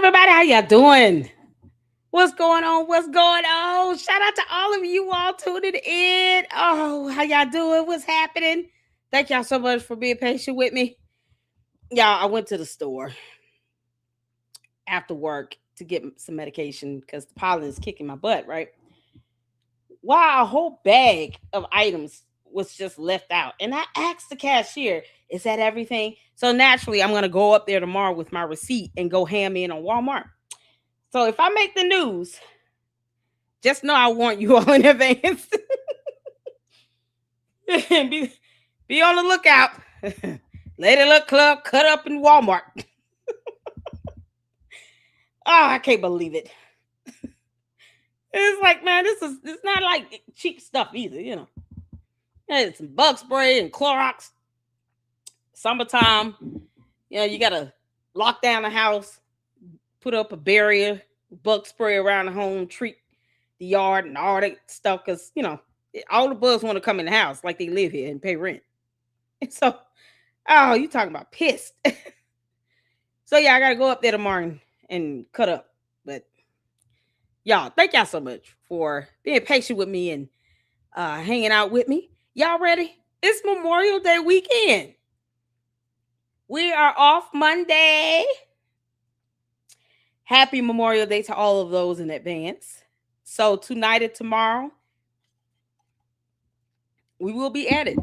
everybody. How y'all doing? What's going on? What's going on? Shout out to all of you all tuning in. Oh, how y'all doing? What's happening? Thank y'all so much for being patient with me. Y'all, I went to the store after work to get some medication because the pollen is kicking my butt, right? Wow, a whole bag of items was just left out. And I asked the cashier, is that everything? So naturally, I'm going to go up there tomorrow with my receipt and go ham in on Walmart. So if I make the news, just know I want you all in advance. be on the lookout. Lady Luck Club cut up in Walmart. Oh, I can't believe it. It's like, man, it's not like cheap stuff either, you know. It's some bug spray and Clorox. Summertime, you know, you gotta lock down the house, put up a barrier, bug spray around the home, treat the yard and all that stuff, because you know, all the bugs want to come in the house like they live here and pay rent. And so, oh, you talking about pissed. So yeah, I gotta go up there tomorrow and cut up. But y'all, thank y'all so much for being patient with me and hanging out with me. Y'all ready? It's Memorial Day weekend. We are off Monday. Happy Memorial Day to all of those in advance. So tonight and tomorrow, we will be at it.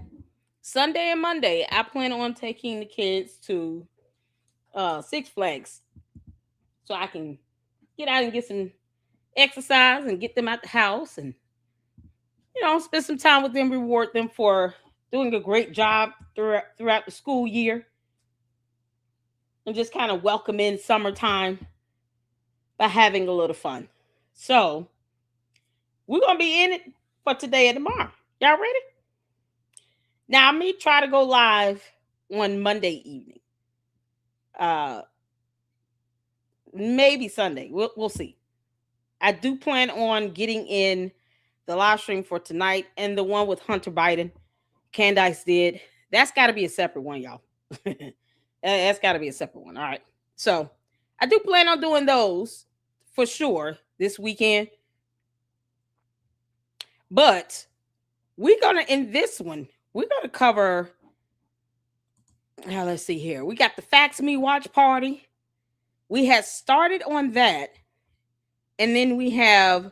Sunday and Monday, I plan on taking the kids to Six Flags so I can get out and get some exercise and get them out the house and, you know, spend some time with them, reward them for doing a great job throughout the school year, and just kind of welcome in summertime by having a little fun. So we're going to be in it for today and tomorrow. Y'all ready? Now, I may try to go live on Monday evening. Maybe Sunday. We'll see. I do plan on getting in the live stream for tonight and the one with Hunter Biden. Candace did. That's got to be a separate one, y'all. That's got to be a separate one. All right. So I do plan on doing those for sure this weekend. But we're going to, in this one, we're going to cover, now let's see here. We got the Facts Me Watch Party. We had started on that. And then we have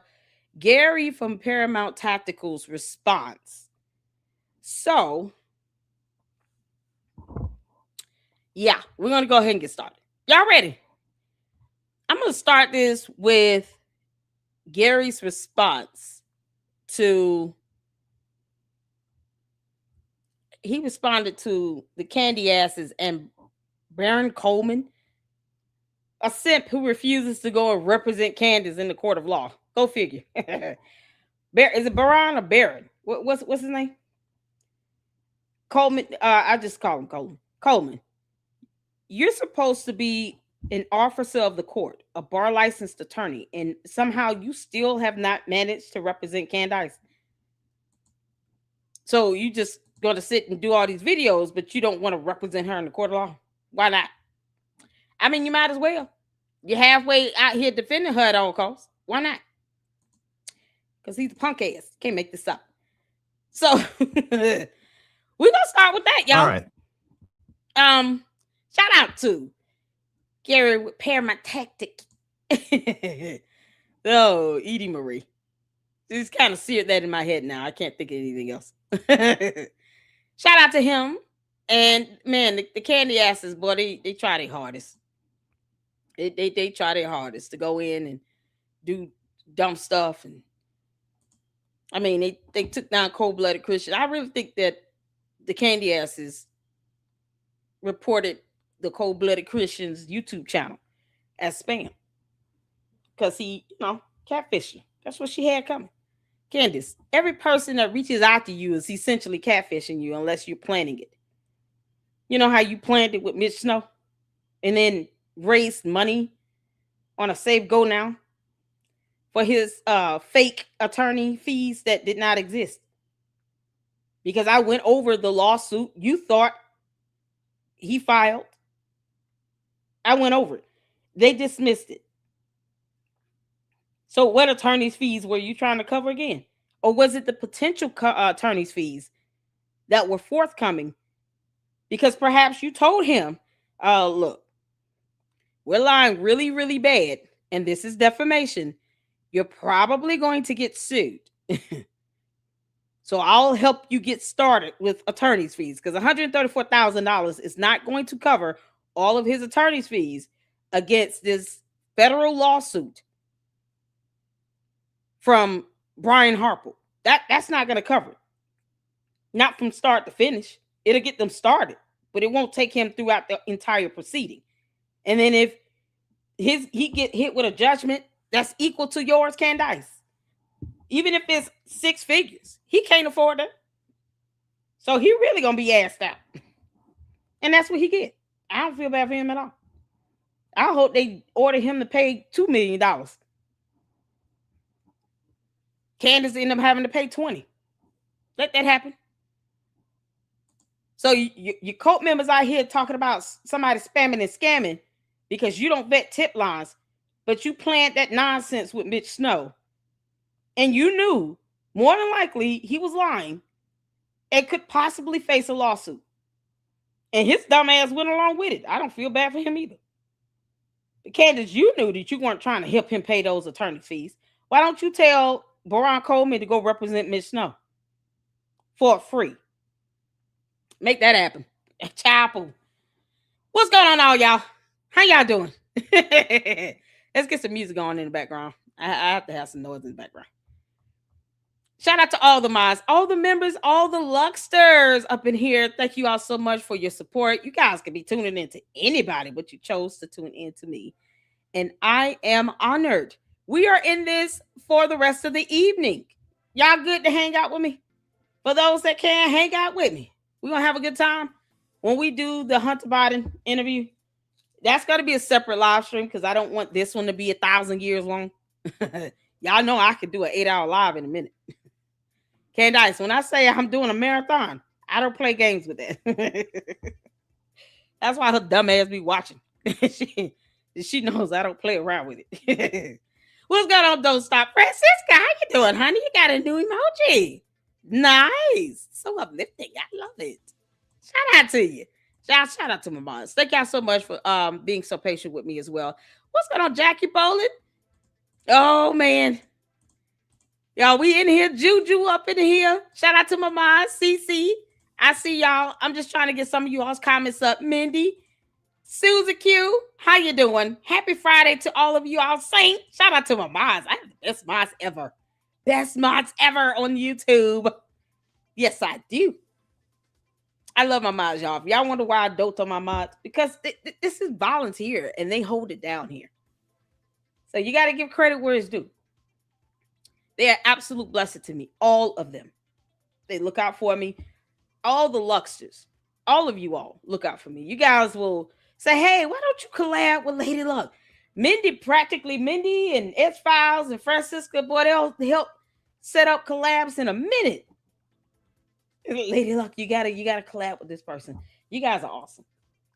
Gary from Paramount Tactical's response. So, yeah, we're going to go ahead and get started. Y'all ready? I'm going to start this with Gary's response to, he responded to the Candy Asses and Baron Coleman, a simp who refuses to go and represent Candace in the court of law. Go figure. Is it Baron or Baron? What's his name? Coleman. I just call him Coleman. Coleman. You're supposed to be an officer of the court, a bar licensed attorney, and somehow you still have not managed to represent Candace. So you just going to sit and do all these videos, but you don't want to represent her in the court of law. Why not? I mean, you might as well. You're halfway out here defending her at all costs. Why not? Because he's a punk ass. Can't make this up. So we're gonna start with that, y'all. All right. Shout out to Gary with Paramount Tactic. Oh, Edie Marie. Just kind of seared that in my head now. I can't think of anything else. Shout out to him. And man, the Candy Asses, boy, they try their hardest. They try their hardest to go in and do dumb stuff. And I mean, they took down cold-blooded Christians. I really think that the Candy Asses reported the Cold-Blooded Christians YouTube channel as spam. Because he, you know, catfishing. That's what she had coming. Candace, every person that reaches out to you is essentially catfishing you unless you're planning it. You know how you planned it with Mitch Snow and then raised money on a Save Go Now for his fake attorney fees that did not exist. Because I went over the lawsuit you thought he filed. I went over it. They dismissed it. So what attorney's fees were you trying to cover again? Or was it the potential attorney's fees that were forthcoming? Because perhaps you told him, look, we're lying really, really bad, and this is defamation. You're probably going to get sued. So I'll help you get started with attorney's fees, because $134,000 is not going to cover all of his attorney's fees against this federal lawsuit from Brian Harper. That's not going to cover it. Not from start to finish. It'll get them started, but it won't take him throughout the entire proceeding. And then if he get hit with a judgment that's equal to yours, Candace, even if it's 6 figures, he can't afford it. So he really gonna be asked out. And that's what he get. I don't feel bad for him at all. I hope they order him to pay $2 million. Candace ended up having to pay 20. Let that happen. So your cult members out here talking about somebody spamming and scamming because you don't vet tip lines, but you planned that nonsense with Mitch Snow. And you knew more than likely he was lying and could possibly face a lawsuit. And his dumb ass went along with it. I don't feel bad for him either. But Candace, you knew that you weren't trying to help him pay those attorney fees. Why don't you tell Baron Coleman to go represent Mitch Snow for free? Make that happen. Chapel. What's going on, all y'all? How y'all doing? Let's get some music on in the background. I have to have some noise in the background. Shout out to all the mods, all the members, all the Lucksters up in here. Thank you all so much for your support. You guys could be tuning in to anybody, but you chose to tune in to me. And I am honored. We are in this for the rest of the evening. Y'all good to hang out with me? For those that can't hang out with me, we're going to have a good time. When we do the Hunter Biden interview, that's got to be a separate live stream because I don't want this one to be 1,000 years long. Y'all know I could do an 8-hour live in a minute. Candace, when I say I'm doing a marathon, I don't play games with that. That's why her dumb ass be watching. She knows I don't play around with it. What's going on, Don't Stop? Francisca, how you doing, honey? You got a new emoji. Nice. So uplifting. I love it. Shout out to you. Shout out to my moms. Thank y'all so much for being so patient with me as well. What's going on, Jackie Boland? Oh, man. Y'all, we in here. Juju up in here. Shout out to my mom, CC. I see y'all. I'm just trying to get some of you all's comments up. Mindy, Susie Q, how you doing? Happy Friday to all of you all. Saint, shout out to my mods. I have the best mods ever. Best mods ever on YouTube. Yes, I do. I love my mods, y'all. If y'all wonder why I dote on my mods, because this is volunteer and they hold it down here. So you got to give credit where it's due. They are absolute blessed to me. All of them. They look out for me. All the Lucksters. All of you all look out for me. You guys will say, hey, why don't you collab with Lady Luck? Mindy and X-Files and Francisca, boy, they'll help set up collabs in a minute. Lady Luck, you gotta collab with this person. You guys are awesome.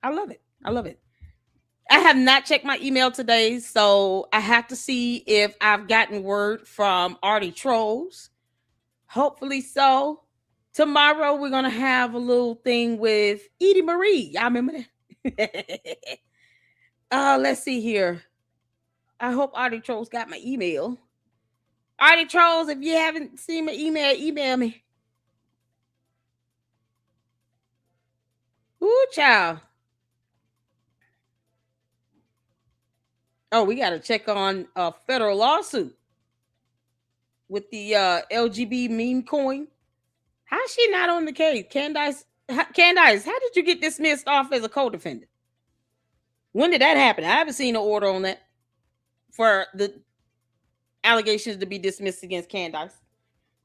I love it. I love it. I have not checked my email today, so I have to see if I've gotten word from Artie Trolls. Hopefully so. Tomorrow we're gonna have a little thing with Edie Marie. Y'all remember that? Let's see here. I hope Artie Trolls got my email. Artie Trolls, if you haven't seen my email me. Ooh, child. Oh, we got to check on a federal lawsuit with the LGB meme coin. How's she not on the case? Candace, how did you get dismissed off as a co-defendant? When did that happen? I haven't seen an order on that for the allegations to be dismissed against Candace.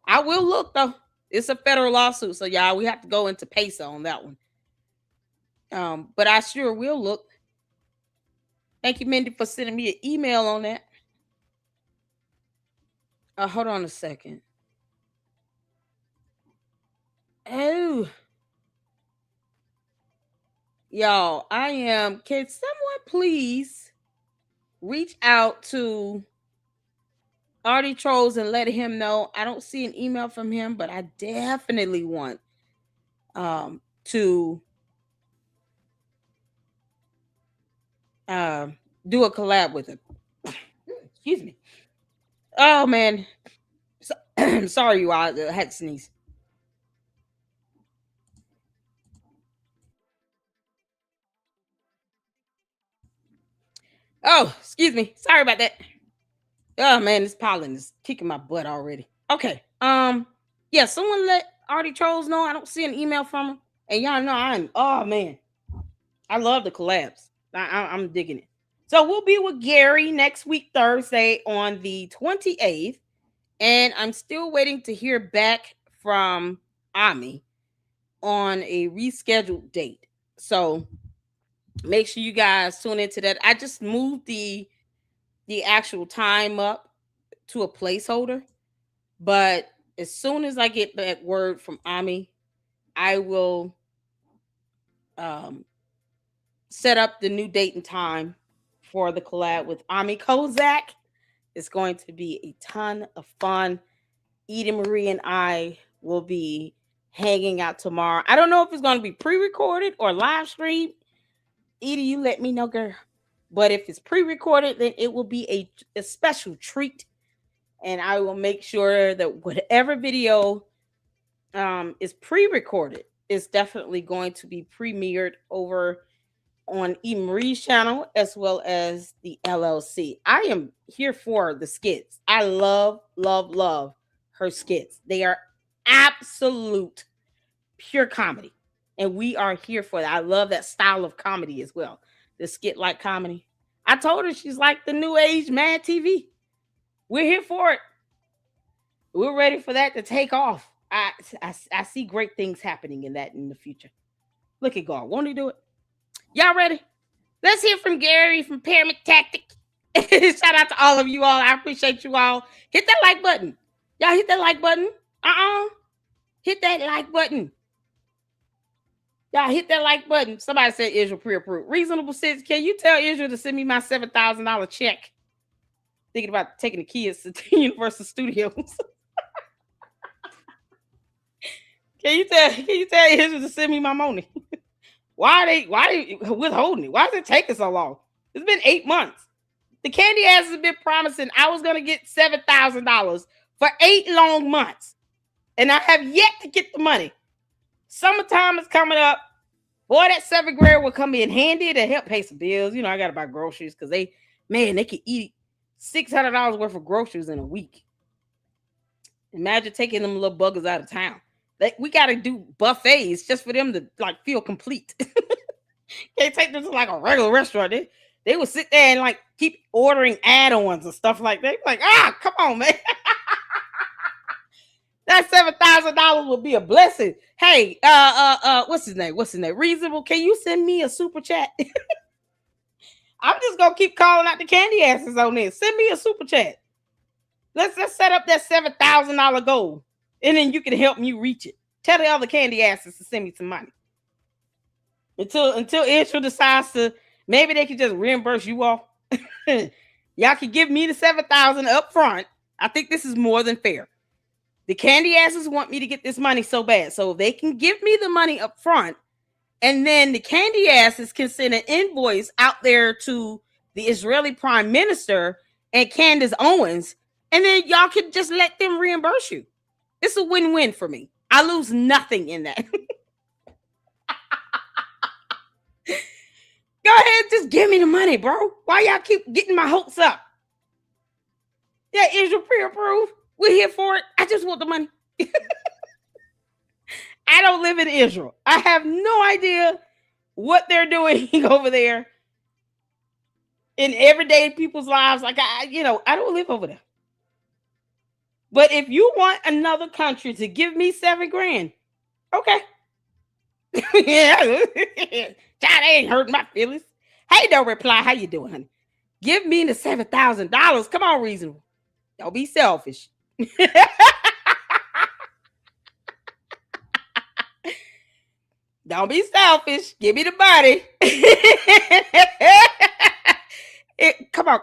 I will look, though. It's a federal lawsuit, so y'all, we have to go into PESA on that one. But I sure will look. Thank you, Mindy, for sending me an email on that. Hold on a second. Oh. Y'all, can someone please reach out to Artie Trolls and let him know. I don't see an email from him, but I definitely want to do a collab with him. Excuse me. Oh man, sorry you all. I had to sneeze. Oh, excuse me. Sorry about that. Oh man, this pollen is kicking my butt already. Okay. Yeah, someone let Artie Trolls know. I don't see an email from him. And y'all know oh man. I love the collabs. I'm digging it. So we'll be with Gary next week, Thursday, on the 28th. And I'm still waiting to hear back from Ami on a rescheduled date. So make sure you guys tune into that. I just moved the actual time up to a placeholder, but as soon as I get that word from Ami, I will set up the new date and time for the collab with Ami Kozak. It's going to be a ton of fun. Edie Marie and I will be hanging out tomorrow. I don't know if it's going to be pre-recorded or live streamed. Edie, you let me know, girl. But if it's pre-recorded, then it will be a special treat. And I will make sure that whatever video is pre-recorded is definitely going to be premiered over on E. Marie's channel as well as the LLC. I am here for the skits. I love, love, love her skits. They are absolute pure comedy. And we are here for that. I love that style of comedy as well. The skit like comedy. I told her she's like the new age Mad TV. We're here for it. We're ready for that to take off. I see great things happening in that in the future. Look at God. Won't he do it? Y'all ready? Let's hear from Gary from Paramount Tactic. Shout out to all of you all. I appreciate you all. Hit that like button. Y'all hit that like button. Hit that like button. Y'all hit that like button. Somebody said Israel pre-approved. Reasonable sense. Can you tell Israel to send me my $7,000 check? Thinking about taking the kids to Universal Studios. Can you tell Israel to send me my money? Why are they withholding it? Why does it take so long? It's been 8 months. The candy ass has been promising I was gonna get $7,000 for 8 long months. And I have yet to get the money. Summertime is coming up. Boy, that $7,000 will come in handy to help pay some bills. You know, I gotta buy groceries because they can eat $600 worth of groceries in a week. Imagine taking them little buggers out of town. We got to do buffets just for them to like feel complete. Can't take them to like a regular restaurant. They would sit there and like keep ordering add-ons and stuff like that. Like, come on, man. That $7,000 would be a blessing. Hey, what's his name? Reasonable. Can you send me a super chat? I'm just gonna keep calling out the candy asses on this. Send me a super chat. Let's set up that $7,000 goal. And then you can help me reach it. Tell the other candy asses to send me some money. Until Israel decides to, maybe they can just reimburse you all. Y'all can give me the $7,000 up front. I think this is more than fair. The candy asses want me to get this money so bad. So they can give me the money up front. And then the candy asses can send an invoice out there to the Israeli Prime Minister and Candace Owens. And then y'all can just let them reimburse you. It's a win-win for me. I lose nothing in that. Go ahead, just give me the money, bro. Why y'all keep getting my hopes up? Yeah, Israel pre-approved. We're here for it. I just want the money. I don't live in Israel. I have no idea what they're doing over there in everyday people's lives. Like, I don't live over there. But if you want another country to give me $7,000, okay. Yeah, Child, ain't hurting my feelings. Hey, don't reply. How you doing, honey? Give me the $7,000. Come on, reasonable. Don't be selfish. Don't be selfish. Give me the money.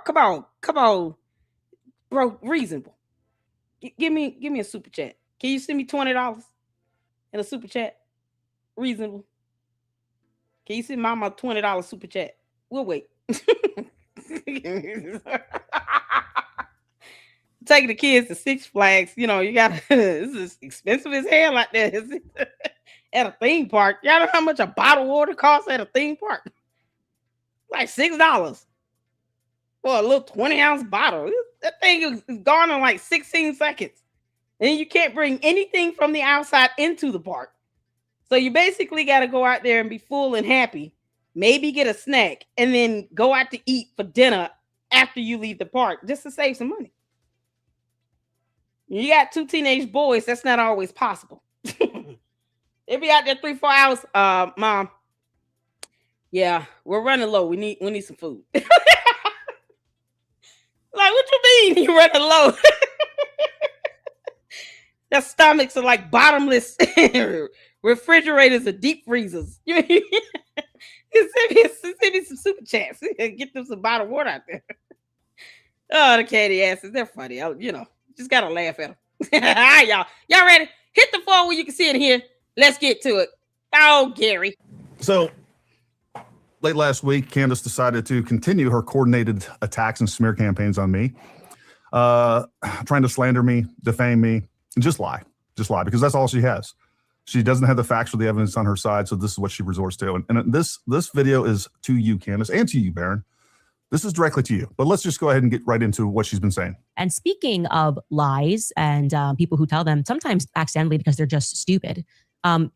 Come on, bro. Reasonable. Give me a super chat. Can you send me $20 in a super chat? Reasonable. Can you send Mama a $20 super chat? We'll wait. Taking the kids to Six Flags, you got this is expensive as hell out there. At a theme park. Y'all know how much a bottle of water costs at a theme park? Like $6 for a little 20-ounce bottle. That thing is gone in like 16 seconds. And you can't bring anything from the outside into the park. So you basically got to go out there and be full and happy. Maybe get a snack and then go out to eat for dinner after you leave the park just to save some money. You got 2 teenage boys. That's not always possible. They be out there 3-4 hours. Mom. Yeah, we're running low. We need some food. Like, what you mean you running low? Their stomachs are like bottomless refrigerators or deep freezers. You send me some super chats. Get them some bottled water out there. Oh, the candy asses. They're funny. Just gotta laugh at them. All right, y'all. Y'all ready? Hit the phone where you can see it here. Let's get to it. Oh, Gary. So, late last week, Candace decided to continue her coordinated attacks and smear campaigns on me, trying to slander me, defame me, and just lie, because that's all she has. She doesn't have the facts or the evidence on her side, so this is what she resorts to. And this video is to you, Candace, and to you, Baron. This is directly to you, but let's just go ahead and get right into what she's been saying. And speaking of lies and people who tell them, sometimes accidentally because they're just stupid,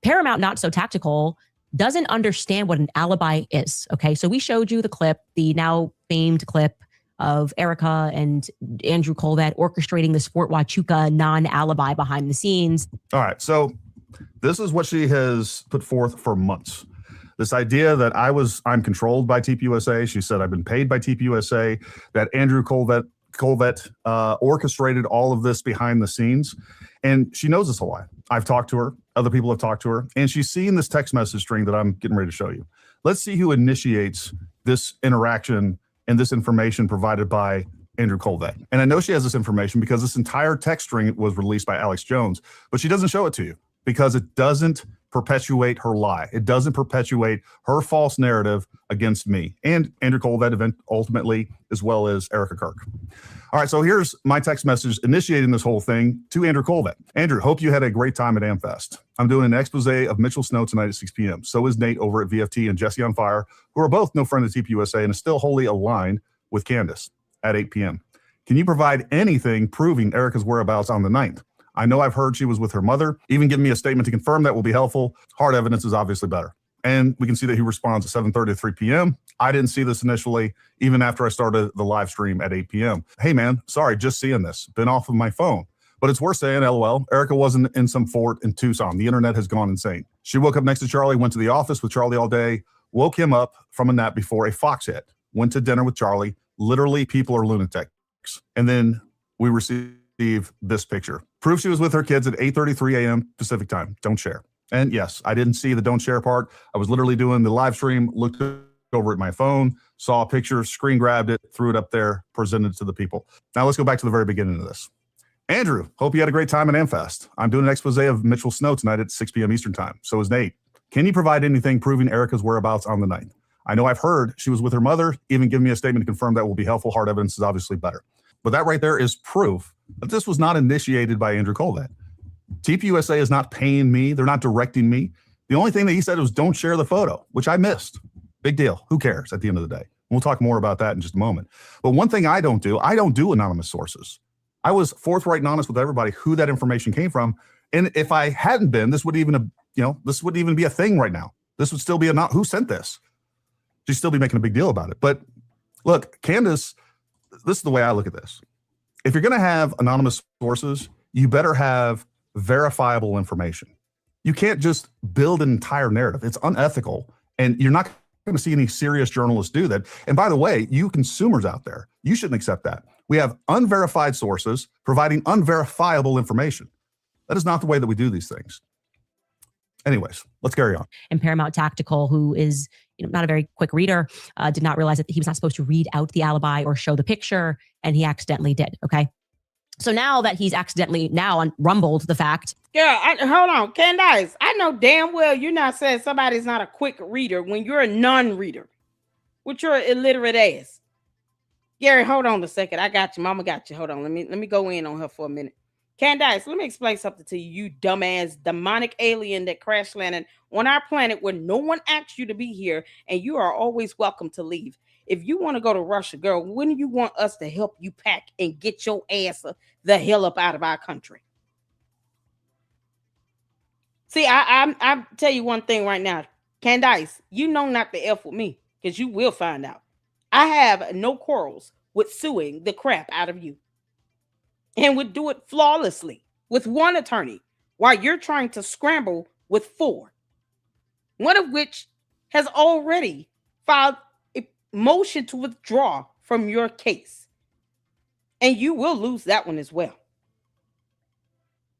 Paramount, not so tactical, doesn't understand what an alibi is. Okay, so we showed you the clip, the now famed clip of Erica and Andrew Colvett orchestrating this Fort Huachuca non-alibi behind the scenes. All right, so this is what she has put forth for months. This idea that I'm controlled by TPUSA. She said I've been paid by TPUSA, that Andrew Colvett orchestrated all of this behind the scenes. And she knows it's a lie. I've talked to her. Other people have talked to her. And she's seen this text message string that I'm getting ready to show you. Let's see who initiates this interaction and this information provided by Andrew Colvett. And I know she has this information because this entire text string was released by Alex Jones, but she doesn't show it to you because it doesn't perpetuate her lie. It doesn't perpetuate her false narrative against me and Andrew Colvett ultimately, as well as Erica Kirk. All right, so here's my text message initiating this whole thing to Andrew Colvett. Andrew, hope you had a great time at AmFest. I'm doing an expose of Mitchell Snow tonight at 6 p.m. So is Nate over at VFT and Jesse on Fire, who are both no friend of TPUSA and is still wholly aligned with Candace at 8 p.m. Can you provide anything proving Erica's whereabouts on the 9th? I know I've heard she was with her mother. Even give me a statement to confirm that will be helpful. Hard evidence is obviously better. And we can see that he responds at 7:30 to 3 p.m. I didn't see this initially, even after I started the live stream at 8 p.m. Hey, man, sorry, just seeing this. Been off of my phone. But it's worth saying, LOL, Erica wasn't in some fort in Tucson. The internet has gone insane. She woke up next to Charlie, went to the office with Charlie all day, woke him up from a nap before a fox hit, went to dinner with Charlie. Literally, people are lunatics. And then we received this picture. Proof she was with her kids at 8:33 a.m. Pacific time. Don't share. And yes, I didn't see the don't share part. I was literally doing the live stream, looked over at my phone, saw a picture, screen grabbed it, threw it up there, presented it to the people. Now let's go back to the very beginning of this. Andrew, hope you had a great time at AmFest. I'm doing an expose of Mitchell Snow tonight at 6 p.m. Eastern time. So is Nate. Can you provide anything proving Erica's whereabouts on the 9th? I know I've heard she was with her mother. Even give me a statement to confirm that will be helpful. Hard evidence is obviously better. But that right there is proof that this was not initiated by Andrew Colvett. TPUSA is not paying me. They're not directing me. The only thing that he said was don't share the photo, which I missed. Big deal. Who cares at the end of the day? We'll talk more about that in just a moment. But one thing I don't do anonymous sources. I was forthright and honest with everybody who that information came from. And if I hadn't been, this wouldn't even be a thing right now. This would still be who sent this? She'd still be making a big deal about it. But look, Candace, this is the way I look at this. If you're going to have anonymous sources, you better have verifiable information. You can't just build an entire narrative. It's unethical. And you're not going to see any serious journalists do that. And by the way, you consumers out there, you shouldn't accept that. We have unverified sources providing unverifiable information. That is not the way that we do these things. Anyways, let's carry on. And Paramount Tactical, who is not a very quick reader, did not realize that he was not supposed to read out the alibi or show the picture, and he accidentally did. Okay. So now that he's accidentally rumbled the fact. Girl, hold on. Candace, I know damn well you're not saying somebody's not a quick reader when you're a non-reader with your illiterate ass. Gary, hold on a second. I got you. Mama got you. Hold on. Let me go in on her for a minute. Candace, let me explain something to you, you dumbass demonic alien that crash landed on our planet where no one asked you to be here, and you are always welcome to leave. If you want to go to Russia, girl, when do you want us to help you pack and get your ass the hell up out of our country? See, I tell you one thing right now, Candace, you know not to F with me, because you will find out. I have no quarrels with suing the crap out of you, and would do it flawlessly with one attorney while you're trying to scramble with 4, one of which has already filed a motion to withdraw from your case, and you will lose that one as well.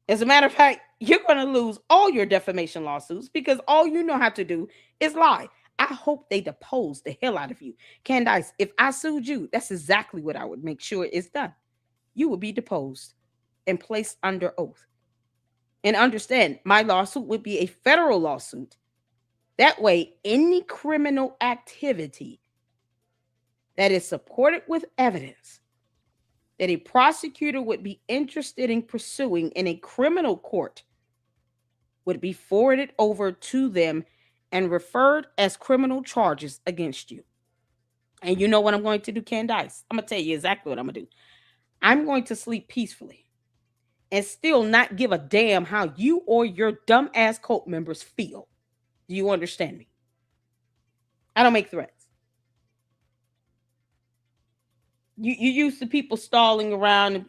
As a matter of fact, you're going to lose all your defamation lawsuits because all you know how to do is lie. I hope they depose the hell out of you. Candace, if I sued you, that's exactly what I would make sure is done. You would be deposed and placed under oath. And understand, my lawsuit would be a federal lawsuit. That way, any criminal activity that is supported with evidence that a prosecutor would be interested in pursuing in a criminal court would be forwarded over to them and referred as criminal charges against you. And you know what I'm going to do, Candace? I'm going to tell you exactly what I'm going to do. I'm going to sleep peacefully and still not give a damn how you or your dumb ass cult members feel. Do you understand me? I don't make threats. You used to people stalling around,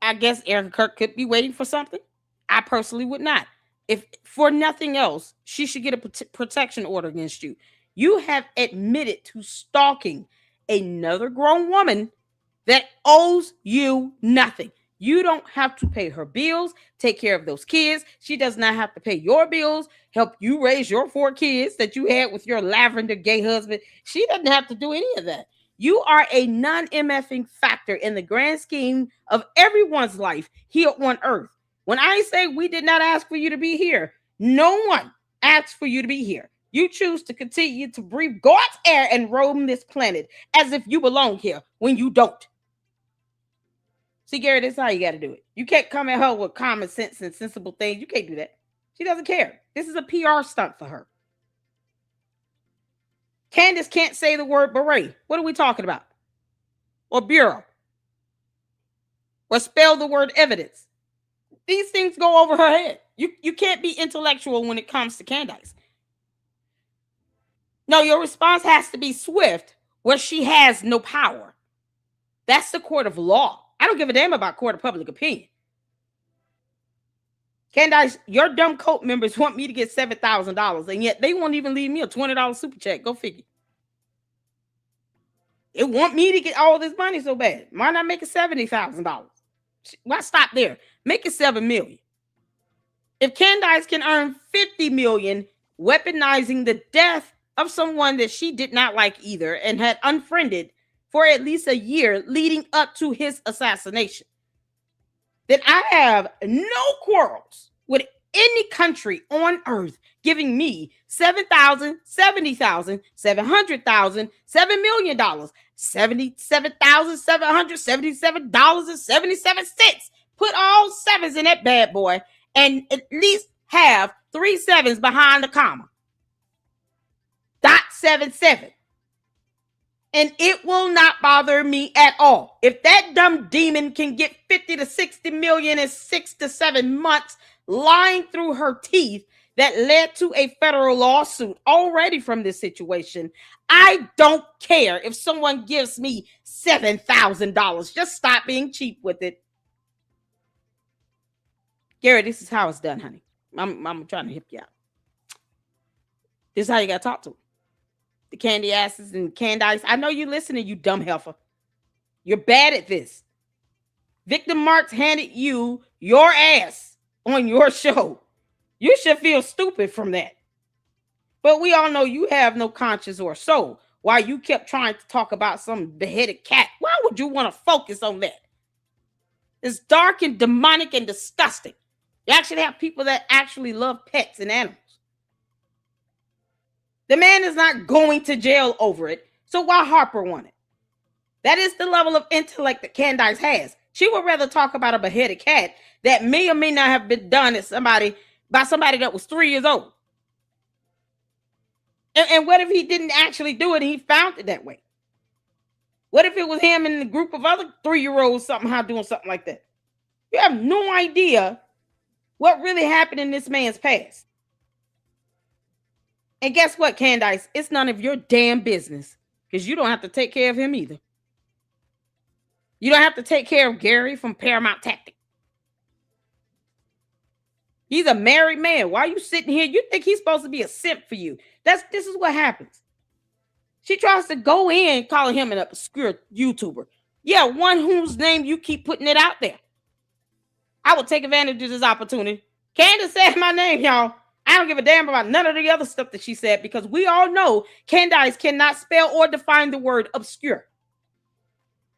I guess Erica Kirk could be waiting for something. I personally would not. If for nothing else, she should get a protection order against you. You have admitted to stalking another grown woman that owes you nothing. You don't have to pay her bills, take care of those kids. She does not have to pay your bills, help you raise your 4 kids that you had with your lavender gay husband. She doesn't have to do any of that. You are a non-MFing factor in the grand scheme of everyone's life here on earth. When I say we did not ask for you to be here, no one asked for you to be here. You choose to continue to breathe God's air and roam this planet as if you belong here when you don't. See, Gary, this is how you got to do it. You can't come at her with common sense and sensible things. You can't do that. She doesn't care. This is a PR stunt for her. Candace can't say the word beret. What are we talking about? Or bureau. Or spell the word evidence. These things go over her head. You can't be intellectual when it comes to Candace. No, your response has to be swift where she has no power. That's the court of law. I don't give a damn about court of public opinion. Candace, your dumb cult members want me to get $7,000, and yet they won't even leave me a $20 super check. Go figure. They want me to get all this money so bad. Why not make it $70,000? Why stop there? Make it $7 million. If Candace can earn $50 million weaponizing the death of someone that she did not like either and had unfriended for at least a year leading up to his assassination, then I have no quarrels with any country on earth giving me $7,000, $70,000, $700,000, $7 million, $77,777.77. Put all sevens in that bad boy and at least have 3 sevens behind the comma. .77. And it will not bother me at all. If that dumb demon can get 50 to 60 million in 6 to 7 months lying through her teeth that led to a federal lawsuit already from this situation, I don't care if someone gives me $7,000. Just stop being cheap with it. Gary, this is how it's done, honey. I'm trying to hip you out. This is how you got to talk to them. The candy asses and Candace. I know you listening, you dumb heifer. You're bad at this. Victim Marks handed you your ass on your show. You should feel stupid from that. But we all know you have no conscience or soul. Why you kept trying to talk about some beheaded cat? Why would you want to focus on that? It's dark and demonic and disgusting. You actually have people that actually love pets and animals. The man is not going to jail over it, so why Harper want it? That is the level of intellect that Candace has. She would rather talk about a beheaded cat that may or may not have been done by somebody that was 3 years old. And what if he didn't actually do it and he found it that way? What if it was him and a group of other 3-year-olds somehow doing something like that? You have no idea what really happened in this man's past. And guess what, Candace? It's none of your damn business because you don't have to take care of him either. You don't have to take care of Gary from Paramount Tactic. He's a married man. Why are you sitting here? You think he's supposed to be a simp for you? This is what happens. She tries to go in calling him an obscure YouTuber. Yeah, one whose name you keep putting it out there. I will take advantage of this opportunity. Candace said my name, y'all. I don't give a damn about none of the other stuff that she said because we all know Candace cannot spell or define the word obscure.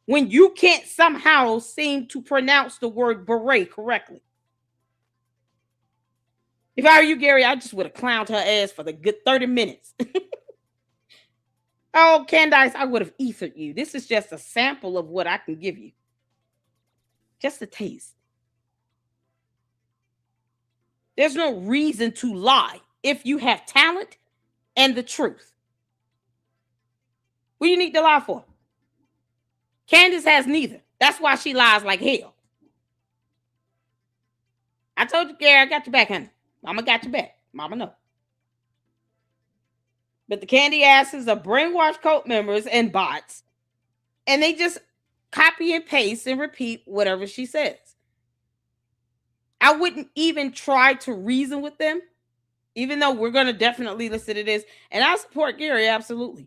When you can't somehow seem to pronounce the word beret correctly. If I were you, Gary, I just would have clowned her ass for the good 30 minutes. Oh, Candace, I would have ethered you. This is just a sample of what I can give you. Just a taste. There's no reason to lie if you have talent and the truth. What do you need to lie for? Candace has neither. That's why she lies like hell. I told you, Gary, I got your back, honey. Mama got your back. Mama know. But the candy asses are brainwashed cult members and bots. And they just copy and paste and repeat whatever she says. I wouldn't even try to reason with them, even though we're going to definitely listen to this. And I support Gary, absolutely,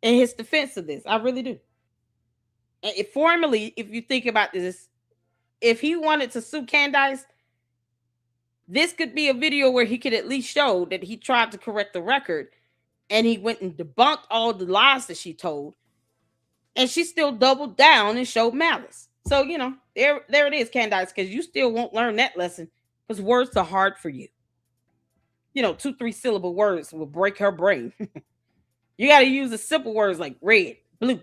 in his defense of this. I really do. And formally, if you think about this, if he wanted to sue Candace, this could be a video where he could at least show that he tried to correct the record and he went and debunked all the lies that she told. And she still doubled down and showed malice. So, you know, there it is, Candace, because you still won't learn that lesson because words are hard for you. You know, 2-3 syllable words will break her brain. You got to use the simple words like red, blue,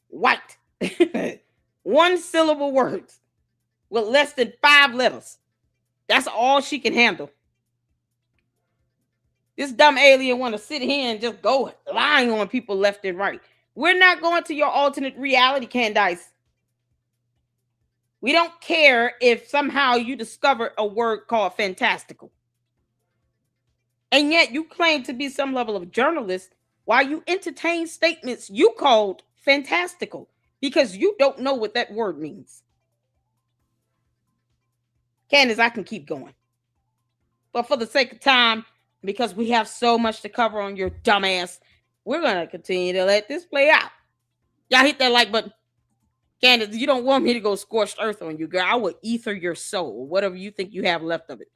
white. 1 syllable words with less than 5 letters. That's all she can handle. This dumb alien want to sit here and just go lying on people left and right. We're not going to your alternate reality, Candace. We don't care if somehow you discover a word called fantastical. And yet you claim to be some level of journalist while you entertain statements you called fantastical because you don't know what that word means. Candace, I can keep going. But for the sake of time, because we have so much to cover on your dumb ass, we're going to continue to let this play out. Y'all hit that like button. Candace, you don't want me to go scorched earth on you, girl. I will ether your soul, whatever you think you have left of it.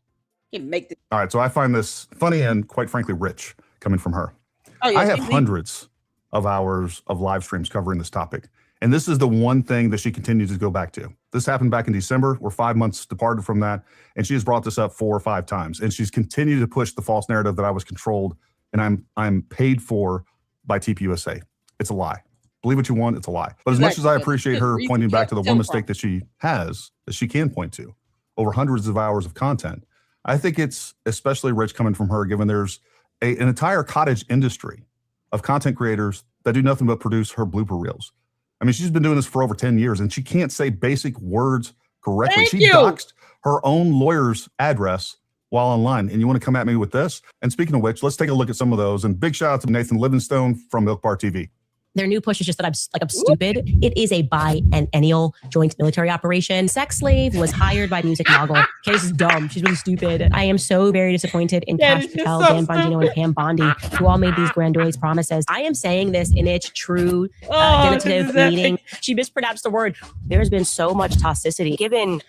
You can make this. All right, so I find this funny and quite frankly rich coming from her. Oh, yeah, I have hundreds of hours of live streams covering this topic. And this is the one thing that she continues to go back to. This happened back in December. We're 5 months departed from that. And she has brought this up 4 or 5 times. And she's continued to push the false narrative that I was controlled and I'm paid for by TPUSA. It's a lie. Believe what you want, it's a lie. But as much as I appreciate her pointing back to the one mistake that she has, that she can point to, over hundreds of hours of content, I think it's especially rich coming from her, given there's an entire cottage industry of content creators that do nothing but produce her blooper reels. I mean, she's been doing this for over 10 years and she can't say basic words correctly. She doxed her own lawyer's address while online. And you want to come at me with this? And speaking of which, let's take a look at some of those. And big shout out to Nathan Livingstone from Milk Bar TV. Their new push is just that I'm stupid. It is a biennial joint military operation. Sex slave was hired by music mogul. Candace is dumb. She's really stupid. I am so very disappointed in Cash Patel, Dan Bongino, and Pam Bondi, who all made these grandiose promises. I am saying this in its true genitive meaning. She mispronounced the word. There's been so much toxicity. Given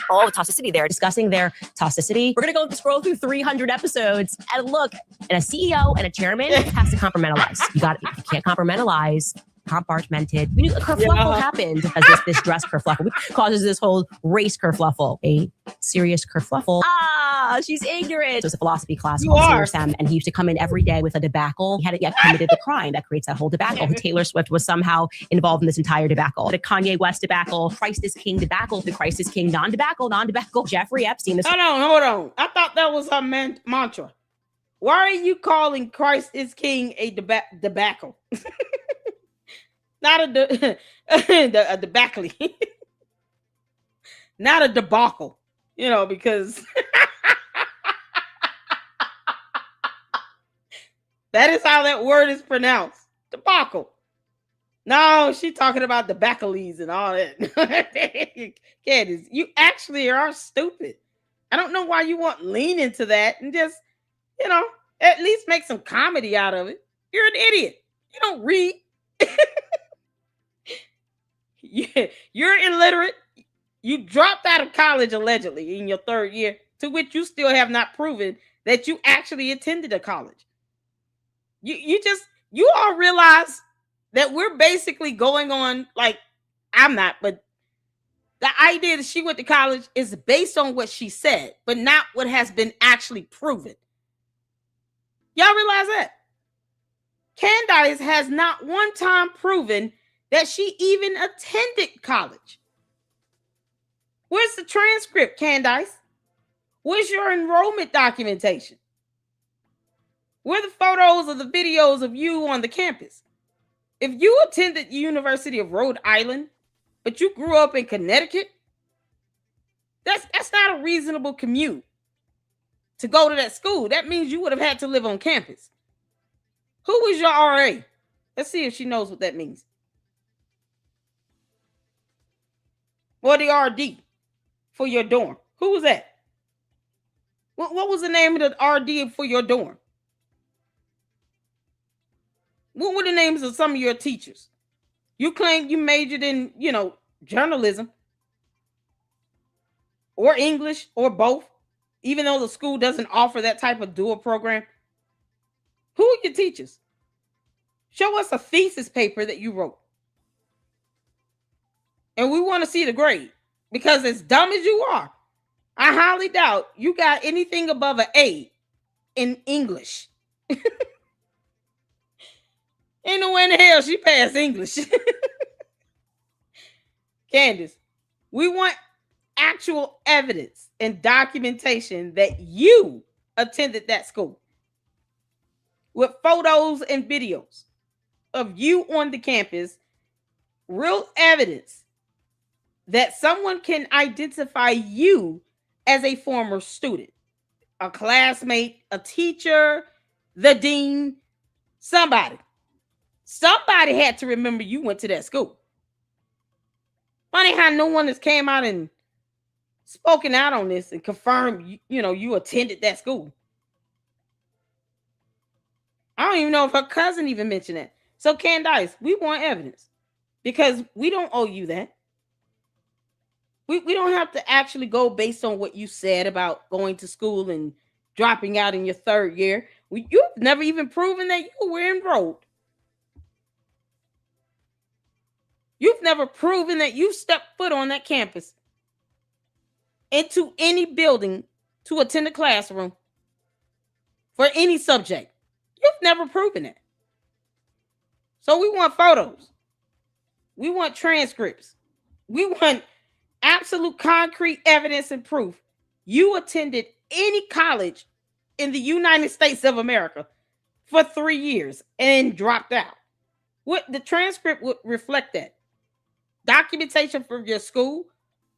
all the toxicity there, discussing their toxicity, we're going to go scroll through 300 episodes and look, and a CEO and a chairman has to compartmentalize. You can't compartmentalize. Compartmented. We knew a kerfluffle happened because this dress kerfluffle causes this whole race kerfluffle, a serious kerfluffle. She's ignorant. It was a philosophy class called Senior Sam, and he used to come in every day with a debacle. He hadn't yet committed the crime that creates that whole debacle. Taylor Swift was somehow involved in this entire debacle. The Kanye West debacle, Christ is King debacle, the Christ is King non-debacle, Jeffrey Epstein. Hold on. I thought that was her mantra. Why are you calling Christ is King a debacle? Not a debacle. Not a debacle. Because that is how that word is pronounced. Debacle. No, she's talking about debacles and all that. Candace, you actually are stupid. I don't know why you won't lean into that and just, at least make some comedy out of it. You're an idiot. You don't read. You're illiterate. You dropped out of college allegedly in your third year, to which you still have not proven that you actually attended a college. You all realize that we're basically going on, like, I'm not, but the idea that she went to college is based on what she said, but not what has been actually proven. Y'all realize that? Candace has not one time proven that she even attended college. Where's the transcript, Candace? Where's your enrollment documentation? Where are the photos or the videos of you on the campus? If you attended the University of Rhode Island, but you grew up in Connecticut, that's not a reasonable commute to go to that school. That means you would have had to live on campus. Who was your RA? Let's see if she knows what that means. Or the RD for your dorm. Who was that? What was the name of the RD for your dorm? What were the names of some of your teachers? You claim you majored in, journalism or English or both, even though the school doesn't offer that type of dual program. Who are your teachers? Show us a thesis paper that you wrote. And we want to see the grade, because as dumb as you are, I highly doubt you got anything above an A in English. Ain't no way in the hell she passed English. Candace, we want actual evidence and documentation that you attended that school, with photos and videos of you on the campus, real evidence that someone can identify you as a former student, a classmate, a teacher, the dean, somebody. Somebody had to remember you went to that school. Funny how no one has came out and spoken out on this and confirmed, you attended that school. I don't even know if her cousin even mentioned that. So Candace, we want evidence, because we don't owe you that. We don't have to actually go based on what you said about going to school and dropping out in your third year. You've never even proven that you were enrolled. You've never proven that you stepped foot on that campus into any building to attend a classroom for any subject. You've never proven it. So we want photos. We want transcripts. We want absolute concrete evidence and proof you attended any college in the United States of America for 3 years and dropped out. What the transcript would reflect that. Documentation from your school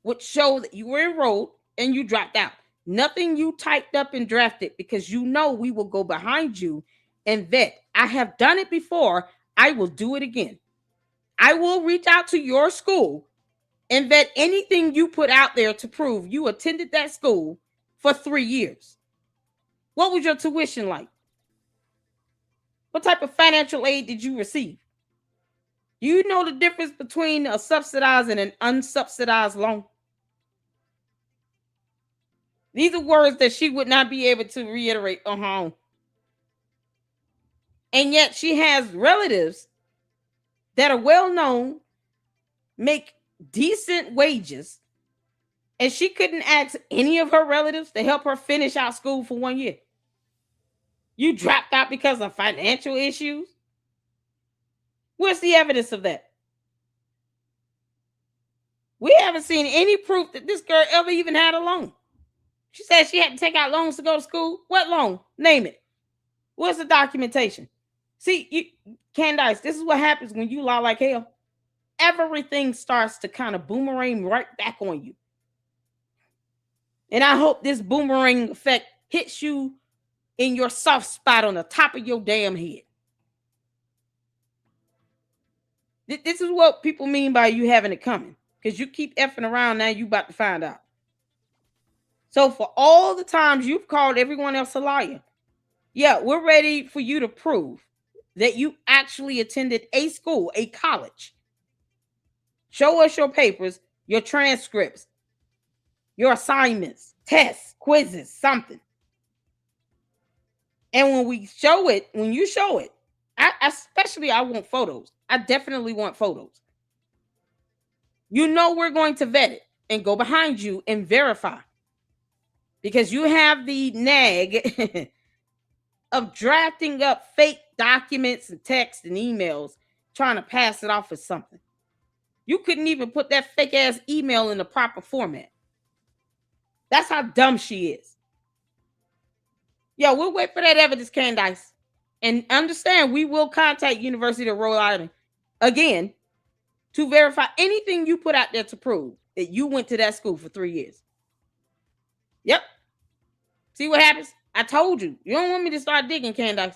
would show that you were enrolled and you dropped out. Nothing you typed up and drafted, because we will go behind you and vet. I have done it before. I will do it again. I will reach out to your school and vet anything you put out there to prove you attended that school for 3 years. What was your tuition like? What type of financial aid did you receive? You know the difference between a subsidized and an unsubsidized loan? These are words that she would not be able to reiterate on her own. And yet she has relatives that are well known, make decent wages, and she couldn't ask any of her relatives to help her finish out school for 1 year. You dropped out because of financial issues? Where's the evidence of that? We haven't seen any proof that this girl ever even had a loan. She said she had to take out loans to go to school. What loan? Name it. What's the documentation? See, Candace, this is what happens when you lie like hell. Everything starts to kind of boomerang right back on you. And I hope this boomerang effect hits you in your soft spot on the top of your damn head. This is what people mean by you having it coming. Because you keep effing around, now you about to find out. So for all the times you've called everyone else a liar, yeah, we're ready for you to prove that you actually attended a school, a college. Show us your papers, your transcripts, your assignments, tests, quizzes, something. And when you show it, I want photos. I definitely want photos. You know we're going to vet it and go behind you and verify. Because you have the nag of drafting up fake documents and texts and emails, trying to pass it off as something. You couldn't even put that fake ass email in the proper format. That's how dumb she is. Yeah, we'll wait for that evidence, Candace. And understand, we will contact University of Rhode Island again to verify anything you put out there to prove that you went to that school for 3 years. Yep. See what happens? I told you. You don't want me to start digging, Candace.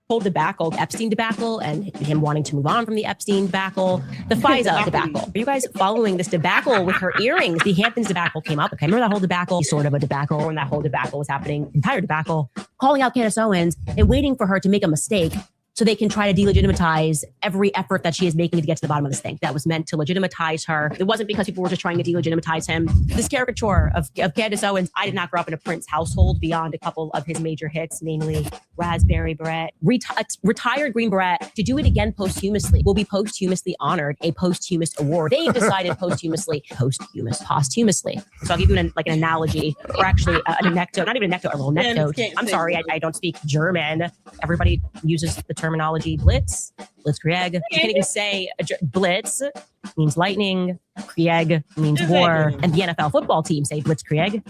Whole debacle, Epstein debacle, and him wanting to move on from the Epstein debacle, the FISA debacle. Are you guys following this debacle with her earrings? The Hamptons debacle came up. Okay, remember that whole debacle? Sort of a debacle, when that whole debacle was happening, entire debacle, calling out Candace Owens and waiting for her to make a mistake so they can try to delegitimize every effort that she is making to get to the bottom of this thing. That was meant to legitimatize her. It wasn't because people were just trying to delegitimize him. This caricature of Candace Owens, I did not grow up in a Prince household beyond a couple of his major hits, namely Raspberry Beret, retired Green Beret. To do it again posthumously will be posthumously honored, a posthumous award. They've decided posthumously. So I'll give you an analogy, or actually an anecdote, not even an anecdote, a little anecdote. I'm sorry, I don't speak German. Everybody uses the terminology blitzkrieg. You can't even say blitz means lightning, krieg means war, and the NFL football team say blitzkrieg.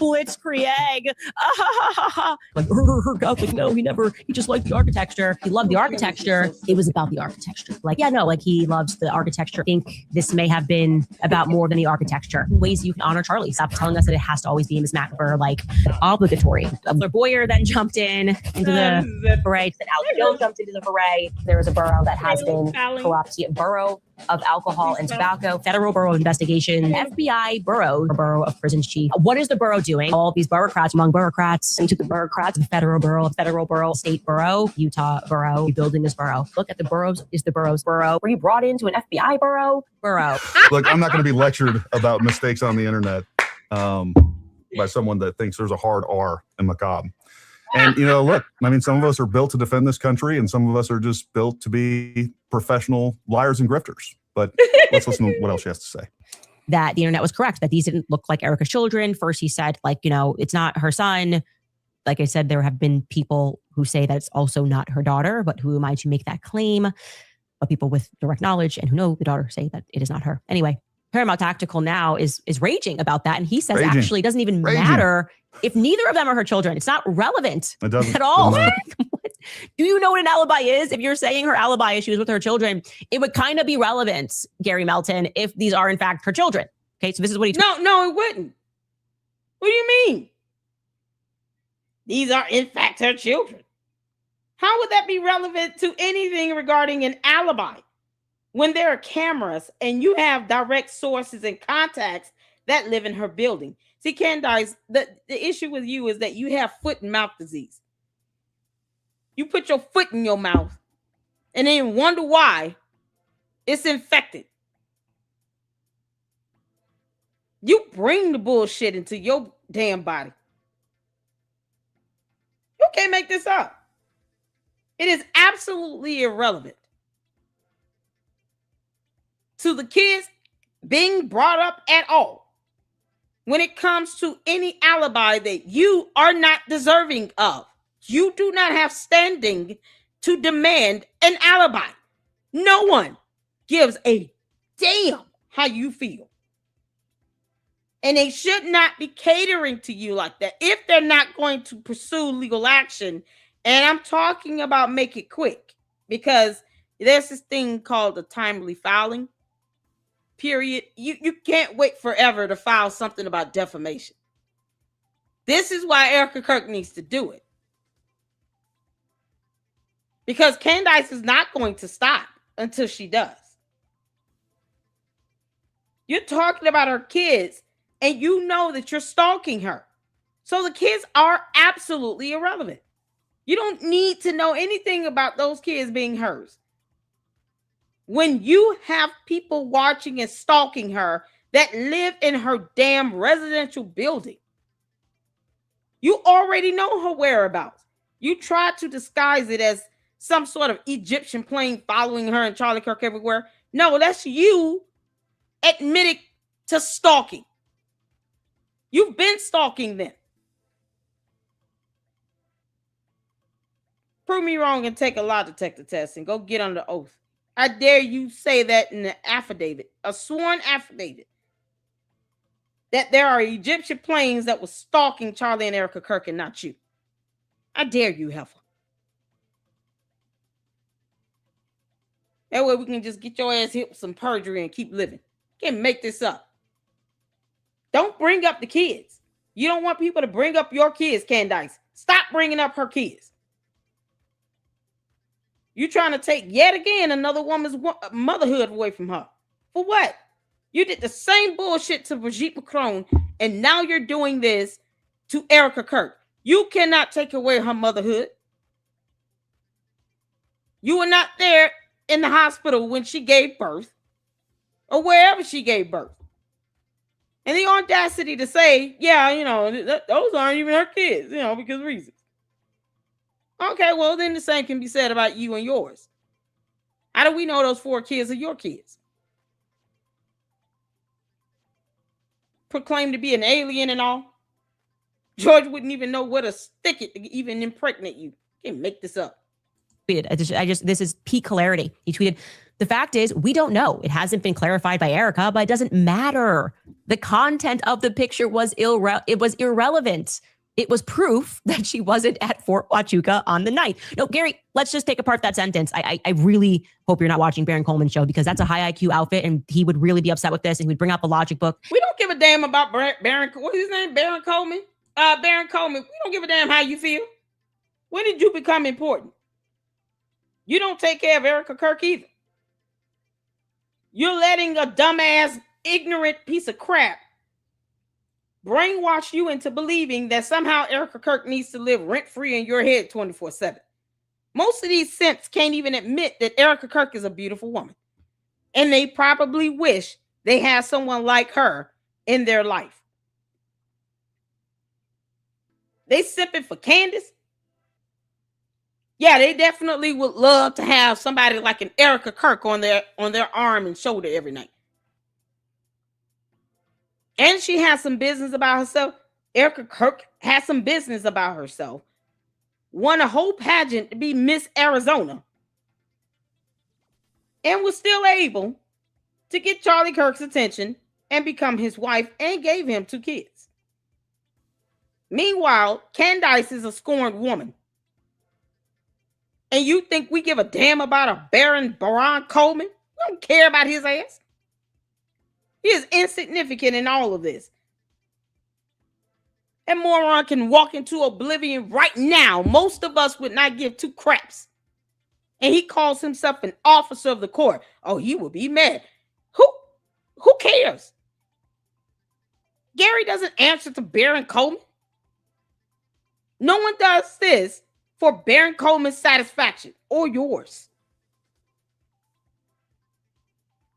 Like, no, he just liked the architecture. He loved the architecture. It was about the architecture. He loves the architecture. I think this may have been about more than the architecture. Ways you can honor Charlie. Stop telling us that it has to always be Miss McIver, obligatory. Boyer then jumped into the foray. Alex Jones jumped into the foray. There is a borough that has been corrupt. Borough of alcohol and tobacco, federal bureau of investigation, FBI borough of prisons chief. What is the borough doing? All these bureaucrats, among bureaucrats, into the bureaucrats, the federal borough, state borough, Utah borough, rebuilding this borough. Look at the boroughs. Is the borough's borough? Were you brought into an FBI borough? Look, I'm not going to be lectured about mistakes on the internet by someone that thinks there's a hard R in macabre. And, look, some of us are built to defend this country, and some of us are just built to be professional liars and grifters. But let's listen to what else she has to say. That the internet was correct, that these didn't look like Erica's children. First, he said, it's not her son. Like I said, there have been people who say that it's also not her daughter, but who am I to make that claim? But people with direct knowledge and who know the daughter say that it is not her. Anyway, Paramount Tactical now is raging about that. And he says actually it doesn't even matter if neither of them are her children. It's not relevant at all. Do you know what an alibi is? If you're saying her alibi is she was with her children, it would kind of be relevant, Gary Melton, if these are in fact her children. Okay, so this is what he No, it wouldn't. What do you mean? These are in fact her children. How would that be relevant to anything regarding an alibi? when there are cameras and you have direct sources and contacts that live in her building. See, Candace, the issue with you is that you have foot and mouth disease. You put your foot in your mouth and then wonder why it's infected. You bring the bullshit into your damn body. You can't make this up. It is absolutely irrelevant to the kids being brought up at all when it comes to any alibi that you are not deserving of. You do not have standing to demand an alibi. No one gives a damn how you feel. And they should not be catering to you like that if they're not going to pursue legal action. And I'm talking about make it quick, because there's this thing called a timely filing period. You can't wait forever to file something about defamation. This is why Erica Kirk needs to do it. Because Candace is not going to stop until she does. You're talking about her kids, and you know that you're stalking her. So the kids are absolutely irrelevant. You don't need to know anything about those kids being hers. When you have people watching and stalking her that live in her damn residential building, you already know her whereabouts. You try to disguise it as some sort of Egyptian plane following her and Charlie Kirk everywhere. No, that's you admitting to stalking. You've been stalking them. Prove me wrong and take a lie detector test and go get under oath. I dare you say that in an affidavit, a sworn affidavit, that there are Egyptian planes that were stalking Charlie and Erica Kirk and not you. I dare you, heifer. That way we can just get your ass hit with some perjury and keep living. Can't make this up. Don't bring up the kids. You don't want people to bring up your kids, Candace. Stop bringing up her kids. You trying to take yet again another woman's motherhood away from her. For what? You did the same bullshit to Brigitte Macron, and now you're doing this to Erica Kirk. You cannot take away her motherhood. You were not there in the hospital when she gave birth or wherever she gave birth. And the audacity to say, yeah, you know, those aren't even her kids, you know, because of reasons. Okay, well, then the same can be said about you and yours. How do we know those 4 kids are your kids? Proclaim to be an alien and all. George wouldn't even know where to stick it to even impregnate you. Can't make this up. This is peak hilarity. He tweeted, the fact is, we don't know. It hasn't been clarified by Erica, but it doesn't matter. The content of the picture was irrelevant. It was proof that she wasn't at Fort Huachuca on the night. No, Gary, let's just take apart that sentence. I really hope you're not watching Baron Coleman's show, because that's a high IQ outfit, and he would really be upset with this, and he would bring up a logic book. We don't give a damn about Baron. What's his name? Baron Coleman? Baron Coleman. We don't give a damn how you feel. When did you become important? You don't take care of Erica Kirk either. You're letting a dumbass, ignorant piece of crap brainwash you into believing that somehow Erica Kirk needs to live rent-free in your head 24/7. Most of these simps can't even admit that Erica Kirk is a beautiful woman. And they probably wish they had someone like her in their life. They simping for Candace. Yeah, they definitely would love to have somebody like an Erica Kirk on their arm and shoulder every night. And she has some business about herself. Erica Kirk has some business about herself. Won a whole pageant to be Miss Arizona. And was still able to get Charlie Kirk's attention and become his wife, and gave him 2 kids. Meanwhile, Candace is a scorned woman. And you think we give a damn about a Baron Coleman? We don't care about his ass. He is insignificant in all of this. That moron can walk into oblivion right now. Most of us would not give 2 craps. and he calls himself an officer of the court. Oh, he will be mad. Who cares? Gary doesn't answer to Baron Coleman. No one does this for Baron Coleman's satisfaction or yours.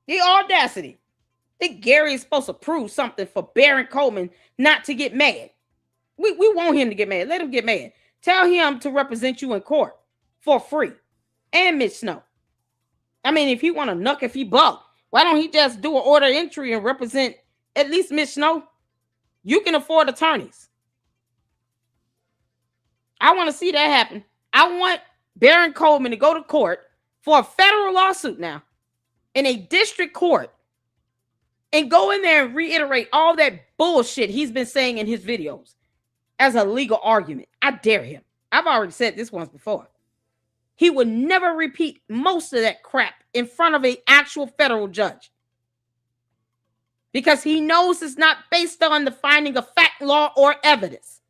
The audacity that Gary is supposed to prove something for Baron Coleman not to get mad. We want him to get mad. Let him get mad. Tell him to represent you in court for free. And Mitch Snow. I mean, if he want to knuck, if he buck, why don't he just do an order of entry and represent at least Mitch Snow? You can afford attorneys. I want to see that happen. I want Baron Coleman to go to court for a federal lawsuit now in a district court and go in there and reiterate all that bullshit he's been saying in his videos as a legal argument. I dare him. I've already said this once before. He would never repeat most of that crap in front of an actual federal judge because he knows it's not based on the finding of fact, law, or evidence.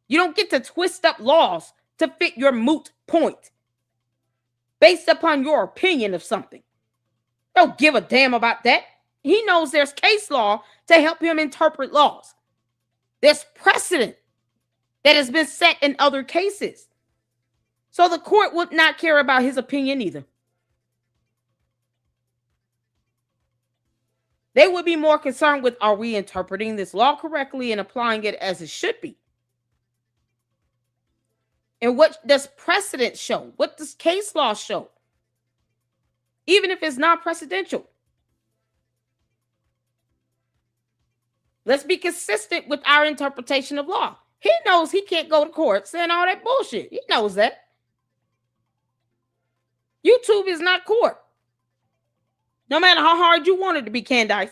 You don't get to twist up laws to fit your moot point based upon your opinion of something. Don't give a damn about that. He knows there's case law to help him interpret laws. There's precedent that has been set in other cases. So the court would not care about his opinion either. They would be more concerned with, are we interpreting this law correctly and applying it as it should be? And what does precedent show? What does case law show? Even if it's not precedential. Let's be consistent with our interpretation of law. He knows he can't go to court saying all that bullshit. He knows that. YouTube is not court. No matter how hard you want it to be, Candace.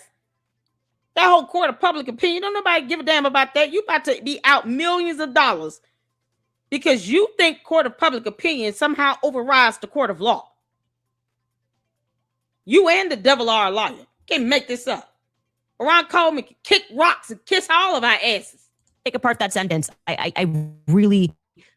That whole court of public opinion, don't nobody give a damn about that. You about to be out millions of dollars because you think court of public opinion somehow overrides the court of law. You and the devil are a liar. Can't make this up. Ron Coleman can kick rocks and kiss all of our asses. Take apart that sentence. I really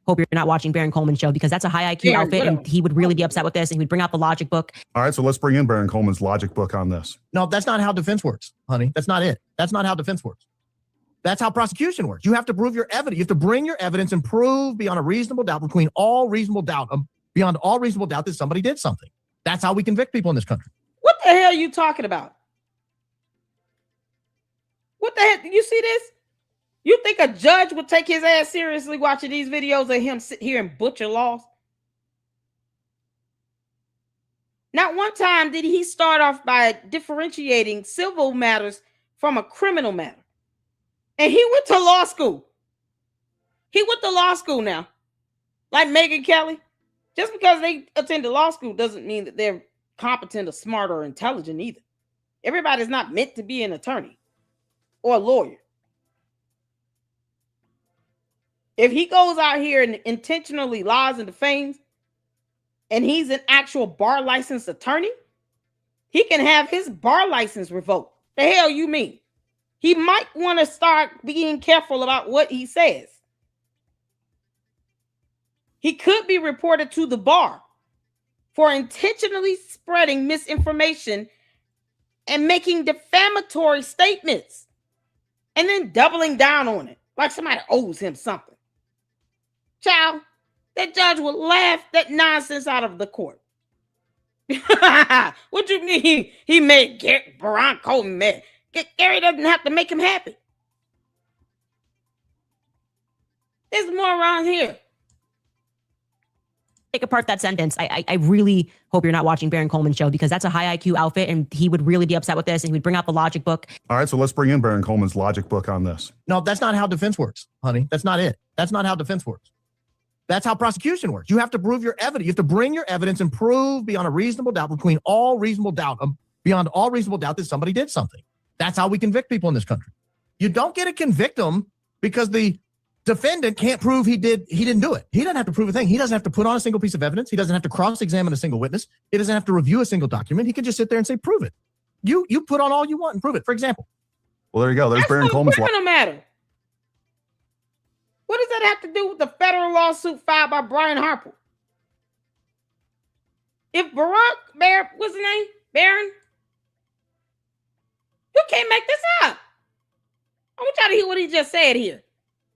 hope you're not watching Baron Coleman's show because that's a high IQ outfit and he would really be upset with this and he would bring out the logic book. All right, so let's bring in Baron Coleman's logic book on this. No, that's not how defense works, honey. That's not it. That's not how defense works. That's how prosecution works. You have to prove your evidence. You have to bring your evidence and prove beyond a reasonable doubt, beyond all reasonable doubt that somebody did something. That's how we convict people in this country. What the hell are you talking about? What the heck? You see this? You think a judge would take his ass seriously watching these videos of him sit here and butcher laws? Not one time did he start off by differentiating civil matters from a criminal matter. And he went to law school. He went to law school now. Like Megyn Kelly. Just because they attended law school doesn't mean that they're competent or smart or intelligent either. Everybody's not meant to be an attorney or a lawyer. If he goes out here and intentionally lies and defames, and he's an actual bar licensed attorney, he can have his bar license revoked. The hell you mean? He might want to start being careful about what he says. He could be reported to the bar for intentionally spreading misinformation and making defamatory statements and then doubling down on it like somebody owes him something. Child, that judge would laugh that nonsense out of the court. What you mean he made Baron Coleman mad? Gary doesn't have to make him happy. There's more around here. Take apart that sentence. I really hope you're not watching Baron Coleman's show because that's a high IQ outfit and he would really be upset with this and he would bring out the logic book. All right, so let's bring in Baron Coleman's logic book on this. No, that's not how defense works, honey. That's not it. That's not how defense works. That's how prosecution works. You have to prove your evidence. You have to bring your evidence and prove beyond a reasonable doubt, beyond all reasonable doubt that somebody did something. That's how we convict people in this country. You don't get to convict them because the defendant can't prove he didn't do it. He doesn't have to prove a thing. He doesn't have to put on a single piece of evidence. He doesn't have to cross-examine a single witness. He doesn't have to review a single document. He can just sit there and say, prove it. You put on all you want and prove it. For example. Well, there you go. There's Baron Coleman's criminal matter. What does that have to do with the federal lawsuit filed by Brian Harper? If what's his name? Barron? You can't make this up. I want y'all to hear what he just said here.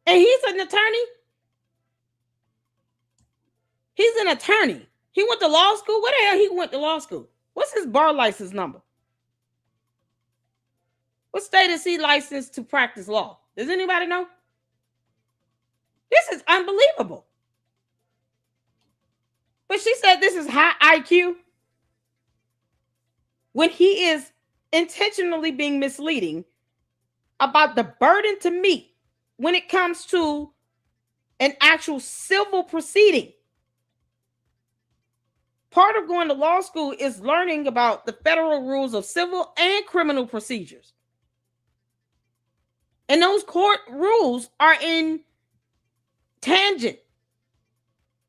And he's an attorney. He's an attorney. He went to law school. Where the hell he went to law school? What's his bar license number? What state is he licensed to practice law? Does anybody know? This is unbelievable. But she said this is high IQ. When he is intentionally being misleading about the burden to meet when it comes to an actual civil proceeding. Part of going to law school is learning about the federal rules of civil and criminal procedures. And those court rules are in tangent.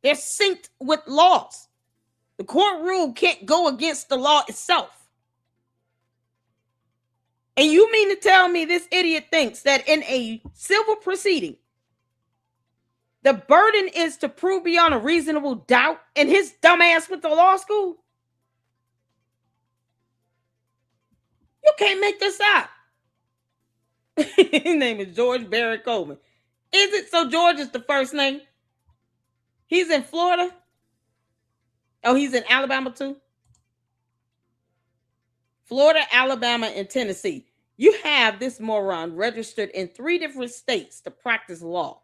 They're synced with laws. The court rule can't go against the law itself. And you mean to tell me this idiot thinks that in a civil proceeding, the burden is to prove beyond a reasonable doubt, and his dumbass went to law school? You can't make this up. His name is George Barry Coleman. Is it so George is the first name? He's in Florida. Oh, he's in Alabama too? Florida, Alabama, and Tennessee. You have this moron registered in 3 different states to practice law.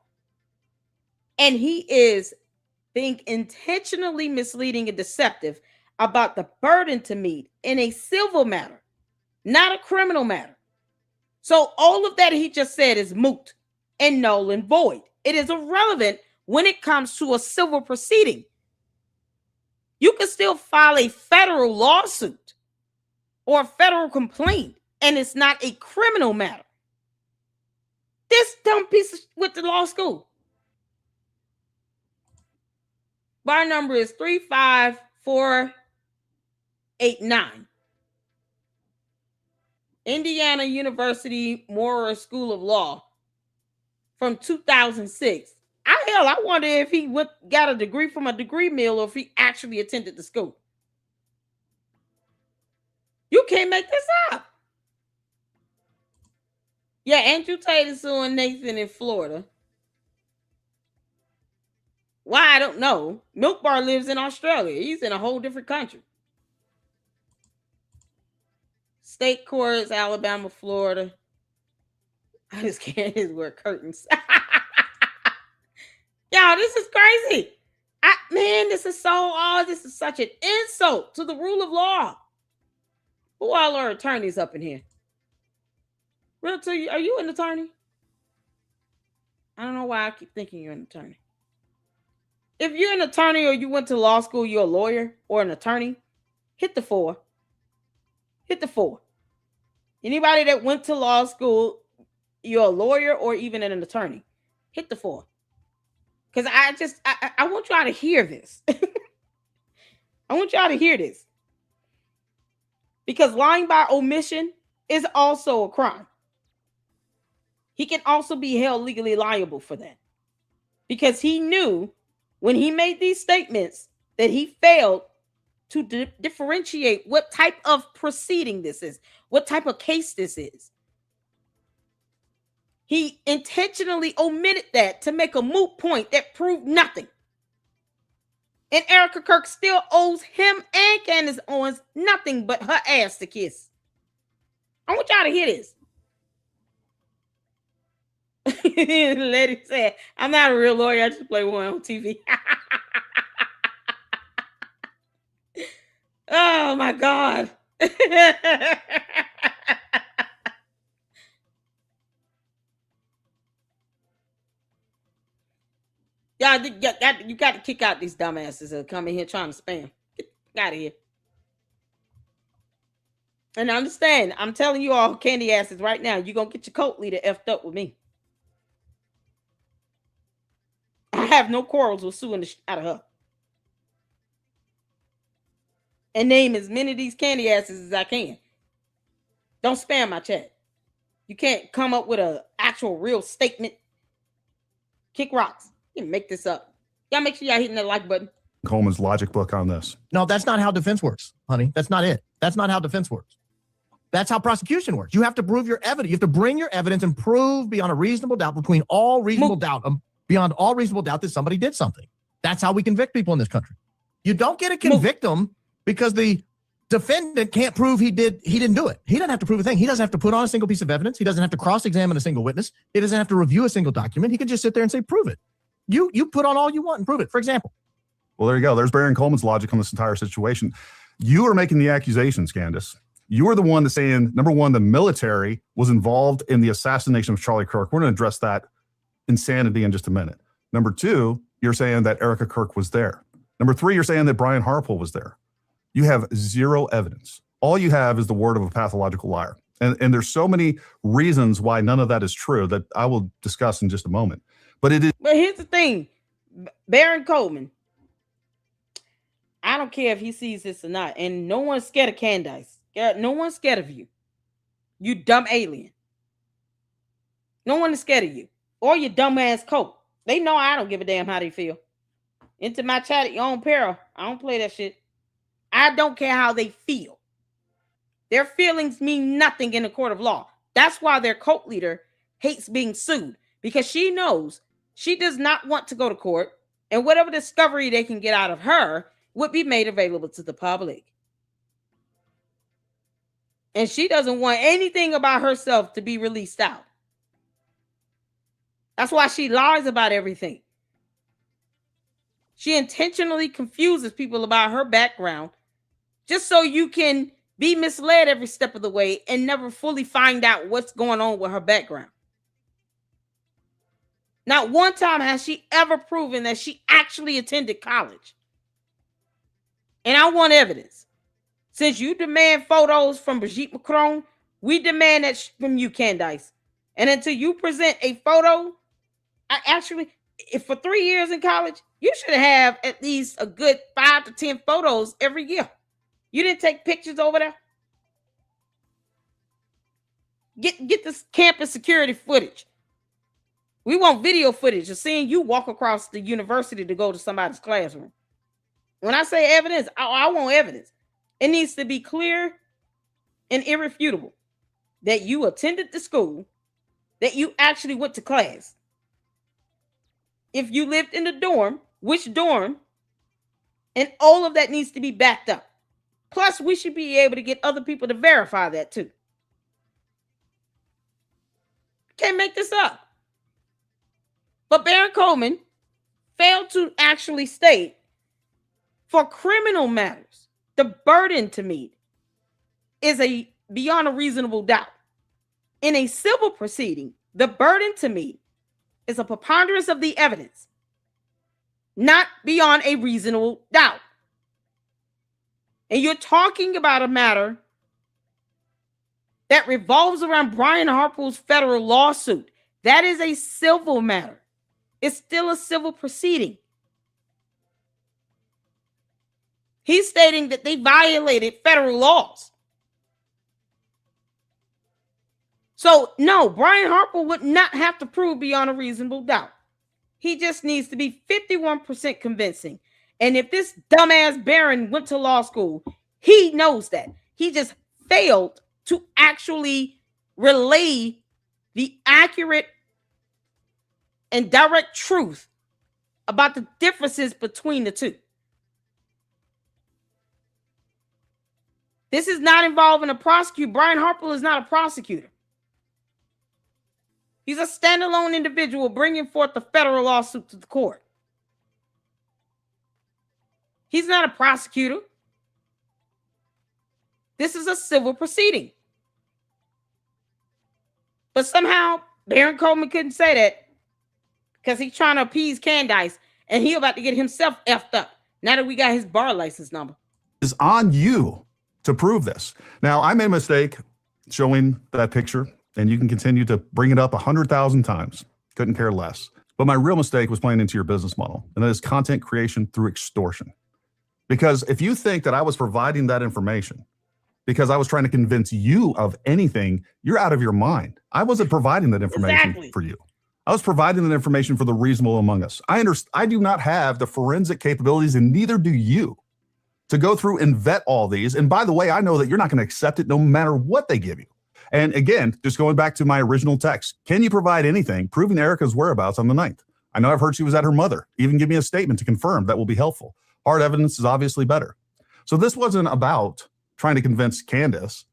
And he is being intentionally misleading and deceptive about the burden to meet in a civil matter, not a criminal matter. So all of that he just said is moot and null and void. It is irrelevant when it comes to a civil proceeding. You can still file a federal lawsuit or a federal complaint, and it's not a criminal matter. This dumb piece went to law school. Bar number is 35489. Indiana University Moore School of Law from 2006. I wonder if he got a degree from a degree mill or if he actually attended the school. You can't make this up. Yeah, Andrew Tate is suing Nathan in Florida. Why, I don't know. Milk Bar lives in Australia. He's in a whole different country. State courts, Alabama, Florida. I just can't wear curtains. Y'all, this is crazy. Man, this is this is such an insult to the rule of law. Who all are attorneys up in here? Real to you, are you an attorney? I don't know why I keep thinking you're an attorney. If you're an attorney or you went to law school, you're a lawyer or an attorney, hit the 4. Hit the 4. Anybody that went to law school, you're a lawyer or even an attorney, hit the 4. Because I want y'all to hear this. I want y'all to hear this. Because lying by omission is also a crime. He can also be held legally liable for that. Because he knew when he made these statements that he failed to differentiate what type of proceeding this is, what type of case this is. He intentionally omitted that to make a moot point that proved nothing. And Erica Kirk still owes him and Candace Owens nothing but her ass to kiss. I want y'all to hear this. Lady said, I'm not a real lawyer. I just play one on TV. Oh, my God. Y'all, you got to kick out these dumbasses that come in here trying to spam. Get out of here. And understand, I'm telling you all candy asses right now, you're going to get your cult leader effed up with me. I have no quarrels with suing the out of her. And name as many of these candy asses as I can. Don't spam my chat. You can't come up with an actual real statement. Kick rocks. You can make this up. Y'all make sure y'all hitting that like button. Coleman's logic book on this. No, that's not how defense works, honey. That's not it. That's not how defense works. That's how prosecution works. You have to prove your evidence. You have to bring your evidence and prove beyond a reasonable doubt, between all reasonable doubt, beyond all reasonable doubt that somebody did something. That's how we convict people in this country. You don't get to convict them because the defendant can't prove he didn't do it. He doesn't have to prove a thing. He doesn't have to put on a single piece of evidence. He doesn't have to cross-examine a single witness. He doesn't have to review a single document. He can just sit there and say, prove it. You put on all you want and prove it. For example. Well, there you go. There's Baron Coleman's logic on this entire situation. You are making the accusations, Candace. You are the one that's saying, number one, the military was involved in the assassination of Charlie Kirk. We're going to address that insanity in just a minute. Number two, you're saying that Erica Kirk was there. Number three, you're saying that Brian Harpole was there. You have zero evidence. All you have is the word of a pathological liar. And there's so many reasons why none of that is true that I will discuss in just a moment. But it is. But here's the thing, Baron Coleman, I don't care if he sees this or not, and no one's scared of Candace. No one's scared of you. You dumb alien. No one is scared of you. Or your dumb ass coat. They know I don't give a damn how they feel. Enter my chat at your own peril. I don't play that shit. I don't care how they feel. Their feelings mean nothing in a court of law. That's why their cult leader hates being sued. Because she knows she does not want to go to court. And whatever discovery they can get out of her would be made available to the public. And she doesn't want anything about herself to be released out. That's why she lies about everything. She intentionally confuses people about her background just so you can be misled every step of the way and never fully find out what's going on with her background. Not one time has she ever proven that she actually attended college. And I want evidence. Since you demand photos from Brigitte Macron, we demand that from you, Candace. And until you present a photo, if for 3 years in college, you should have at least a good 5 to 10 photos every year. You didn't take pictures over there? Get this campus security footage. We want video footage of seeing you walk across the university to go to somebody's classroom. When I say evidence, I want evidence. It needs to be clear and irrefutable that you attended the school, that you actually went to class. If you lived in the dorm, which dorm, and all of that needs to be backed up. Plus, we should be able to get other people to verify that too. Can't make this up. But Baron Coleman failed to actually state for criminal matters, the burden to meet is beyond a reasonable doubt. In a civil proceeding, the burden to meet is a preponderance of the evidence, not beyond a reasonable doubt. And you're talking about a matter that revolves around Brian Harpole's federal lawsuit. That is a civil matter. It's still a civil proceeding. He's stating that they violated federal laws. So, no, Brian Harpole would not have to prove beyond a reasonable doubt. He just needs to be 51% convincing. And if this dumbass Baron went to law school, he knows that. He just failed to actually relay the accurate and direct truth about the differences between the two. This is not involving a prosecutor. Brian Harpole is not a prosecutor. He's a standalone individual bringing forth a federal lawsuit to the court. He's not a prosecutor. This is a civil proceeding. But somehow, Baron Coleman couldn't say that because he's trying to appease Candace, and he about to get himself effed up now that we got his bar license number. It's on you to prove this. Now, I made a mistake showing that picture, and you can continue to bring it up 100,000 times. Couldn't care less. But my real mistake was playing into your business model, and that is content creation through extortion. Because if you think that I was providing that information because I was trying to convince you of anything, you're out of your mind. I wasn't providing that information for you. I was providing the information for the reasonable among us. I do not have the forensic capabilities, and neither do you, to go through and vet all these. And by the way, I know that you're not going to accept it no matter what they give you. And again, just going back to my original text, can you provide anything proving Erica's whereabouts on the 9th? I know I've heard she was at her mother. Even give me a statement to confirm. That will be helpful. Hard evidence is obviously better. So this wasn't about trying to convince Candace.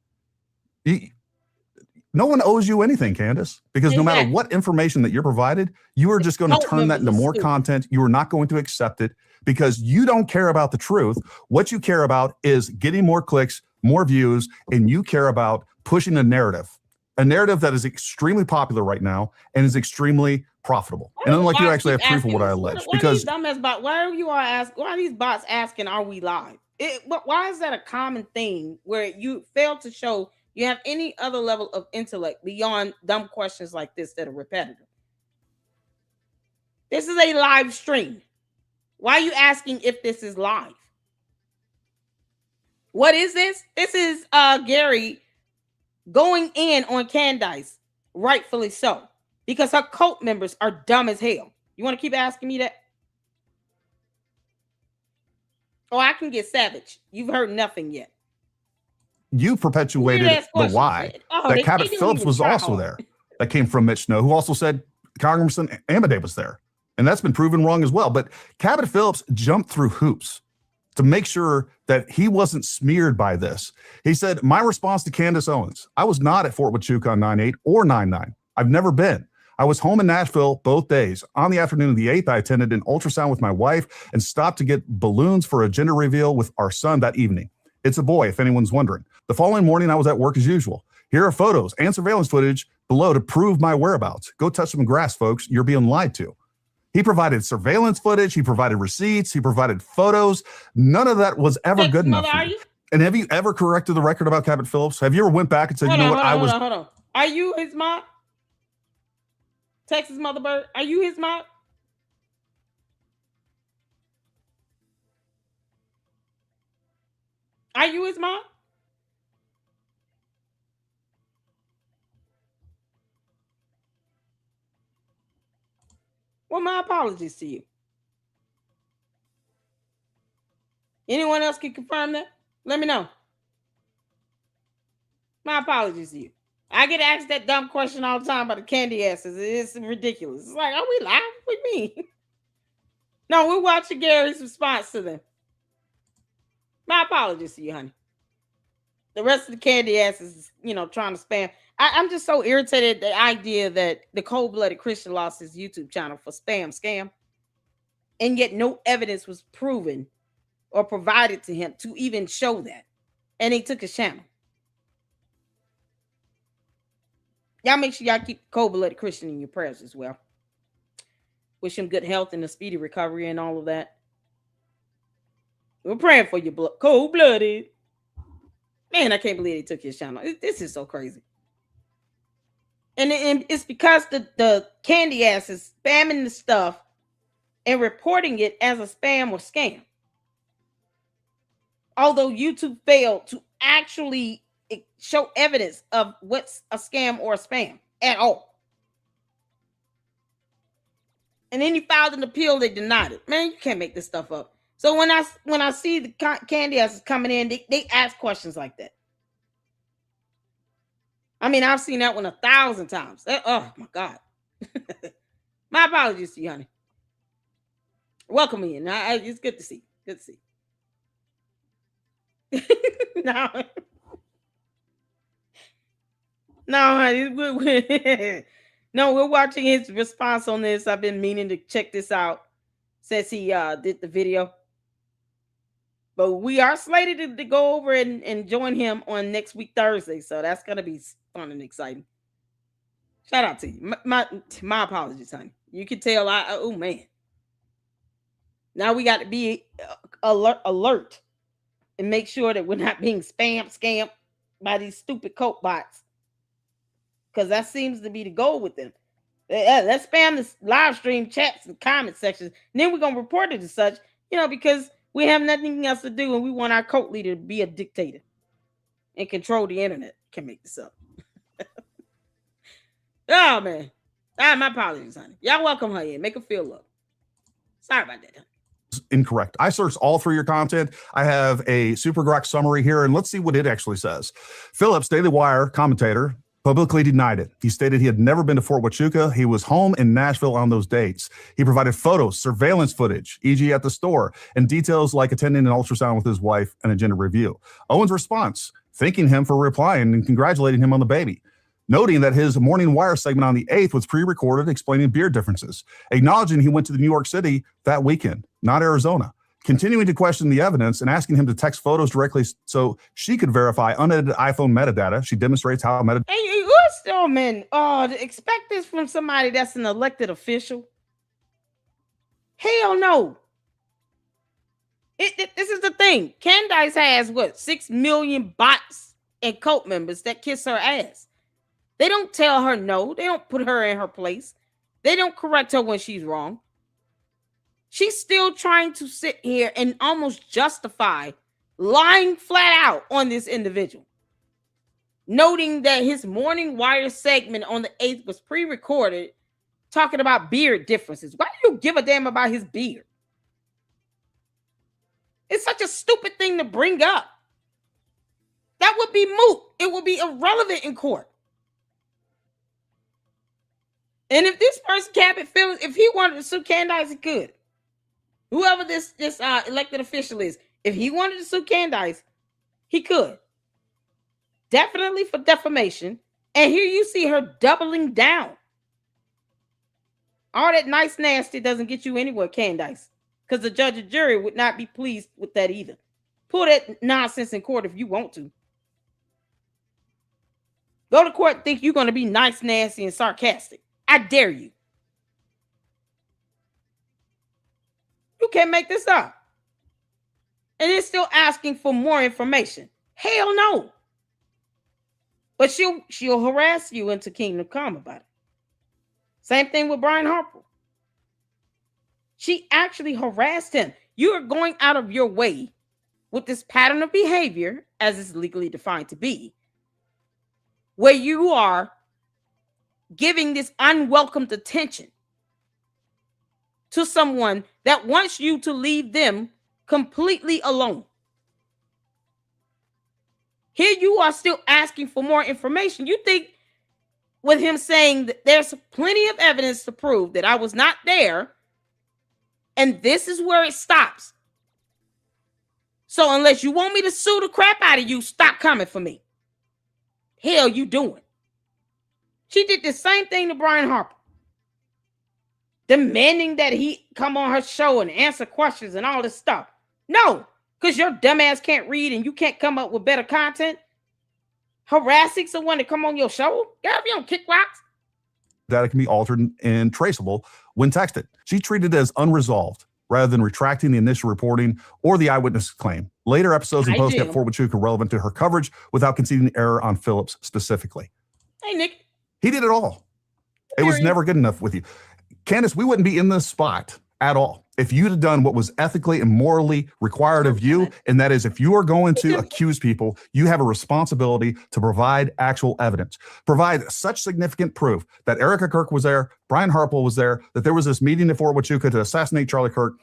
No one owes you anything, Candace, because no matter what information that you're provided, you are just going to turn that into more content. You are not going to accept it because you don't care about the truth. What you care about is getting more clicks, more views, and you care about pushing a narrative that is extremely popular right now and is extremely profitable. And unlike you actually have proof of what I allege. Because why are these bots asking, are we live? Why is that a common thing where you fail to show you have any other level of intellect beyond dumb questions like this that are repetitive? This is a live stream. Why are you asking if this is live? What is this? This is Gary going in on Candace, rightfully so, because her cult members are dumb as hell. You want to keep asking me that? Oh, I can get savage. You've heard nothing yet. You perpetuated the lie that Cabot Phillips was also there. That came from Mitch Snow, who also said Congressman Amodei was there. And that's been proven wrong as well. But Cabot Phillips jumped through hoops to make sure that he wasn't smeared by this. He said, my response to Candace Owens, I was not at Fort Huachuca on 9/8 or 9/9. I've never been. I was home in Nashville both days. On the afternoon of the 8th, I attended an ultrasound with my wife and stopped to get balloons for a gender reveal with our son that evening. It's a boy, if anyone's wondering. The following morning, I was at work as usual. Here are photos and surveillance footage below to prove my whereabouts. Go touch some grass, folks. You're being lied to. He provided surveillance footage. He provided receipts. He provided photos. None of that was ever good enough for you. And have you ever corrected the record about Cabot Phillips? Have you ever went back and said, hold on. Are you his mom? Texas Mother Bird, are you his mom? Are you his mom? Well, my apologies to you. Anyone else can confirm that? Let me know. My apologies to you. I get asked that dumb question all the time by the candy asses. It's ridiculous. It's like, are we live? What do you mean? No, we're watching Gary's response to them. My apologies to you, honey. The rest of the candy asses, trying to spam. I'm just so irritated at the idea that the cold-blooded Christian lost his YouTube channel for scam, and yet no evidence was proven or provided to him to even show that. And he took his channel. Y'all make sure y'all keep cold-blooded Christian in your prayers as well. Wish him good health and a speedy recovery and all of that. We're praying for you, cold-blooded. Man, I can't believe he took his channel. This is so crazy. And it's because the candy ass is spamming the stuff and reporting it as a spam or scam. Although YouTube failed to actually show evidence of what's a scam or a spam at all. And then he filed an appeal, they denied it. Man, you can't make this stuff up. So when I see the candy asses coming in, they ask questions like that. I mean, I've seen that one 1,000 times. Oh my God. My apologies to you, honey. Welcome in. It's good to see. Good to see. No, honey. We're watching his response on this. I've been meaning to check this out since he did the video. But we are slated to go over and join him on next week, Thursday. So that's going to be fun and exciting. Shout out to you. My apologies, honey. You can tell oh, man. Now we got to be alert and make sure that we're not being scammed by these stupid cult bots. Because that seems to be the goal with them. Let's spam this live stream chats and comment sections. And then we're going to report it as such, because we have nothing else to do and we want our cult leader to be a dictator and control the internet. Can't make this up. Oh, man. My apologies, honey. Y'all welcome her in. Make her feel love. Sorry about that. Incorrect. I searched all through your content. I have a super grok summary here, and let's see what it actually says. Phillips, Daily Wire commentator, publicly denied it. He stated he had never been to Fort Huachuca. He was home in Nashville on those dates. He provided photos, surveillance footage, e.g. at the store, and details like attending an ultrasound with his wife and a gender review. Owens' response, thanking him for replying and congratulating him on the baby, noting that his Morning Wire segment on the 8th was pre-recorded, explaining beard differences, acknowledging he went to New York City that weekend, not Arizona, continuing to question the evidence and asking him to text photos directly so she could verify unedited iPhone metadata. She demonstrates how Hey, you still, man, expect this from somebody that's an elected official? Hell no. This is the thing. Candace has, 6 million bots and cult members that kiss her ass. They don't tell her no. They don't put her in her place. They don't correct her when she's wrong. She's still trying to sit here and almost justify lying flat out on this individual, noting that his Morning Wire segment on the 8th was pre-recorded, talking about beard differences. Why do you give a damn about his beard? It's such a stupid thing to bring up. That would be moot. It would be irrelevant in court. And if this person can't feel, if he wanted to sue Candace, he could. Whoever this elected official is, if he wanted to sue Candace, he could. Definitely for defamation. And here you see her doubling down. All that nice nasty doesn't get you anywhere, Candace, because the judge and jury would not be pleased with that either. Pull that nonsense in court if you want to. Go to court and think you're going to be nice, nasty, and sarcastic. I dare you. You can't make this up. And it's still asking for more information. Hell no. But she'll harass you into Kingdom Come about it. Same thing with Brian Harper. She actually harassed him. You are going out of your way with this pattern of behavior, as it's legally defined to be, where you are giving this unwelcomed attention to someone that wants you to leave them completely alone. Here you are still asking for more information. You think with him saying that there's plenty of evidence to prove that I was not there, and this is where it stops. So unless you want me to sue the crap out of you, stop coming for me. Hell you doing? She did the same thing to Brian Harper, demanding that he come on her show and answer questions and all this stuff. No, because your dumbass can't read and you can't come up with better content. Harassing someone to come on your show? Girl, if you don't kick rocks. Data can be altered and traceable when texted. She treated it as unresolved rather than retracting the initial reporting or the eyewitness claim. Later episodes and posts kept Fort Huachuca relevant to her coverage without conceding error on Phillips specifically. Hey, Nick. He did it all. It was never good enough with you. Candace, we wouldn't be in this spot at all if you'd have done what was ethically and morally required of you. And that is, if you are going to accuse people, you have a responsibility to provide actual evidence, provide such significant proof that Erica Kirk was there, Brian Harper was there, that there was this meeting at Fort Huachuca to assassinate Charlie Kirk.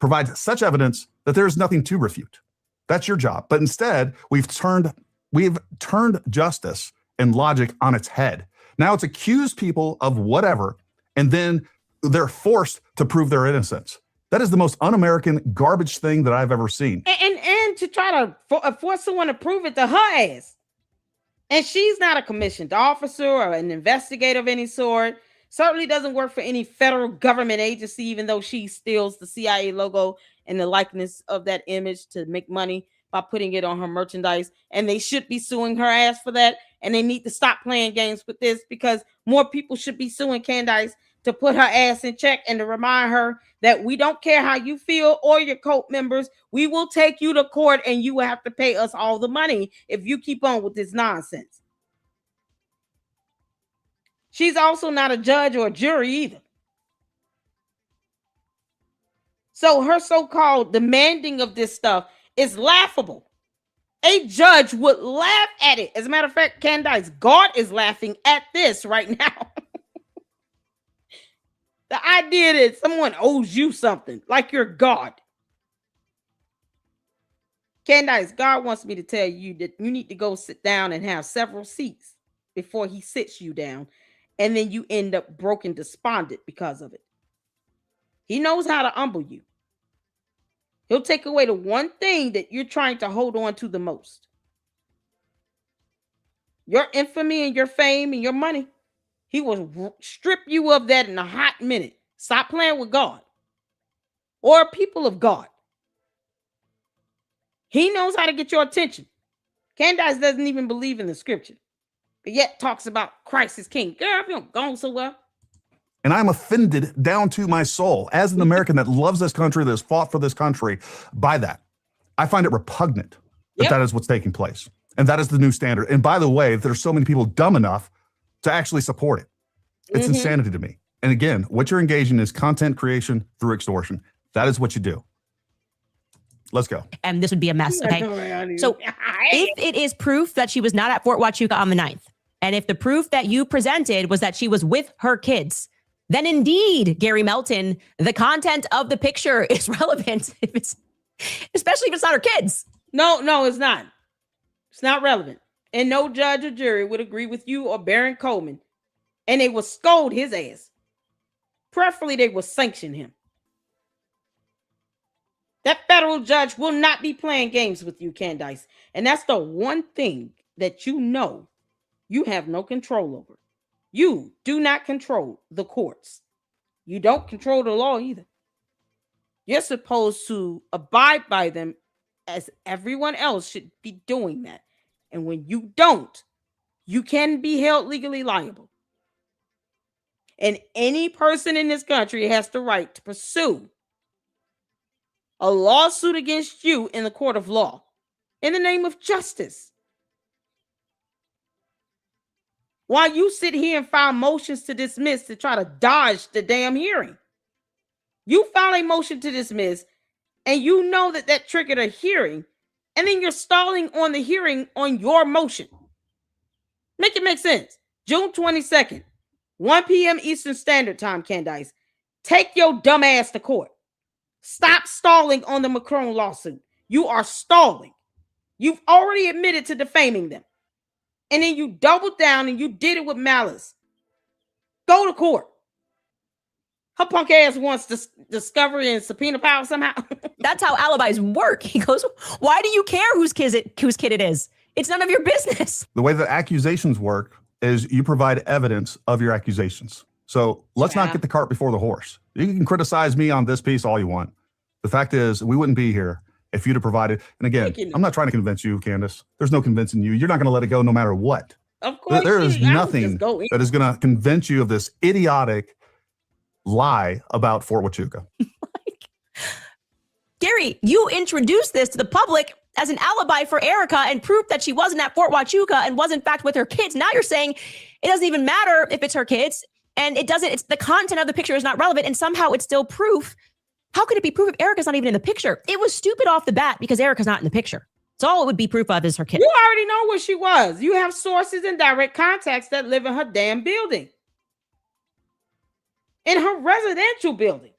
Provide such evidence that there is nothing to refute. That's your job. But instead, we've turned justice and logic on its head. Now it's accused people of whatever, and then they're forced to prove their innocence. That is the most un-American garbage thing that I've ever seen. And to try to force someone to prove it to her ass. And she's not a commissioned officer or an investigator of any sort. Certainly doesn't work for any federal government agency, even though she steals the CIA logo and the likeness of that image to make money by putting it on her merchandise. And they should be suing her ass for that. And they need to stop playing games with this, because more people should be suing Candace to put her ass in check and to remind her that we don't care how you feel or your cult members. We will take you to court and you will have to pay us all the money if you keep on with this nonsense. She's also not a judge or a jury either. So her so-called demanding of this stuff is laughable. A judge would laugh at it. As a matter of fact, Candace God is laughing at this right now. The idea that someone owes you something, like you're God. Candace, God wants me to tell you that you need to go sit down and have several seats before he sits you down. And then you end up broken, despondent because of it. He knows how to humble you. He'll take away the one thing that you're trying to hold on to the most. Your infamy and your fame and your money. He will strip you of that in a hot minute. Stop playing with God or people of God. He knows how to get your attention. Candace doesn't even believe in the scripture, but yet talks about Christ as king. Girl, if you don't go so well. And I'm offended down to my soul as an American that loves this country, that has fought for this country, by that. I find it repugnant that that is what's taking place. And that is the new standard. And by the way, there's so many people dumb enough to actually support it. It's insanity to me. And again, what you're engaging is content creation through extortion. That is what you do. Let's go. And this would be a mess. Okay. So if it is proof that she was not at Fort Huachuca on the 9th, and if the proof that you presented was that she was with her kids, then indeed, Gary Melton, the content of the picture is relevant, if it's, especially if it's not her kids. No, it's not. It's not relevant. And no judge or jury would agree with you or Baron Coleman. And they will scold his ass. Preferably, they will sanction him. That federal judge will not be playing games with you, Candace. And that's the one thing that you know you have no control over. You do not control the courts. You don't control the law either. You're supposed to abide by them as everyone else should be doing that. And when you don't, you can be held legally liable. And any person in this country has the right to pursue a lawsuit against you in the court of law in the name of justice. While you sit here and file motions to dismiss to try to dodge the damn hearing. You file a motion to dismiss and you know that that triggered a hearing, and then you're stalling on the hearing on your motion. Make it make sense. June 22nd, 1 p.m. Eastern Standard Time, Candace. Take your dumb ass to court. Stop stalling on the Macron lawsuit. You are stalling. You've already admitted to defaming them. And then you doubled down and you did it with malice. Go to court. Her punk ass wants discovery and subpoena power somehow. That's how alibis work. He goes, why do you care whose kid it is? It's none of your business. The way that accusations work is you provide evidence of your accusations. So let's not get the cart before the horse. You can criticize me on this piece all you want. The fact is, we wouldn't be here if you'd have provided. And again, I'm not trying to convince you, Candace. There's no convincing you. You're not going to let it go no matter what. Of course. There is nothing that is going to convince you of this idiotic lie about Fort Huachuca. Gary, you introduced this to the public as an alibi for Erica and proof that she wasn't at Fort Huachuca and was in fact with her kids. Now you're saying it doesn't even matter if it's her kids and it's the content of the picture is not relevant and somehow it's still proof. How could it be proof if Erica's not even in the picture? It was stupid off the bat because Erica's not in the picture. So all it would be proof of is her kid. You already know where she was. You have sources and direct contacts that live in her damn building. In her residential building.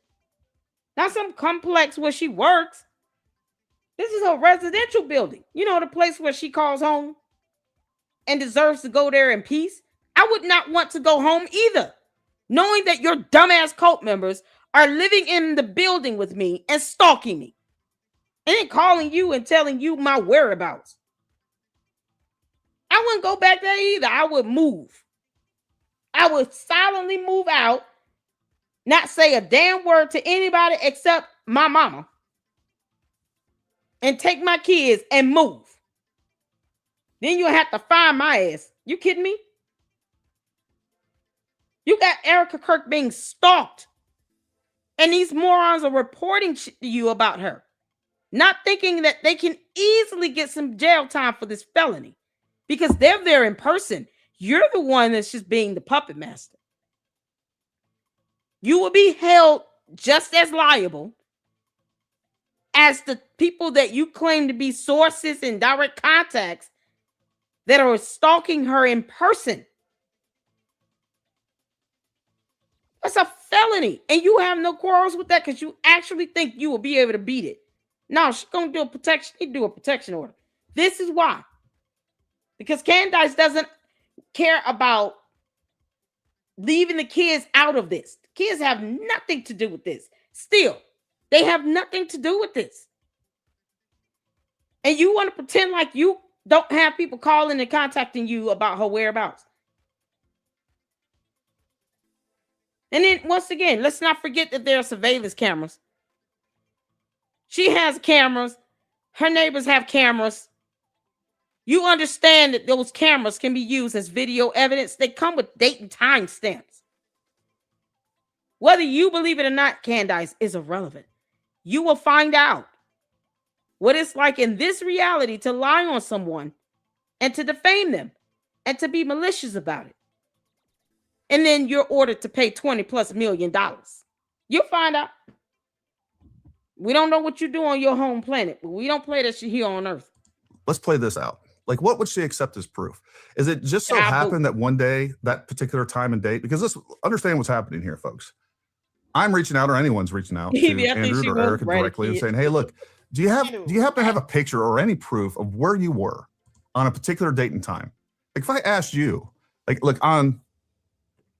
Not some complex where she works. This is her residential building. You know, the place where she calls home and deserves to go there in peace. I would not want to go home either. Knowing that your dumbass cult members are living in the building with me and stalking me. And then calling you and telling you my whereabouts. I wouldn't go back there either. I would move. I would silently move out. Not say a damn word to anybody except my mama. And take my kids and move. Then you'll have to find my ass. You kidding me? You got Erica Kirk being stalked. And these morons are reporting to you about her. Not thinking that they can easily get some jail time for this felony. Because they're there in person. You're the one that's just being the puppet master. You will be held just as liable as the people that you claim to be sources and direct contacts that are stalking her in person. That's a felony. And you have no quarrels with that because you actually think you will be able to beat it. No, she's going to do a protection order. This is why. Because Candace doesn't care about leaving the kids out of this. The kids have nothing to do with this. Still, they have nothing to do with this. And you want to pretend like you don't have people calling and contacting you about her whereabouts. And then, once again, let's not forget that there are surveillance cameras. She has cameras. Her neighbors have cameras. You understand that those cameras can be used as video evidence. They come with date and time stamps. Whether you believe it or not, Candace, is irrelevant. You will find out what it's like in this reality to lie on someone and to defame them and to be malicious about it. And then you're ordered to pay $20+ million. You'll find out. We don't know what you do on your home planet, but we don't play that shit here on Earth. Let's play this out. Like, what would she accept as proof? Is it just so happened that one day, that particular time and date? Because let's understand what's happening here, folks. I'm reaching out, or anyone's reaching out to Andrew or Erica directly and saying, hey, look, do you happen to have a picture or any proof of where you were on a particular date and time? Like, if I asked you, like, look, on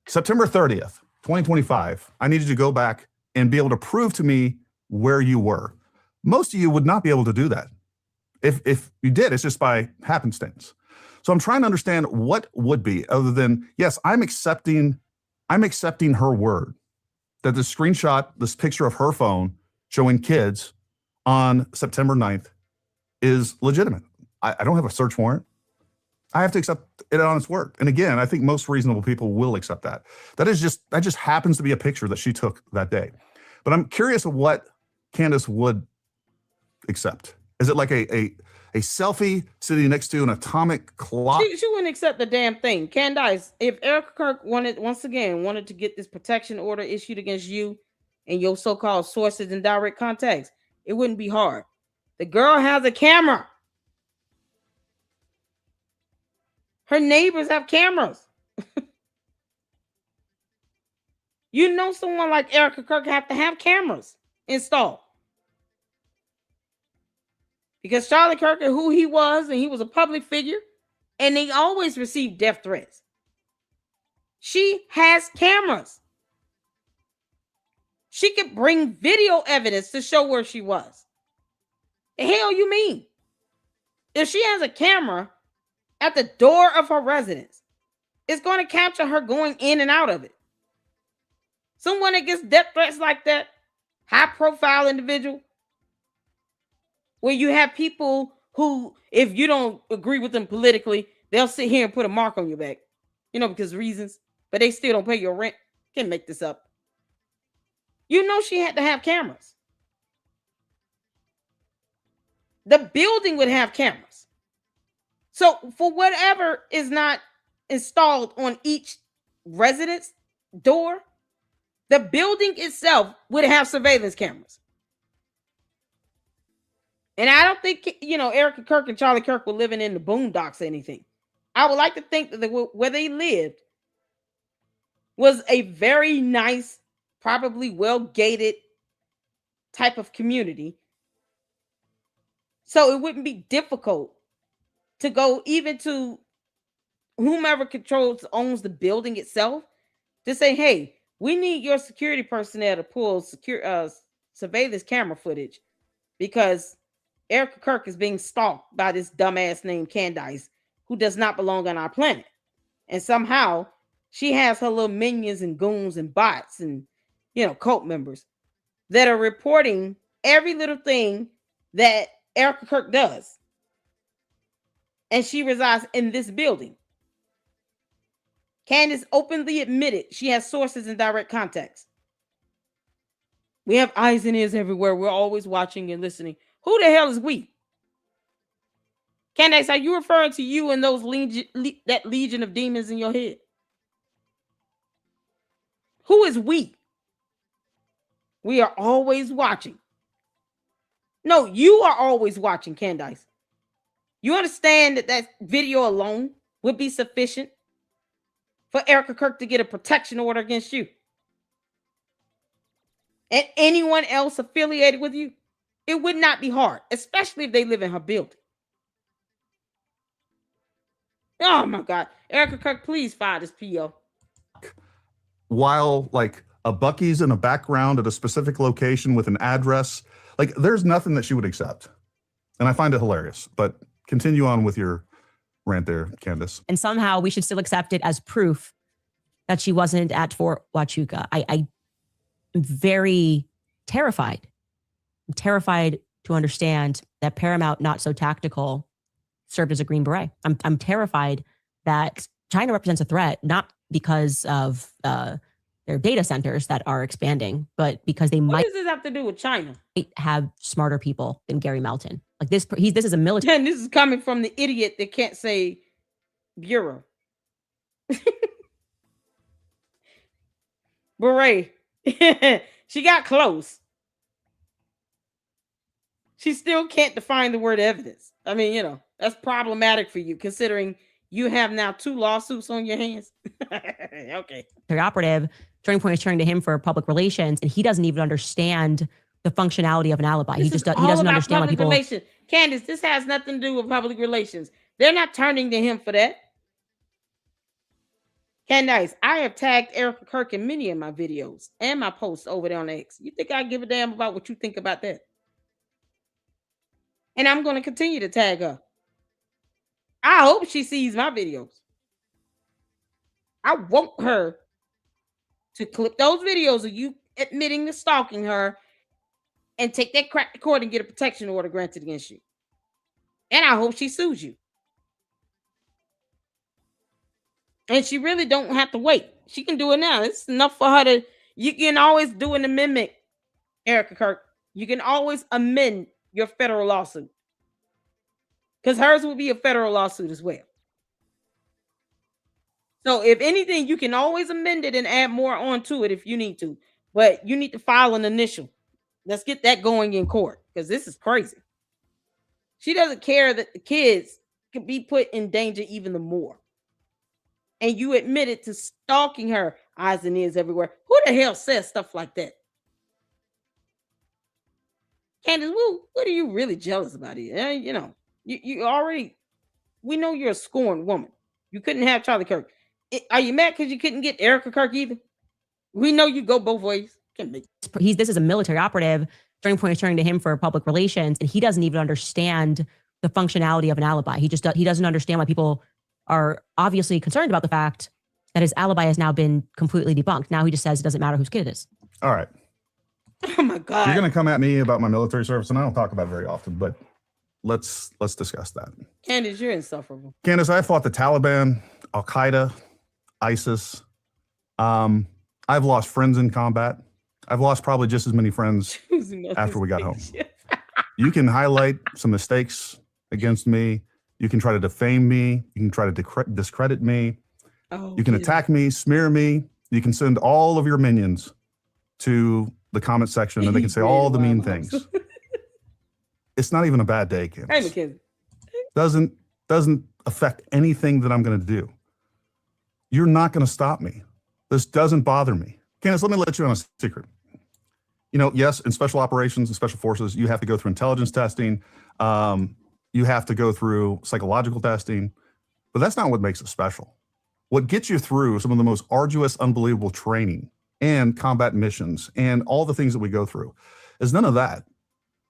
September 30th, 2025, I needed you to go back and be able to prove to me where you were. Most of you would not be able to do that. If you did, it's just by happenstance. So I'm trying to understand what would be, other than, yes, I'm accepting her word that the screenshot, this picture of her phone showing kids on September 9th is legitimate. I don't have a search warrant. I have to accept it on its word. And again, I think most reasonable people will accept that. That just happens to be a picture that she took that day. But I'm curious of what Candace would accept. Is it like a selfie sitting next to an atomic clock? She wouldn't accept the damn thing. Candace, if Erica Kirk wanted to get this protection order issued against you and your so-called sources and direct contacts, it wouldn't be hard. The girl has a camera. Her neighbors have cameras. You know, someone like Erica Kirk have to have cameras installed. Because Charlie Kirk and who he was, and he was a public figure, and they always received death threats. She has cameras. She could bring video evidence to show where she was. The hell you mean? If she has a camera at the door of her residence, it's going to capture her going in and out of it. Someone that gets death threats like that, high-profile individual, where you have people who, if you don't agree with them politically, they'll sit here and put a mark on your back, because of reasons, but they still don't pay your rent. Can't make this up. You know she had to have cameras. The building would have cameras. So for whatever is not installed on each residence door, the building itself would have surveillance cameras. And I don't think, Erica Kirk and Charlie Kirk were living in the boondocks or anything. I would like to think that where they lived was a very nice, probably well-gated type of community. So it wouldn't be difficult to go even to whomever owns the building itself to say, hey, we need your security personnel to pull surveillance camera footage because Erica Kirk is being stalked by this dumbass named Candace who does not belong on our planet. And somehow she has her little minions and goons and bots and, cult members that are reporting every little thing that Erica Kirk does. And she resides in this building. Candace openly admitted she has sources and direct contacts. We have eyes and ears everywhere. We're always watching and listening. Who the hell is we? Candace, are you referring to you and those that legion of demons in your head? Who is we? We are always watching. No, you are always watching, Candace. You understand that video alone would be sufficient for Erica Kirk to get a protection order against you? and anyone else affiliated with you, it would not be hard, especially if they live in her building. Oh my God. Erica Kirk, please file this PO. While like a Buc-ee's in a background at a specific location with an address, like there's nothing that she would accept. And I find it hilarious, but continue on with your rant there, Candace. And somehow we should still accept it as proof that she wasn't at Fort Huachuca. I am very terrified. I'm terrified to understand that Paramount, not so tactical, served as a Green Beret. I'm terrified that China represents a threat, not because of their data centers that are expanding, but because they What might does this have to do with China? have smarter people than Gary Melton. Like this is a military. And this is coming from the idiot that can't say bureau. Beret. She got close. She still can't define the word evidence. I mean, you know, that's problematic for you considering you have now 2 lawsuits on your hands. Okay. Operative. Turning Point is turning to him for public relations, and he doesn't even understand the functionality of an alibi. He doesn't understand why people. Relations. Candace, this has nothing to do with public relations. They're not turning to him for that. Candace, I have tagged Erica Kirk in many of my videos and my posts over there on X. You think I give a damn about what you think about that? And I'm going to continue to tag her. I hope she sees my videos. I want her to clip those videos of you admitting to stalking her and take that crack to court and get a protection order granted against you. And I hope she sues you. And she really don't have to wait. She can do it now. It's enough for her to, you can always do an amendment, Erica Kirk. You can always amend your federal lawsuit. Because hers will be a federal lawsuit as well. So if anything, you can always amend it and add more onto it if you need to. But you need to file an initial. Let's get that going in court because this is crazy. She doesn't care that the kids could be put in danger even the more. And you admitted to stalking her, eyes and ears everywhere. Who the hell says stuff like that? Candace, what are you really jealous about here? You know, you already, we know you're a scorned woman. You couldn't have Charlie Kirk. Are you mad because you couldn't get Erica Kirk either? We know you go both ways. This is a military operative. Turning Point is turning to him for public relations, and he doesn't even understand the functionality of an alibi. He doesn't understand why people are obviously concerned about the fact that his alibi has now been completely debunked. Now he just says it doesn't matter whose kid it is. All right. Oh my God. You're going to come at me about my military service, and I don't talk about it very often, but let's discuss that. Candace, you're insufferable. Candace, I fought the Taliban, Al-Qaeda, ISIS. I've lost friends in combat. I've lost probably just as many friends after we got home. You can highlight some mistakes against me. You can try to defame me. You can try to discredit me. You can attack me, smear me. You can send all of your minions to the comment section and they can say all the mean things. It's not even a bad day, Candace. Hey, Doesn't affect anything that I'm going to do. You're not going to stop me. This doesn't bother me. Candace, let me let you on a secret. You know, yes, in special operations and special forces, you have to go through intelligence testing. You have to go through psychological testing, but that's not what makes it special. What gets you through some of the most arduous, unbelievable training and combat missions and all the things that we go through is none of that.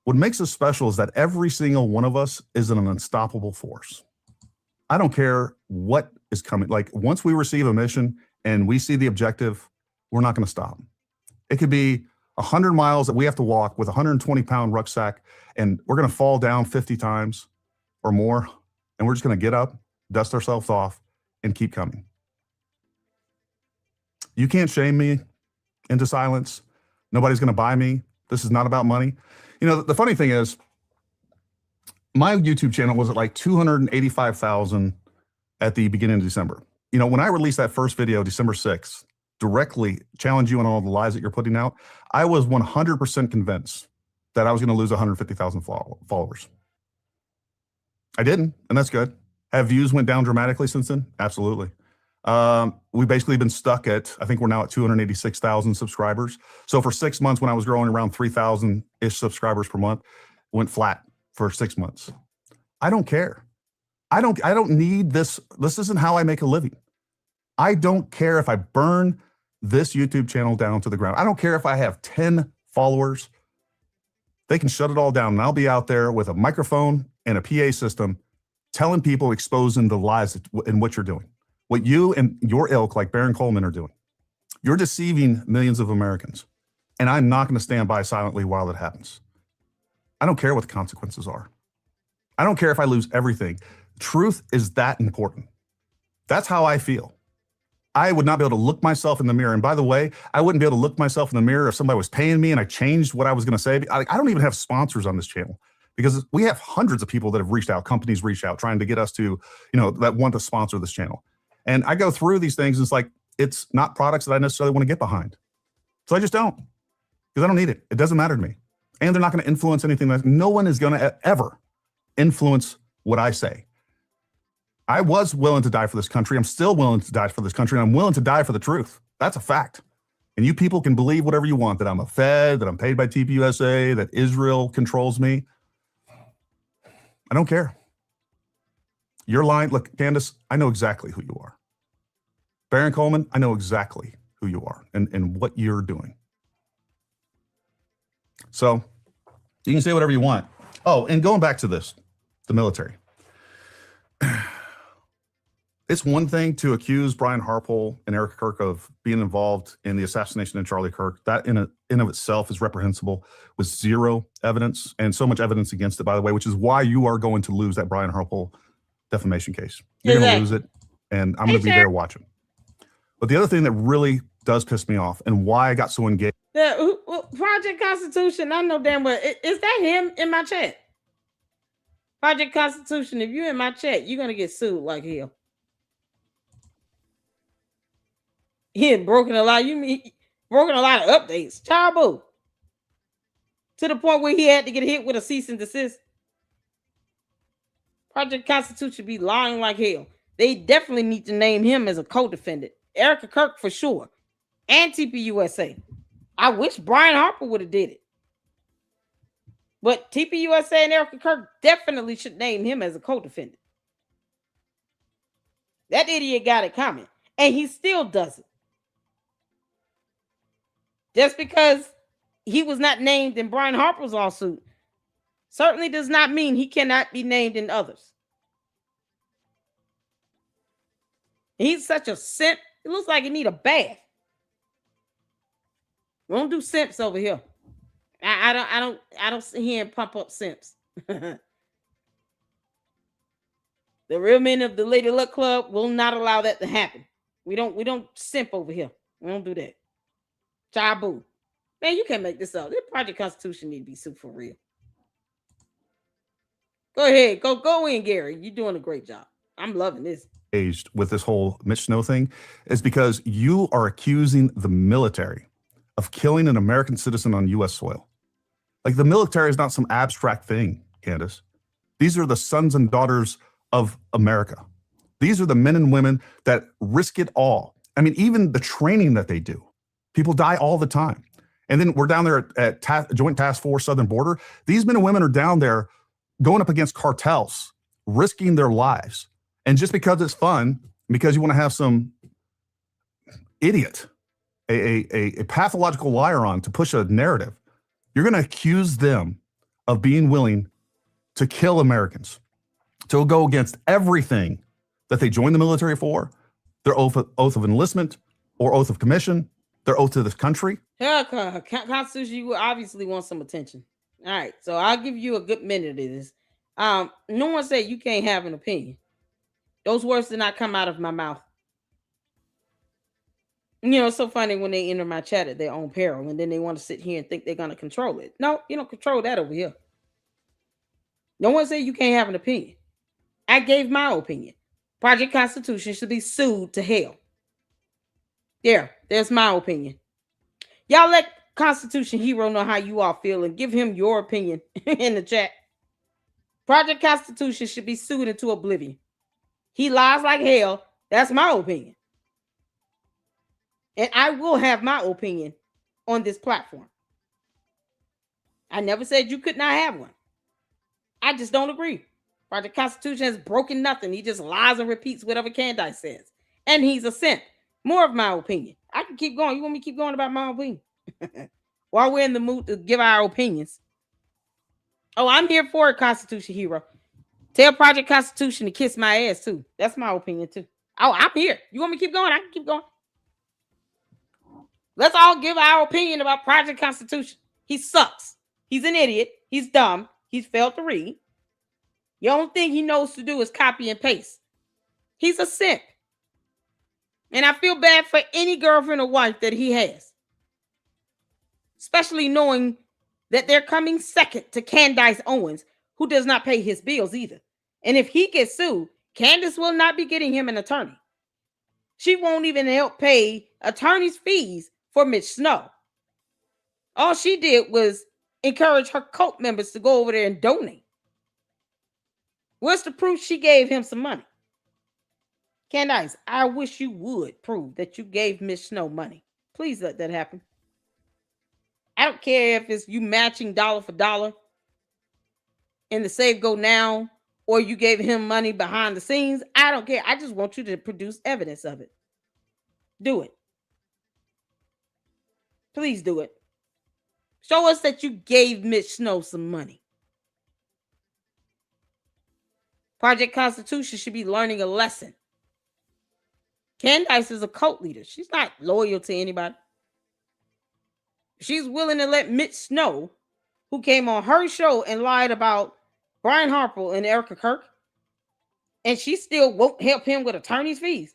What makes us special is that every single one of us is an unstoppable force. I don't care what is coming. Like once we receive a mission and we see the objective, we're not going to stop. It could be 100 miles that we have to walk with a 120-pound rucksack, and we're going to fall down 50 times or more, and we're just going to get up, dust ourselves off, and keep coming. You can't shame me into silence. Nobody's going to buy me. This is not about money. You know, the funny thing is, my YouTube channel was at like 285,000 at the beginning of December. You know, when I released that first video, December 6th, directly challenge you on all the lies that you're putting out, I was 100% convinced that I was going to lose 150,000 followers. I didn't, and that's good. Have views went down dramatically since then? Absolutely. We've basically been stuck at, I think we're now at 286,000 subscribers. So for 6 months, when I was growing around 3,000-ish subscribers per month, went flat for 6 months. I don't care. I don't need this. This isn't how I make a living. I don't care if I burn this YouTube channel down to the ground. I don't care if I have 10 followers. They can shut it all down, and I'll be out there with a microphone and a PA system telling people, exposing the lies in what you're doing. What you and your ilk, like Baron Coleman, are doing. You're deceiving millions of Americans, and I'm not going to stand by silently while it happens. I don't care what the consequences are. I don't care if I lose everything. Truth is that important. That's how I feel. I would not be able to look myself in the mirror. And by the way, I wouldn't be able to look myself in the mirror if somebody was paying me and I changed what I was going to say. I don't even have sponsors on this channel because we have hundreds of people that have reached out, companies reach out, trying to get us to, that want to sponsor this channel. And I go through these things. And it's like, it's not products that I necessarily want to get behind. So I just don't, because I don't need it. It doesn't matter to me. And they're not going to influence anything. No one is going to ever influence what I say. I was willing to die for this country. I'm still willing to die for this country. And I'm willing to die for the truth. That's a fact. And you people can believe whatever you want, that I'm a Fed, that I'm paid by TPUSA, that Israel controls me. I don't care. You're lying. Look, Candace, I know exactly who you are. Baron Coleman, I know exactly who you are and what you're doing. So you can say whatever you want. Oh, and going back to this, the military. It's one thing to accuse Brian Harpole and Eric Kirk of being involved in the assassination of Charlie Kirk. That in of itself is reprehensible, with zero evidence and so much evidence against it, by the way, which is why you are going to lose that Brian Harpole defamation case. You're going to lose it, and I'm going to be there watching. But the other thing that really does piss me off and why I got so engaged. Project Constitution, I know damn well. Is that him in my chat? Project Constitution, if you're in my chat, you're going to get sued like hell. He had broken a lot. Broken a lot of updates. Chabo. To the point where he had to get hit with a cease and desist. Project Constitution be lying like hell. They definitely need to name him as a co-defendant. Erica Kirk for sure. And TPUSA. I wish Brian Harper would have did it. But TPUSA and Erica Kirk definitely should name him as a co-defendant. That idiot got it coming. And he still does it. Just because he was not named in Brian Harper's lawsuit certainly does not mean he cannot be named in others. He's such a simp. It looks like he need a bath. We don't do simps over here. I don't sit here and pump up simps. The real men of the Lady Luck Club will not allow that to happen. We don't simp over here. We don't do that. Chabu. Man, you can't make this up. This Project Constitution need to be sued for real. Go ahead. Go in, Gary. You're doing a great job. I'm loving this. With this whole Mitch Snow thing is because you are accusing the military of killing an American citizen on U.S. soil. Like, the military is not some abstract thing, Candace. These are the sons and daughters of America. These are the men and women that risk it all. I mean, even the training that they do. People die all the time. And then we're down there at Joint Task Force Southern Border. These men and women are down there going up against cartels, risking their lives. And just because it's fun, because you want to have some idiot, a pathological liar on to push a narrative, you're going to accuse them of being willing to kill Americans, to go against everything that they joined the military for, their oath of enlistment or oath of commission, their oath to this country. Yeah, Constitution, you obviously want some attention. All right, so I'll give you a good minute of this. No one said you can't have an opinion. Those words did not come out of my mouth. It's so funny when they enter my chat at their own peril, and then they want to sit here and think they're going to control it. No, you don't control that over here. No one said you can't have an opinion. I gave my opinion. Project Constitution should be sued to hell. There's my opinion. Y'all let Constitution Hero know how you all feel and give him your opinion in the chat. Project Constitution should be sued into oblivion. He lies like hell. That's my opinion. And I will have my opinion on this platform. I never said you could not have one. I just don't agree. Project Constitution has broken nothing. He just lies and repeats whatever Candace says. And he's a simp. More of my opinion. I can keep going. You want me to keep going about my opinion? While we're in the mood to give our opinions. Oh, I'm here for a Constitution hero. Tell Project Constitution to kiss my ass too. That's my opinion too. Oh, I'm here. You want me to keep going? I can keep going. Let's all give our opinion about Project Constitution. He sucks. He's an idiot. He's dumb. He's failed to read. The only thing he knows to do is copy and paste. He's a simp. And I feel bad for any girlfriend or wife that he has. Especially knowing that they're coming second to Candace Owens, who does not pay his bills either. And if he gets sued, Candace will not be getting him an attorney. She won't even help pay attorney's fees for Mitch Snow. All she did was encourage her cult members to go over there and donate. What's the proof she gave him some money? Candace, I wish you would prove that you gave Mitch Snow money. Please let that happen. I don't care if it's you matching dollar for dollar in the Save Go Now, or you gave him money behind the scenes. I don't care. I just want you to produce evidence of it. Do it. Please do it. Show us that you gave Mitch Snow some money. Project Constitution should be learning a lesson. Candace is a cult leader. She's not loyal to anybody. She's willing to let Mitch Snow, who came on her show and lied about Brian Harper and Erica Kirk, and she still won't help him with attorney's fees.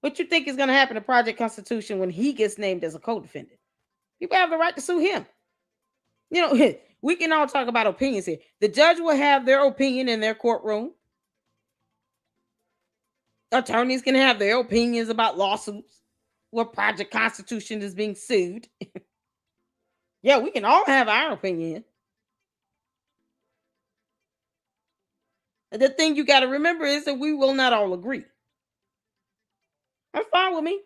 What you think is going to happen to Project Constitution when he gets named as a co-defendant? People have the right to sue him. You know, we can all talk about opinions here. The judge will have their opinion in their courtroom. Attorneys can have their opinions about lawsuits where Project Constitution is being sued. Yeah, we can all have our opinion. The thing you got to remember is that we will not all agree. That's fine with me.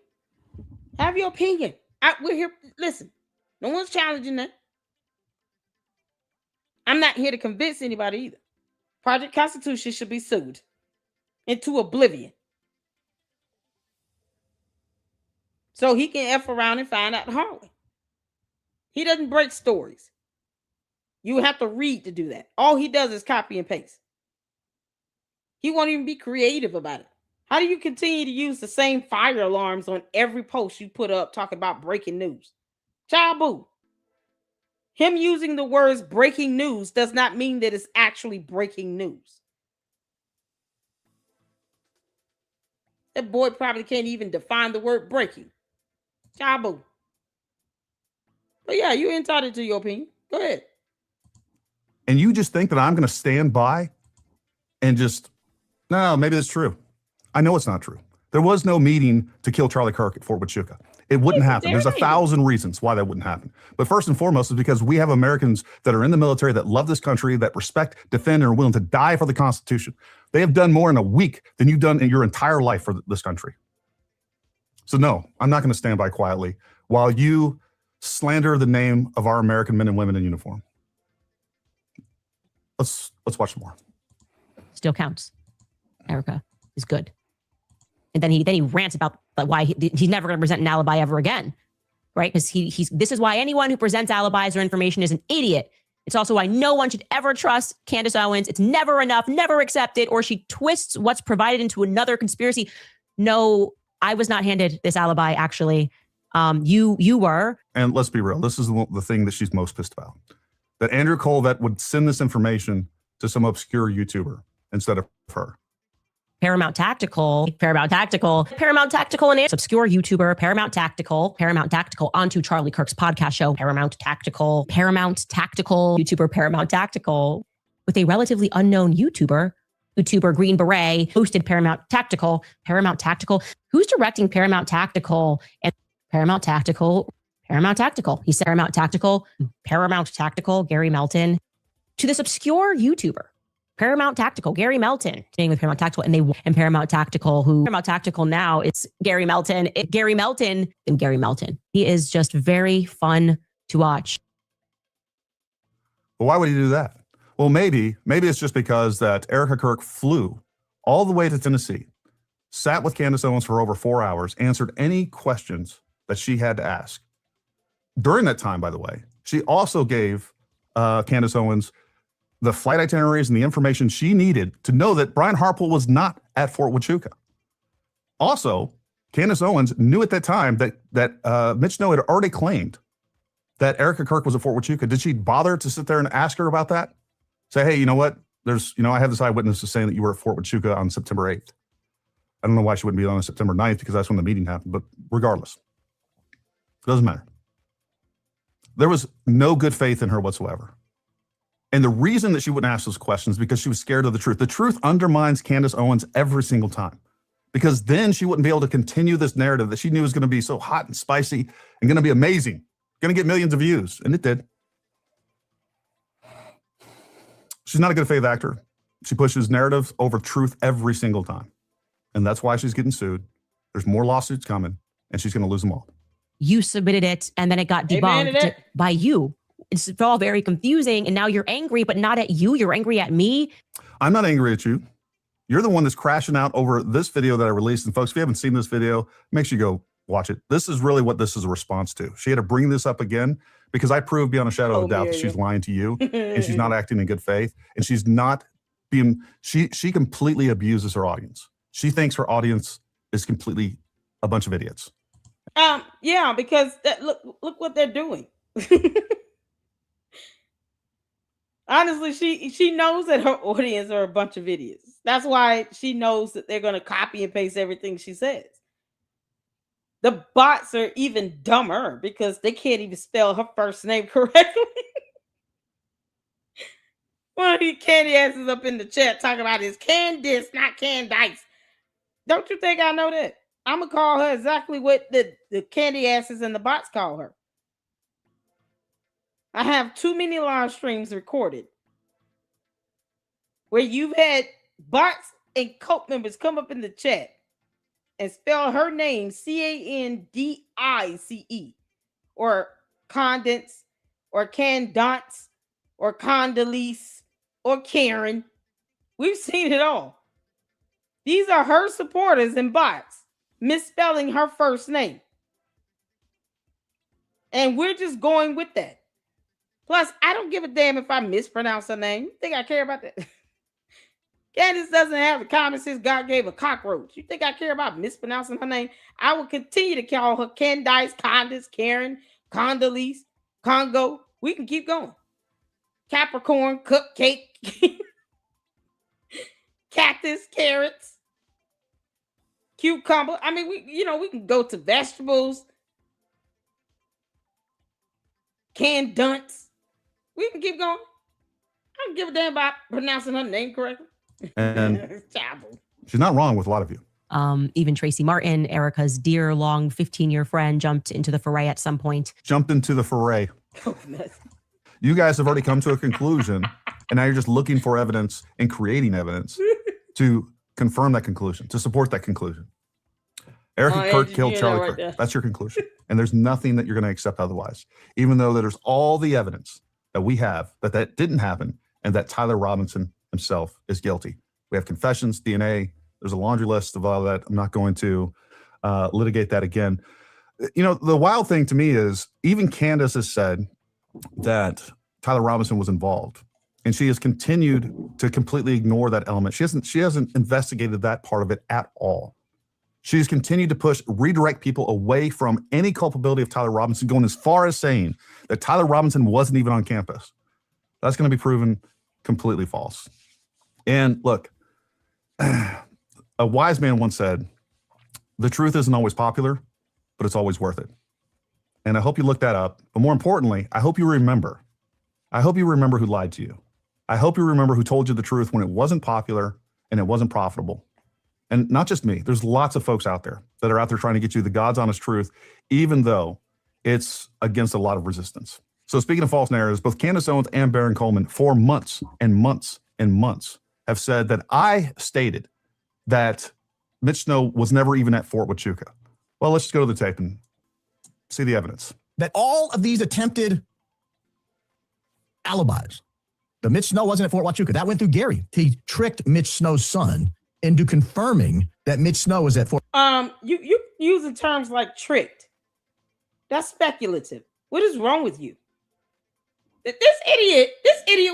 Have your opinion. We're here. Listen, no one's challenging that. I'm not here to convince anybody either. Project Constitution should be sued into oblivion, so he can F around and find out the hard way. He doesn't break stories. You have to read to do that. All he does is copy and paste. He won't even be creative about it. How do you continue to use the same fire alarms on every post you put up talking about breaking news? Child boo. Him using the words breaking news does not mean that it's actually breaking news. That boy probably can't even define the word breaking. Child boo. But yeah, you're entitled to your opinion. Go ahead. And you just think that I'm going to stand by and just, no, maybe that's true. I know it's not true. There was no meeting to kill Charlie Kirk at Fort Huachuca. It wouldn't happen. There's 1,000 reasons why that wouldn't happen. But first and foremost is because we have Americans that are in the military that love this country, that respect, defend, and are willing to die for the Constitution. They have done more in a week than you've done in your entire life for this country. So no, I'm not going to stand by quietly while you slander the name of our American men and women in uniform. Let's watch some more. Still counts. Erica is good. And then he rants about why he's never going to present an alibi ever again, right? Because this is why anyone who presents alibis or information is an idiot. It's also why no one should ever trust Candace Owens. It's never enough, never accept it, or she twists what's provided into another conspiracy. No, I was not handed this alibi, actually. You were. And let's be real. This is the thing that she's most pissed about. That Andrew Colvett would send this information to some obscure YouTuber instead of her. Paramount Tactical, and it's obscure YouTuber, Paramount Tactical onto Charlie Kirk's podcast show, Paramount Tactical, YouTuber Paramount Tactical, with a relatively unknown YouTuber Green Beret, hosted Paramount Tactical. Who's directing Paramount Tactical? And Paramount Tactical. He said Paramount Tactical, Gary Melton, to this obscure YouTuber Paramount Tactical, Gary Melton, staying with Paramount Tactical, and Paramount Tactical now, it's Gary Melton. Gary Melton. He is just very fun to watch. Well, why would he do that? Well, maybe it's just because that Erica Kirk flew all the way to Tennessee, sat with Candace Owens for over 4 hours, answered any questions that she had to ask. During that time, by the way, she also gave Candace Owens the flight itineraries and the information she needed to know that Brian Harpole was not at Fort Huachuca. Also, Candace Owens knew at that time that Mitch Snow had already claimed that Erica Kirk was at Fort Huachuca. Did she bother to sit there and ask her about that? Say, hey, you know what? I have this eyewitness saying that you were at Fort Huachuca on September 8th. I don't know why she wouldn't be on September 9th, because that's when the meeting happened, but regardless, it doesn't matter. There was no good faith in her whatsoever. And the reason that she wouldn't ask those questions is because she was scared of the truth. The truth undermines Candace Owens every single time, because then she wouldn't be able to continue this narrative that she knew was going to be so hot and spicy and going to be amazing, going to get millions of views. And it did. She's not a good faith actor. She pushes narrative over truth every single time. And that's why she's getting sued. There's more lawsuits coming, and she's going to lose them all. You submitted it, and then it got debunked by you. It's all very confusing, and now you're angry, but not at you. You're angry at me. I'm not angry at you. You're the one that's crashing out over this video that I released. And folks, if you haven't seen this video, make sure you go watch it. This is really what this is a response to. She had to bring this up again because I proved beyond a shadow of a doubt that she's lying to you and she's not acting in good faith, and she's not being, she completely abuses her audience. She thinks her audience is completely a bunch of idiots. Yeah, because look what they're doing. Honestly, she knows that her audience are a bunch of idiots. That's why she knows that they're going to copy and paste everything she says. The bots are even dumber because they can't even spell her first name correctly. One of these candy asses up in the chat talking about is Candace, not Candice. Don't you think I know that? I'm going to call her exactly what the candy asses and the bots call her. I have too many live streams recorded where you've had bots and cult members come up in the chat and spell her name Candice or Condense or Candance or Condoleezza or Karen. We've seen it all. These are her supporters and bots misspelling her first name. And we're just going with that. Plus, I don't give a damn if I mispronounce her name. You think I care about that? Candace doesn't have the common sense God gave a cockroach. You think I care about mispronouncing her name? I will continue to call her Candice, Condace, Karen, Condoleezza, Congo. We can keep going. Capricorn, cupcake, cactus, carrots, cucumber. I mean, we can go to vegetables, canned dunce. We can keep going. I don't give a damn about pronouncing her name correctly. And she's not wrong with a lot of you. Even Tracy Martin, Erica's dear, long 15-year friend, jumped into the foray at some point. Jumped into the foray. You guys have already come to a conclusion, and now you're just looking for evidence and creating evidence to confirm that conclusion, to support that conclusion. Erica Kirk killed Charlie Kirk. That's your conclusion. And there's nothing that you're going to accept otherwise, even though there's all the evidence that we have that didn't happen and that Tyler Robinson himself is guilty. We have confessions, DNA. There's a laundry list of all that. I'm not going to litigate that again. You know, the wild thing to me is even Candace has said that Tyler Robinson was involved, and she has continued to completely ignore that element. She hasn't investigated that part of it at all. She's continued to redirect people away from any culpability of Tyler Robinson, going as far as saying that Tyler Robinson wasn't even on campus. That's going to be proven completely false. And look, a wise man once said, the truth isn't always popular, but it's always worth it. And I hope you look that up. But more importantly, I hope you remember. I hope you remember who lied to you. I hope you remember who told you the truth when it wasn't popular and it wasn't profitable. And not just me. There's lots of folks out there that are out there trying to get you the God's honest truth, even though it's against a lot of resistance. So speaking of false narratives, both Candace Owens and Baron Coleman for months and months and months have said that I stated that Mitch Snow was never even at Fort Huachuca. Well, let's just go to the tape and see the evidence. That all of these attempted alibis, the Mitch Snow wasn't at Fort Huachuca. That went through Gary. He tricked Mitch Snow's son into confirming that Mitch Snow was at Fort. You using terms like tricked. That's speculative. What is wrong with you? This idiot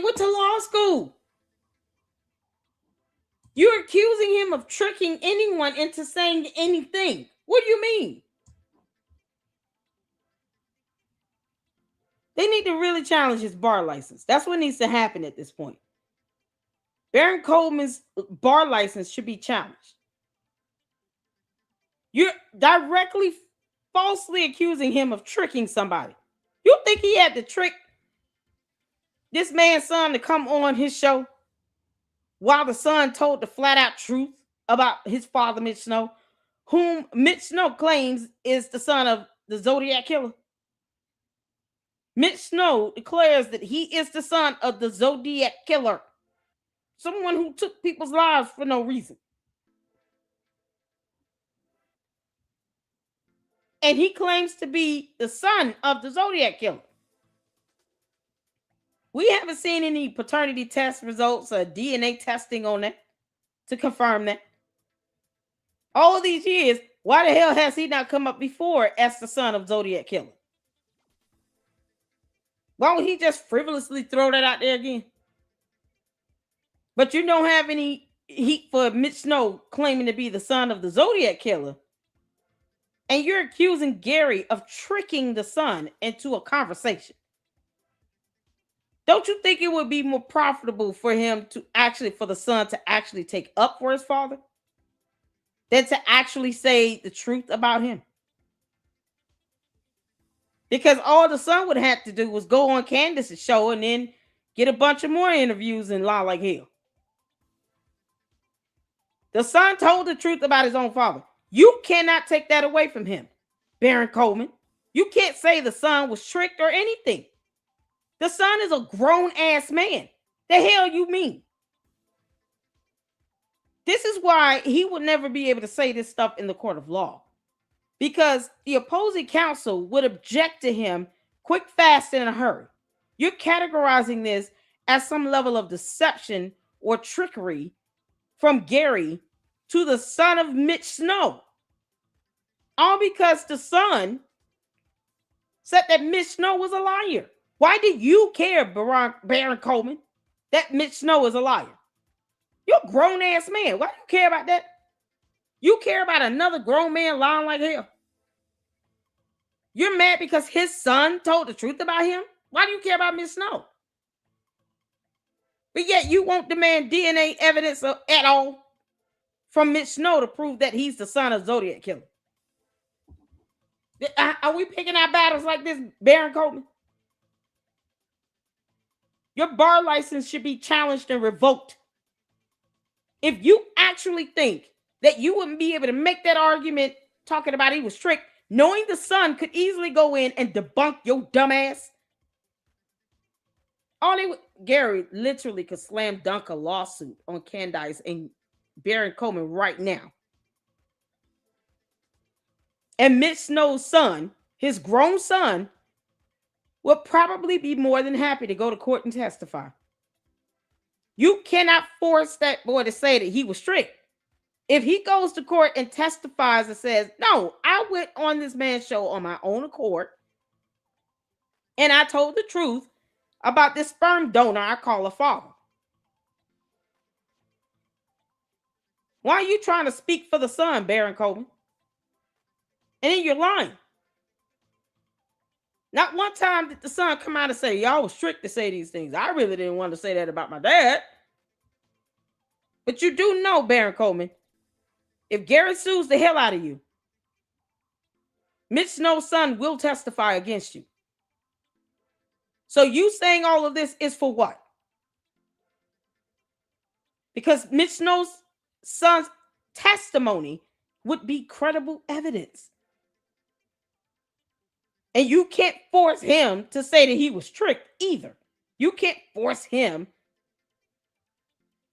went to law school. You're accusing him of tricking anyone into saying anything. What do you mean? They need to really challenge his bar license. That's what needs to happen at this point. Baron Coleman's bar license should be challenged. You're directly, falsely accusing him of tricking somebody. You think he had to trick this man's son to come on his show while the son told the flat out truth about his father, Mitch Snow, whom Mitch Snow claims is the son of the Zodiac Killer? Mitch Snow declares that he is the son of the Zodiac Killer, someone who took people's lives for no reason. And he claims to be the son of the Zodiac Killer. We haven't seen any paternity test results or DNA testing on that to confirm that. All of these years, why the hell has he not come up before as the son of Zodiac Killer? Why would he just frivolously throw that out there again? But you don't have any heat for Mitch Snow claiming to be the son of the Zodiac Killer. And you're accusing Gary of tricking the son into a conversation. Don't you think it would be more profitable for him to actually, for the son to actually take up for his father than to actually say the truth about him? Because all the son would have to do was go on Candace's show and then get a bunch of more interviews and lie like hell. The son told the truth about his own father. You cannot take that away from him, Baron Coleman. You can't say the son was tricked or anything. The son is a grown-ass man. The hell you mean? This is why he would never be able to say this stuff in the court of law. Because the opposing counsel would object to him quick, fast, and in a hurry. You're categorizing this as some level of deception or trickery from Gary to the son of Mitch Snow. All because the son said that Mitch Snow was a liar. Why do you care, Baron Coleman, that Mitch Snow is a liar? You're a grown-ass man. Why do you care about that? You care about another grown man lying like hell. You're mad because his son told the truth about him? Why do you care about Mitch Snow? But yet you won't demand DNA evidence at all from Mitch Snow to prove that he's the son of Zodiac Killer. Are we picking our battles like this, Baron Coleman? Your bar license should be challenged and revoked. If you actually think that you wouldn't be able to make that argument talking about he was tricked, knowing the son could easily go in and debunk your dumb ass. Gary literally could slam dunk a lawsuit on Candace and Baron Coleman right now. And Mitch Snow's son, his grown son, will probably be more than happy to go to court and testify. You cannot force that boy to say that he was tricked. If he goes to court and testifies and says, no, I went on this man's show on my own accord, and I told the truth about this sperm donor I call a father. Why are you trying to speak for the son, Baron Coleman? And then you're lying. Not one time did the son come out and say, y'all was tricked to say these things. I really didn't want to say that about my dad. But you do know, Baron Coleman, if Gary sues the hell out of you, Mitch Snow's son will testify against you. So you saying all of this is for what? Because Mitch Snow's son's testimony would be credible evidence. And you can't force him to say that he was tricked either. You can't force him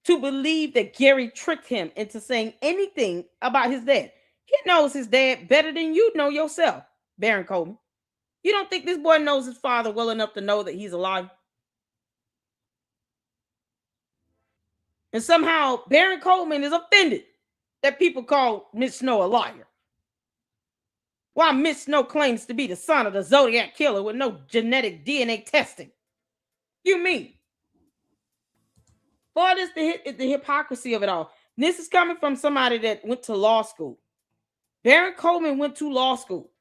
to believe that Gary tricked him into saying anything about his dad. He knows his dad better than you know yourself, Baron Coleman. You don't think this boy knows his father well enough to know that he's a liar? And somehow Baron Coleman is offended that people call Miss Snow a liar. While Miss Snow claims to be the son of the Zodiac killer with no genetic DNA testing. You mean? Boy, this the hypocrisy of it all. This is coming from somebody that went to law school. Baron Coleman went to law school.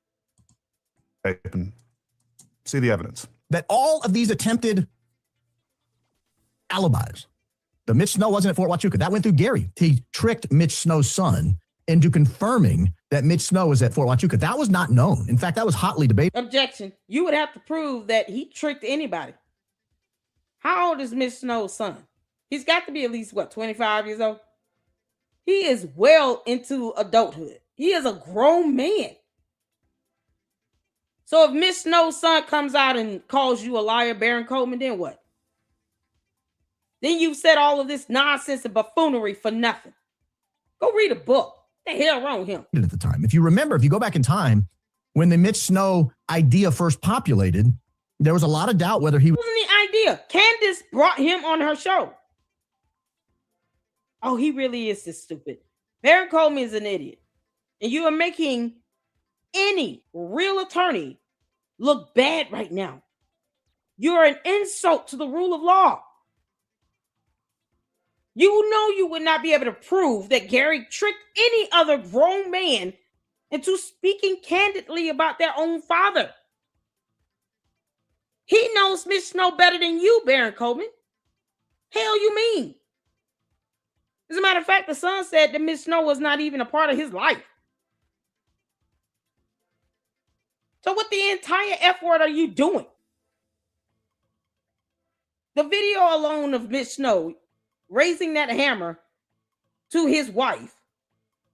See the evidence. That all of these attempted alibis, the Mitch Snow wasn't at Fort Huachuca. That went through Gary. He tricked Mitch Snow's son into confirming that Mitch Snow was at Fort Huachuca. That was not known. In fact, that was hotly debated. Objection. You would have to prove that he tricked anybody. How old is Mitch Snow's son? He's got to be at least, 25 years old? He is well into adulthood. He is a grown man. So if Miss Snow's son comes out and calls you a liar, Baron Coleman, then what? Then you've said all of this nonsense and buffoonery for nothing. Go read a book. What the hell wrong with him? At the time, if you remember, if you go back in time, when the Mitch Snow idea first populated, there was a lot of doubt whether he wasn't the idea. Candace brought him on her show. Oh, he really is this stupid. Baron Coleman is an idiot. And you are making any real attorney look bad right now. You are an insult to the rule of law. You know you would not be able to prove that Gary tricked any other grown man into speaking candidly about their own father. He knows Miss Snow better than you, Baron Coleman. Hell you mean? As a matter of fact, the son said that Miss Snow was not even a part of his life. So what the entire F word are you doing? The video alone of Miss Snow raising that hammer to his wife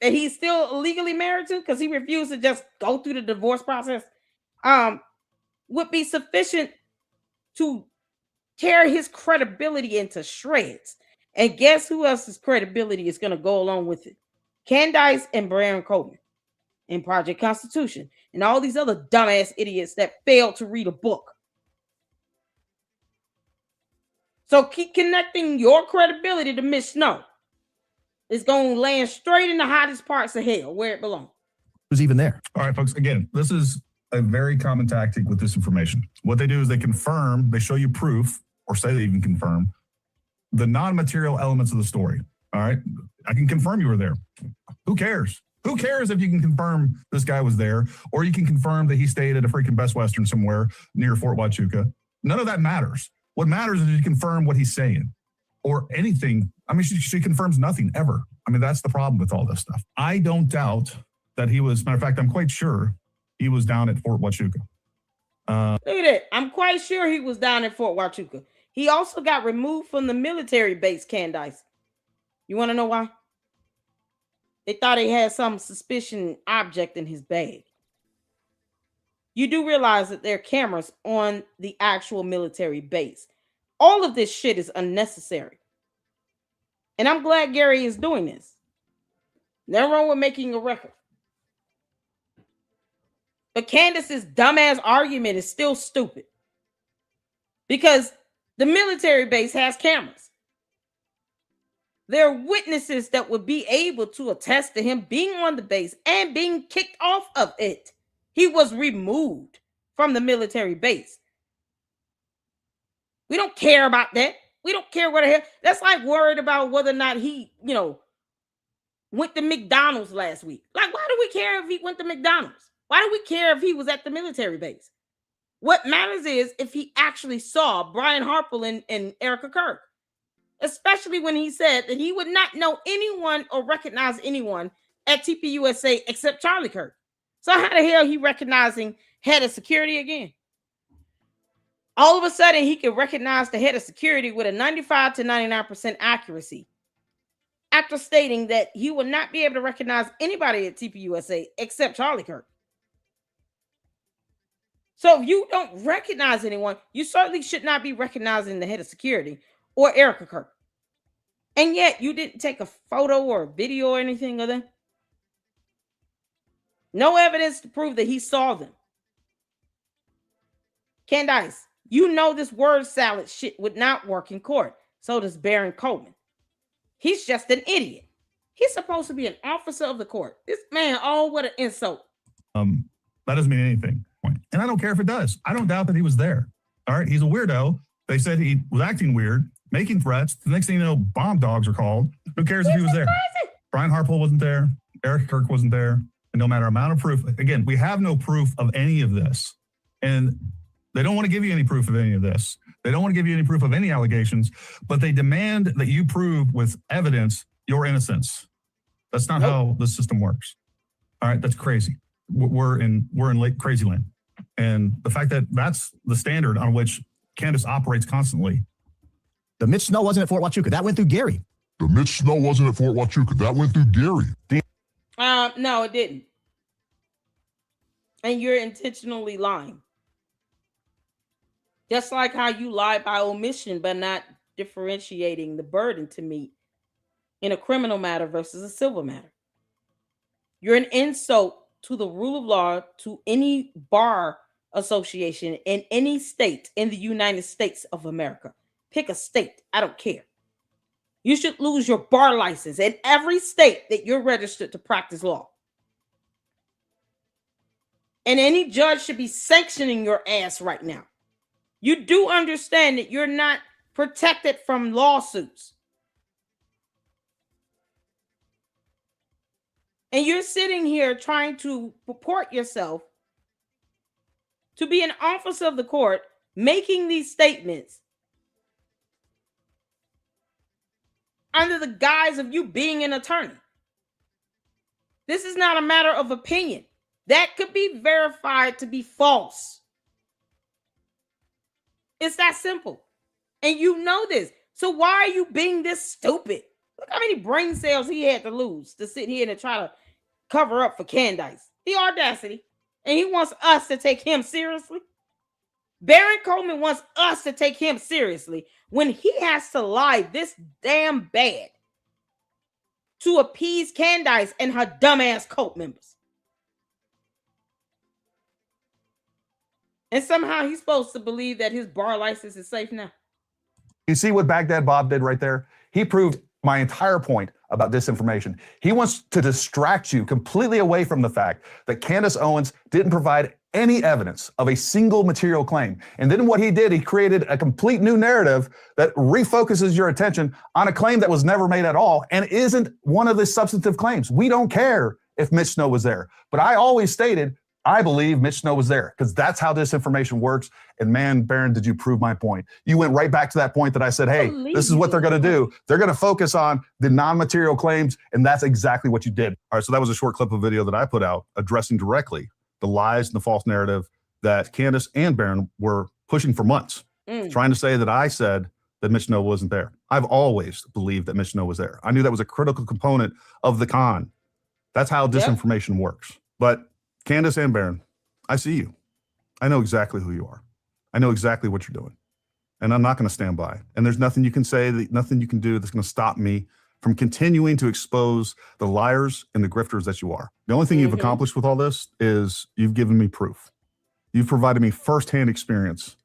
that he's still illegally married to because he refused to just go through the divorce process would be sufficient to tear his credibility into shreds. And guess who else's credibility is going to go along with it? Candace and Baron Coleman in Project Constitution and all these other dumbass idiots that failed to read a book. So keep connecting your credibility to Miss Snow. It's going to land straight in the hottest parts of hell where it belongs. Was even there. All right, folks. Again, this is a very common tactic with disinformation. What they do is they confirm, they show you proof, or say they even confirm the non-material elements of the story. All right. I can confirm you were there. Who cares? Who cares if you can confirm this guy was there, or you can confirm that he stayed at a freaking Best Western somewhere near Fort Huachuca? None of that matters. What matters is you confirm what he's saying or anything. I mean, she confirms nothing ever. I mean, that's the problem with all this stuff. I don't doubt that he was, matter of fact, I'm quite sure he was down at Fort Huachuca. Look at that. I'm quite sure he was down at Fort Huachuca. He also got removed from the military base, Candace. You want to know why? They thought he had some suspicion object in his bag. You do realize that there are cameras on the actual military base. All of this shit is unnecessary. And I'm glad Gary is doing this. Nothing wrong with making a record. But Candace's dumbass argument is still stupid. Because the military base has cameras. There are witnesses that would be able to attest to him being on the base and being kicked off of it. He was removed from the military base. We don't care about that. We don't care what the hell. That's like worried about whether or not he, went to McDonald's last week. Like, why do we care if he went to McDonald's? Why do we care if he was at the military base? What matters is if he actually saw Brian Harper and Erica Kirk, especially when he said that he would not know anyone or recognize anyone at TPUSA except Charlie Kirk. So how the hell he recognizing head of security again? All of a sudden, he can recognize the head of security with a 95 to 99% accuracy after stating that he would not be able to recognize anybody at TPUSA except Charlie Kirk. So if you don't recognize anyone, you certainly should not be recognizing the head of security or Erica Kirk. And yet you didn't take a photo or a video or anything of them. No evidence to prove that he saw them. Candace, you know this word salad shit would not work in court. So does Baron Coleman. He's just an idiot. He's supposed to be an officer of the court. This man, oh, what an insult. That doesn't mean anything. And I don't care if it does. I don't doubt that he was there. All right. He's a weirdo. They said he was acting weird, making threats. The next thing you know, bomb dogs are called. Who cares if he was there? Crazy. Brian Harpole wasn't there. Eric Kirk wasn't there. And no matter amount of proof, again, we have no proof of any of this. And they don't want to give you any proof of any of this. They don't want to give you any proof of any allegations, but they demand that you prove with evidence your innocence. That's not how the system works. All right, that's crazy. We're in crazy land. And the fact that that's the standard on which Candace operates constantly. The Mitch Snow wasn't at Fort Huachuca. That went through Gary. The Mitch Snow wasn't at Fort Huachuca. That went through Gary. No, it didn't. And you're intentionally lying. Just like how you lie by omission, but not differentiating the burden to meet in a criminal matter versus a civil matter. You're an insult to the rule of law, to any bar association in any state in the United States of America. Pick a state. I don't care. You should lose your bar license in every state that you're registered to practice law. And any judge should be sanctioning your ass right now. You do understand that you're not protected from lawsuits. And you're sitting here trying to purport yourself to be an officer of the court, making these statements under the guise of you being an attorney. This is not a matter of opinion. That could be verified to be false. It's that simple. And you know this. So why are you being this stupid? Look how many brain cells he had to lose to sit here and try to cover up for Candace. The audacity. And he wants us to take him seriously. Baron Coleman wants us to take him seriously when he has to lie this damn bad to appease Candace and her dumbass cult members. And somehow he's supposed to believe that his bar license is safe now. You see what Baghdad Bob did right there? He proved my entire point about disinformation. He wants to distract you completely away from the fact that Candace Owens didn't provide any evidence of a single material claim. And then what he did, he created a complete new narrative that refocuses your attention on a claim that was never made at all and isn't one of the substantive claims. We don't care if Mitch Snow was there. But I always stated, I believe Mitch Snow was there because that's how disinformation works. And man, Baron, did you prove my point? You went right back to that point that I said, hey, this is what they're going to do. They're going to focus on the non-material claims. And that's exactly what you did. All right. So that was a short clip of video that I put out addressing directly the lies and the false narrative that Candace and Baron were pushing for months, trying to say that I said that Mitch Snow wasn't there. I've always believed that Mitch Snow was there. I knew that was a critical component of the con. That's how disinformation works. But Candace and Baron, I see you. I know exactly who you are. I know exactly what you're doing. And I'm not going to stand by. And there's nothing you can say, nothing you can do that's going to stop me from continuing to expose the liars and the grifters that you are. The only thing you've accomplished with all this is you've given me proof. You've provided me firsthand experience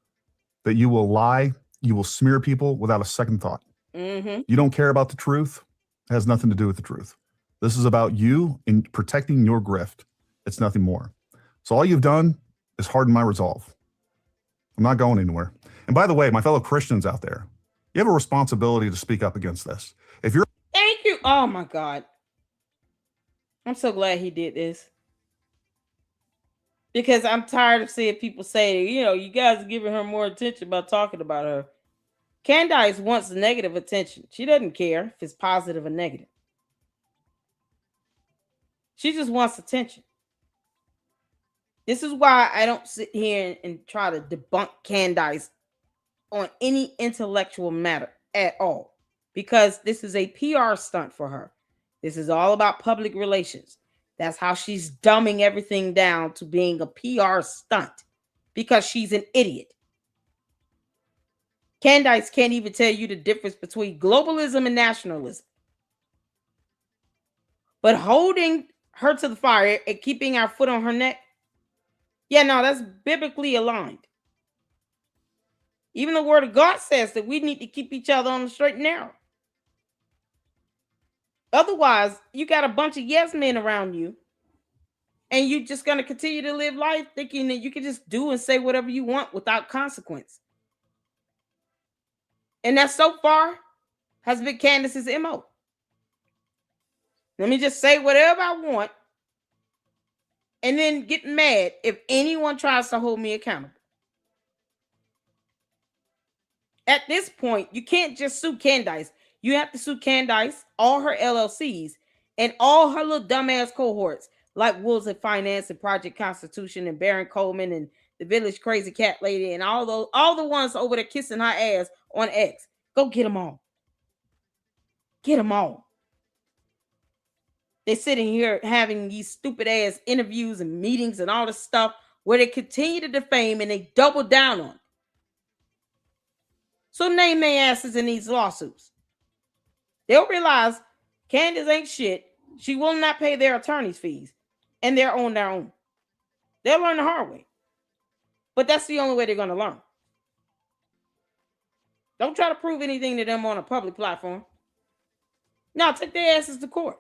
that you will lie, you will smear people without a second thought. You don't care about the truth. It has nothing to do with the truth. This is about you in protecting your grift. It's nothing more. So all you've done is harden my resolve. I'm not going anywhere. And by the way, my fellow Christians out there, you have a responsibility to speak up against this. If you're Thank you. Oh my God. I'm so glad he did this. Because I'm tired of seeing people say, you know, you guys are giving her more attention by talking about her. Candace wants negative attention. She doesn't care if it's positive or negative. She just wants attention. This is why I don't sit here and try to debunk Candace on any intellectual matter at all. Because this is a PR stunt for her. This is all about public relations. That's how she's dumbing everything down to being a PR stunt. Because she's an idiot. Candace can't even tell you the difference between globalism and nationalism. But holding her to the fire and keeping our foot on her neck, yeah, no, that's biblically aligned. Even the word of God says that we need to keep each other on the straight and narrow. Otherwise, you got a bunch of yes men around you, and you're just going to continue to live life thinking that you can just do and say whatever you want without consequence. And that so far has been Candace's MO. Let me just say whatever I want and then get mad if anyone tries to hold me accountable. At this point, you can't just sue Candace. You have to sue Candace, all her LLCs, and all her little dumbass cohorts like Wolves of Finance and Project Constitution and Baron Coleman and the Village Crazy Cat Lady and all the ones over there kissing her ass on X. Go get them all. Get them all. They're sitting here having these stupid ass interviews and meetings and all this stuff where they continue to defame and they double down on it. So name their asses in these lawsuits. They'll realize Candace ain't shit. She will not pay their attorney's fees. And they're on their own. They'll learn the hard way. But that's the only way they're going to learn. Don't try to prove anything to them on a public platform. No, take their asses to court.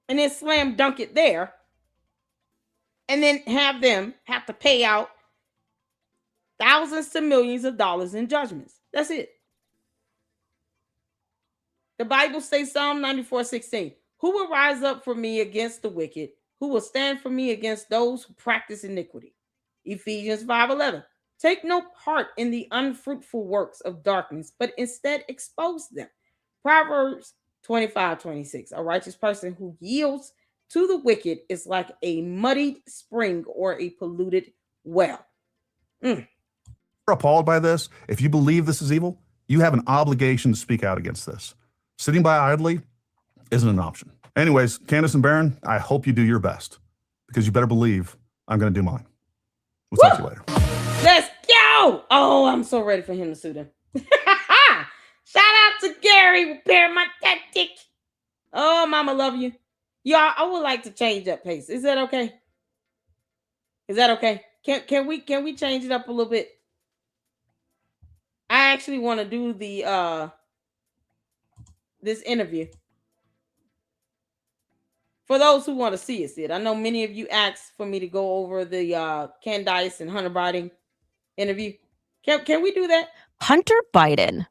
And then slam dunk it there. And then have them have to pay out thousands to millions of dollars in judgments. That's it. The Bible says Psalm 94:16. Who will rise up for me against the wicked? Who will stand for me against those who practice iniquity? Ephesians 5:11. Take no part in the unfruitful works of darkness, but instead expose them. Proverbs 25:26. A righteous person who yields to the wicked is like a muddied spring or a polluted well. You're appalled by this. If you believe this is evil, you have an obligation to speak out against this. Sitting by idly isn't an option. Anyways, Candace and Baron, I hope you do your best because you better believe I'm going to do mine. We'll talk to you later. Let's go. Oh, I'm so ready for him to sue them. Shout out to Gary with Paramount Tactic. Oh, mama, love you. Y'all, I would like to change up pace. Is that okay? Is that okay? Can we change it up a little bit? I actually want to do the this interview. For those who want to see it. I know many of you asked for me to go over the Candace and Hunter Biden interview. Can we do that? Hunter Biden.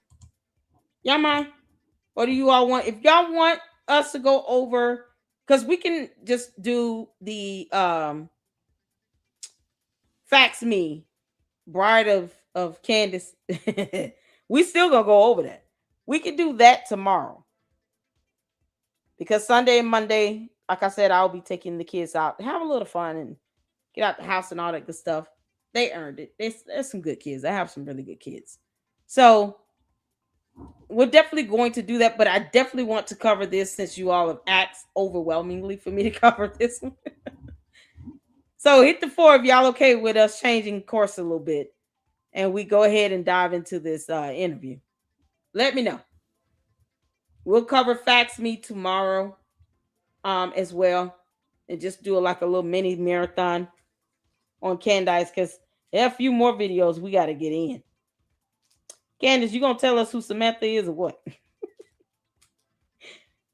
Y'all mind? Or do you all want, if y'all want us to go over, because we can just do the Fax Me, Bride of Candace. We still gonna go over that. We can do that tomorrow. Because Sunday and Monday, like I said, I'll be taking the kids out to have a little fun and get out the house and all that good stuff. They earned it. There's some good kids. I have some really good kids. So we're definitely going to do that, but I definitely want to cover this since you all have asked overwhelmingly for me to cover this one. So hit the 4 if y'all okay with us changing course a little bit. And we go ahead and dive into this interview. Let me know. We'll cover Fax Me tomorrow as well. And just do like a little mini marathon on Candace because there are a few more videos we got to get in. Candace, you going to tell us who Samantha is or what?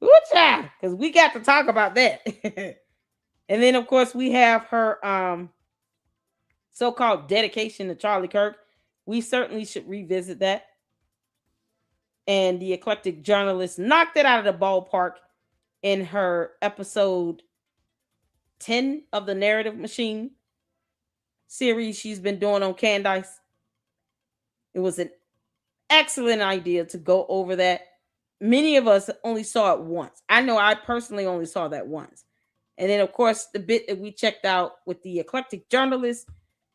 Good job, because we got to talk about that. And then, of course, we have her so-called dedication to Charlie Kirk. We certainly should revisit that. And the eclectic journalist knocked it out of the ballpark in her episode 10 of the Narrative Machine series she's been doing on Candace. It was an excellent idea to go over that. Many of us only saw it once. I know I personally only saw that once. And then, of course, the bit that we checked out with the eclectic journalist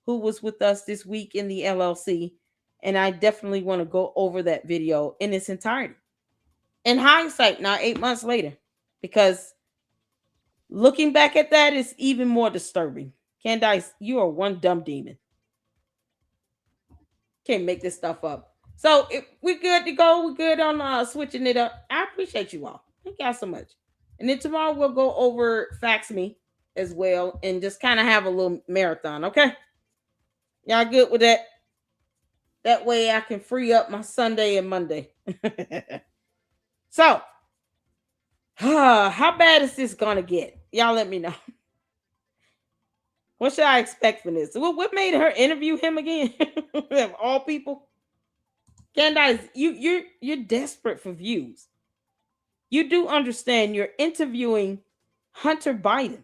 who was with us this week in the LLC. And I definitely want to go over that video in its entirety. In hindsight, now 8 months later, because looking back at that is even more disturbing. Candace, you are one dumb demon. Can't make this stuff up. So we're good to go. We're good on switching it up. I appreciate you all. Thank y'all so much. And then tomorrow we'll go over Fax Me as well and just kind of have a little marathon, okay? Y'all good with that? That way I can free up my Sunday and Monday. So, how bad is this gonna get? Y'all let me know. What should I expect from this? What made her interview him again? Of all people. Candace, you're desperate for views. You do understand you're interviewing Hunter Biden.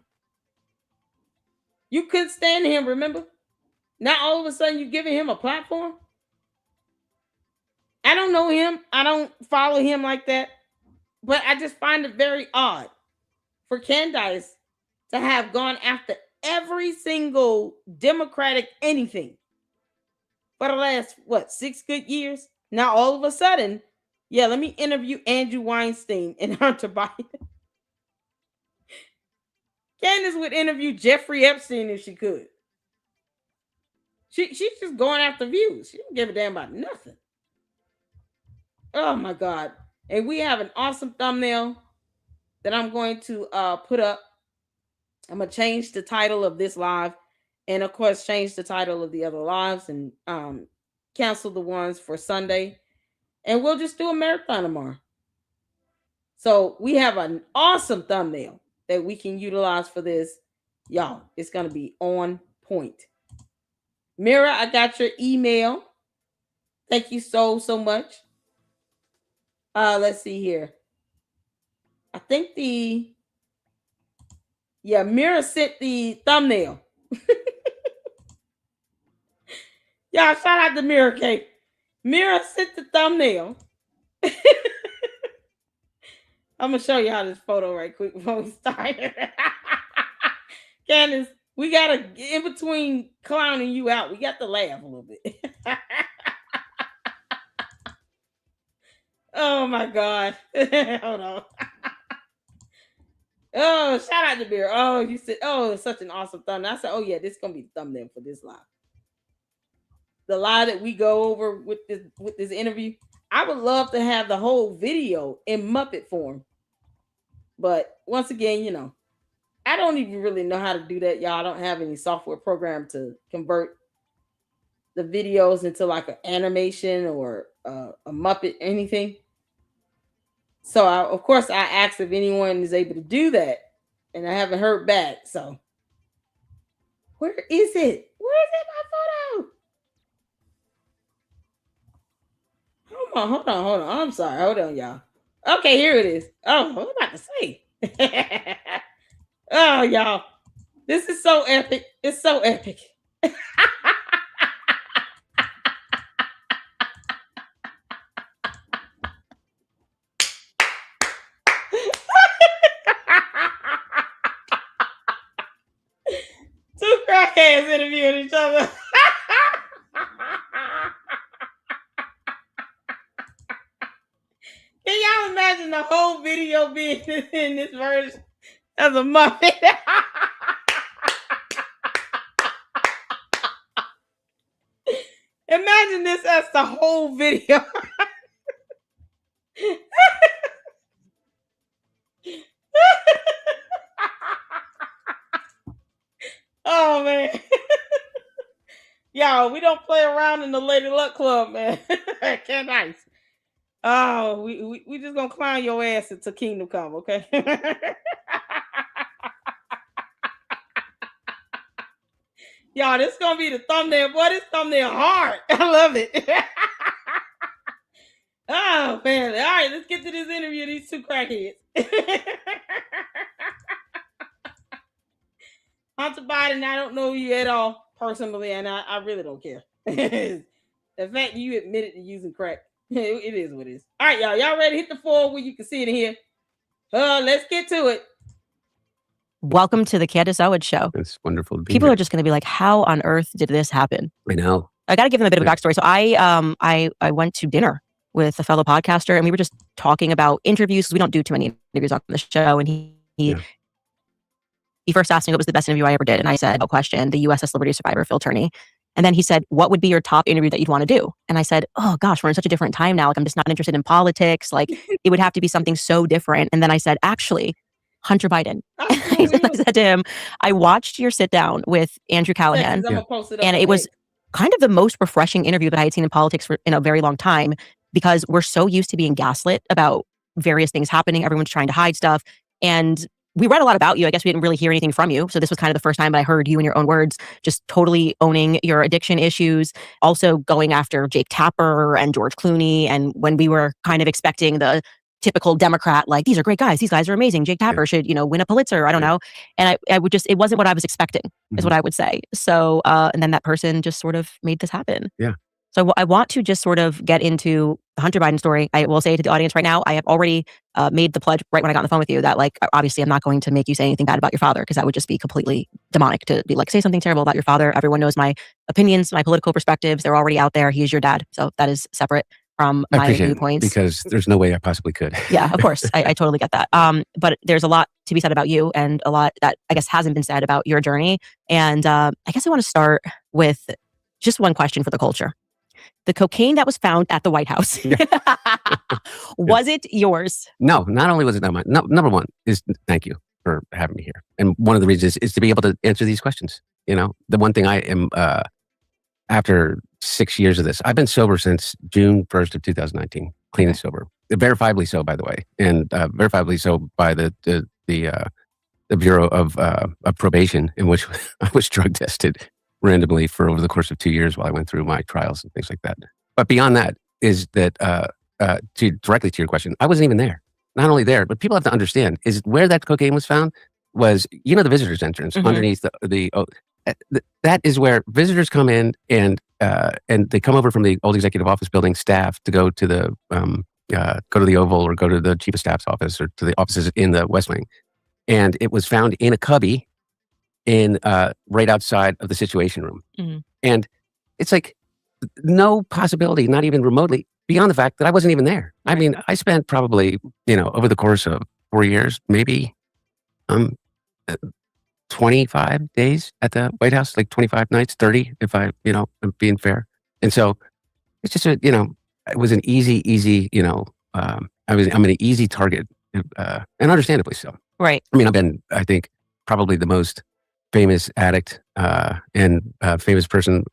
You couldn't stand him, remember? Now all of a sudden you're giving him a platform. I don't know him. I don't follow him like that. But I just find it very odd for Candace to have gone after every single Democratic anything for the last, 6 good years? Now, all of a sudden, let me interview Andrew Weinstein and Hunter Biden. Candace would interview Jeffrey Epstein if she could. She's just going after views. She don't give a damn about nothing. Oh, my God. And we have an awesome thumbnail that I'm going to put up. I'm going to change the title of this live and, of course, change the title of the other lives and cancel the ones for Sunday. And we'll just do a marathon tomorrow. So we have an awesome thumbnail that we can utilize for this. Y'all, it's going to be on point. Mira, I got your email. Thank you so much. Let's see here. I think Mira sent the thumbnail. Y'all, shout out to Mira K. Mira sent the thumbnail. I'm going to show y'all this photo right quick before we start. Candace, we got to, in between clowning you out, we got to laugh a little bit. Oh, my God. Hold on. Oh, shout out to Beer. Oh, you said, it's such an awesome thumbnail. I said, this is going to be the thumbnail for this live. The live that we go over with this interview. I would love to have the whole video in Muppet form. But once again, I don't even really know how to do that, y'all. I don't have any software program to convert the videos into like an animation or a Muppet, anything. So, of course, I asked if anyone is able to do that. And I haven't heard back. So, where is it? Where is it, my photo? Hold on. I'm sorry. Hold on, y'all. Okay, here it is. Oh, what am I about to say? Oh, y'all. This is so epic. It's so epic. Two crackheads interviewing each other. Can y'all imagine the whole video being in this version as a Muppet? Imagine this as the whole video. Oh, man. Y'all, we don't play around in the Lady Luck Club, man. Can't nice. Oh, we just gonna clown your ass until Kingdom Come, okay? Y'all, this is gonna be the thumbnail. Boy, this thumbnail hard. I love it. Oh, man. All right, let's get to this interview. These two crackheads. Hunter Biden, I don't know you at all personally, and I really don't care. The fact you admitted to using crack. It is what it is. All right, y'all. Y'all ready to hit the floor where you can see it in here? Let's get to it. Welcome to the Candace Owens show. It's wonderful to be People here. are just going to be like, how on earth did this happen? I know. I got to give them a bit of a backstory. So I went to dinner with a fellow podcaster, and we were just talking about interviews. We don't do too many interviews on the show. And he first asked me what was the best interview I ever did. And I said, no question, the USS Liberty survivor, Phil Turney. And then he said, what would be your top interview that you'd want to do? And I said, oh gosh, we're in such a different time now. Like, I'm just not interested in politics. Like, it would have to be something so different. And then I said, actually, Hunter Biden. I said to him, I watched your sit down with Andrew Callahan, and it was kind of the most refreshing interview that I had seen in politics in a very long time, because we're so used to being gaslit about various things happening. Everyone's trying to hide stuff. And we read a lot about you. I guess we didn't really hear anything from you. So this was kind of the first time that I heard you in your own words, just totally owning your addiction issues, also going after Jake Tapper and George Clooney. And when we were kind of expecting the typical Democrat, like, these are great guys, these guys are amazing, Jake Tapper should, win a Pulitzer, I don't know. And I would just, it wasn't what I was expecting, is what I would say. So, and then that person just sort of made this happen. Yeah. So I want to just sort of get into the Hunter Biden story. I will say to the audience right now, I have already made the pledge right when I got on the phone with you that, like, obviously I'm not going to make you say anything bad about your father, because that would just be completely demonic to be like, say something terrible about your father. Everyone knows my opinions, my political perspectives. They're already out there. He is your dad. So that is separate from my viewpoints. Because there's no way I possibly could. Yeah, of course. I totally get that. But there's a lot to be said about you, and a lot that I guess hasn't been said about your journey. And I guess I want to start with just one question for the culture. The cocaine that was found at the White House, was it yours? No, not only was it not mine. No, number one is thank you for having me here. And one of the reasons is to be able to answer these questions. The one thing I am, after 6 years of this, I've been sober since June 1st of 2019, clean and sober. Verifiably so, by the way, and verifiably so by the Bureau of Probation, in which I was drug tested randomly for over the course of 2 years while I went through my trials and things like that. But beyond that is that, directly to your question, I wasn't even there. Not only there, but people have to understand is where that cocaine was found was, the visitor's entrance underneath that is where visitors come in and they come over from the old executive office building staff to go to the Oval or go to the chief of staff's office or to the offices in the West Wing. And it was found in a cubby in right outside of the Situation Room. And it's like no possibility, not even remotely, beyond the fact that I wasn't even there. I mean, I spent probably, over the course of 4 years, maybe 25 days at the White House, like 25 nights, 30, if I'm being fair. And so it's just, it was an easy, I'm an easy target, and understandably so. Right. I mean, I've been, I think, probably the most famous addict and famous person,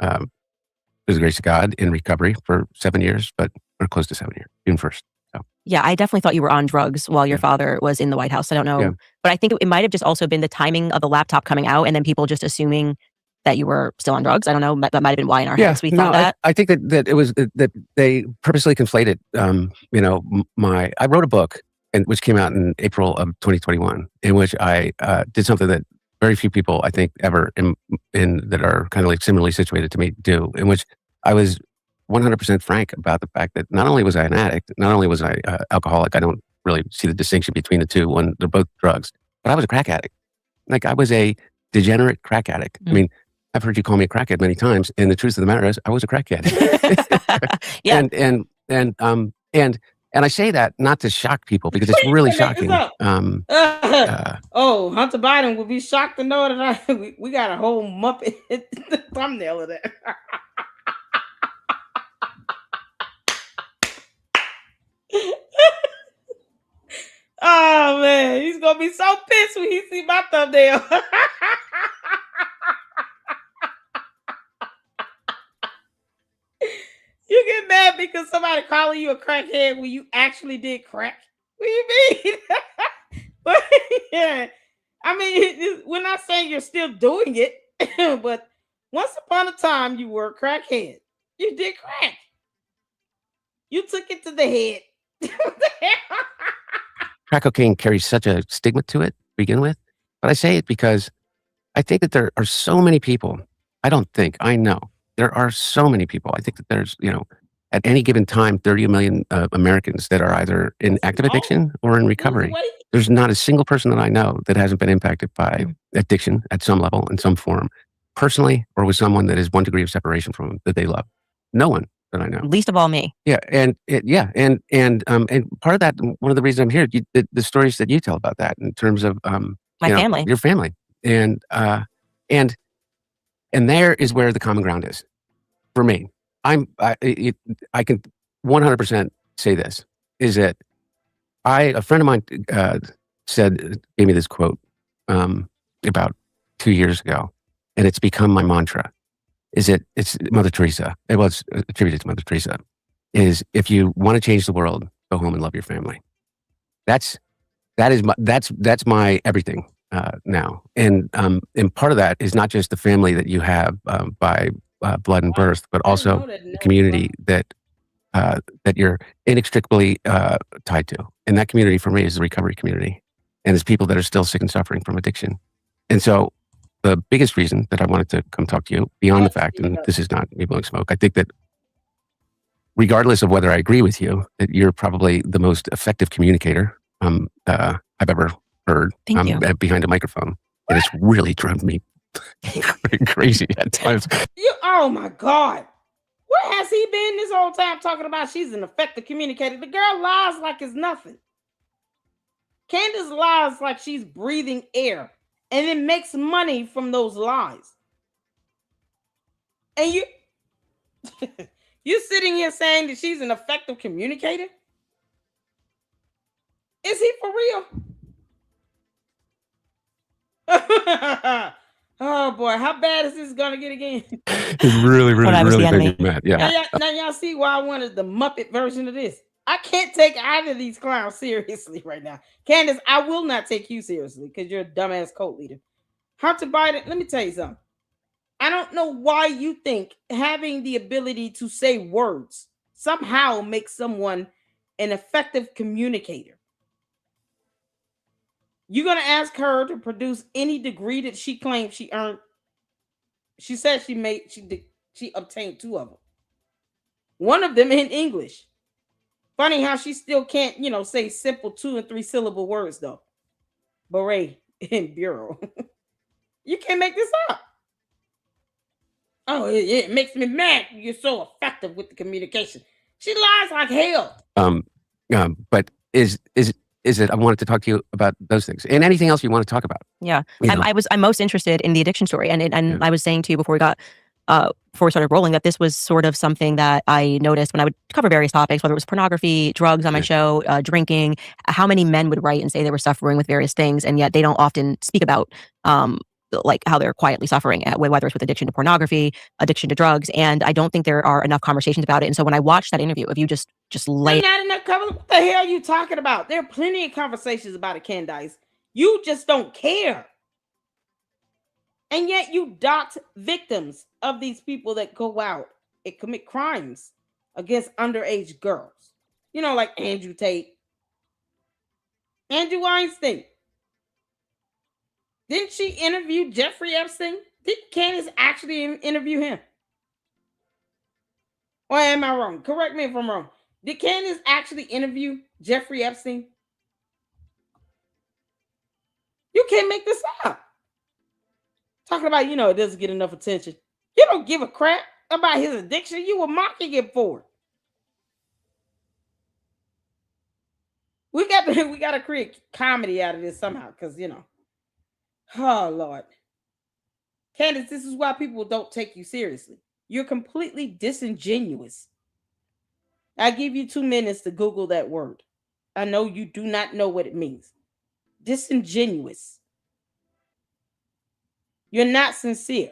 through the grace of God, in recovery for 7 years, but or close to 7 years, June 1st. So. Yeah, I definitely thought you were on drugs while your father was in the White House. I don't know, but I think it might have just also been the timing of the laptop coming out, and then people just assuming that you were still on drugs. I don't know, that might have been why in our heads we thought that. I think that it was that they purposely conflated. I wrote a book, which came out in April of 2021, in which I did something that very few people, I think, ever in that are kind of like similarly situated to me do, in which I was 100% frank about the fact that not only was I an addict, not only was I alcoholic, I don't really see the distinction between the two when they're both drugs, but I was a crack addict. Like, I was a degenerate crack addict. I mean, I've heard you call me a crackhead many times, and the truth of the matter is I was a crackhead. And I say that not to shock people, because it's really shocking. Hunter Biden would be shocked to know that we got a whole Muppet thumbnail of that. Oh man, he's gonna be so pissed when he see my thumbnail. You get mad because somebody calling you a crackhead when you actually did crack? What do you mean? But yeah, I mean, we're not saying you're still doing it, but once upon a time you were a crackhead. You did crack. You took it to the head. Crack cocaine carries such a stigma to it to begin with, but I say it because I think that there are so many people. I know there are so many people. I think that there's, at any given time, 30 million Americans that are either in active addiction or in recovery. There's not a single person that I know that hasn't been impacted by addiction at some level, in some form, personally, or with someone that is 1 degree of separation from them that they love. No one that I know. Least of all me. Yeah, and part of that, one of the reasons I'm here, the stories that you tell about that in terms of my family, your family, and there is where the common ground is. for me, I can 100% say this, is that a friend of mine gave me this quote about 2 years ago, and it's become my mantra. It's Mother Teresa. It was attributed to Mother Teresa. Is if you want to change the world, go home and love your family. That's my everything now, and part of that is not just the family that you have by blood and birth, but also the community that you're inextricably tied to. And that community for me is the recovery community, and it's people that are still sick and suffering from addiction. And so, the biggest reason that I wanted to come talk to you, beyond the fact, and this is not me blowing smoke, I think that regardless of whether I agree with you, that you're probably the most effective communicator I've ever heard behind a microphone. And it's really driven me crazy at times. Oh my God. Where has he been this whole time talking about she's an effective communicator? The girl lies like it's nothing. Candace lies like she's breathing air and then makes money from those lies. And you're sitting here saying that she's an effective communicator? Is he for real? Oh boy, how bad is this gonna get again? It's really making me mad. Yeah. Now y'all see why I wanted the Muppet version of this. I can't take either of these clowns seriously right now. Candace, I will not take you seriously because you're a dumbass cult leader. Hunter Biden, let me tell you something. I don't know why you think having the ability to say words somehow makes someone an effective communicator. You're going to ask her to produce any degree that she claims she earned. She said she obtained 2 of them. One of them in English. Funny how she still can't, say simple 2 and 3 syllable words though. Beret and bureau. You can't make this up. Oh, it makes me mad. You're so effective with the communication. She lies like hell. But is it? I wanted to talk to you about those things and anything else you want to talk about. Yeah, I'm most interested in the addiction story, and I was saying to you before we started rolling that this was sort of something that I noticed when I would cover various topics, whether it was pornography, drugs on my show, drinking. How many men would write and say they were suffering with various things, and yet they don't often speak about like how they're quietly suffering, whether it's with addiction to pornography, addiction to drugs, and I don't think there are enough conversations about it. And so when I watched that interview, if you just lay, not enough cover. What the hell are you talking about? There are plenty of conversations about it, Candace. You just don't care, and yet you dox victims of these people that go out and commit crimes against underage girls. Like Andrew Tate, Andrew Weinstein. Didn't she interview Jeffrey Epstein? Did Candace actually interview him? Or am I wrong? Correct me if I'm wrong. Did Candace actually interview Jeffrey Epstein? You can't make this up. Talking about, it doesn't get enough attention. You don't give a crap about his addiction. You were mocking him for it. We got to create comedy out of this somehow, because oh Lord. Candace, this is why people don't take you seriously. You're completely disingenuous. I give you 2 minutes to Google that word. I know you do not know what it means. Disingenuous. You're not sincere.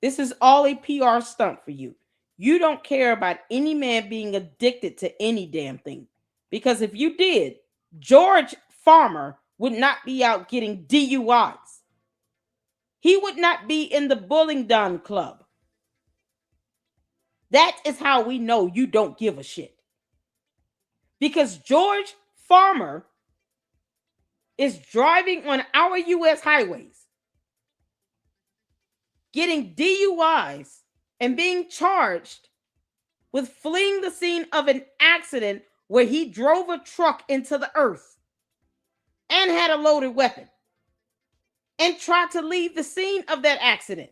This is all a PR stunt for you. You don't care about any man being addicted to any damn thing. Because if you did, George Farmer would not be out getting DUIs. He would not be in the Bullingdon Club. That is how we know you don't give a shit. Because George Farmer is driving on our U.S. highways, getting DUIs and being charged with fleeing the scene of an accident where he drove a truck into the earth and had a loaded weapon and tried to leave the scene of that accident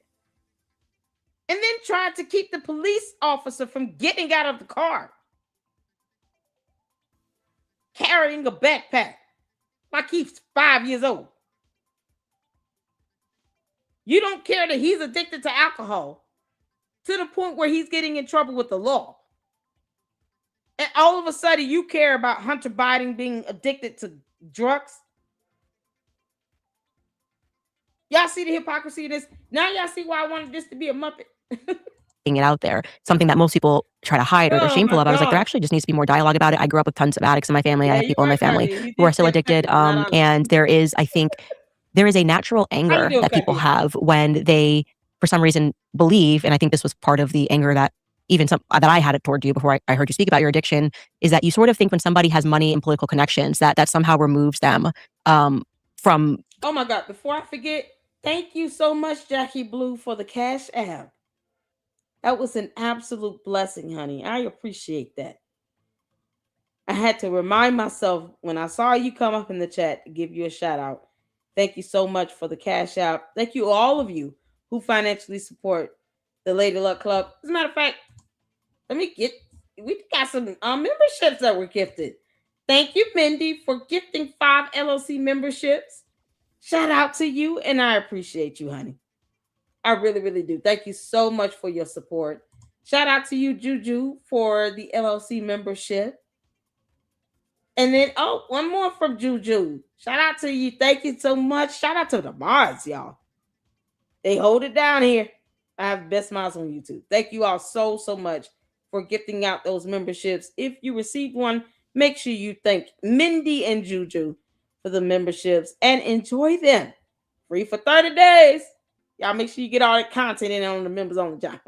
and then tried to keep the police officer from getting out of the car carrying a backpack like he's 5 years old. You don't care that he's addicted to alcohol to the point where he's getting in trouble with the law. And all of a sudden, you care about Hunter Biden being addicted to drugs. Y'all see the hypocrisy of this? Now y'all see why I wanted this to be a Muppet. It out there, something that most people try to hide or they're shameful of. I was like, there actually just needs to be more dialogue about it. I grew up with tons of addicts in my family. I have people in my family who are still addicted. And there is, I think, there is a natural anger that people have when they, for some reason, believe, and I think this was part of the anger that even that I had it toward you before I heard you speak about your addiction, is that you sort of think when somebody has money and political connections, that somehow removes them from. Oh my God! Before I forget, thank you so much, Jackie Blue, for the Cash App. That was an absolute blessing, honey. I appreciate that. I had to remind myself when I saw you come up in the chat to give you a shout out. Thank you so much for the Cash App. Thank you, all of you who financially support the Lady Luck Club. As a matter of fact, we got some memberships that were gifted. Thank you, Mindy, for gifting 5 LLC memberships. Shout out to you, and I appreciate you, honey. I really, really do. Thank you so much for your support. Shout out to you, Juju, for the LLC membership. And then, one more from Juju. Shout out to you. Thank you so much. Shout out to the mods, y'all. They hold it down here. I have best mods on YouTube. Thank you all so, so much for gifting out those memberships. If you received one, make sure you thank Mindy and Juju for the memberships and enjoy them. Free for 30 days. Y'all make sure you get all that content in on the members on the job.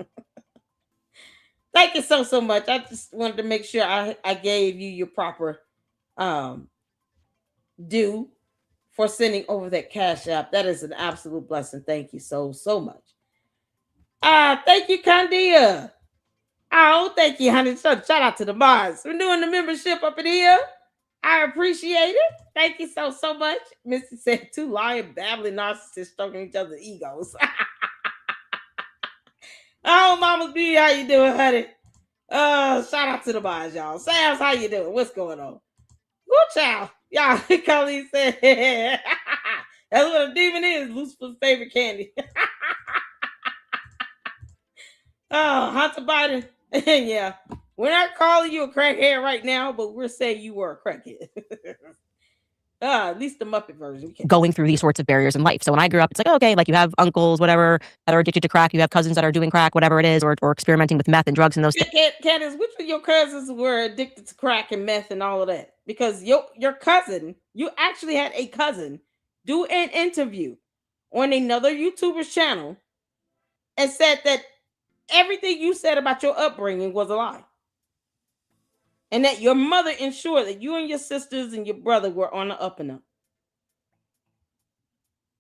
Thank you so, so much. I just wanted to make sure I gave you your proper due for sending over that Cash App. That is an absolute blessing. Thank you so, so much. Thank you, Candia. Oh, thank you, honey. Shout out to the mods. We're doing the membership up in here. I appreciate it. Thank you so, so much. Missy said 2 lying, babbling narcissists stroking each other's egos. Oh, Mama's Beauty, how you doing, honey? Shout out to the mods, y'all. Sam's, how you doing? What's going on? Good child. Y'all, Colleen said, that's what a demon is. Lucifer's favorite candy. Oh, Hunter Biden. Yeah. We're not calling you a crackhead right now, but we're saying you were a crackhead. At least the Muppet version. Going through these sorts of barriers in life. So when I grew up, it's like, okay, like you have uncles, whatever, that are addicted to crack. You have cousins that are doing crack, whatever it is, or experimenting with meth and drugs and those things. Candace, which of your cousins were addicted to crack and meth and all of that? Because your cousin, you actually had a cousin do an interview on another YouTuber's channel and said that everything you said about your upbringing was a lie. And that your mother ensured that you and your sisters and your brother were on the up and up.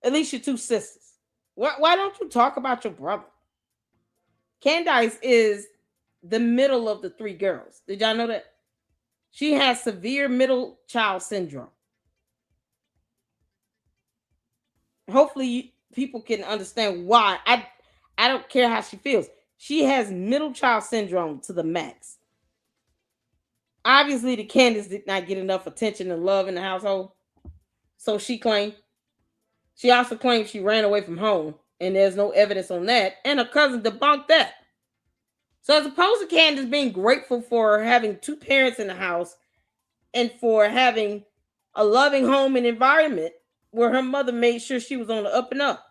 At least your 2 sisters. Why don't you talk about your brother? Candace is the middle of the 3 girls. Did y'all know that? She has severe middle child syndrome. Hopefully people can understand why. I don't care how she feels. She has middle child syndrome to the max. Obviously, the Candace did not get enough attention and love in the household. So she claimed. She also claimed she ran away from home. And there's no evidence on that. And her cousin debunked that. So as opposed to Candace being grateful for having 2 parents in the house and for having a loving home and environment where her mother made sure she was on the up and up,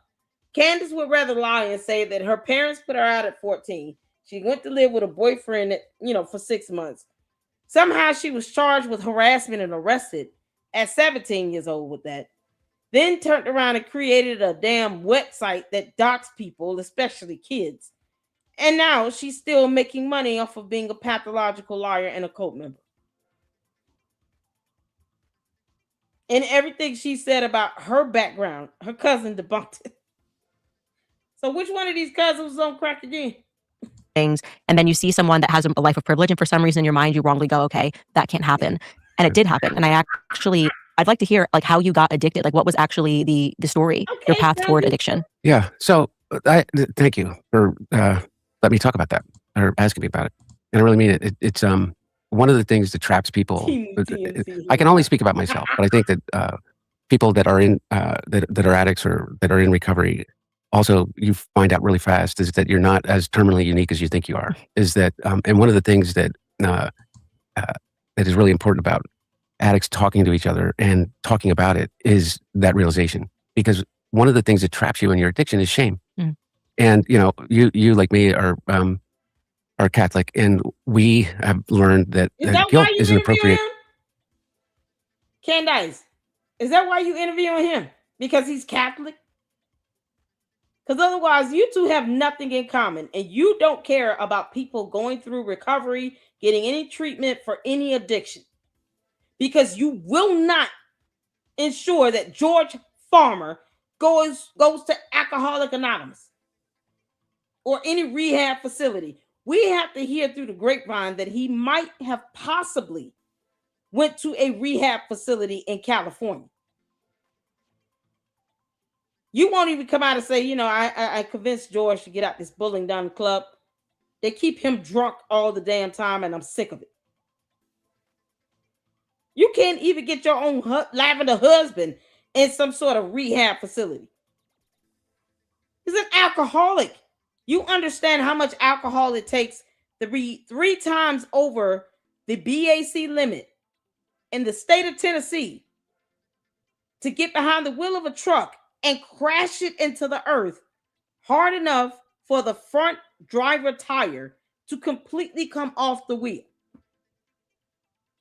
Candace would rather lie and say that her parents put her out at 14. She went to live with a boyfriend, for 6 months. Somehow she was charged with harassment and arrested at 17 years old with that. Then turned around and created a damn website that docks people, especially kids. And now she's still making money off of being a pathological liar and a cult member. And everything she said about her background, her cousin debunked it. So which one of these cousins was on crack again? Things, and then you see someone that has a life of privilege, and for some reason in your mind you wrongly go, okay, that can't happen. And it did happen. And I'd like to hear like how you got addicted, like what was actually the story, your path toward addiction. Yeah. So thank you for let me talk about that, or asking me about it. And I really mean it. It's one of the things that traps people. I can only speak about myself, but I think that people that are in that are addicts or that are in recovery also you find out really fast is that you're not as terminally unique as you think you are. Is that, and one of the things that that is really important about addicts talking to each other and talking about it is that realization. Because one of the things that traps you in your addiction is shame. Mm. And you like me are Catholic, and we have learned that, Is that guilt why you is interview inappropriate. him? Candace, is that why you interviewing him? Because he's Catholic? Because otherwise, you two have nothing in common, and you don't care about people going through recovery, getting any treatment for any addiction. Because you will not ensure that George Farmer goes to Alcoholic Anonymous or any rehab facility. We have to hear through the grapevine that he might have possibly went to a rehab facility in California. You won't even come out and say, I convinced George to get out this Bowling Down club. They keep him drunk all the damn time, and I'm sick of it. You can't even get your own lavender husband in some sort of rehab facility. He's an alcoholic. You understand how much alcohol it takes to be 3 times over the BAC limit in the state of Tennessee to get behind the wheel of a truck and crash it into the earth hard enough for the front driver tire to completely come off the wheel.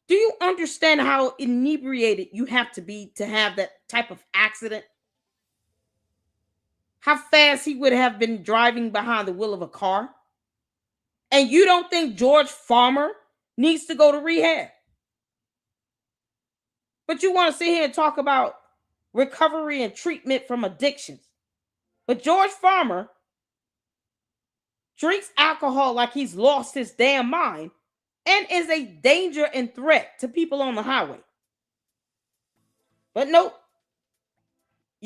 Do you understand how inebriated you have to be to have that type of accident? How fast he would have been driving behind the wheel of a car? And you don't think George Farmer needs to go to rehab? But you want to sit here and talk about recovery and treatment from addictions. But George Farmer drinks alcohol like he's lost his damn mind and is a danger and threat to people on the highway. But nope.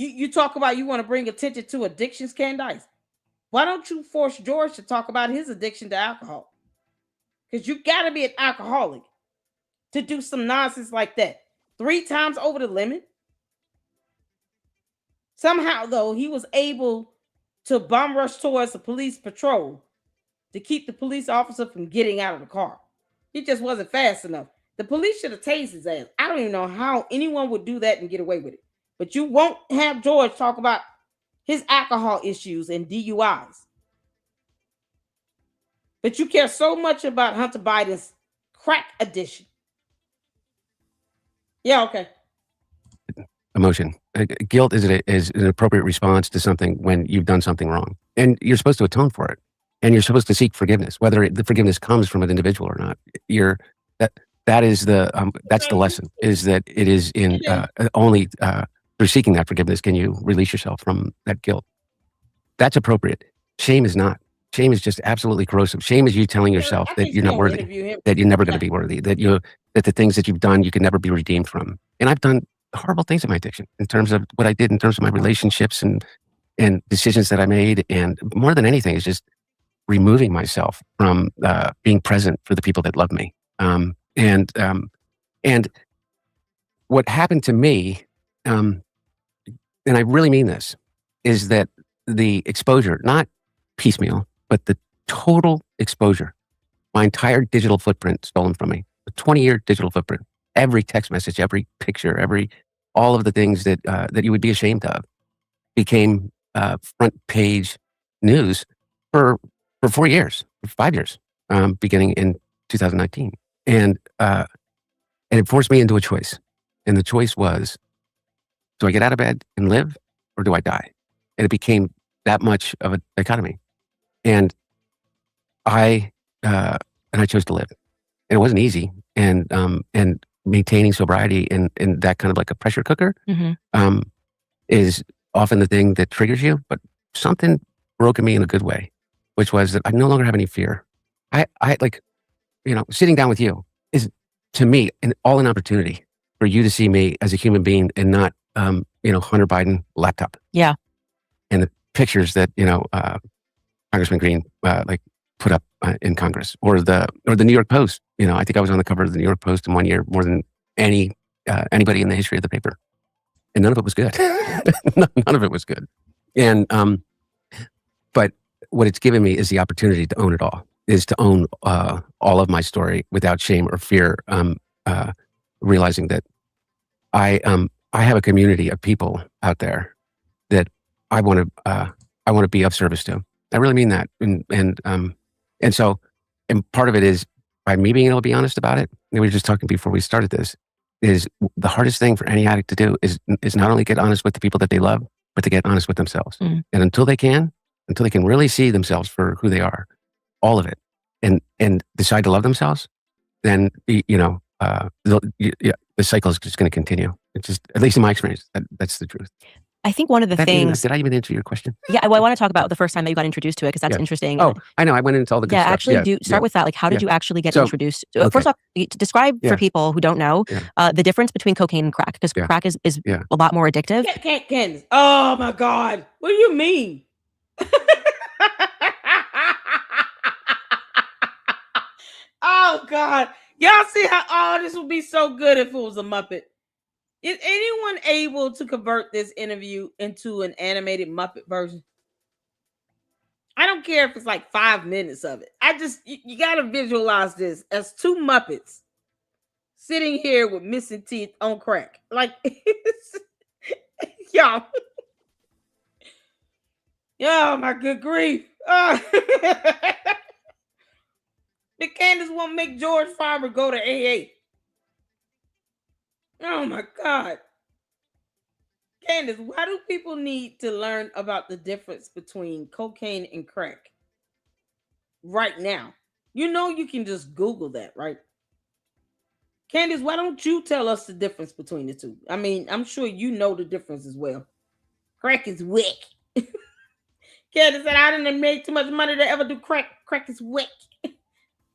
You talk about you want to bring attention to addictions, Candace. Why don't you force George to talk about his addiction to alcohol? Because you got to be an alcoholic to do some nonsense like that. 3 times over the limit. Somehow, though, he was able to bomb rush towards a police patrol to keep the police officer from getting out of the car. He just wasn't fast enough. The police should have tased his ass. I don't even know how anyone would do that and get away with it. But you won't have George talk about his alcohol issues and DUIs. But you care so much about Hunter Biden's crack addiction. Yeah, okay. Emotion. Guilt is an appropriate response to something when you've done something wrong. And you're supposed to atone for it. And you're supposed to seek forgiveness, whether the forgiveness comes from an individual or not. That's the lesson, is that it is in only through seeking that forgiveness can you release yourself from that guilt. That's appropriate. Shame is not. Shame is just absolutely corrosive. Shame is you telling yourself that you're not worthy, that you're never going to be worthy, that the things that you've done you can never be redeemed from. And I've done horrible things in my addiction in terms of what I did, in terms of my relationships and decisions that I made. And more than anything is just removing myself from being present for the people that love me. And what happened to me, and I really mean this, is that the exposure, not piecemeal, but the total exposure, my entire digital footprint stolen from me, a 20-year digital footprint, every text message, every picture, all of the things that you would be ashamed of, became front page news for 4 years, 5 years, beginning in 2019. And it forced me into a choice. And the choice was, do I get out of bed and live, or do I die? And it became that much of a dichotomy. And I chose to live. And it wasn't easy. And maintaining sobriety in that kind of like a pressure cooker is often the thing that triggers you. But something broke in me in a good way, which was that I no longer have any fear. I sitting down with you is, to me, an opportunity for you to see me as a human being and not, Hunter Biden laptop. Yeah. And the pictures that, Congressman Green, put up in Congress, or the New York Post. I think I was on the cover of the New York Post in 1 year more than anybody in the history of the paper. And none of it was good. None of it was good. And what it's given me is the opportunity to own it all, is to own all of my story without shame or fear, realizing that I have a community of people out there that I want to be of service to. I really mean that. And so part of it is by me being able to be honest about it. We were just talking before we started this, is the hardest thing for any addict to do is not only get honest with the people that they love, but to get honest with themselves. And until they can really see themselves for who they are, all of it, and decide to love themselves, then, the cycle is just going to continue. It's just, at least in my experience, that's the truth. I think one of the things. Did I even answer your question? Yeah, well, I want to talk about the first time that you got introduced to it, because that's interesting. Oh, I know. I went into all the good stuff. Actually, do start with that. Like, how did you actually get introduced? First off, describe for people who don't know the difference between cocaine and crack, because crack is a lot more addictive. Candace. Oh my God. What do you mean? Oh God. Y'all see how this would be so good if it was a Muppet. Is anyone able to convert this interview into an animated Muppet version? I don't care if it's like 5 minutes of it. You got to visualize this as two Muppets sitting here with missing teeth on crack. Like, y'all. Oh, my good grief. Did Candace won't make George Farmer go to AA? Oh my God. Candace, why do people need to learn about the difference between cocaine and crack right now? You know you can just Google that, right? Candace, why don't you tell us the difference between the two? I mean, I'm sure you know the difference as well. Crack is wick. Candace said, I didn't make too much money to ever do crack. Crack is wick.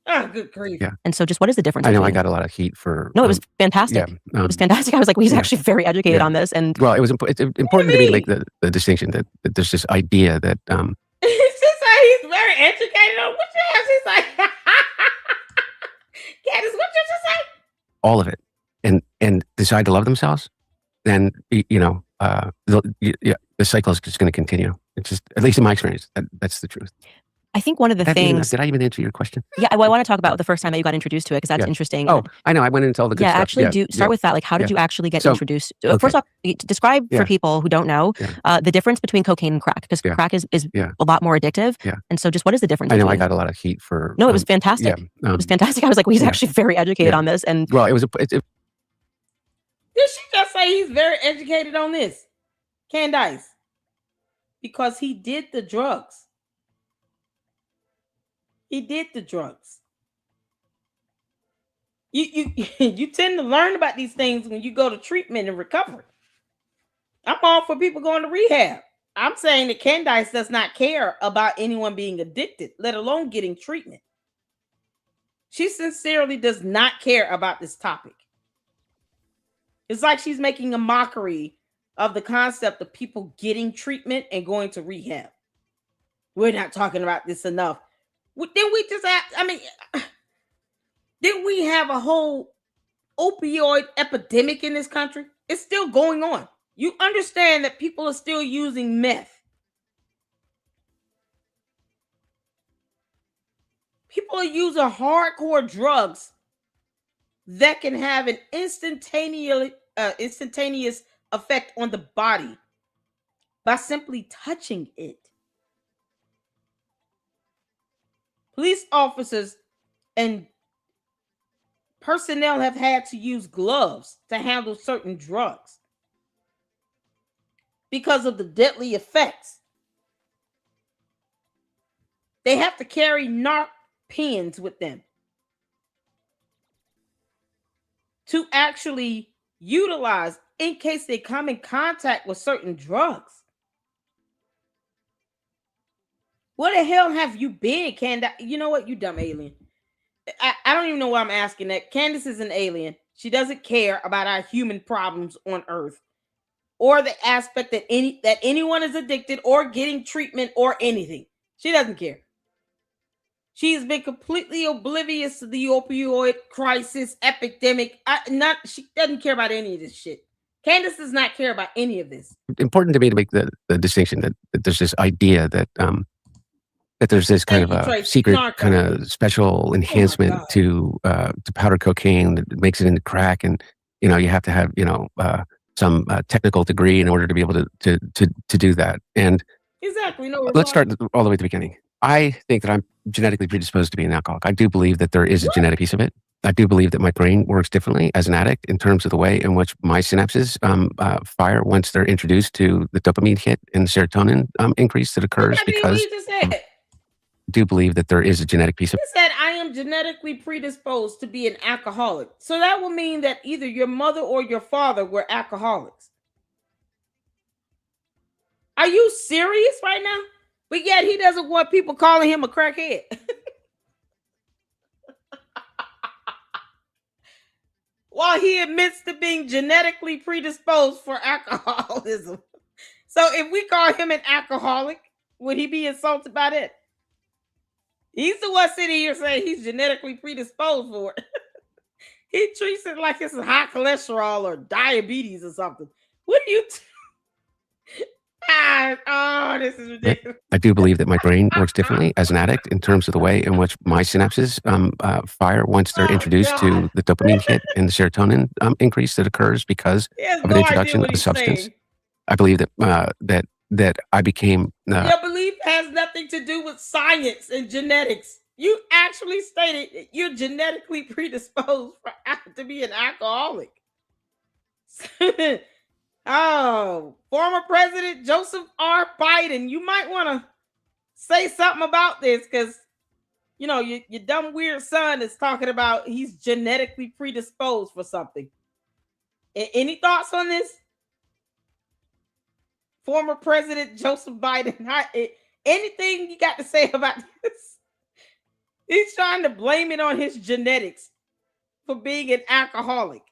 Oh, good grief. Yeah. And so just what is the difference? I know I got a lot of heat for... No, it was fantastic. Yeah, it was fantastic. I was like, well, he's actually very educated on this. And well, it's important to me to make the distinction that there's this idea that... It's just like he's very educated on what you have. He's like, Candace, what you just say? All of it. And decide to love themselves, then, the cycle is just going to continue. It's just, at least in my experience, that's the truth. I think one of the things... Did I even answer your question? Yeah, well, I want to talk about the first time that you got introduced to it, because that's interesting. Oh, I know. I went into all the good stuff. Actually, start with that. Like, how did you actually get introduced? First off, describe for people who don't know the difference between cocaine and crack, because crack is a lot more addictive. And so just what is the difference? I know I got a lot of heat for... No, it was fantastic. It was fantastic. I was like, well, he's actually very educated on this. And well, it was... Did she just say he's very educated on this? Candace. Because he did the drugs. He did the drugs. You tend to learn about these things when you go to treatment and recovery. I'm all for people going to rehab. I'm saying that Candace does not care about anyone being addicted, let alone getting treatment. She sincerely does not care about this topic. It's like she's making a mockery of the concept of people getting treatment and going to rehab. We're not talking about this enough. Didn't we just have, didn't we have a whole opioid epidemic in this country? It's still going on. You understand that people are still using meth. People are using hardcore drugs that can have an instantaneous effect on the body by simply touching it. Police officers and personnel have had to use gloves to handle certain drugs because of the deadly effects. They have to carry narc pens with them to actually utilize in case they come in contact with certain drugs. Where the hell have you been, Candace? You know what? You dumb alien. I don't even know why I'm asking that. Candace is an alien. She doesn't care about our human problems on Earth or the aspect that anyone is addicted or getting treatment or anything. She doesn't care. She's been completely oblivious to the opioid crisis, epidemic. She doesn't care about any of this shit. Candace does not care about any of this. Important to me to make the distinction that there's this idea that that there's this kind Thank of you, a Tracy. secret Narco. kind of special enhancement God. to powder cocaine that makes it into crack, and you know you have to have some technical degree in order to be able to do that. And Exactly. No, let's start all the way at the beginning. I think that I'm genetically predisposed to be an alcoholic. I do believe that there is a genetic piece of it. I do believe that my brain works differently as an addict in terms of the way in which my synapses fire once they're introduced to the dopamine hit and the serotonin increase that occurs because he just said. I do believe that there is a genetic piece of He said, I am genetically predisposed to be an alcoholic. So that will mean that either your mother or your father were alcoholics. Are you serious right now? But yet he doesn't want people calling him a crackhead. While he admits to being genetically predisposed for alcoholism. So if we call him an alcoholic, would he be insulted by that? He's the one sitting here saying he's genetically predisposed for it. He treats it like it's high cholesterol or diabetes or something. What do you... Oh, this is ridiculous. I do believe that my brain works differently as an addict in terms of the way in which my synapses fire once they're introduced to the dopamine hit and the serotonin increase that occurs because of an introduction of a substance. Saying. I believe that that I became. Your belief has nothing to do with science and genetics. You actually stated you're genetically predisposed to be an alcoholic. Oh, former President Joseph R. Biden, you might want to say something about this because, you know, your dumb, weird son is talking about he's genetically predisposed for something. Any thoughts on this? Former President Joseph Biden, anything you got to say about this? He's trying to blame it on his genetics for being an alcoholic.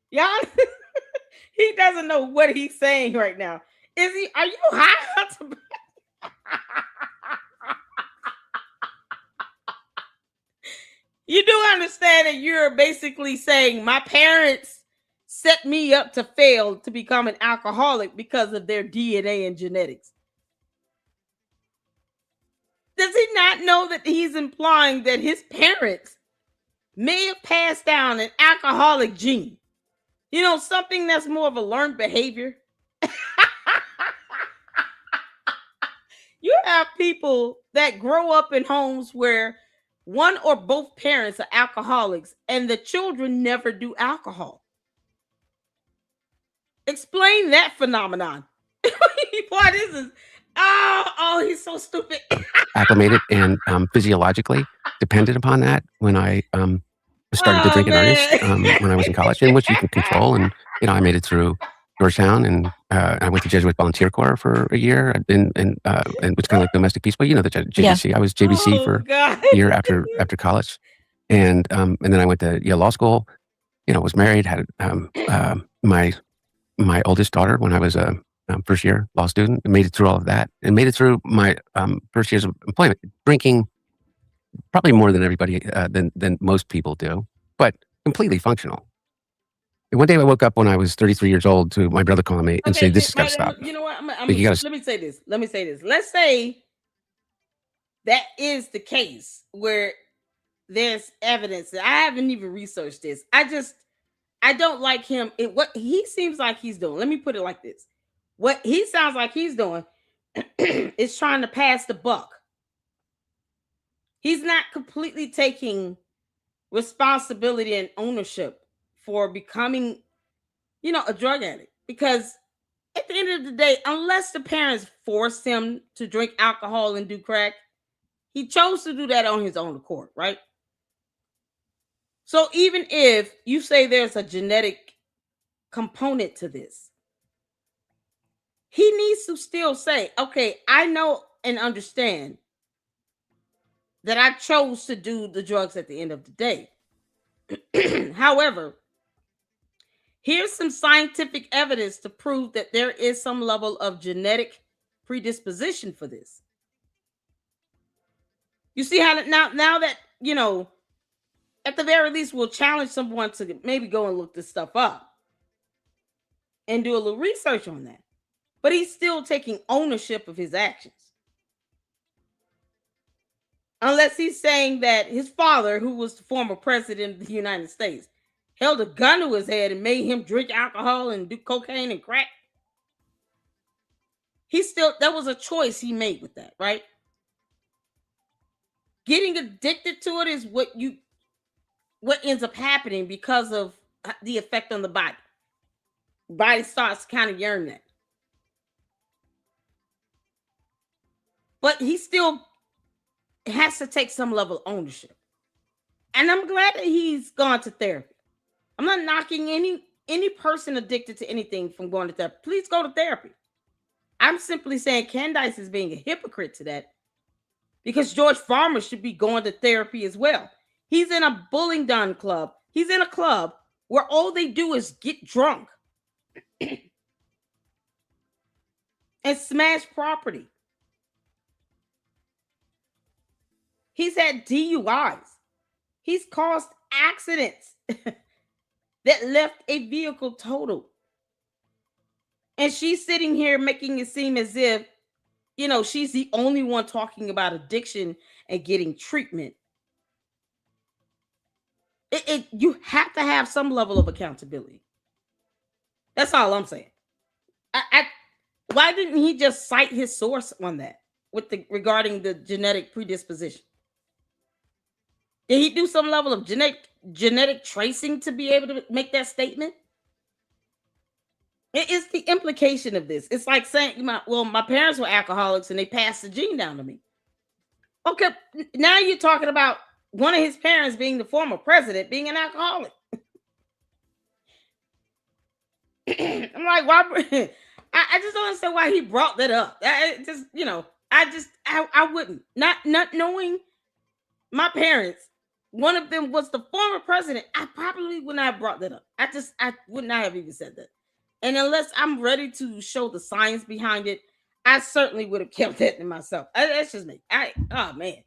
Y'all... He doesn't know what he's saying right now. Are you high? You do understand that you're basically saying my parents set me up to fail to become an alcoholic because of their DNA and genetics. Does he not know that he's implying that his parents may have passed down an alcoholic gene? You know, something that's more of a learned behavior. You have people that grow up in homes where one or both parents are alcoholics and the children never do alcohol. Explain that phenomenon. Boy, this is, he's so stupid. Acclimated and physiologically dependent upon that when I started to drink in earnest when I was in college, in which you can control. And, you know, I made it through Georgetown and I went to Jesuit Volunteer Corps for a year. I've been, and it's kind of like domestic peace, but you know, the JVC, I was JVC for a year after college. And then I went to Yale Law School, you know, was married, had my oldest daughter when I was a first year law student, and made it through all of that and made it through my first years of employment, drinking probably more than everybody, than most people do, but completely functional. And one day I woke up when I was 33 years old to my brother calling me and saying, "This has got to stop." You know what? Let me say this. Let's say that is the case where there's evidence that I haven't even researched this. I don't like him. What he seems like he's doing. Let me put it like this. What he sounds like he's doing is trying to pass the buck. He's not completely taking responsibility and ownership for becoming, you know, a drug addict. Because at the end of the day, unless the parents forced him to drink alcohol and do crack, he chose to do that on his own accord, right? So even if you say there's a genetic component to this, he needs to still say, okay, I know and understand that I chose to do the drugs at the end of the day. However, here's some scientific evidence to prove that there is some level of genetic predisposition for this. You see how now that, you know, at the very least, we'll challenge someone to maybe go and look this stuff up and do a little research on that. But he's still taking ownership of his actions. Unless he's saying that his father, who was the former president of the United States, held a gun to his head and made him drink alcohol and do cocaine and crack. That was a choice he made with that, right? Getting addicted to it is what ends up happening because of the effect on the body. Body starts kind of yearning that. But he still has to take some level of ownership. And I'm glad that he's gone to therapy. I'm not knocking any person addicted to anything from going to therapy. Please go to therapy. I'm simply saying Candace is being a hypocrite to that, because George Farmer should be going to therapy as well. He's in a bowling down club. He's in a club where all they do is get drunk and smash property. He's had DUIs. He's caused accidents that left a vehicle totaled. And she's sitting here making it seem as if, she's the only one talking about addiction and getting treatment. You have to have some level of accountability. That's all I'm saying. Why didn't he just cite his source on that regarding the genetic predisposition? Did he do some level of genetic tracing to be able to make that statement? It is the implication of this. It's like saying, my parents were alcoholics and they passed the gene down to me. Okay, now you're talking about one of his parents being the former president, being an alcoholic. I'm like, why? I just don't understand why he brought that up. I wouldn't. Not knowing my parents, one of them was the former president, I probably would not have brought that up. I would not have even said that. And unless I'm ready to show the science behind it, I certainly would have kept that to myself. That's just me. Oh man.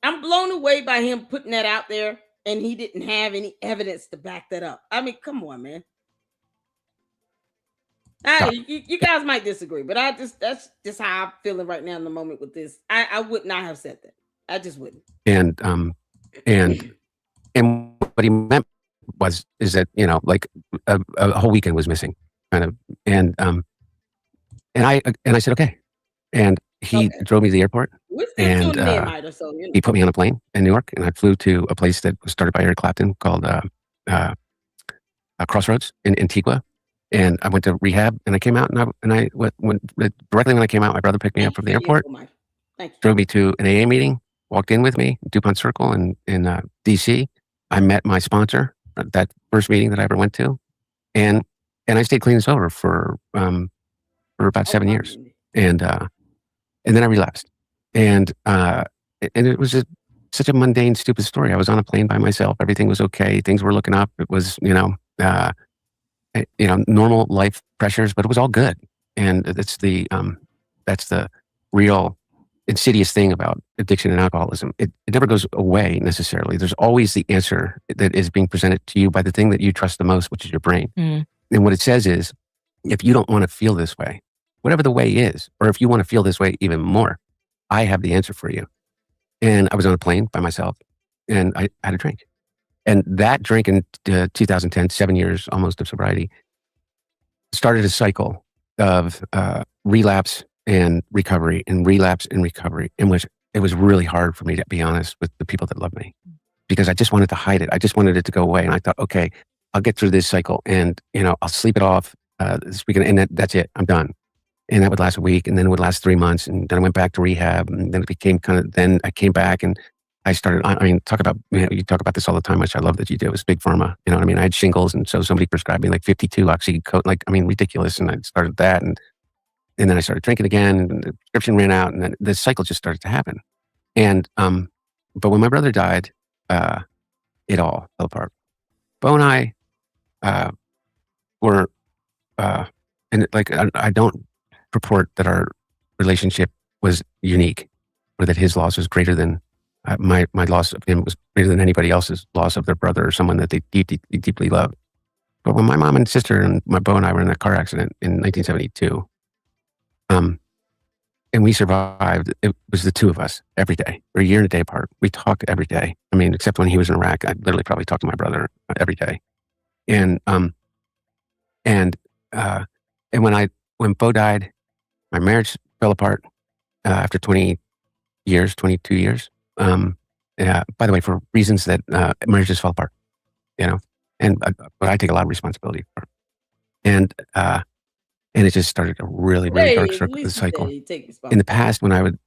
I'm blown away by him putting that out there, and he didn't have any evidence to back that up. I mean, come on, man. You guys might disagree, but that's just how I'm feeling right now in the moment with this. I would not have said that. I just wouldn't. And what he meant is that, like a whole weekend was missing, kind of, and I said okay, and he drove me to the airport, and he put me on a plane in New York, and I flew to a place that was started by Eric Clapton called Crossroads in Antigua, and I went to rehab, and I came out, and I went directly when I came out. My brother picked me up from the airport, drove me to an AA meeting, walked in with me, DuPont Circle in DC. I met my sponsor at that first meeting that I ever went to, and I stayed clean and sober for about 7 years, and then I relapsed, and it was such a mundane, stupid story. I was on a plane by myself. Everything was okay. Things were looking up. It was normal life pressures, but it was all good. And that's the real insidious thing about addiction and alcoholism. It never goes away necessarily. There's always the answer that is being presented to you by the thing that you trust the most, which is your brain. Mm. And what it says is, if you don't want to feel this way, whatever the way is, or if you want to feel this way even more, I have the answer for you. And I was on a plane by myself, and I had a drink. And that drink in 2010, 7 years almost of sobriety, started a cycle of relapse and recovery, and relapse and recovery, in which it was really hard for me to be honest with the people that love me, because I just wanted to hide it. I just wanted it to go away. And I thought, okay, I'll get through this cycle, and I'll sleep it off this weekend, and that's it. I'm done. And that would last a week, and then it would last 3 months, and then I went back to rehab, and then it became then I came back, and I started, you talk about this all the time, which I love that you do. It was big pharma, you know what I mean? I had shingles, and so somebody prescribed me like 52 oxycodone, ridiculous. And I started that, and then I started drinking again, and the prescription ran out, and then the cycle just started to happen. And, but when my brother died, it all fell apart. Bo and I were, and I don't purport that our relationship was unique, or that his loss was greater than my loss of him was greater than anybody else's loss of their brother or someone that they deeply loved. But when my mom and sister and my Bo and I were in a car accident in 1972, and we survived. It was the two of us every day. We're a year and a day apart. We talked every day. I mean, except when he was in Iraq, I literally probably talked to my brother every day. And when Bo died, my marriage fell apart after 22 years. By the way, for reasons that marriages fall apart, but I take a lot of responsibility for it. And it just started a really dark cycle. In the past, when I would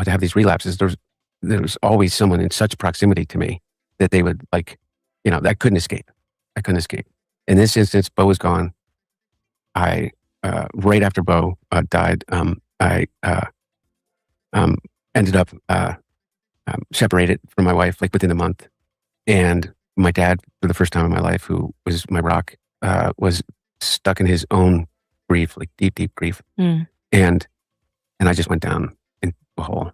have these relapses, there was always someone in such proximity to me that they would I couldn't escape. In this instance, Bo was gone. I right after Bo died, I ended up separated from my wife within a month, and my dad, for the first time in my life, who was my rock, was stuck in his own grief, deep grief. And I just went down into a hole.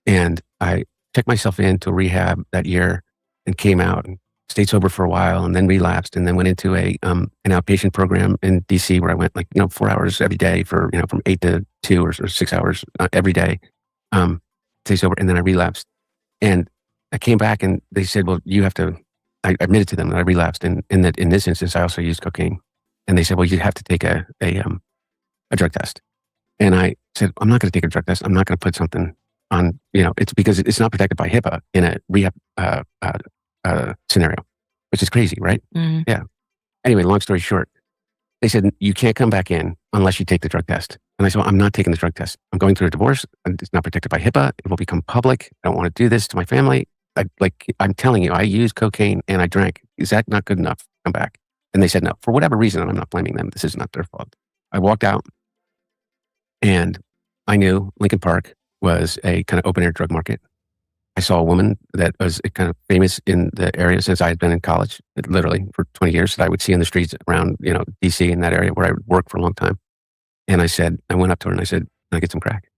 And I checked myself into rehab that year and came out and stayed sober for a while, and then relapsed, and then went into an outpatient program in DC where I went 4 hours every day for from 8 to 2 or 6 hours every day. Stay sober, and then I relapsed. And I came back and they said, well, you have to, I admitted to them that I relapsed, and that in this instance, I also used cocaine. And they said, well, you have to take a drug test. And I said, I'm not going to take a drug test. I'm not going to put something on, it's because it's not protected by HIPAA in a rehab scenario, which is crazy, right? Mm. Yeah. Anyway, long story short, they said, you can't come back in unless you take the drug test. And I said, well, I'm not taking the drug test. I'm going through a divorce, and it's not protected by HIPAA. It will become public. I don't want to do this to my family. I'm telling you, I used cocaine and I drank. Is that not good enough? Come back. And they said no, for whatever reason, and I'm not blaming them. This is not their fault. I walked out, and I knew Lincoln Park was a kind of open air drug market. I saw a woman that was kind of famous in the area since I had been in college, literally for 20 years, that I would see in the streets around, DC, in that area where I would work for a long time. And I went up to her and I said, can I get some crack?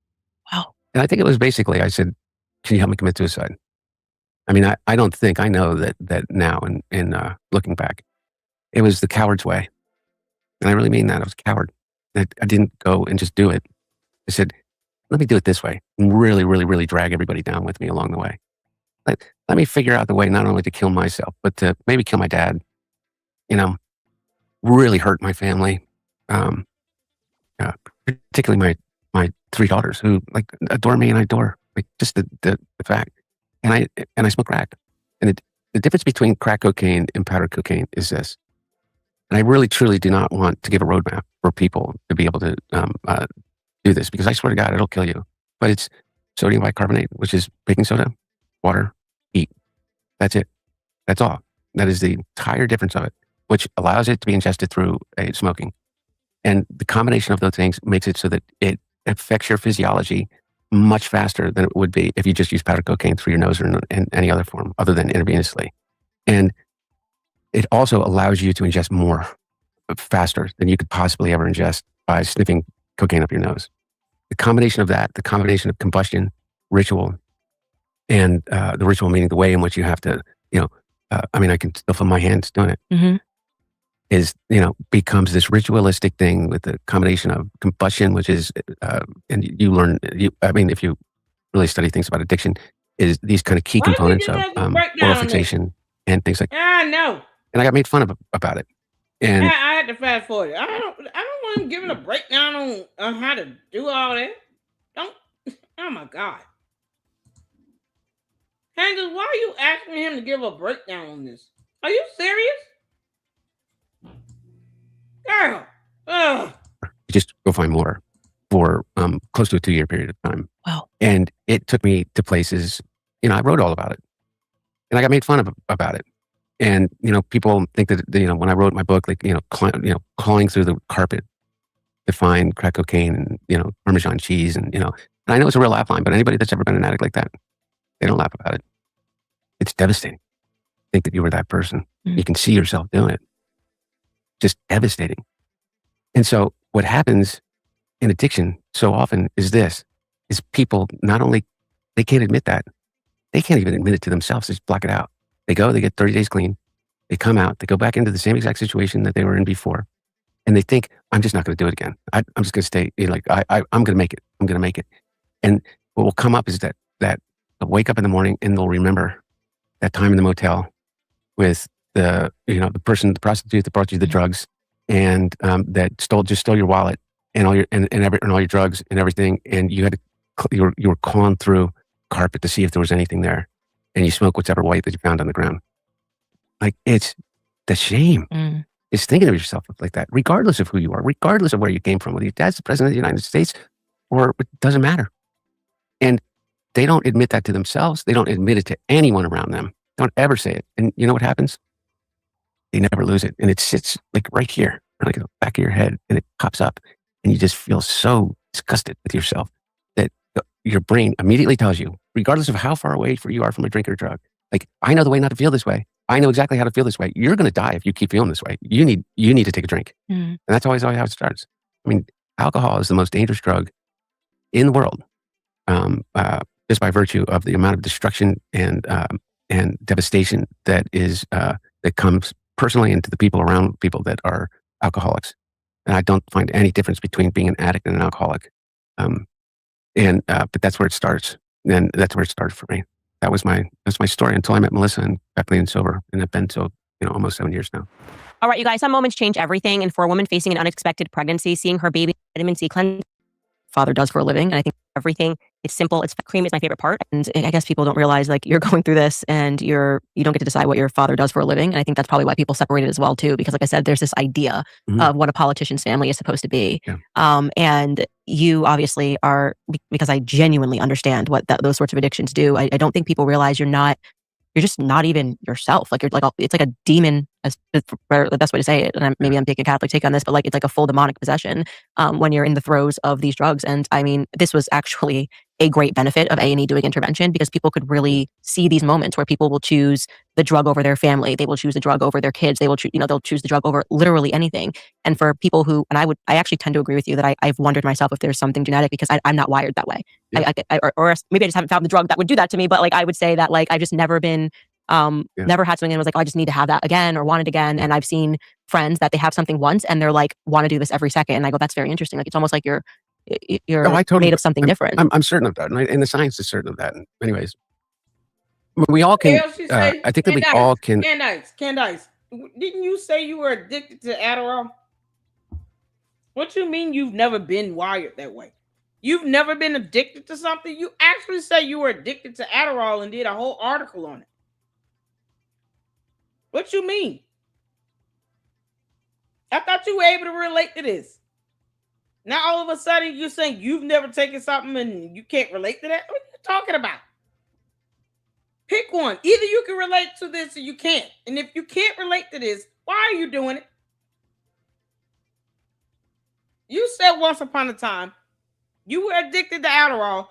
Wow. And I think it was basically, I said, can you help me commit suicide? I mean, I don't think, I know that now in looking back, it was the coward's way. And I really mean that. I was a coward. I didn't go and just do it. I said, let me do it this way, and really, really, really drag everybody down with me along the way. Let me figure out the way not only to kill myself, but to maybe kill my dad, really hurt my family, particularly my 3 daughters who adore me and I adore, just the fact. And I smoke crack. And the difference between crack cocaine and powder cocaine is this. And I really, truly do not want to give a roadmap for people to be able to do this, because I swear to God, it'll kill you. But it's sodium bicarbonate, which is baking soda, water, heat. That's it. That's all. That is the entire difference of it, which allows it to be ingested through smoking. And the combination of those things makes it so that it affects your physiology much faster than it would be if you just use powder cocaine through your nose or in any other form other than intravenously. And it also allows you to ingest more faster than you could possibly ever ingest by sniffing cocaine up your nose. The combination of that, the combination of combustion, ritual, and the ritual meaning the way in which you have to, I can still feel my hands doing it, Mm-hmm. is, becomes this ritualistic thing with the combination of combustion, which is, and you learn, if you really study things about addiction, is these kind of key components of oral fixation and things like that. No. And I got made fun of about it. And I had to fast forward. I don't want him giving a breakdown on how to do all that. Oh my God. Candace, why are you asking him to give a breakdown on this? Are you serious? Girl. Ugh. just go find more for close to a 2-year period of time. Wow. And it took me to places, I wrote all about it. And I got made fun of about it. And, people think that, when I wrote my book, clawing through the carpet to find crack cocaine and, Parmesan cheese and I know it's a real laugh line, but anybody that's ever been an addict like that, they don't laugh about it. It's devastating. Think that you were that person. Mm-hmm. You can see yourself doing it. Just devastating. And so what happens in addiction so often is people not only, they can't admit that. They can't even admit it to themselves. They just block it out. They go, they get 30 days clean. They come out, they go back into the same exact situation that they were in before. And they think, I'm just not going to do it again. I'm just going to stay, I'm going to make it. I'm going to make it. And what will come up is that they'll wake up in the morning and they'll remember that time in the motel with the person, the prostitute that brought you the drugs, and that just stole your wallet and all your and all your drugs and everything, and you had to you were clawing through carpet to see if there was anything there, and you smoke whatever white that you found on the ground. Like, it's the shame. Is thinking of yourself like that, regardless of who you are, regardless of where you came from, whether your dad's the president of the United States or it doesn't matter. And they don't admit that to themselves. They don't admit it to anyone around them. Don't ever say it. And you know what happens? They never lose it. And it sits like right here, like in the back of your head, and it pops up. And you just feel so disgusted with yourself that your brain immediately tells you, regardless of how far away you are from a drink or drug, like, I know the way not to feel this way. I know exactly how to feel this way. You're going to die if you keep feeling this way. You need to take a drink. And that's always how it starts. I mean, alcohol is the most dangerous drug in the world, just by virtue of the amount of destruction and devastation that comes personally into the people around people that are alcoholics. And I don't find any difference between being an addict and an alcoholic. But that's where it starts. And that's where it started for me. That's my story until I met Melissa and got clean and sober. And I've been so, almost 7 years now. All right, you guys, some moments change everything. And for a woman facing an unexpected pregnancy, seeing her baby vitamin C cleanse, father does for a living. And I think everything, it's simple. Cream is my favorite part. And I guess people don't realize, like, you're going through this and you don't get to decide what your father does for a living. And I think that's probably why people separate it as well too. Because like I said, there's this idea of what a politician's family is supposed to be. Yeah. And you obviously are, because I genuinely understand what those sorts of addictions do. I don't think people realize you're just not even yourself. Like, it's like a demon, as the best way to say it. And maybe I'm taking a Catholic take on this, but like, it's like a full demonic possession when you're in the throes of these drugs. And I mean, this was actually a great benefit of A&E doing intervention, because people could really see these moments where people will choose the drug over their family. They will choose the drug over their kids. They will they'll choose the drug over literally anything. And for people who, and I actually tend to agree with you that I've wondered myself if there's something genetic, because I'm not wired that way. Yeah. Or maybe I just haven't found the drug that would do that to me. But like, I would say that, like, I've just never been, never had something and was like, oh, I just need to have that again or want it again. And I've seen friends that they have something once and they're like, want to do this every second. And I go, that's very interesting. Like, it's almost like you're made of something different. I'm certain of that. And the science is certain of that. And anyways, we all can, I think that we all can. Candace, didn't you say you were addicted to Adderall? What you mean you've never been wired that way? You've never been addicted to something? You actually say you were addicted to Adderall and did a whole article on it. What you mean? I thought you were able to relate to this. Now all of a sudden you're saying you've never taken something and you can't relate to that? What are you talking about? Pick one. Either you can relate to this or you can't. And if you can't relate to this, why are you doing it? You said once upon a time you were addicted to Adderall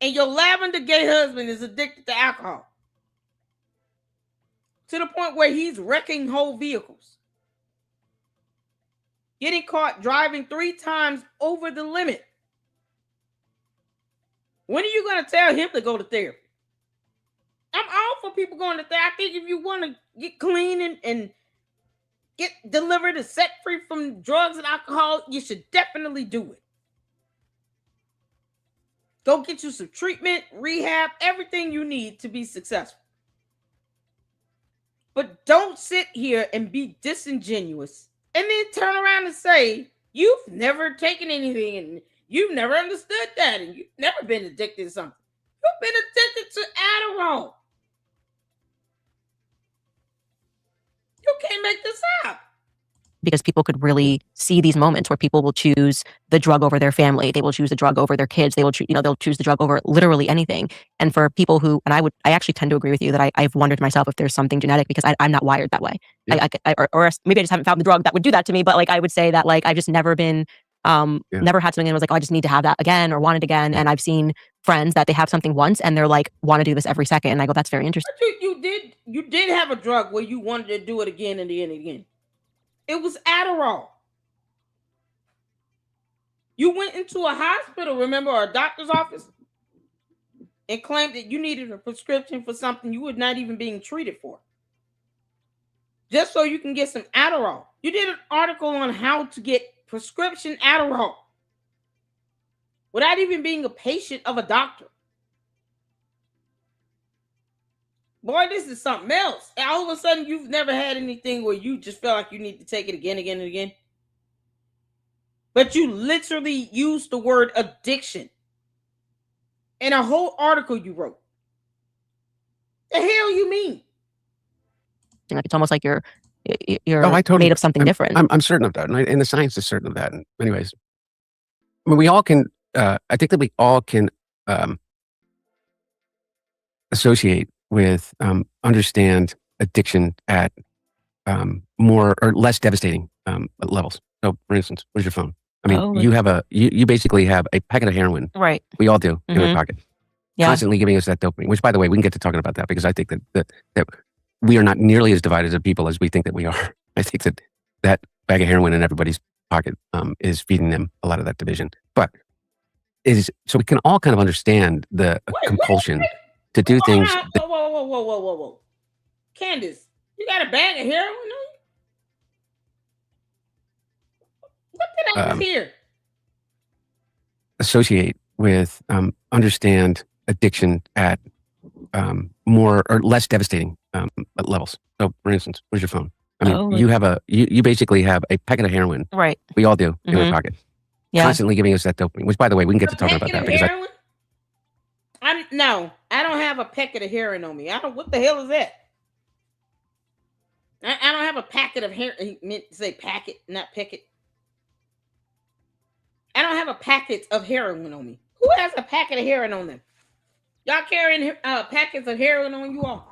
and your lavender gay husband is addicted to alcohol to the point where he's wrecking whole vehicles, getting caught driving 3 times over the limit. When are you going to tell him to go to therapy? I'm all for people going to therapy. I think if you want to get clean and get delivered and set free from drugs and alcohol, you should definitely do it. Go get you some treatment, rehab, everything you need to be successful. But don't sit here and be disingenuous and then turn around and say, you've never taken anything and you've never understood that and you've never been addicted to something. You've been addicted to Adderall. You can't make this up. Because people could really see these moments where people will choose the drug over their family. They will choose the drug over their kids. They will they'll choose the drug over literally anything. And for people who, and I actually tend to agree with you that I've wondered myself if there's something genetic, because I'm not wired that way. Yeah. Or maybe I just haven't found the drug that would do that to me. But like, I would say that, like, I've just never been, never had something and was like, oh, I just need to have that again or want it again. And I've seen friends that they have something once and they're like, want to do this every second. And I go, that's very interesting. But you did have a drug where you wanted to do it again and again and again. It was Adderall. You went into a hospital, remember, or a doctor's office, and claimed that you needed a prescription for something you were not even being treated for, just so you can get some Adderall. You did an article on how to get prescription Adderall. without even being a patient of a doctor. Boy, this is something else. And all of a sudden, you've never had anything where you just felt like you need to take it again, and again. But you literally used the word addiction in a whole article you wrote. The hell you mean? Like it's almost like you're Oh, I totally made of something different. I'm certain of that, and the science is certain of that. And anyways, I mean, we all can. I think that we all can associate with, understand addiction at more or less devastating levels. So, for instance, where's your phone? I mean, you basically have a packet of heroin. Right. We all do in our pocket, Yeah. constantly giving us that dopamine. Which, by the way, we can get to talking about that because I think that we are not nearly as divided as people as we think that we are. I think that bag of heroin in everybody's pocket is feeding them a lot of that division. But so we can all kind of understand the compulsion to do things. Whoa. Candace, you got a bag of heroin on you? What did I just hear? Associate with, understand addiction at more or less devastating levels. So, for instance, where's your phone? I mean, you basically have a packet of heroin. Right. We all do in our pocket, Yeah. constantly giving us that dopamine. Which, by the way, we can get to talking about that because I don't have a packet of heroin on me. What the hell is that? I don't have a packet of heroin. He meant to say packet, not packet. I don't have a packet of heroin on me. Who has a packet of heroin on them? Y'all carrying packets of heroin on you all?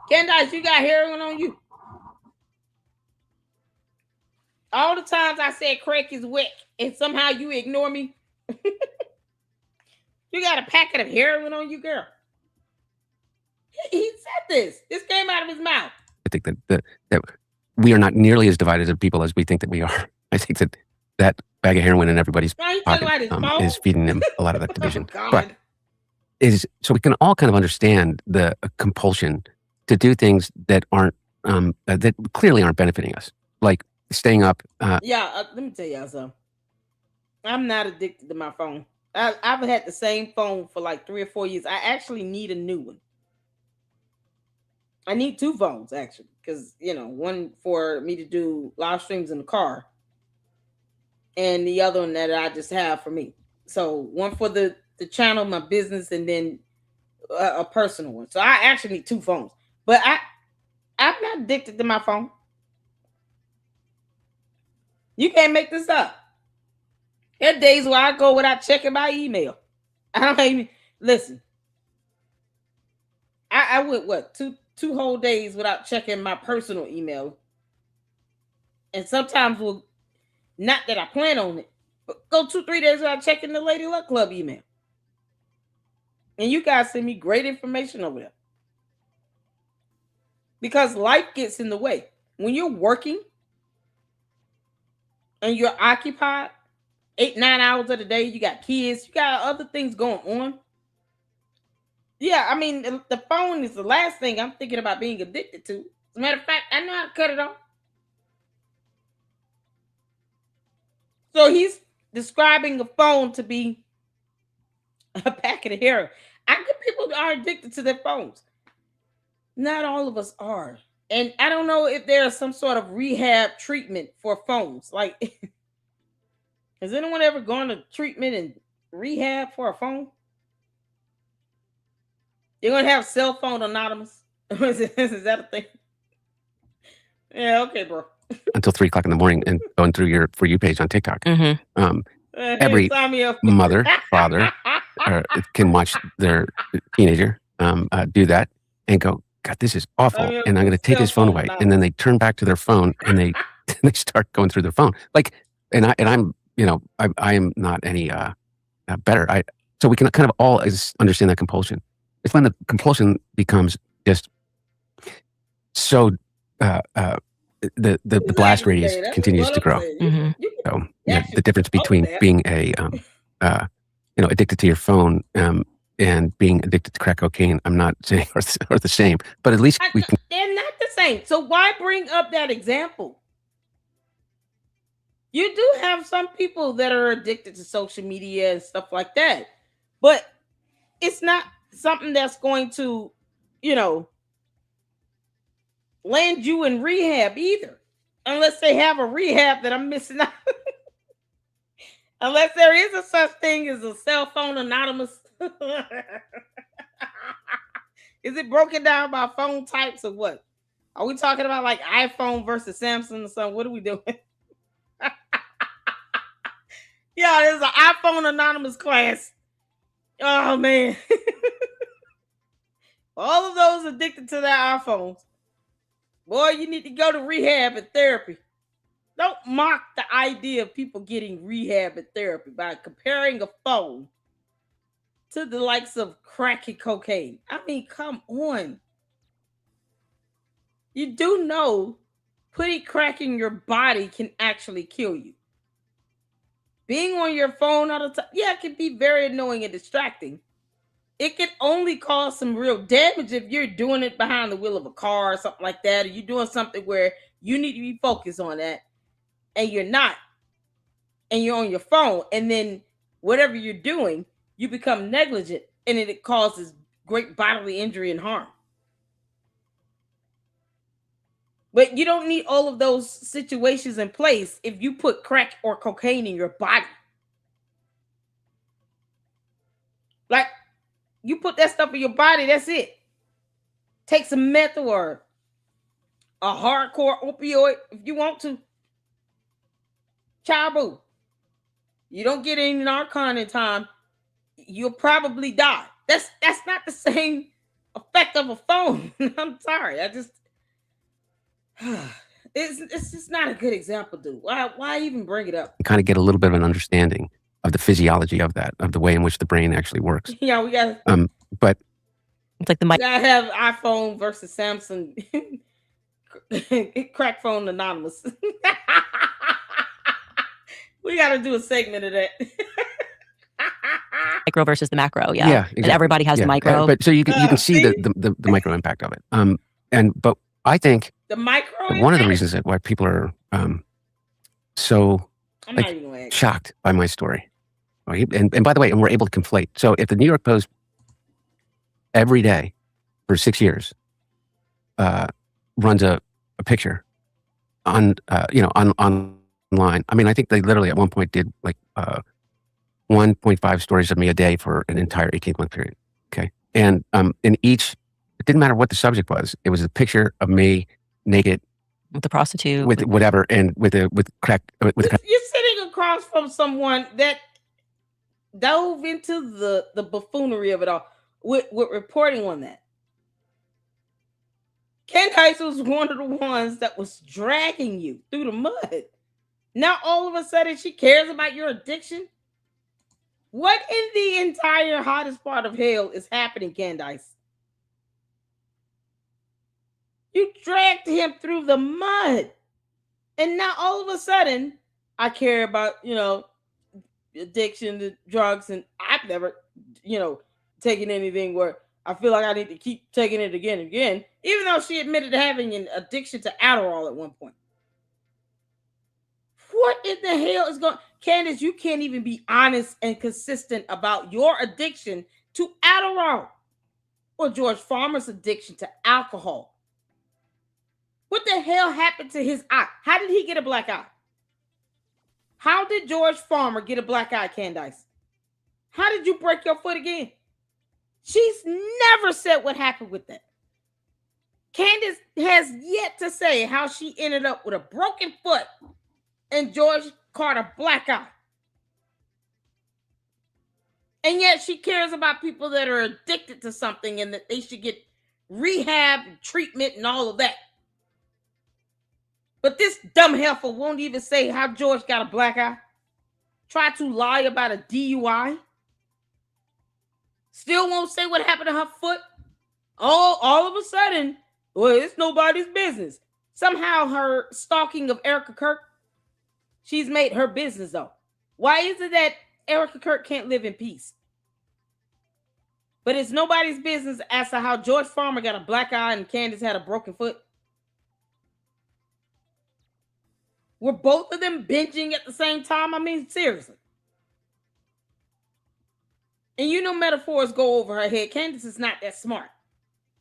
Candace, you got heroin on you? All the times I said crack is wet and somehow you ignore me. You got a packet of heroin on you, girl. He said this. This came out of his mouth. I think that we are not nearly as divided as people as we think that we are. I think that bag of heroin in everybody's pocket is feeding them a lot of that division. But so we can all kind of understand the compulsion to do things that aren't that clearly aren't benefiting us, like staying up. Let me tell y'all something. I'm not addicted to my phone. I've had the same phone for like 3 or 4 years. I actually need a new one. I need 2 phones actually, because one for me to do live streams in the car, and the other one that I just have for me. So one for the channel, my business, and then a personal one. So I actually need 2 phones. But I'm not addicted to my phone. You can't make this up. There are days where I go without checking my email. I don't even listen. I went two whole days without checking my personal email, and sometimes not that I plan on it, but go 2-3 days without checking the Lady Luck Club email. And you guys send me great information over there. Because life gets in the way. When you're working and you're occupied 8-9 hours of the day, you got kids, you got other things going on. Yeah, I mean, the phone is the last thing I'm thinking about being addicted to. As a matter of fact, I know how to cut it off. So he's describing a phone to be a packet of heroin. People are addicted to their phones. Not all of us are. And I don't know if there's some sort of rehab treatment for phones. Like, has anyone ever gone to treatment and rehab for a phone? You're going to have cell phone anonymous? Is that a thing? Yeah, okay, bro. Until 3 o'clock in the morning and going through your For You page on TikTok. Mm-hmm. Every mother, father can watch their teenager do that and go, God, this is awful. And I'm going to take his phone away. And then they turn back to their phone and they start going through their phone. Like, and I'm, I am not any better. So we can kind of all understand that compulsion. It's when the compulsion becomes just so the blast radius continues to grow. Mm-hmm. So the difference between being a addicted to your phone and being addicted to crack cocaine, I'm not saying are the same, but at least we can. They're not the same. So why bring up that example? You do have some people that are addicted to social media and stuff like that, but it's not something that's going to, you know, land you in rehab either, unless they have a rehab that I'm missing out. Unless there is a such thing as a cell phone anonymous. Is it broken down by phone types or what? Are we talking about like iPhone versus Samsung or something? What are we doing? Yeah, there's an iPhone anonymous class. Oh man. All of those addicted to their iPhones. Boy, you need to go to rehab and therapy. Don't mock the idea of people getting rehab and therapy by comparing a phone to the likes of crack and cocaine. I mean, come on. You do know putting crack in your body can actually kill you. Being on your phone all the time, yeah, it can be very annoying and distracting. It can only cause some real damage if you're doing it behind the wheel of a car or something like that, or you're doing something where you need to be focused on that and you're not, and you're on your phone, and then whatever you're doing, you become negligent and it causes great bodily injury and harm. But you don't need all of those situations in place if you put crack or cocaine in your body. Like, you put that stuff in your body, that's it. Take some meth or a hardcore opioid if you want to. Chabu. You don't get any Narcan in time, you'll probably die. That's not the same effect of a phone. I'm sorry. I just it's just not a good example, dude. Why even bring it up? Kind of get a little bit of an understanding of the physiology of that, of the way in which the brain actually works. Yeah, we got but It's like the mic. I have iPhone versus Samsung. Crack phone anonymous. We got to do a segment of that. Micro versus the macro. Yeah. Yeah, exactly. And everybody has the micro. But so you can see the micro impact of it. But I think the micro one of the reasons that why people are so shocked by my story, right? And by the way, and we're able to conflate. So if the New York Post every day for 6 years runs a picture on online. I mean, I think they literally at one point did like 1.5 stories of me a day for an entire 18-month period. Okay. And in each, it didn't matter what the subject was. It was a picture of me naked with the prostitute, with whatever, and with crack. You're sitting across from someone that dove into the buffoonery of it all with reporting on that. Candace was one of the ones that was dragging you through the mud. Now all of a sudden she cares about your addiction. What in the entire hottest part of hell is happening, Candace? You dragged him through the mud. And now all of a sudden, I care about, addiction to drugs. And I've never, taken anything where I feel like I need to keep taking it again and again, even though she admitted to having an addiction to Adderall at one point. What in the hell is going? Candace, you can't even be honest and consistent about your addiction to Adderall or George Farmer's addiction to alcohol. What the hell happened to his eye? How did he get a black eye? How did George Farmer get a black eye, Candace? How did you break your foot again? She's never said what happened with that. Candace has yet to say how she ended up with a broken foot and George caught a black eye. And yet she cares about people that are addicted to something and that they should get rehab, treatment, and all of that. But this dumb heifer won't even say how George got a black eye. Try to lie about a DUI. Still won't say what happened to her foot. All of a sudden, well, it's nobody's business. Somehow her stalking of Erica Kirk, she's made her business though. Why is it that Erica Kirk can't live in peace? But it's nobody's business as to how George Farmer got a black eye and Candace had a broken foot. Were both of them binging at the same time? I mean, seriously. And you know metaphors go over her head. Candace is not that smart.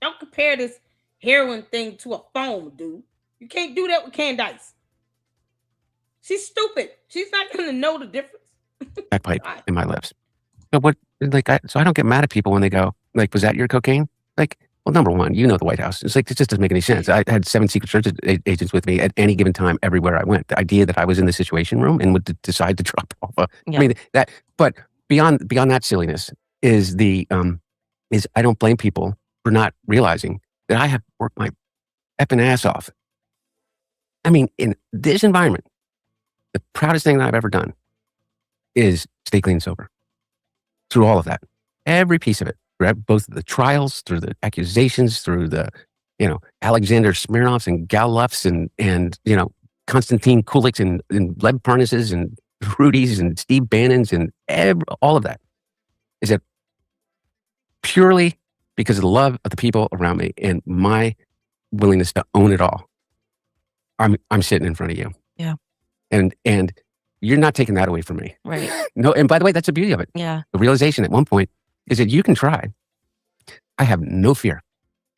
Don't compare this heroin thing to a phone, dude. You can't do that with Candace. She's stupid. She's not going to know the difference. Backpipe in my lips. But what, like, so I don't get mad at people when they go, like, was that your cocaine? Like, well, number one, you know the White House. It's like, it just doesn't make any sense. I had 7 Secret Service agents with me at any given time, everywhere I went. The idea that I was in the Situation Room and would decide to drop off. I mean, that, but beyond that silliness is is I don't blame people for not realizing that I have worked my effing ass off. I mean, in this environment, the proudest thing that I've ever done is stay clean and sober through all of that, every piece of it, right? Both the trials, through the accusations, through the, Alexander Smirnoffs and Gallups and Konstantin Kuliks and Lev Parnases and Rudy's and Steve Bannon's and all of that is that purely because of the love of the people around me and my willingness to own it all. I'm sitting in front of you. Yeah. And you're not taking that away from me. Right. No, and by the way, that's the beauty of it. Yeah. The realization at one point is that you can try. I have no fear.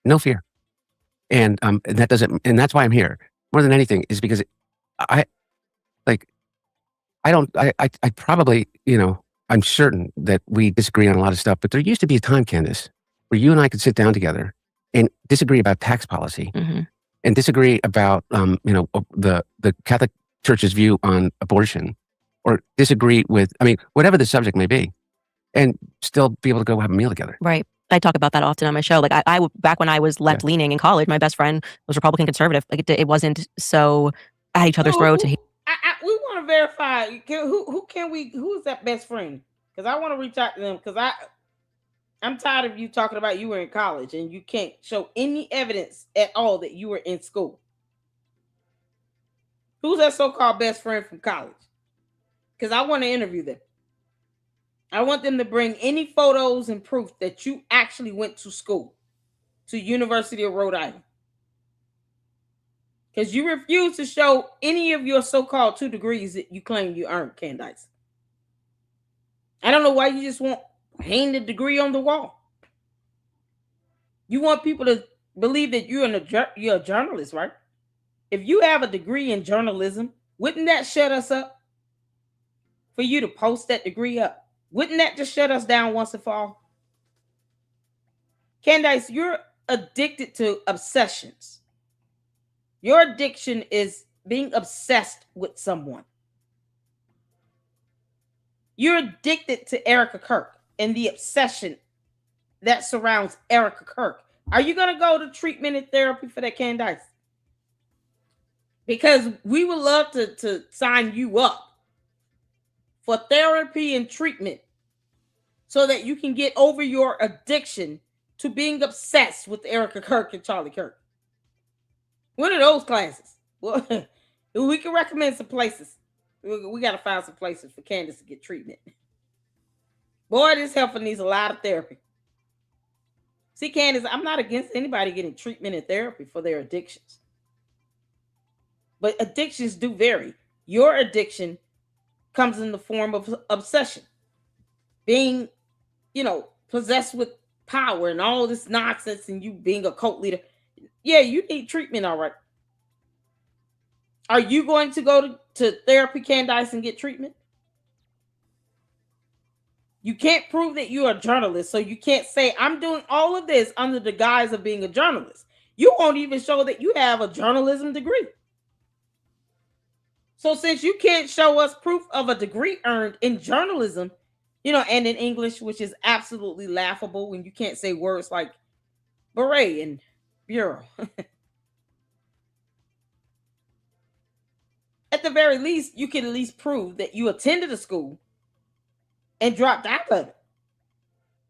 No fear. And that doesn't, and that's why I'm here. More than anything is because I probably, I'm certain that we disagree on a lot of stuff, but there used to be a time, Candace, where you and I could sit down together and disagree about tax policy and disagree about, the Catholic Church's view on abortion, or disagree with, whatever the subject may be, and still be able to go have a meal together. Right. I talk about that often on my show. Like I back when I was left leaning in college, my best friend was Republican conservative. Like it wasn't so at each other's throats. We want to verify who's that best friend? Because I want to reach out to them, because I'm tired of you talking about you were in college and you can't show any evidence at all that you were in school. Who's that so-called best friend from college? Because I want to interview them. I want them to bring any photos and proof that you actually went to school, to University of Rhode Island. Because you refuse to show any of your so-called 2 degrees that you claim you earned, Candace. I don't know why you just want hang the degree on the wall. You want people to believe that you're a journalist, right? If you have a degree in journalism, wouldn't that shut us up? For you to post that degree up, wouldn't that just shut us down once and for all? Candace, you're addicted to obsessions. Your addiction is being obsessed with someone. You're addicted to Erica Kirk and the obsession that surrounds Erica Kirk. Are you going to go to treatment and therapy for that, Candace? Because we would love to sign you up for therapy and treatment so that you can get over your addiction to being obsessed with Erica Kirk and Charlie Kirk. What are those classes? Well, we can recommend some places. We got to find some places for Candace to get treatment. Boy, this helper needs a lot of therapy. See, Candace, I'm not against anybody getting treatment and therapy for their addictions. But addictions do vary. Your addiction comes in the form of obsession. Being, possessed with power and all this nonsense, and you being a cult leader. Yeah, you need treatment, all right. Are you going to go to therapy, Candace, and get treatment? You can't prove that you're a journalist, so you can't say, I'm doing all of this under the guise of being a journalist. You won't even show that you have a journalism degree. So since you can't show us proof of a degree earned in journalism, and in English, which is absolutely laughable when you can't say words like beret and bureau. At the very least, you can at least prove that you attended a school and dropped out of it.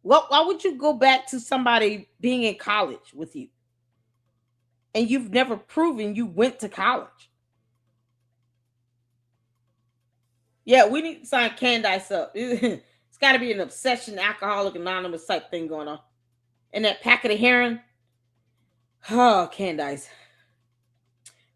Why would you go back to somebody being in college with you and you've never proven you went to college? Yeah, we need to sign Candace up. It's got to be an obsession, Alcoholic Anonymous type thing going on. And that packet of heroin. Oh, Candace.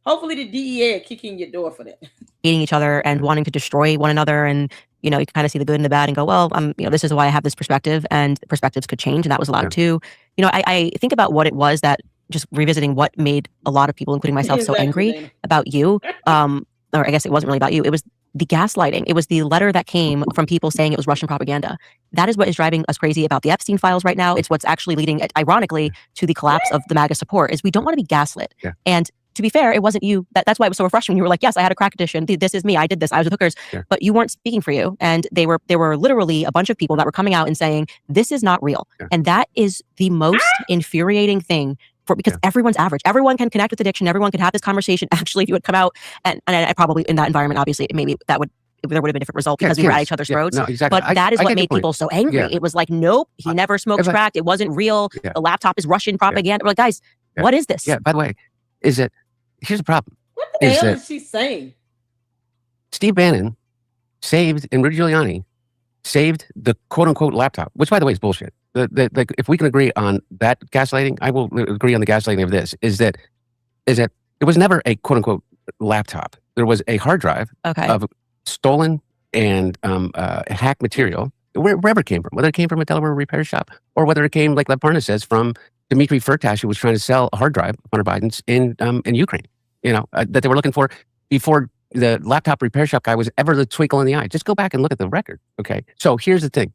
Hopefully the DEA will kick in your door for that. Hating each other and wanting to destroy one another. And, you know, you can kind of see the good and the bad and go, well, you know, this is why I have this perspective, and perspectives could change. And that was allowed too. You know, I think about what it was that, just revisiting what made a lot of people, including myself, so angry about you. Or I guess it wasn't really about you. It was the gaslighting. It was the letter that came from people saying it was Russian propaganda. That is what is driving us crazy about the Epstein files right now. It's what's actually leading, ironically, to the collapse of the MAGA support, is we don't want to be gaslit. Yeah. And to be fair, it wasn't you. That's why it was so refreshing. You were like, yes, I had a crack addiction. This is me. I did this. I was with hookers. Yeah. But you weren't speaking for you. And there were literally a bunch of people that were coming out and saying, this is not real. Yeah. And that is the most infuriating thing, because everyone's average. Everyone can connect with addiction. Everyone can have this conversation. Actually, if you would come out and I probably, in that environment, obviously, maybe there would have been a different result, because we were at each other's throats. No, exactly. But that is what made people so angry. Yeah. It was like, nope, he never smoked crack. It wasn't real. Yeah. The laptop is Russian propaganda. We're like, guys, what is this? Yeah. By the way, here's the problem. What the hell is she saying? Steve Bannon saved, and Rudy Giuliani saved the quote unquote laptop, which, by the way, is bullshit. If we can agree on that gaslighting, I will agree on the gaslighting of this. Is that it was never a quote unquote laptop. There was a hard drive of stolen and hacked material, wherever it came from, whether it came from a Delaware repair shop or whether it came, like Leparna says, from Dmitry Firtash, who was trying to sell a hard drive, Hunter Biden's, in Ukraine. You know, that they were looking for before the laptop repair shop guy was ever the twinkle in the eye. Just go back and look at the record. Okay. So here's the thing,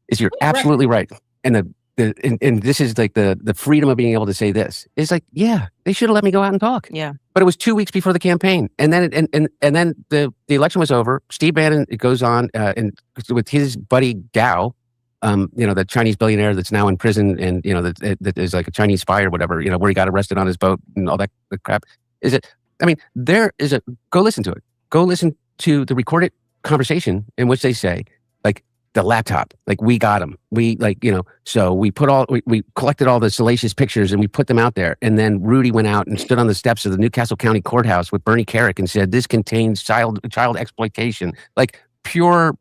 is you're absolutely right. And and this is like the freedom of being able to say this is like, yeah, they should have let me go out and talk. Yeah. But it was 2 weeks before the campaign. And then and then the election was over. Steve Bannon, it goes on and with his buddy Gao, you know, the Chinese billionaire that's now in prison, and, you know, that is like a Chinese spy or whatever, you know, where he got arrested on his boat and all that crap. There is go listen to it. Go listen to the recorded conversation in which they say, like, the laptop, like, we got him. We, like, you know, so we collected all the salacious pictures and we put them out there. And then Rudy went out and stood on the steps of the Newcastle County Courthouse with Bernie Carrick and said, this contains child exploitation, like pure,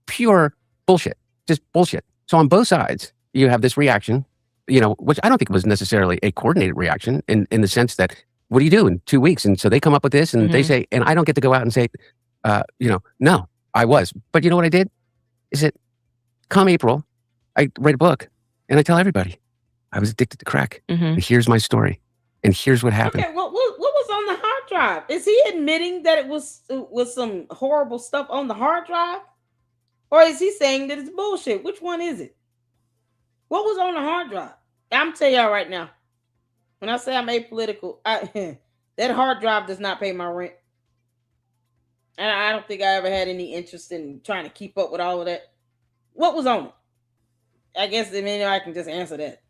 pure bullshit, just bullshit. So on both sides, you have this reaction, you know, which I don't think was necessarily a coordinated reaction in the sense that, what do you do in 2 weeks? And so they come up with this and they say, and I don't get to go out and say, no, I was. But you know what I did? Is that come April, I write a book and I tell everybody I was addicted to crack. And here's my story. And here's what happened. Okay, what was on the hard drive? Is he admitting that it was some horrible stuff on the hard drive? Or is he saying that it's bullshit? Which one is it? What was on the hard drive? I'm telling y'all right now, when I say I'm apolitical, that hard drive does not pay my rent. And I don't think I ever had any interest in trying to keep up with all of that. What was on it? I guess I can just answer that.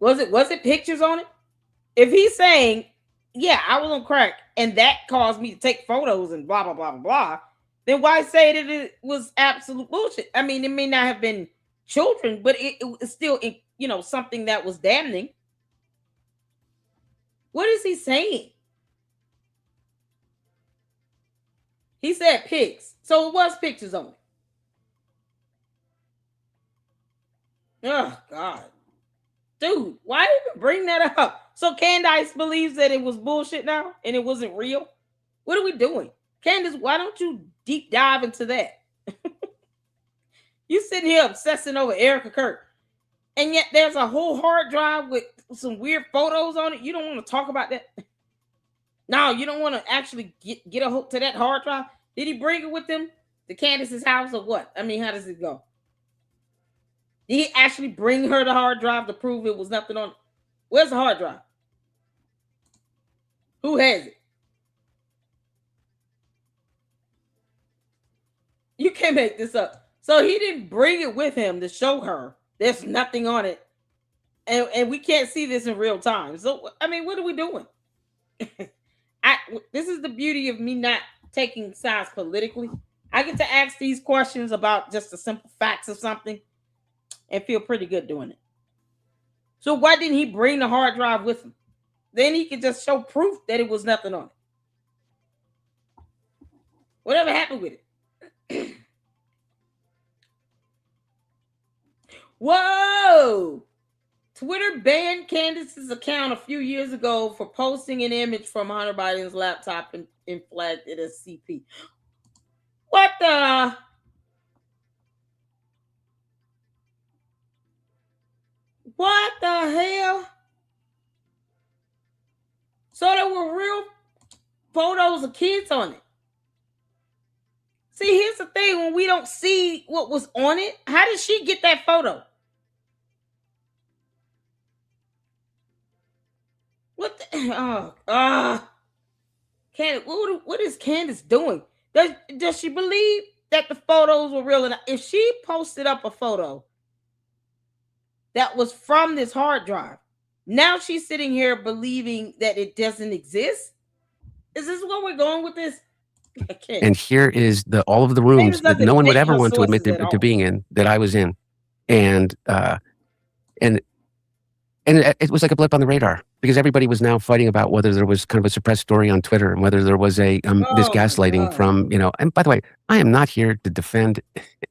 Was it pictures on it? If he's saying, yeah, I was on crack and that caused me to take photos and blah, blah, blah, blah, blah, then why say that it was absolute bullshit? I mean, it may not have been children, but it was still, you know, something that was damning. What is he saying? He said pics. So it was pictures on it. Oh, God. Dude, why even bring that up? So Candace believes that it was bullshit now and it wasn't real? What are we doing? Candace, why don't you deep dive into that? You sitting here obsessing over Erica Kirk. And yet there's a whole hard drive with some weird photos on it. You don't want to talk about that? No, you don't want to actually get a hook to that hard drive? Did he bring it with him to Candace's house or what? I mean, how does it go? Did he actually bring her the hard drive to prove it was nothing on it? Where's the hard drive? Who has it? You can't make this up. So he didn't bring it with him to show her there's nothing on it. And we can't see this in real time. So, I mean, what are we doing? This is the beauty of me not taking sides politically. I get to ask these questions about just the simple facts of something and feel pretty good doing it. So why didn't he bring the hard drive with him? Then he could just show proof that it was nothing on it. Whatever happened with it? Whoa! Twitter banned Candace's account a few years ago for posting an image from Hunter Biden's laptop and flagged it as CP. What the? What the hell? So there were real photos of kids on it. See, here's the thing. When we don't see what was on it, how did she get that photo? What the? Candace, what is Candace doing? Does she believe that the photos were real? And if she posted up a photo that was from this hard drive, now she's sitting here believing that it doesn't exist? Is this where we're going with this? And here is all of the rooms that no one would ever want to admit to being in, that I was in. And it was like a blip on the radar, because everybody was now fighting about whether there was kind of a suppressed story on Twitter and whether there was this gaslighting from, and by the way, I am not here to defend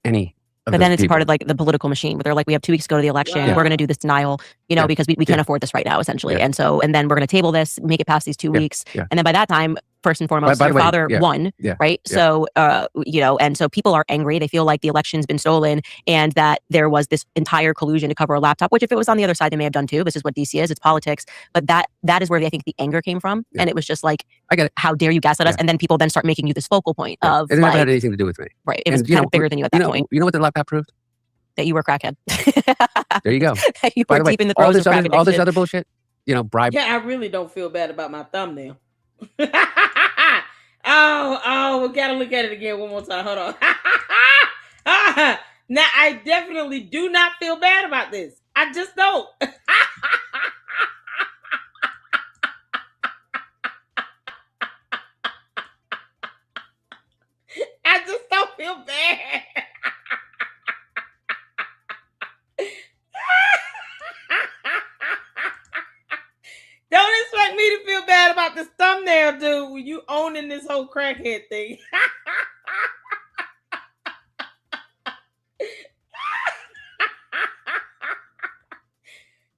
any. But then it's part of like the political machine where they're like, we have 2 weeks to go to the election. Right. We're going to do this denial, because we can't afford this right now, essentially. Yeah. And then we're going to table this, make it past these 2 weeks. Yeah. And then by that time, first and foremost, By your the way, father won, right? Yeah. So, and so people are angry. They feel like the election's been stolen and that there was this entire collusion to cover a laptop, which if it was on the other side, they may have done too. This is what DC is. It's politics. But that is where I think the anger came from. Yeah. And it was just like, I get it. How dare you gaslight us? And then people then start making you this focal point of it never had anything to do with me. Right. It was kind of bigger than you at that point. You know what the laptop proved? That you were a crackhead. There you go. You were deep in the throes of crack addiction. All this other bullshit, bribe. Yeah, I really don't feel bad about my thumbnail. Oh, we gotta look at it again one more time. Hold on. Now, I definitely do not feel bad about this. I just don't. I just don't feel bad. Don't expect me to feel bad about this thumbnail, dude, when you owning this whole crackhead thing.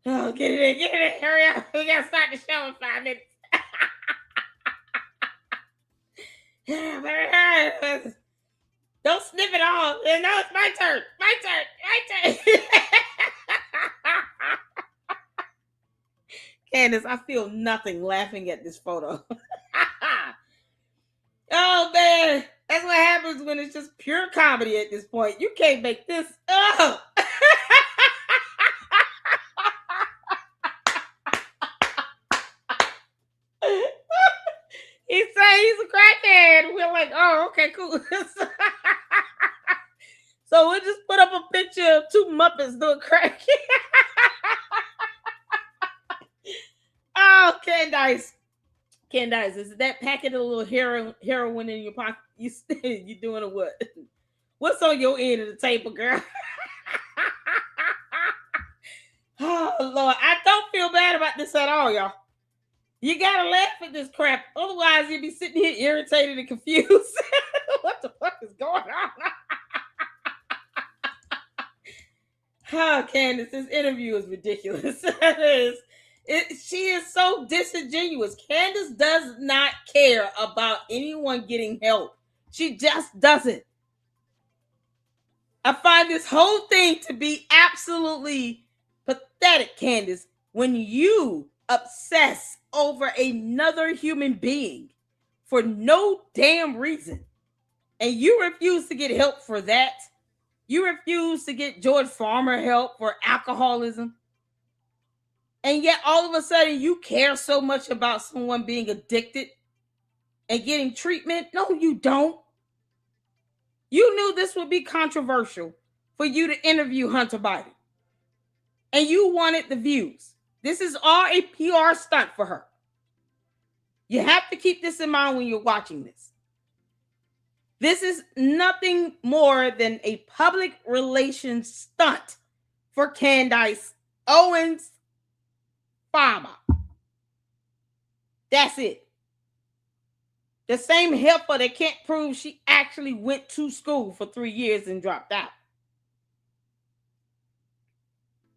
Oh, get it in, hurry up. We gotta start the show in 5 minutes. Don't snip it off. No, it's my turn. My turn. Candace, I feel nothing laughing at this photo. Oh, man. That's what happens when it's just pure comedy at this point. You can't make this up. He said he's a crackhead. We're like, oh, okay, cool. So we'll just put up a picture of 2 Muppets doing crack. Oh, Candace, is that packet of little heroin in your pocket? You doing a what? What's on your end of the table, girl? Oh, Lord, I don't feel bad about this at all, y'all. You gotta laugh at this crap. Otherwise, you'll be sitting here irritated and confused. What the fuck is going on? Oh, Candace, this interview is ridiculous. She is so disingenuous. Candace does not care about anyone getting help. She just doesn't. I find this whole thing to be absolutely pathetic, Candace, when you obsess over another human being for no damn reason. And you refuse to get help for that. You refuse to get George Farmer help for alcoholism. And yet all of a sudden you care so much about someone being addicted and getting treatment. No, you don't. You knew this would be controversial for you to interview Hunter Biden. And you wanted the views. This is all a PR stunt for her. You have to keep this in mind when you're watching this. This is nothing more than a public relations stunt for Candace Owens Farmer. That's it. The same heifer that can't prove she actually went to school for 3 years and dropped out.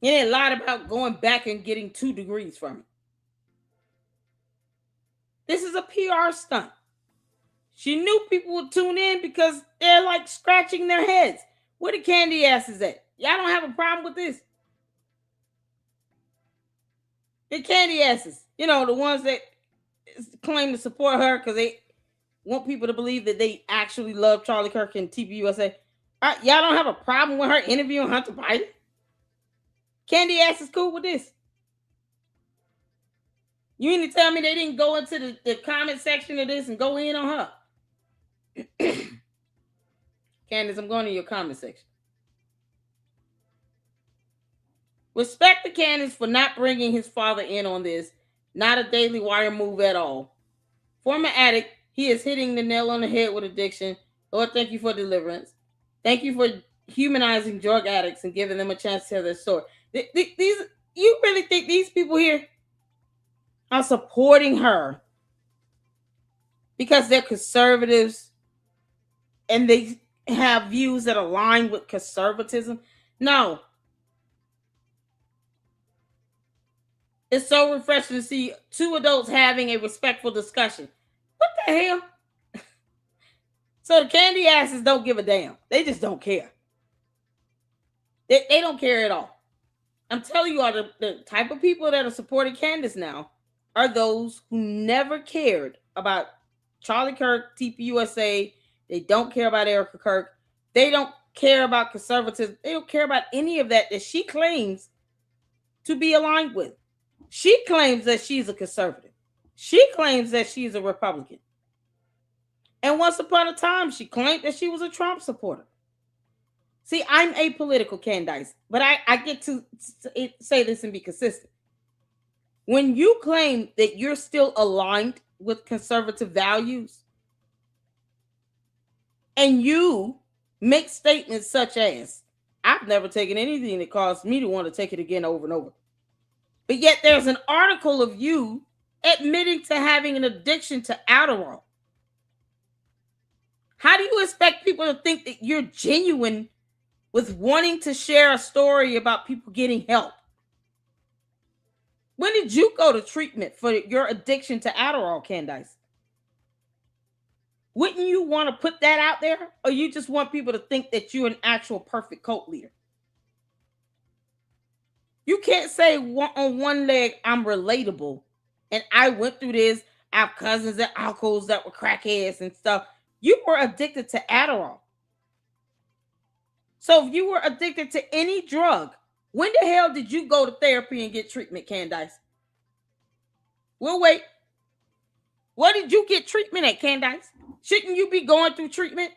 And they lied about going back and getting 2 degrees from it. This is a PR stunt. She knew people would tune in because they're like scratching their heads. Where the candy asses at? Y'all don't have a problem with this. The candy asses, you know, the ones that claim to support her because they want people to believe that they actually love Charlie Kirk and TPUSA. Y'all don't have a problem with her interviewing Hunter Biden? Candy ass is cool with this. You mean to tell me they didn't go into the comment section of this and go in on her? Candace, I'm going to your comment section. Respect to Candace for not bringing his father in on this. Not a Daily Wire move at all. Former addict, he is hitting the nail on the head with addiction. Lord, thank you for deliverance. Thank you for humanizing drug addicts and giving them a chance to tell their story. These, you really think these people here are supporting her because they're conservatives and they have views that align with conservatism? No. It's so refreshing to see 2 adults having a respectful discussion. What the hell? So the candy asses don't give a damn. They just don't care. They don't care at all. I'm telling you, the type of people that are supporting Candace now are those who never cared about Charlie Kirk, TPUSA. They don't care about Erica Kirk. They don't care about conservatism. They don't care about any of that she claims to be aligned with. She claims that she's a conservative. She claims that she's a Republican. And once upon a time, she claimed that she was a Trump supporter. See, I'm apolitical, Candace, but I get to say this and be consistent. When you claim that you're still aligned with conservative values, and you make statements such as, I've never taken anything that caused me to want to take it again over and over. But yet there's an article of you admitting to having an addiction to Adderall. How do you expect people to think that you're genuine with wanting to share a story about people getting help? When did you go to treatment for your addiction to Adderall, Candace? Wouldn't you want to put that out there? Or you just want people to think that you're an actual perfect cult leader? You can't say on one leg, I'm relatable. And I went through this. I have cousins and uncles that were crackheads and stuff. You were addicted to Adderall. So if you were addicted to any drug, when the hell did you go to therapy and get treatment, Candace? We'll wait. Where did you get treatment at, Candace? Shouldn't you be going through treatment?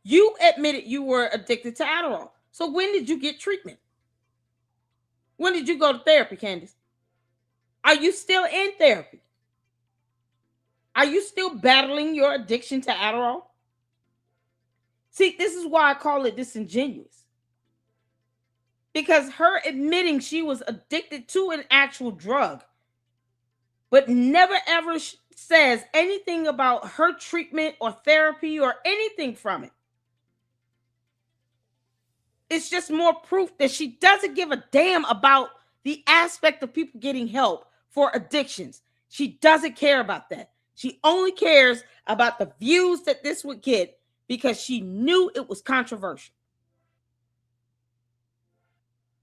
You admitted you were addicted to Adderall. So when did you get treatment? When did you go to therapy, Candace? Are you still in therapy? Are you still battling your addiction to Adderall? See, this is why I call it disingenuous. Because her admitting she was addicted to an actual drug, but never ever says anything about her treatment or therapy or anything from it. It's just more proof that she doesn't give a damn about the aspect of people getting help for addictions. She doesn't care about that. She only cares about the views that this would get because she knew it was controversial.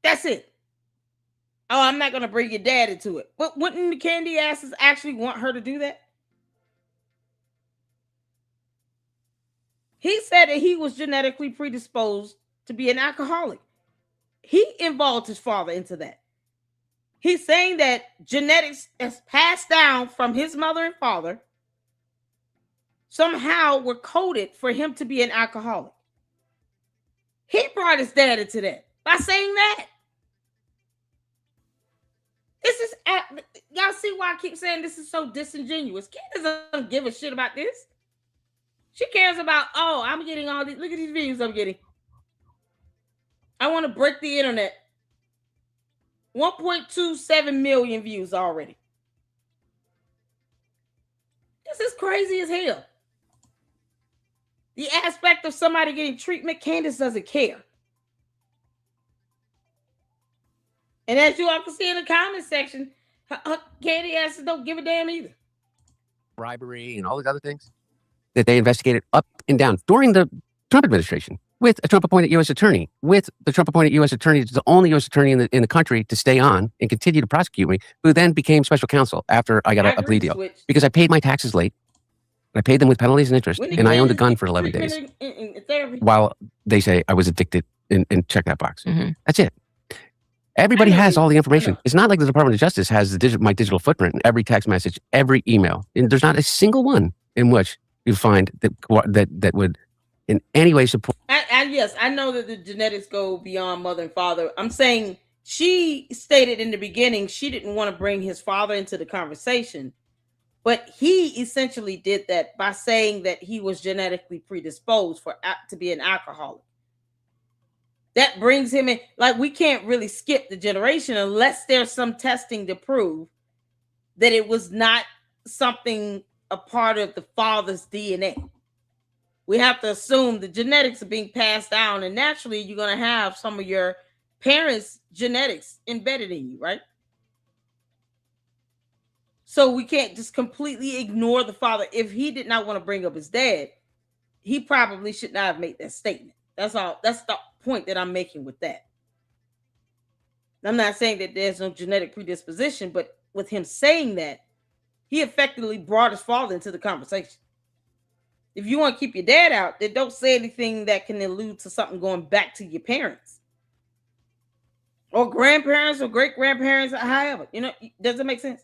That's it. Oh, I'm not going to bring your dad into it. But wouldn't the candy asses actually want her to do that? He said that he was genetically predisposed to be an alcoholic. He involved his father into that. He's saying that genetics is passed down from his mother and father somehow were coded for him to be an alcoholic. He brought his dad into that by saying that. This is, y'all see why I keep saying this is so disingenuous. Candace doesn't give a shit about this. She cares about, oh, I'm getting all these, look at these videos I'm getting. I want to break the internet. 1.27 million views already. This is crazy as hell. The aspect of somebody getting treatment, Candace doesn't care. And as you all can see in the comment section, Candy asses don't give a damn either. Bribery and all these other things that they investigated up and down during the Trump administration with a Trump-appointed U.S. attorney, with the Trump-appointed U.S. attorney, the only U.S. attorney in the country to stay on and continue to prosecute me, who then became special counsel after I got a plea deal. Because I paid my taxes late. I paid them with penalties and interest, and I owned a gun for 11 days. While they say I was addicted and check that box. Mm-hmm. That's it. Everybody has all the information. It's not like the Department of Justice has my digital footprint in every text message, every email. And there's not a single one in which you find that would in any way support. Yes, I know that the genetics go beyond mother and father. I'm saying she stated in the beginning she didn't want to bring his father into the conversation, but he essentially did that by saying that he was genetically predisposed to be an alcoholic. That brings him in. Like, we can't really skip the generation unless there's some testing to prove that it was not something a part of the father's DNA. We have to assume the genetics are being passed down, and naturally you're going to have some of your parents' genetics embedded in you, right? So we can't just completely ignore the father. If he did not want to bring up his dad, he probably should not have made that statement. That's all. That's the point that I'm making with that. I'm not saying that there's no genetic predisposition, but with him saying that, he effectively brought his father into the conversation. If you want to keep your dad out, then don't say anything that can allude to something going back to your parents or grandparents or great-grandparents or however. You know, does it make sense?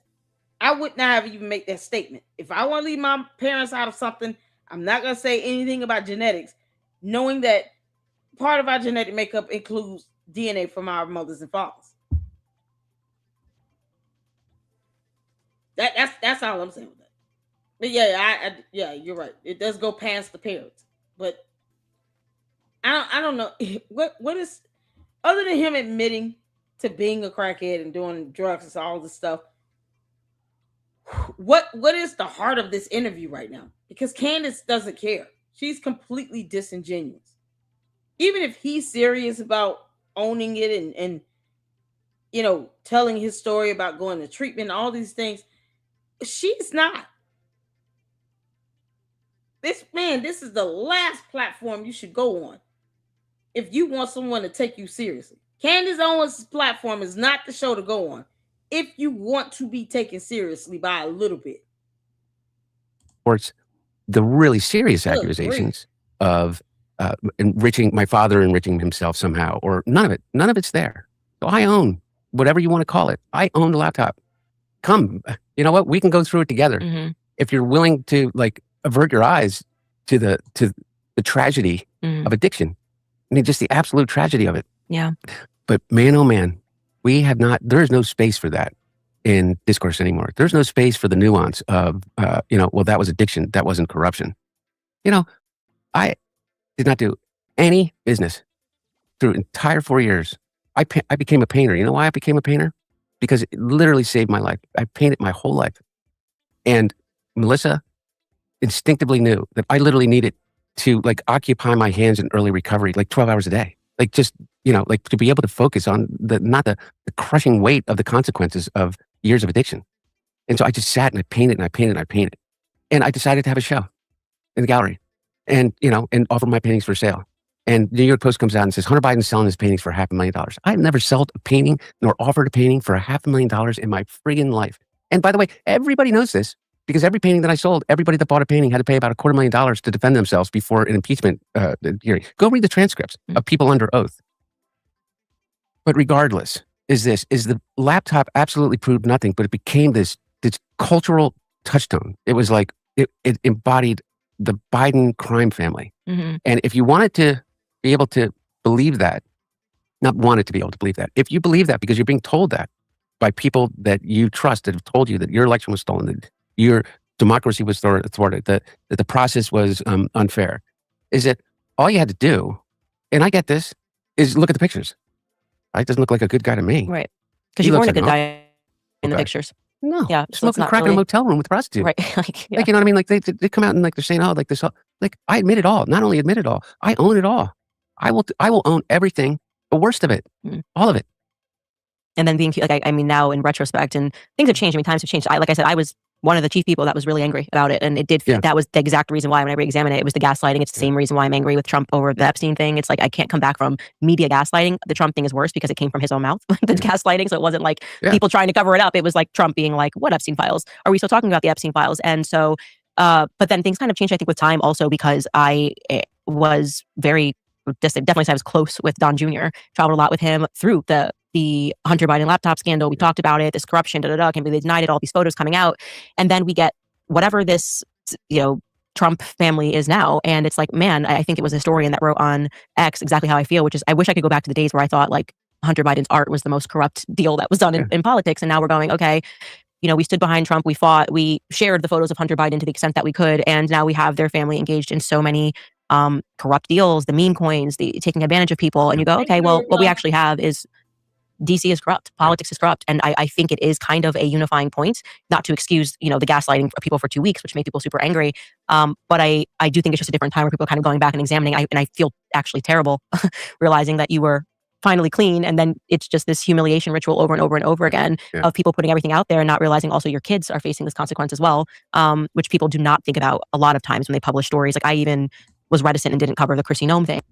I would not have even made that statement. If I want to leave my parents out of something, I'm not going to say anything about genetics, knowing that part of our genetic makeup includes DNA from our mothers and fathers. That's all I'm saying with that. But yeah, you're right. It does go past the parents, but I don't know what is, other than him admitting to being a crackhead and doing drugs and all this stuff. What is the heart of this interview right now? Because Candace doesn't care. She's completely disingenuous. Even if he's serious about owning it and you know, telling his story about going to treatment and all these things, she's not. This is the last platform you should go on if you want someone to take you seriously. Candace Owens' platform is not the show to go on if you want to be taken seriously by a little bit. The really serious accusations of enriching himself somehow, or none of it's there. So I own whatever you want to call it. I own the laptop. Come, you know what? We can go through it together. Mm-hmm. If you're willing to like avert your eyes to the tragedy of addiction. I mean, just the absolute tragedy of it. Yeah. But man, oh man, there is no space for that in discourse anymore. There's no space for the nuance of, well, that was addiction. That wasn't corruption. You know, I did not do any business through entire 4 years. I became a painter. You know why I became a painter? Because it literally saved my life. I painted my whole life. And Melissa instinctively knew that I literally needed to like occupy my hands in early recovery, like 12 hours a day. Like just, like to be able to focus on not the crushing weight of the consequences of years of addiction. And so I just sat and I painted and I painted and I painted. And I decided to have a show in the gallery and offer my paintings for sale. And New York Post comes out and says, Hunter Biden's selling his paintings for $500,000. I've never sold a painting nor offered a painting for $500,000 in my friggin' life. And by the way, everybody knows this because every painting that I sold, everybody that bought a painting had to pay about $250,000 to defend themselves before an impeachment hearing. Go read the transcripts of people under oath. But regardless, is the laptop absolutely proved nothing, but it became this cultural touchstone. It was like, it embodied the Biden crime family. Mm-hmm. And if you wanted to be able to believe that, not wanted to be able to believe that, if you believe that because you're being told that by people that you trust that have told you that your election was stolen, that your democracy was thwarted, that the process was unfair, is that all you had to do, and I get this, is look at the pictures. It doesn't look like a good guy to me. Right. Because you weren't a good guy in the pictures. No. Yeah. Smoking crack in a motel room with a prostitute. Right. Like, you know what I mean? Like they come out and like they're saying, oh, like this, like I admit it all. Not only admit it all, I own it all. I will own everything, the worst of it, all of it. and then being like, I mean, now in retrospect, and things have changed. I mean, times have changed. Like I said, I was one of the chief people that was really angry about it, and it did. That was the exact reason why when I re-examine it, it was the gaslighting. It's the same reason why I'm angry with Trump over the Epstein thing. It's like I can't come back from media gaslighting. The Trump thing is worse because it came from his own mouth, the gaslighting. So it wasn't like people trying to cover it up. It was like Trump being like, "What Epstein files? Are we still talking about the Epstein files?" And so, but then things kind of changed, I think, with time also because I was very definitely say I was close with Don Jr. Traveled a lot with him through the Hunter Biden laptop scandal. We talked about it, this corruption, can't believe they denied it, all these photos coming out. And then we get whatever this, Trump family is now. And it's like, man, I think it was a historian that wrote on X exactly how I feel, which is I wish I could go back to the days where I thought like Hunter Biden's art was the most corrupt deal that was done in politics. And now we're going, okay, we stood behind Trump, we fought, we shared the photos of Hunter Biden to the extent that we could. And now we have their family engaged in so many corrupt deals, the meme coins, the taking advantage of people. And you go, okay, well, what we actually have is DC is corrupt. Politics is corrupt. And I think it is kind of a unifying point, not to excuse, the gaslighting of people for 2 weeks, which made people super angry. But I do think it's just a different time where people are kind of going back and examining. And I feel actually terrible realizing that you were finally clean. And then it's just this humiliation ritual over and over and over again of people putting everything out there and not realizing also your kids are facing this consequence as well, which people do not think about a lot of times when they publish stories. Like I even was reticent and didn't cover the Chrissy Nome thing.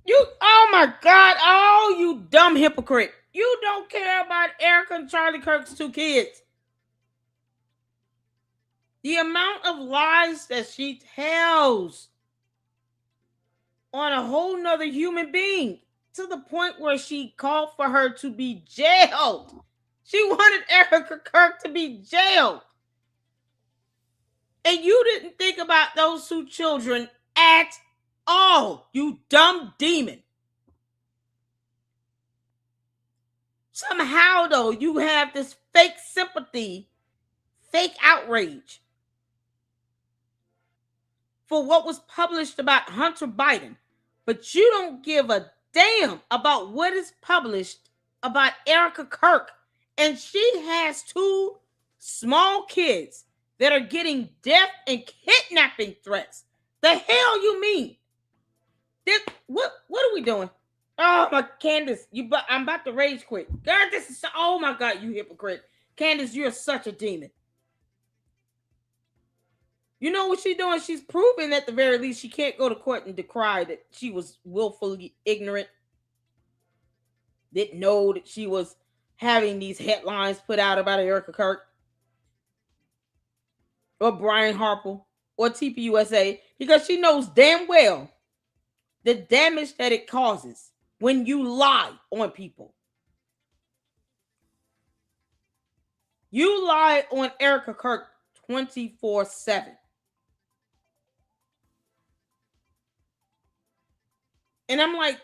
Oh my God. Oh, you dumb hypocrite. You don't care about Erica and Charlie Kirk's 2 kids. The amount of lies that she tells on a whole nother human being to the point where she called for her to be jailed. She wanted Erica Kirk to be jailed. And you didn't think about those 2 children at all, you dumb demon. Somehow, though, you have this fake sympathy, fake outrage for what was published about Hunter Biden, but you don't give a damn about what is published about Erica Kirk. And she has 2 small kids that are getting death and kidnapping threats. The hell you mean? What are we doing? Oh my Candace, I'm about to rage quit. Girl, this is oh my God, you hypocrite. Candace, you're such a demon. You know what she's doing? She's proving at the very least she can't go to court and decry that she was willfully ignorant. Didn't know that she was having these headlines put out about Erica Kirk or Brian Harper or TPUSA because she knows damn well the damage that it causes when you lie on people. You lie on Erica Kirk 24/7. And I'm like,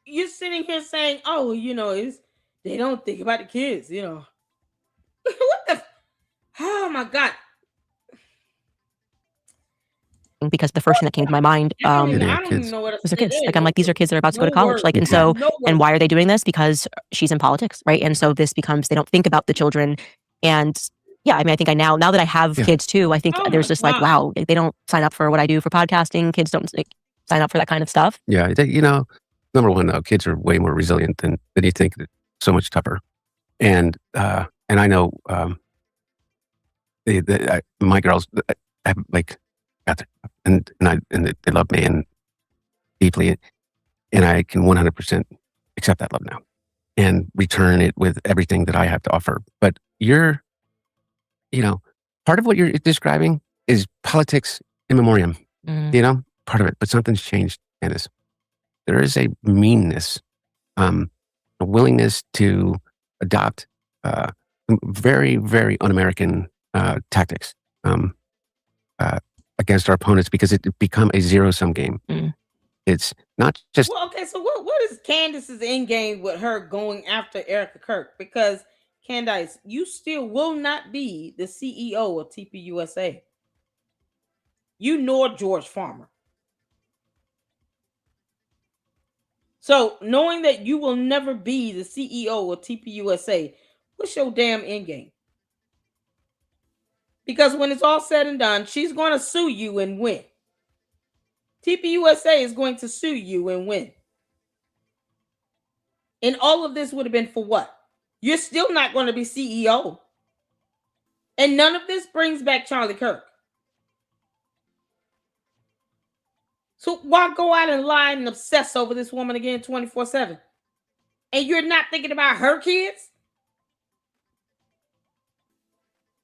you're sitting here saying, oh, they don't think about the kids, What the? Oh my God. Because the first thing that came to my mind I don't even know what was their kids. Like I'm like, these are kids that are about to go to college. Like, and so, and why are they doing this? Because she's in politics, right? And so this becomes, they don't think about the children. And yeah, I mean, I think now that I have kids too, I think there's just like, wow, they don't sign up for what I do for podcasting. Kids don't sign up for that kind of stuff. Yeah, number one, though, kids are way more resilient than you think. So much tougher. And I know my girls, I like, and they love me and deeply, and I can 100% accept that love now and return it with everything that I have to offer. But part of what you're describing is politics in memoriam, part of it, but something's changed, Candace. There is a meanness, a willingness to adopt very, very un-American tactics against our opponents because it become a zero-sum game. It's not just... Well, okay, so what is Candace's end game with her going after Erica Kirk? Because, Candace, you still will not be the CEO of TPUSA. You nor George Farmer. So, knowing that you will never be the CEO of TPUSA, what's your damn end game? Because when it's all said and done, she's going to sue you and win. TPUSA is going to sue you and win. And all of this would have been for what? you're still not going to be CEO. And none of this brings back Charlie Kirk. So why go out and lie and obsess over this woman again 24/7? And you're not thinking about her kids?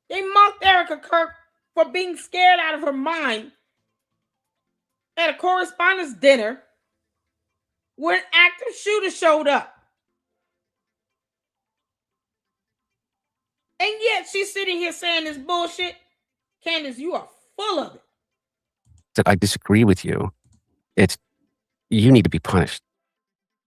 They mocked Erica Kirk for being scared out of her mind at a correspondence dinner where an active shooter showed up. And yet she's sitting here saying this bullshit. Candace, you are full of it. That I disagree with you. You need to be punished.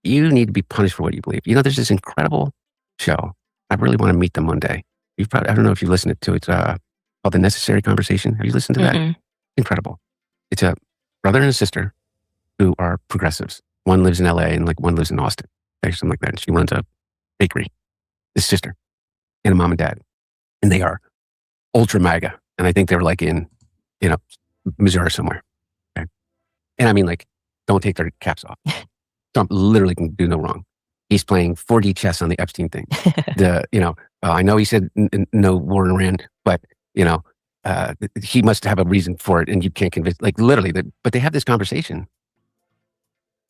You need to be punished for what you believe. You know, there's this incredible show. I really want to meet them one day. I don't know if you listened to it. It's called The Necessary Conversation. Have you listened to that? Incredible. It's a brother and a sister who are progressives. One lives in LA and like one lives in Austin, or something like that. And she runs a bakery. This sister and a mom and dad. And they are ultra MAGA. And I think they're like in, Missouri somewhere. Okay? And I mean, like, don't take their caps off. Trump literally can do no wrong. He's playing 4D chess on the Epstein thing. I know he said no war in Iran, but, he must have a reason for it. And you can't convince, like literally, but they have this conversation.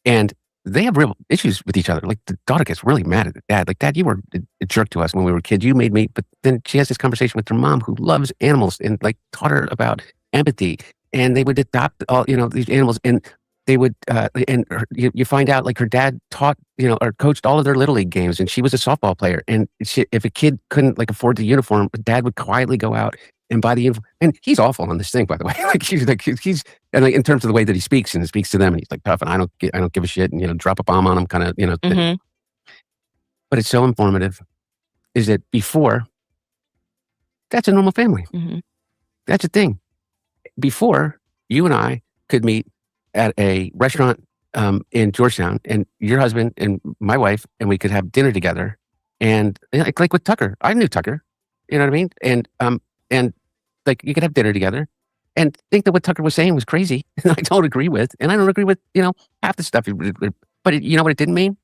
And they have real issues with each other. Like the daughter gets really mad at the dad. Like, Dad, you were a jerk to us when we were kids. You made me. But then she has this conversation with her mom who loves animals and like taught her about empathy. And they would adopt all, these animals. And they would, you find out like her dad taught, or coached all of their little league games. And she was a softball player. And if a kid couldn't like afford the uniform, Dad would quietly go out and buy the uniform. And he's awful on this thing, by the way. he's and like in terms of the way that he speaks and speaks to them, and he's like tough, and I don't give a shit, and drop a bomb on them, kind of, But it's so informative. Is that before? That's a normal family. That's a thing. Before, you and I could meet at a restaurant in Georgetown, and your husband and my wife, and we could have dinner together, and like with Tucker, I knew Tucker, you know what I mean, and like you could have dinner together and think that what Tucker was saying was crazy. And I don't agree with, and I don't agree with, half the stuff. But you know what it didn't mean?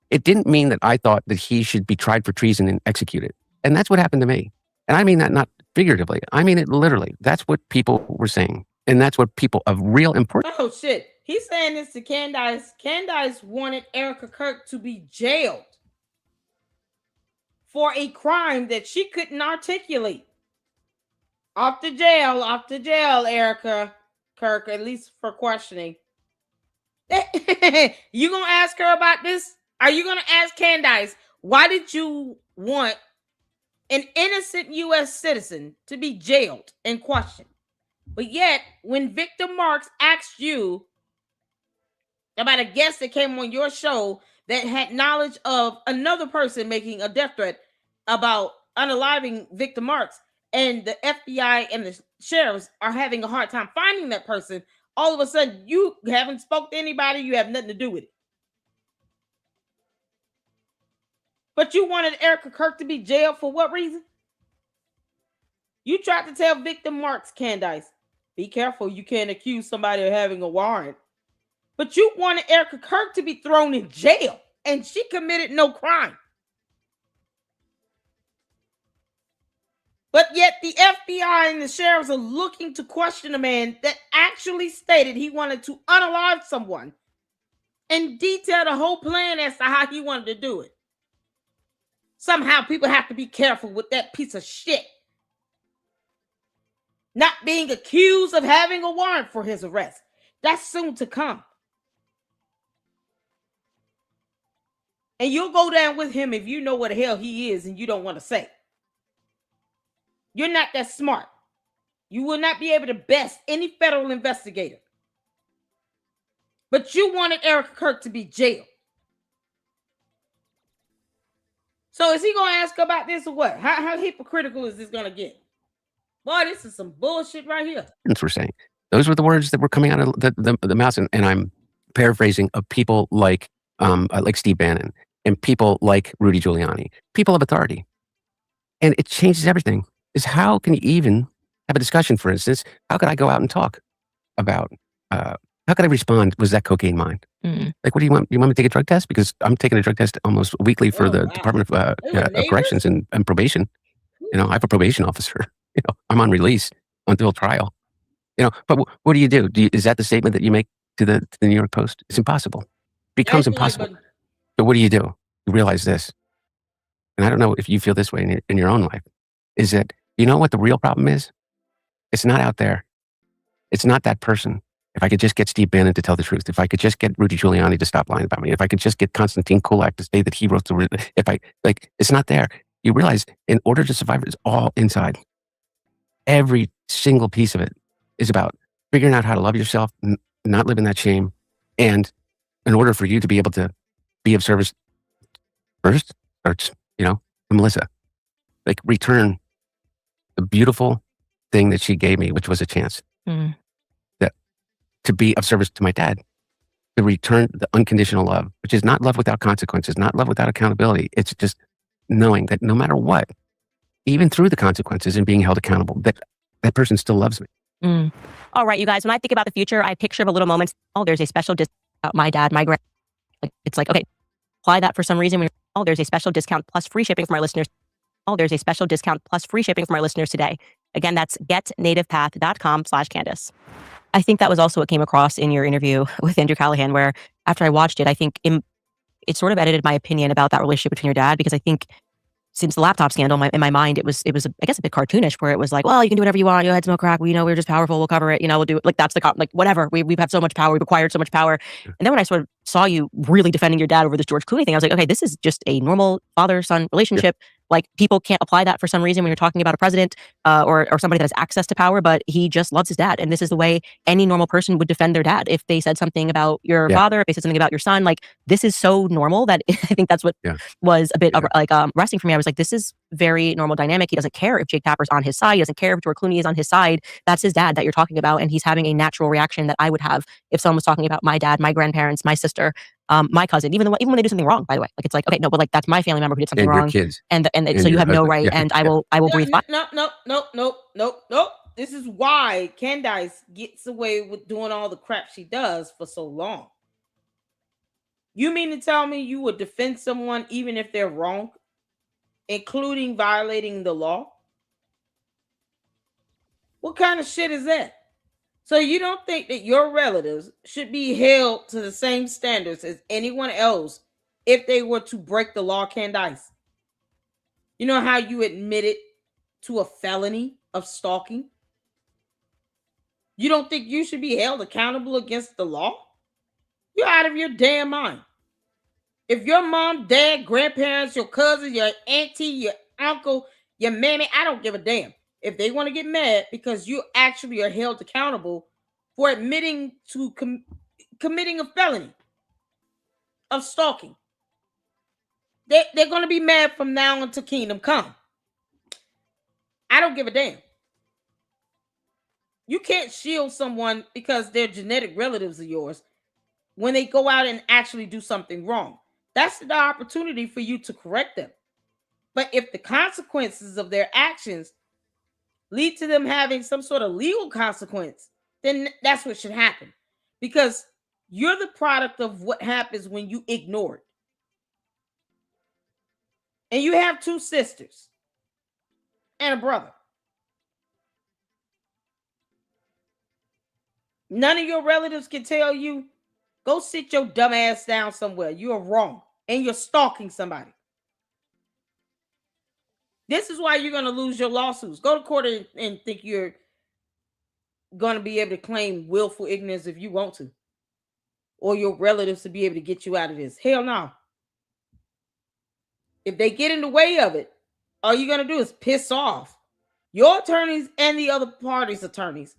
It didn't mean that I thought that he should be tried for treason and executed. And that's what happened to me. And I mean that not figuratively. I mean it literally. That's what people were saying. And that's what people of real importance. Oh, shit. He's saying this to Candace. Candace wanted Erica Kirk to be jailed for a crime that she couldn't articulate. Off to jail, Erica Kirk, at least for questioning. You gonna ask her about this? Are you gonna ask Candace, why did you want an innocent U.S. citizen to be jailed and questioned? But yet, when Victor Marks asked you about a guest that came on your show that had knowledge of another person making a death threat about unaliving Victor Marks, and the FBI and the sheriffs are having a hard time finding that person, all of a sudden you haven't spoke to anybody, you have nothing to do with it. But you wanted Erica Kirk to be jailed for what reason? You tried to tell Victor Marks, Candace, be careful, you can't accuse somebody of having a warrant. But you wanted Erica Kirk to be thrown in jail, and she committed no crime. But yet the FBI and the sheriffs are looking to question a man that actually stated he wanted to unalive someone and detail the whole plan as to how he wanted to do it. Somehow people have to be careful with that piece of shit. Not being accused of having a warrant for his arrest. That's soon to come. And you'll go down with him if you know what the hell he is and you don't want to say. You're not that smart. You will not be able to best any federal investigator. But you wanted Erica Kirk to be jailed. So is he going to ask about this or what? How hypocritical is this going to get? Boy, this is some bullshit right here. We're saying those were the words that were coming out of the mouth, and I'm paraphrasing of people like Steve Bannon and people like Rudy Giuliani, people of authority, and it changes everything. Is how can you even have a discussion? For instance, how could I go out and talk about How could I respond? Was that cocaine mine? Like, what do you want? You want me to take a drug test? Because I'm taking a drug test almost weekly for the Department of Corrections and Probation. You know, I have a probation officer. You know, I'm on release until trial. You know, but what do you do? Is that the statement that you make to the New York Post? It's impossible. It becomes impossible. But what do? You realize this, and I don't know if you feel this way in your own life, is that you know what the real problem is? It's not out there. It's not that person. If I could just get Steve Bannon to tell the truth, if I could just get Rudy Giuliani to stop lying about me, if I could just get Konstantin Kulak to say that he wrote it's not there. You realize in order to survive, it's all inside. Every single piece of it is about figuring out how to love yourself, not live in that shame. And in order for you to be able to be of service, first starts, to Melissa, like return the beautiful thing that she gave me, which was a chance. To be of service to my dad, to return the unconditional love, which is not love without consequences, not love without accountability. It's just knowing that no matter what, even through the consequences and being held accountable, that person still loves me. All right, you guys, when I think about the future, I picture a little moments. Oh, there's a special discount about my dad, my grand. It's like, okay, apply that for some reason. There's a special discount plus free shipping for my listeners. There's a special discount plus free shipping for my listeners today. Again, that's getnativepath.com/Candace. I think that was also what came across in your interview with Andrew Callahan, where after I watched it, I think it sort of edited my opinion about that relationship between your dad, because I think since the laptop scandal, in my mind, it was I guess a bit cartoonish, where it was like, well, you can do whatever you want. You had smoke crack. We're just powerful. We'll cover it. We'll do it. Like, that's whatever. We've had so much power. We've acquired so much power. And then when I sort of saw you really defending your dad over this George Clooney thing, I was like, okay, this is just a normal father-son relationship. Like, people can't apply that for some reason when you're talking about a president or somebody that has access to power, but he just loves his dad. And this is the way any normal person would defend their dad. If they said something about your father, if they said something about your son, like, this is so normal that I think that's what was a bit resting for me. I was like, this is very normal dynamic. He doesn't care if Jake Tapper's on his side. He doesn't care if George Clooney is on his side. That's his dad that you're talking about. And he's having a natural reaction that I would have if someone was talking about my dad, my grandparents, my sister, my cousin, even when they do something wrong, by the way. Like, it's like, okay, no, but like, that's my family member who did something wrong. Kids. And so you have no right, and I will breathe fire. No. This is why Candace gets away with doing all the crap she does for so long. You mean to tell me you would defend someone even if they're wrong, including violating the law? What kind of shit is that? So you don't think that your relatives should be held to the same standards as anyone else if they were to break the law, Candace? You know how you admitted to a felony of stalking? You don't think you should be held accountable against the law? You're out of your damn mind. If your mom, dad, grandparents, your cousins, your auntie, your uncle, your mammy, I don't give a damn. If they want to get mad because you actually are held accountable for admitting to committing a felony of stalking, they're going to be mad from now until kingdom come. I don't give a damn. You can't shield someone because they're genetic relatives of yours when they go out and actually do something wrong. That's the opportunity for you to correct them. But if the consequences of their actions lead to them having some sort of legal consequence, then that's what should happen. Because you're the product of what happens when you ignore it. And you have 2 sisters and a brother. None of your relatives can tell you, go sit your dumb ass down somewhere. You're wrong. And you're stalking somebody. This is why you're going to lose your lawsuits. Go to court and think you're going to be able to claim willful ignorance if you want to. Or your relatives to be able to get you out of this. Hell no. If they get in the way of it, all you're going to do is piss off your attorneys and the other party's attorneys,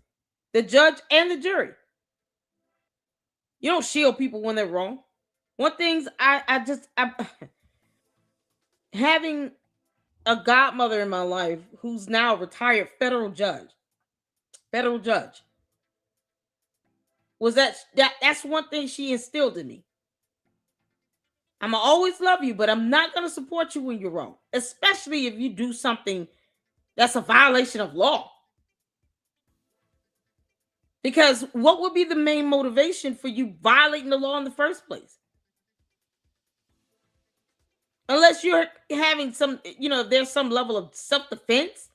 the judge and the jury. You don't shield people when they're wrong. One thing I having a godmother in my life who's now a retired federal judge, was that's one thing she instilled in me. I'm gonna always love you, but I'm not gonna support you when you're wrong, especially if you do something that's a violation of law. Because what would be the main motivation for you violating the law in the first place? Unless you're having some, there's some level of self-defense,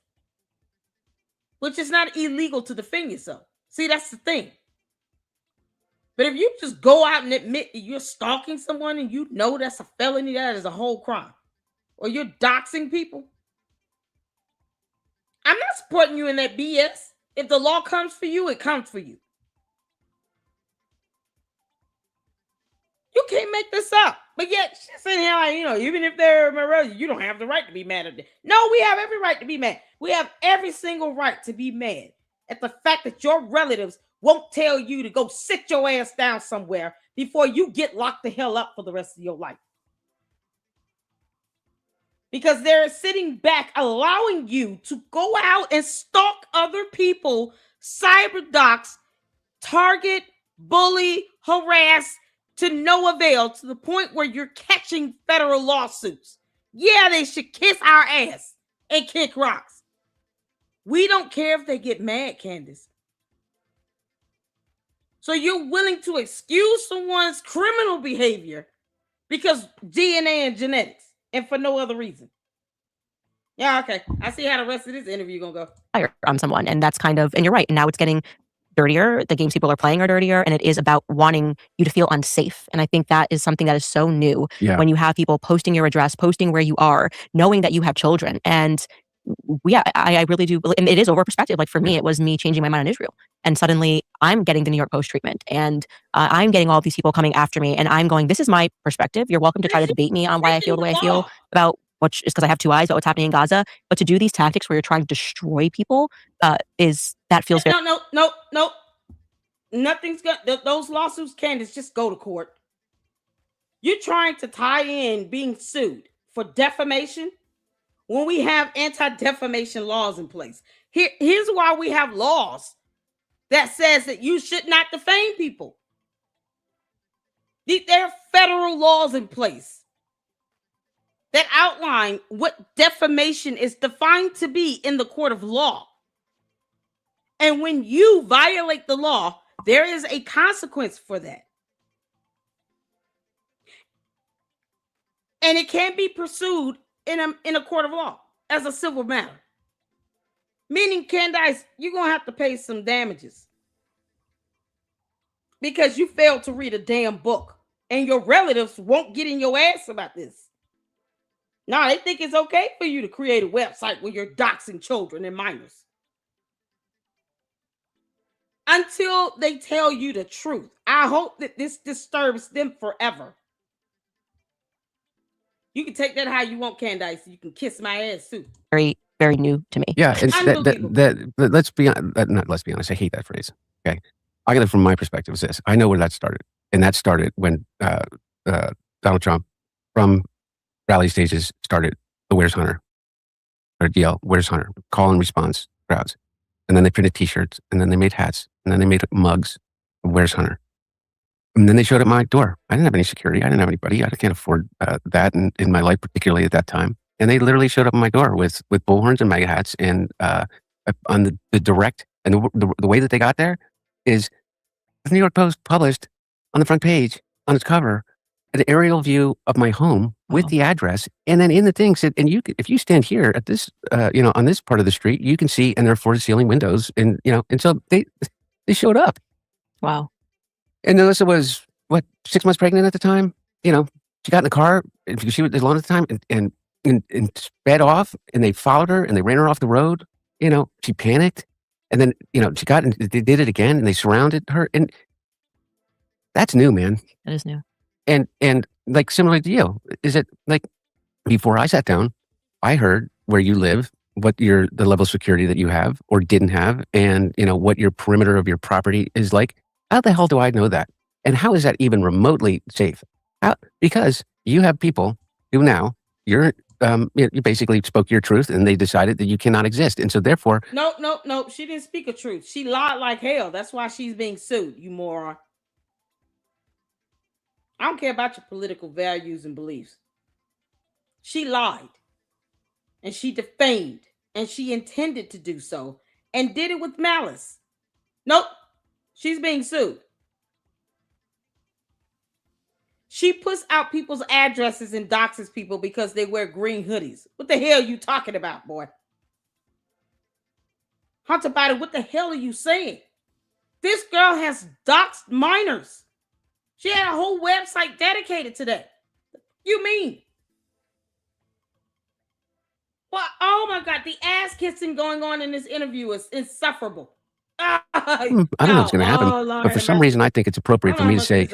which is not illegal to defend yourself. See, that's the thing. But if you just go out and admit you're stalking someone and you know that's a felony, that is a whole crime. Or you're doxing people, I'm not supporting you in that BS. If the law comes for you, it comes for you. You can't make this up. But yet, she's saying here, like, even if they're my relative, you don't have the right to be mad at them. No, we have every right to be mad. We have every single right to be mad at the fact that your relatives won't tell you to go sit your ass down somewhere before you get locked the hell up for the rest of your life. Because they're sitting back, allowing you to go out and stalk other people, cyberdox, target, bully, harass, to no avail, to the point where you're catching federal lawsuits. Yeah, they should kiss our ass and kick rocks. We don't care if they get mad, Candace. So you're willing to excuse someone's criminal behavior because DNA and genetics, and for no other reason. Yeah, okay. I see how the rest of this interview gonna go. Someone, and that's kind of, and you're right. And now it's getting dirtier. The games people are playing are dirtier, and it is about wanting you to feel unsafe. And I think that is something that is so new when you have people posting your address, posting where you are, knowing that you have children. And yeah, I really do believe, and it is over perspective. Like for me, it was me changing my mind on Israel. And suddenly I'm getting the New York Post treatment, and I'm getting all these people coming after me, and I'm going, this is my perspective. You're welcome to try to debate me on why I feel the way I feel about which is because I have two eyes about what's happening in Gaza. But to do these tactics where you're trying to destroy people feels very... No. Nothing's got those lawsuits, Candace, just go to court. You're trying to tie in being sued for defamation when we have anti-defamation laws in place. Here's why we have laws that says that you should not defame people. There are federal laws in place that outline what defamation is defined to be in the court of law. And when you violate the law, there is a consequence for that. And it can be pursued in a court of law as a civil matter. Meaning, Candace, you're going to have to pay some damages because you failed to read a damn book, and your relatives won't get in your ass about this. No, they think it's okay for you to create a website where you're doxing children and minors. Until they tell you the truth. I hope that this disturbs them forever. You can take that how you want, Candace. You can kiss my ass too. Very, very new to me. Yeah, let's be honest. I hate that phrase. Okay, I got it from my perspective. Is this? I know where that started, and that started when Donald Trump from rally stages started the Where's Hunter, or yell Where's Hunter, call and response crowds, and then they printed T-shirts, and then they made hats, and then they made mugs of Where's Hunter, and then they showed up my door. I didn't have any security. I didn't have anybody. I can't afford that in my life, particularly at that time. And they literally showed up at my door with bullhorns and MAGA hats, and on the direct, and the way that they got there is the New York Post published on the front page on its cover an aerial view of my home with the address, and then in the thing said, and if you stand here at this, on this part of the street, you can see, and there are floor-to-ceiling windows, and and so they showed up. Wow. And Alyssa was 6 months pregnant at the time. She got in the car because she was alone at the time, and sped off, and they followed her, and they ran her off the road. She panicked, and then she got, and they did it again, and they surrounded her, and that's new, man. That is new. And like similar to you, is it like before I sat down, I heard where you live, what the level of security that you have or didn't have, and what your perimeter of your property is like. How the hell do I know that? And how is that even remotely safe? Because you have people who now you basically spoke your truth, and they decided that you cannot exist, and so therefore, no, she didn't speak a truth. She lied like hell. That's why she's being sued. You moron. I don't care about your political values and beliefs. She lied, and she defamed, and she intended to do so, and did it with malice. Nope. She's being sued. She puts out people's addresses and doxes people because they wear green hoodies. What the hell are you talking about, boy? Hunter Biden, what the hell are you saying? This girl has doxed minors. She had a whole website dedicated to that. You mean? Well, oh my God, the ass kissing going on in this interview is insufferable. I don't know what's going to happen, but for some reason, I think it's appropriate for me to say,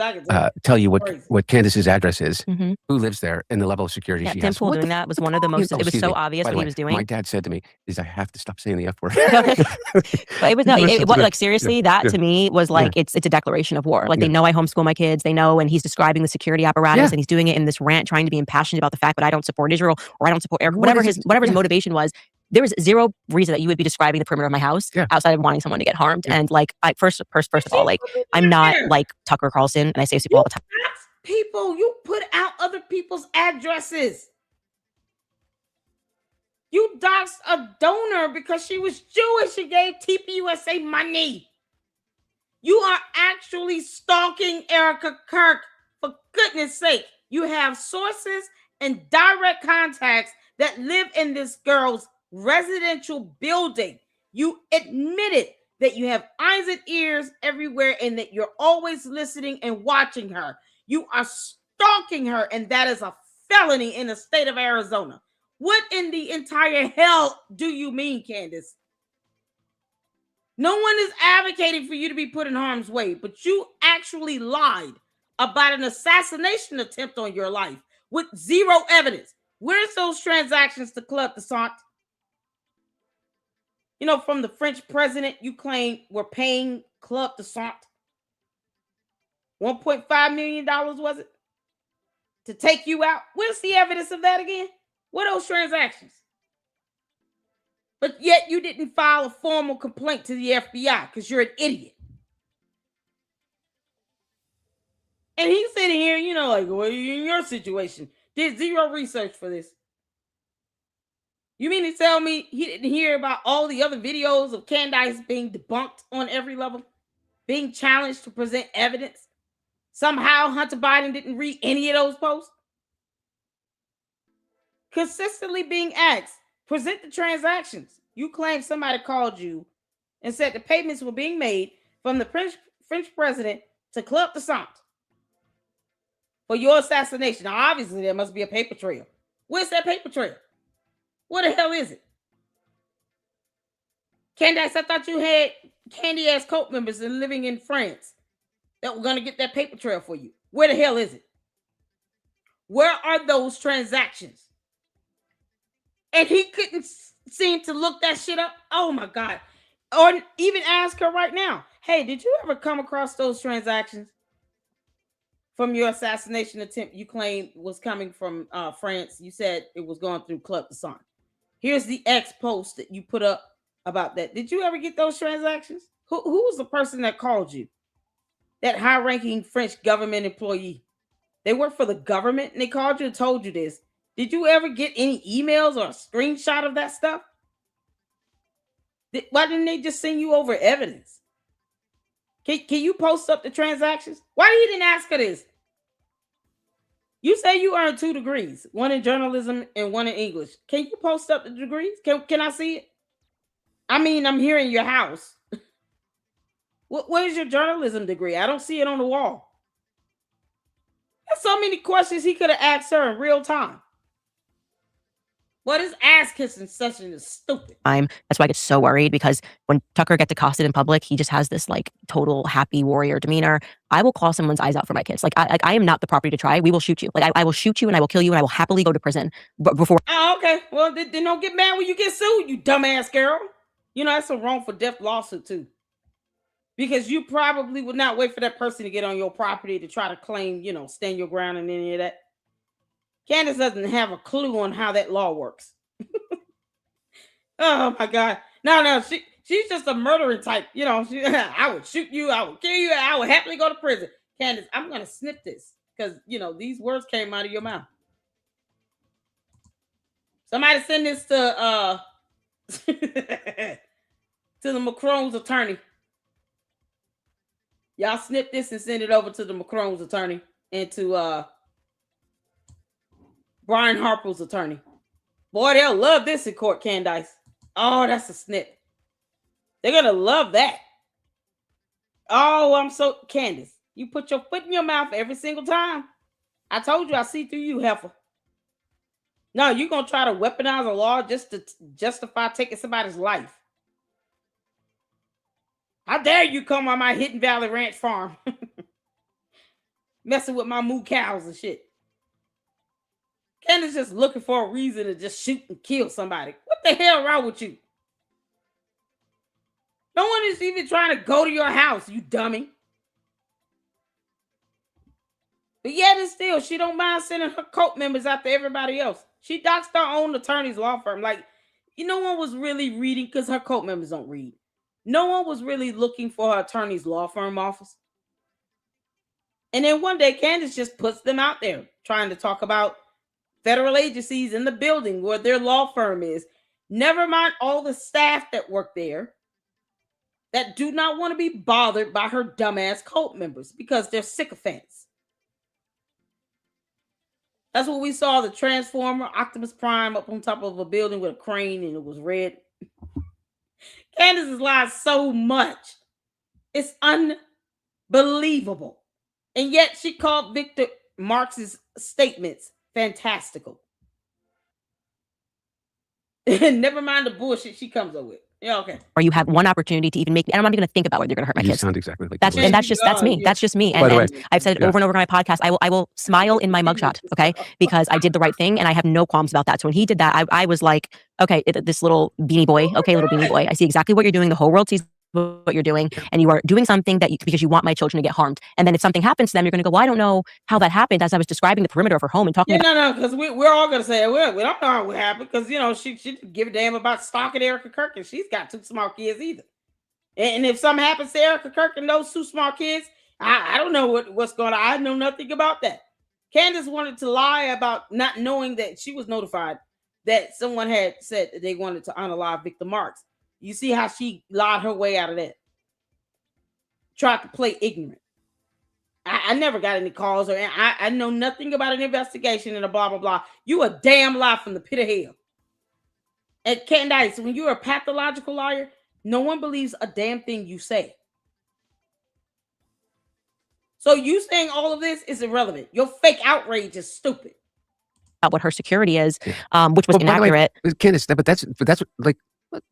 tell you what Candace's address is, who lives there, and the level of security she Tim has. Pool doing that was one of the most. It was so obvious By the what way, he was doing. My dad said to me, "Is I have to stop saying the F word." But it was no, it was like seriously. That to me was like it's a declaration of war. Like they know I homeschool my kids. They know, and he's describing the security apparatus, and he's doing it in this rant, trying to be impassioned about the fact that I don't support Israel or I don't support whatever his motivation was. There was zero reason that you would be describing the perimeter of my house outside of wanting someone to get harmed. And like, first of all, like I'm not like Tucker Carlson, and I say this all the time. People, you put out other people's addresses. You doxed a donor because she was Jewish and gave TPUSA money. You are actually stalking Erica Kirk. For goodness sake, you have sources and direct contacts that live in this girl's residential building. You admitted that you have eyes and ears everywhere and that you're always listening and watching her. You are stalking her, and that is a felony in the state of Arizona. What in the entire hell do you mean, Candace? No one is advocating for you to be put in harm's way, but you actually lied about an assassination attempt on your life with zero evidence. Where's those transactions to Club Descent? You know, from the French president, you claim we're paying Club Descent $1.5 million, was it? To take you out? Where's the evidence of that again? What are those transactions? But yet you didn't file a formal complaint to the FBI because you're an idiot. And he's sitting here, you know, like, well, in your situation, did zero research for this. You mean to tell me he didn't hear about all the other videos of Candace being debunked on every level, being challenged to present evidence? Somehow Hunter Biden didn't read any of those posts? Consistently being asked, present the transactions. You claim somebody called you and said the payments were being made from the French president to Club Descent for your assassination. Now, obviously, there must be a paper trail. Where's that paper trail? What the hell is it? Candace, I thought you had candy-ass cult members and living in France that were going to get that paper trail for you. Where the hell is it? Where are those transactions? And he couldn't seem to look that shit up. Oh, my God. Or even ask her right now, hey, did you ever come across those transactions from your assassination attempt you claim was coming from France? You said it was going through Club Descent. Here's the X post that you put up about that. Did you ever get those transactions? Who was the person that called you? That high-ranking French government employee. They work for the government and they called you and told you this. Did you ever get any emails or a screenshot of that stuff? Why didn't they just send you over evidence? Can you post up the transactions? Why you didn't ask her this? You say you earned 2 degrees, one in journalism and one in English. Can you post up the degrees? Can I see it? I mean, I'm here in your house. Where's your journalism degree? I don't see it on the wall. There's so many questions he could have asked her in real time. What is ass kissing session is stupid. That's why I get so worried, because when Tucker gets accosted in public, he just has this like total happy warrior demeanor. I will claw someone's eyes out for my kids. Like I am not the property to try. We will shoot you. Like I will shoot you and I will kill you and I will happily go to prison. But before. Oh, okay. Well, then don't get mad when you get sued, you dumbass girl. You know, that's a wrongful death lawsuit too. Because you probably would not wait for that person to get on your property to try to claim, you know, stand your ground and any of that. Candace doesn't have a clue on how that law works. Oh my God. No, she's just a murdering type. You know, I would shoot you, I would kill you, I would happily go to prison. Candace, I'm gonna snip this because you know these words came out of your mouth. Somebody send this to to the Macron's attorney. Y'all snip this and send it over to the Macron's attorney and to Brian Harper's attorney. Boy, they'll love this in court, Candace. Oh, that's a snip. They're gonna love that. Oh, I'm so Candace. You put your foot in your mouth every single time. I told you I see through you, heifer. No, you're gonna try to weaponize a law just to justify taking somebody's life. How dare you come on my Hidden Valley Ranch farm? Messing with my moo cows and shit. Candace just looking for a reason to just shoot and kill somebody. What the hell wrong with you? No one is even trying to go to your house, you dummy. But yet and still, she don't mind sending her cult members after everybody else. She doxed her own attorney's law firm. Like, no one was really reading, because her cult members don't read. No one was really looking for her attorney's law firm office. And then one day, Candace just puts them out there, trying to talk about federal agencies in the building where their law firm is. Never mind all the staff that work there that do not want to be bothered by her dumbass cult members because they're sycophants. That's what we saw, the Transformer, Optimus Prime up on top of a building with a crane and it was red. Candace has lied so much. It's unbelievable. And yet she called Victor Marx's statements fantastical. Never mind the bullshit she comes up with. Yeah, okay. Or you have one opportunity to even make, and I'm not even going to think about whether you're going to hurt my You kids. sound exactly like That's the worst. that's me. Yeah. That's just me. By And, the way, and I've said it over and over on my podcast. I will smile in my mugshot, okay, because I did the right thing, and I have no qualms about that. So when he did that, I was like, okay, this little beanie boy, okay, little beanie boy, I see exactly what you're doing. The whole world sees what you're doing, and you are doing something that because you want my children to get harmed. And then if something happens to them, you're going to go, well, I don't know how that happened. As I was describing the perimeter of her home and talking. Yeah, no, because we're all going to say, well, we don't know how it happened because, she didn't give a damn about stalking Erica Kirk, and she's got 2 small kids either. And if something happens to Erica Kirk and those 2 small kids, I don't know what's going on. I know nothing about that. Candace wanted to lie about not knowing that she was notified that someone had said that they wanted to unalive Victor Marx. You see how she lied her way out of that. Tried to play ignorant. I never got any calls, or I know nothing about an investigation and a blah, blah, blah. You a damn lie from the pit of hell. And Candace, when you're a pathological liar, no one believes a damn thing you say. So you saying all of this is irrelevant. Your fake outrage is stupid. About what her security is, which was inaccurate. Candace, but that's like,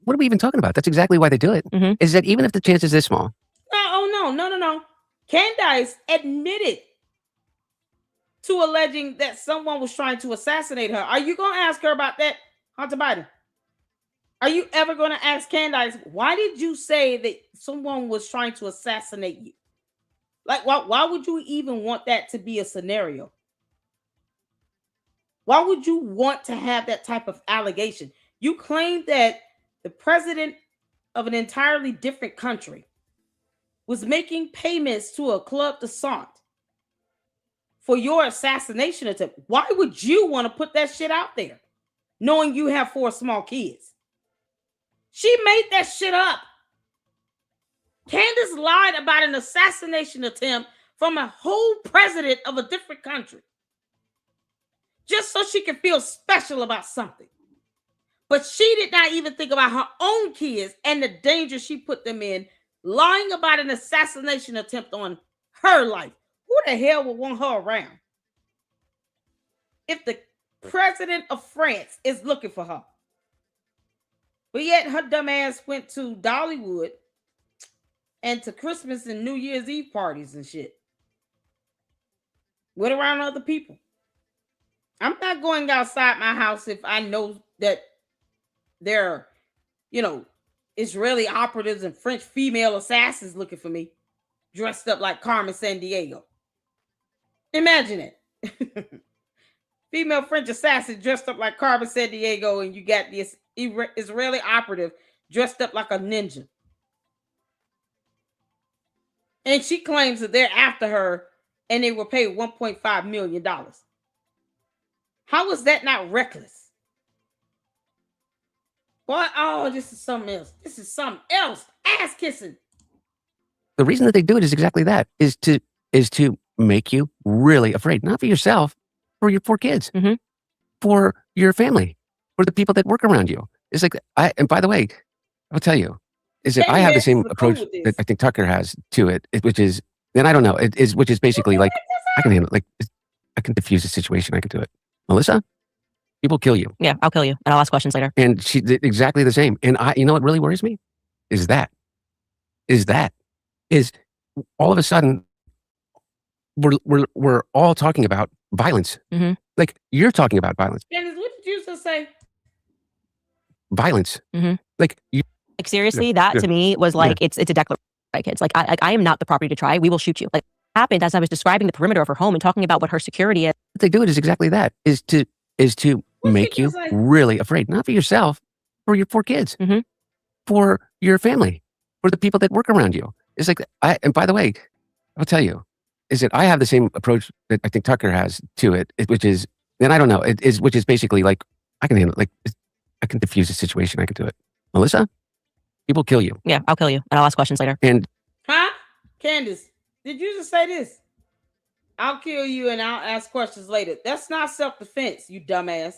what are we even talking about? That's exactly why they do it. Mm-hmm. Is that even if the chance is this small? No. Candace admitted to alleging that someone was trying to assassinate her. Are you going to ask her about that, Hunter Biden? Are you ever going to ask Candace, why did you say that someone was trying to assassinate you? Like, why would you even want that to be a scenario? Why would you want to have that type of allegation? You claim that the president of an entirely different country was making payments to a club de sang for your assassination attempt. Why would you want to put that shit out there, knowing you have 4 small kids? She made that shit up. Candace lied about an assassination attempt from a whole president of a different country, just so she could feel special about something. But she did not even think about her own kids and the danger she put them in, lying about an assassination attempt on her life. Who the hell would want her around if the president of France is looking for her? But yet her dumb ass went to Dollywood and to Christmas and New Year's Eve parties and shit. Went around other people. I'm not going outside my house if I know that there are, Israeli operatives and French female assassins looking for me, dressed up like Carmen Sandiego. Imagine it. Female French assassin dressed up like Carmen Sandiego, and you got this Israeli operative dressed up like a ninja. And she claims that they're after her and they were paid $1.5 million. How is that not reckless? Boy, oh, this is something else. This is something else. Ass kissing. The reason that they do it is exactly that, is to make you really afraid, not for yourself, for your 4 kids, Mhm. for your family, for the people that work around you. It's like, and by the way, I'll tell you, is that I have the same approach that I think Tucker has to it, which is, then I don't know, which is basically like, I can handle it. Like, I can diffuse the situation. I can do it. Melissa, people kill you. Yeah, I'll kill you, and I'll ask questions later. And she did exactly the same. And you know what really worries me? Is all of a sudden we're all talking about violence. Mhm. Like, you're talking about violence. Candace, what did you just say? Violence. Mhm. Like, you, Like, seriously, that yeah, to me was like, it's a declaration by kids. Like, I am not the property to try. We will shoot you. Like, happened as I was describing the perimeter of her home and talking about what her security is. what they do it is exactly that, is to What's make she you just like? really afraid, not for yourself, for your 4 kids, Mhm. for your family, for the people that work around you. It's like, and by the way, I'll tell you, is that I have the same approach that I think Tucker has to it, which is, then I don't know, which is basically like, I can handle it. Like, I can diffuse the situation. I can do it. Melissa, people kill you. Yeah, I'll kill you, and I'll ask questions later. And Huh? Candace, did you just say this? I'll kill you and I'll ask questions later. That's not self-defense, you dumbass.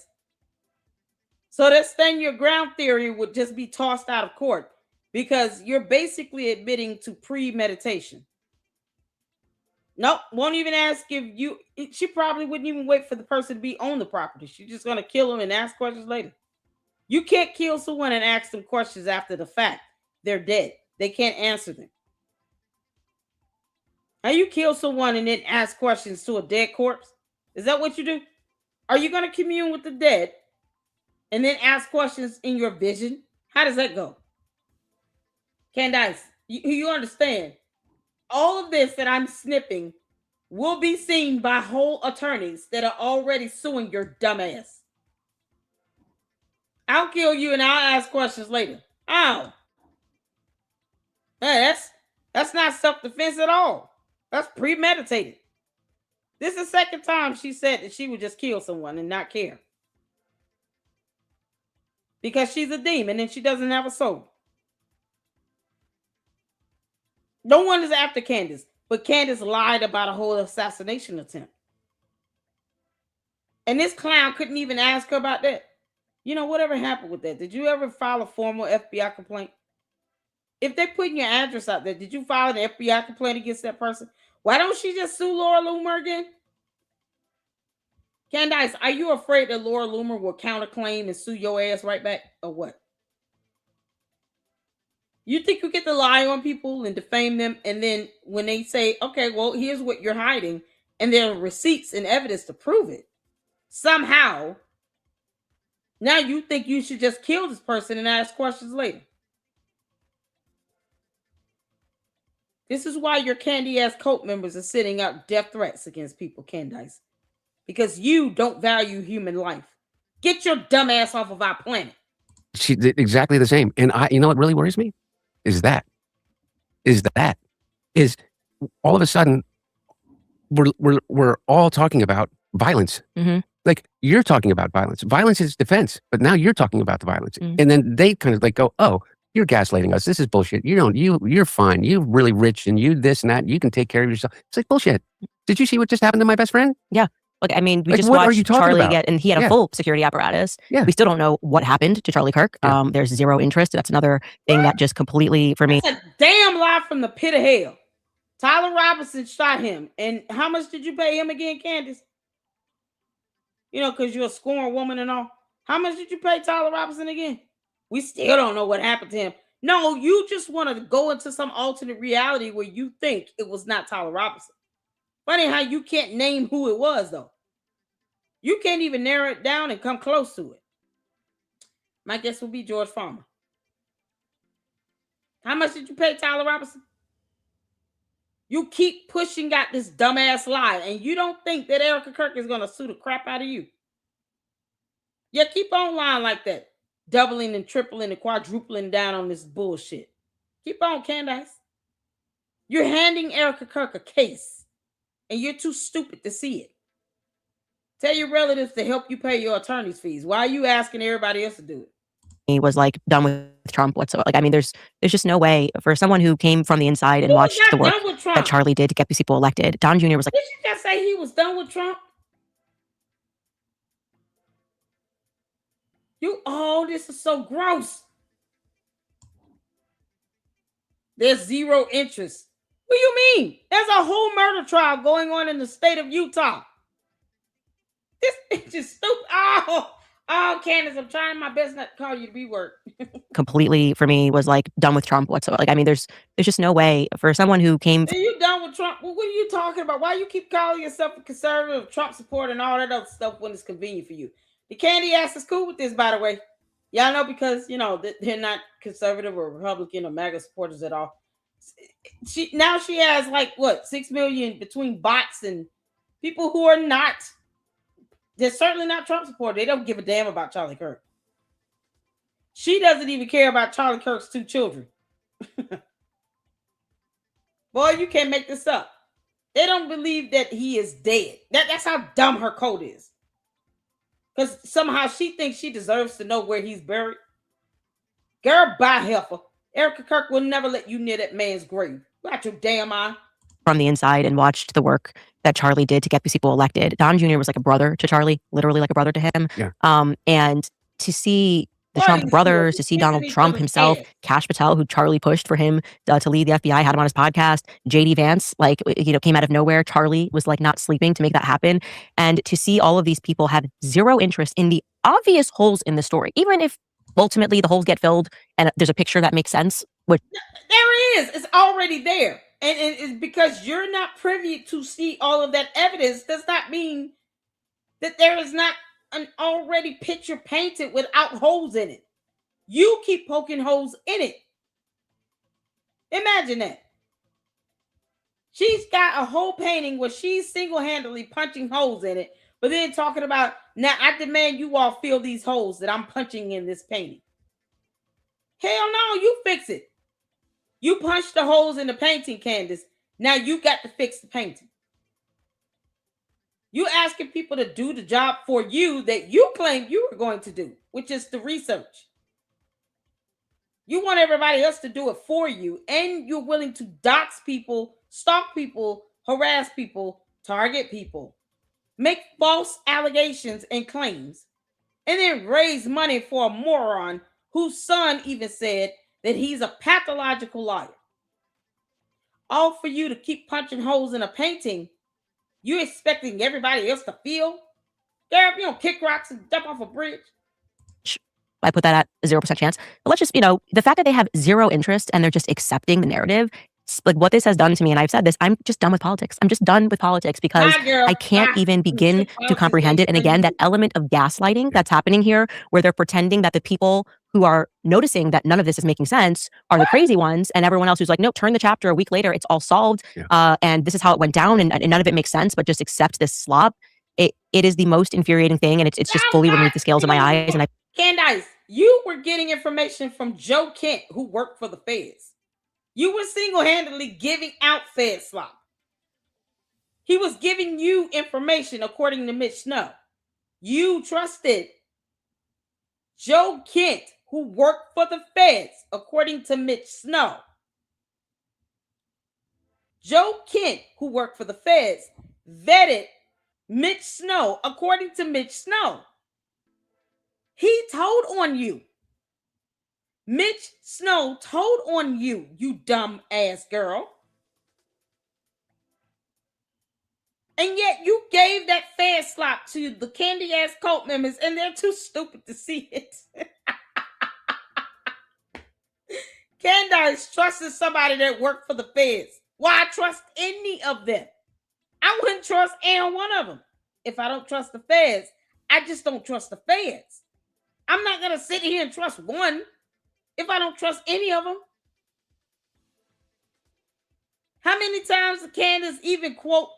So that stand your ground theory would just be tossed out of court because you're basically admitting to premeditation. Nope, won't even ask if you. She probably wouldn't even wait for the person to be on the property. She's just gonna kill them and ask questions later. You can't kill someone and ask them questions after the fact. They're dead. They can't answer them. How you kill someone and then ask questions to a dead corpse? Is that what you do? Are you gonna commune with the dead and then ask questions in your vision? How does that go? Candace, you understand? All of this that I'm snipping will be seen by whole attorneys that are already suing your dumbass. I'll kill you and I'll ask questions later. Oh. Hey, that's not self-defense at all. That's premeditated. This is the second time she said that she would just kill someone and not care. Because she's a demon and she doesn't have a soul. No one is after Candace, but Candace lied about a whole assassination attempt. And this clown couldn't even ask her about that. You know, whatever happened with that? Did you ever file a formal FBI complaint? If they're putting your address out there, did you file an FBI complaint against that person? Why don't she just sue Laura Loomer again? Candace, are you afraid that Laura Loomer will counterclaim and sue your ass right back, or what? You think you get to lie on people and defame them, and then when they say, okay, well, here's what you're hiding, and there are receipts and evidence to prove it, somehow, now you think you should just kill this person and ask questions later. This is why your candy-ass cult members are sending out death threats against people, Candace. Because you don't value human life. Get your dumb ass off of our planet. she did exactly the same. And you know what really worries me? Is all of a sudden we're all talking about violence. Mhm. Like, you're talking about violence. Violence is defense, but now you're talking about the violence. Mhm. And then they kind of like go, oh, you're gaslighting us. This is bullshit. You're fine. You're really rich and you this and that. You can take care of yourself. It's like, bullshit. Did you see what just happened to my best friend? Like, I mean, we Like, just what are you watched talking Charlie about? get, and he had a Yeah. full security apparatus. Yeah. We still don't know what happened to Charlie Kirk. Yeah. There's zero interest. That's another thing that just completely, for me. That's a damn lie from the pit of hell. Tyler Robinson shot him. And how much did you pay him again, Candace? You know, because you're a scorned woman and all. How much did you pay Tyler Robinson again? We still don't know what happened to him. No, you just want to go into some alternate reality where you think it was not Tyler Robinson. Funny how you can't name who it was, though. You can't even narrow it down and come close to it. My guess would be George Farmer. How much did you pay Tyler Robinson? You keep pushing out this dumbass lie, and you don't think that Erica Kirk is going to sue the crap out of you. Yeah, keep on lying like that. Doubling and tripling and quadrupling down on this bullshit. Keep on, Candace. You're handing Erica Kirk a case, and you're too stupid to see it. Tell your relatives to help you pay your attorney's fees. Why are you asking everybody else to do it? was like done with Trump whatsoever. Like, I mean, there's just no way for someone who came from the inside and He was watched the not work done with that Trump. Charlie did to get these people elected. Don Jr. was like, Did you just say he was done with Trump? This is so gross. There's zero interest. What do you mean? There's a whole murder trial going on in the state of Utah. This is just stupid. Oh, Candace, I'm trying my best not to call you the B word. completely for me was like done with Trump whatsoever. Like, I mean, there's just no way for someone who came. Are you done with Trump? Well, what are you talking about? Why you keep calling yourself a conservative, Trump supporter, and all that other stuff when it's convenient for you? The Candy ass is cool with this, by the way. Y'all know because they're not conservative or Republican or MAGA supporters at all. She has like 6 million between bots and people who are not. They're certainly not Trump supporters. They don't give a damn about Charlie Kirk. She doesn't even care about Charlie Kirk's 2 children. Boy, you can't make this up. They don't believe that he is dead. That's how dumb her code is. Because somehow she thinks she deserves to know where he's buried. Girl, bye, heifer. Erica Kirk will never let you near that man's grave. Got your damn eye. From the inside and watched the work that Charlie did to get these people elected. Don Jr. was like a brother to Charlie, literally like a brother to him. Yeah. And to see the Trump brothers, to see Donald Trump himself, Kash Patel, who Charlie pushed for him to lead the FBI, had him on his podcast. JD Vance, came out of nowhere. Charlie was like not sleeping to make that happen. And to see all of these people have zero interest in the obvious holes in the story, even if ultimately the holes get filled and there's a picture that makes sense. Which there is. It's already there. And it's because you're not privy to see all of that evidence does not mean that there is not an already picture painted without holes in it. You keep poking holes in it. Imagine that. She's got a whole painting where she's single-handedly punching holes in it, but then talking about, now I demand you all fill these holes that I'm punching in this painting. Hell no, you fix it. You punched the holes in the painting, Candace. Now you got to fix the painting. You asking people to do the job for you that you claim you were going to do, which is the research. You want everybody else to do it for you, and you're willing to dox people, stalk people, harass people, target people, make false allegations and claims, and then raise money for a moron whose son even said that he's a pathological liar. All for you to keep punching holes in a painting. You expecting everybody else to feel? Girl, if you don't kick rocks and jump off a bridge. I put that at a 0% chance. But let's just, the fact that they have zero interest and they're just accepting the narrative, like what this has done to me, and I've said this, I'm just done with politics. I'm just done with politics because I can't even begin to comprehend it. And again, that element of gaslighting that's happening here, where they're pretending that the people who are noticing that none of this is making sense are the crazy ones, and everyone else who's like, no, turn the chapter a week later, it's all solved. Yeah. And this is how it went down, and none of it makes sense, but just accept this slop. It is the most infuriating thing, and it's just fully removed the scales in my eyes. And Candace, you were getting information from Joe Kent, who worked for the feds. You were single-handedly giving out Fed slop. He was giving you information according to Mitch Snow. You trusted Joe Kent, who worked for the feds, according to Mitch Snow. Joe Kent, who worked for the feds, vetted Mitch Snow, according to Mitch Snow. He told on you. Mitch Snow told on you, you dumb ass girl. And yet you gave that Fed slop to the candy ass cult members, and they're too stupid to see it. Candace trusted somebody that worked for the feds. Why trust any of them? I wouldn't trust any one of them. If I don't trust the feds, I just don't trust the feds. I'm not going to sit here and trust one if I don't trust any of them. How many times did Candace even quote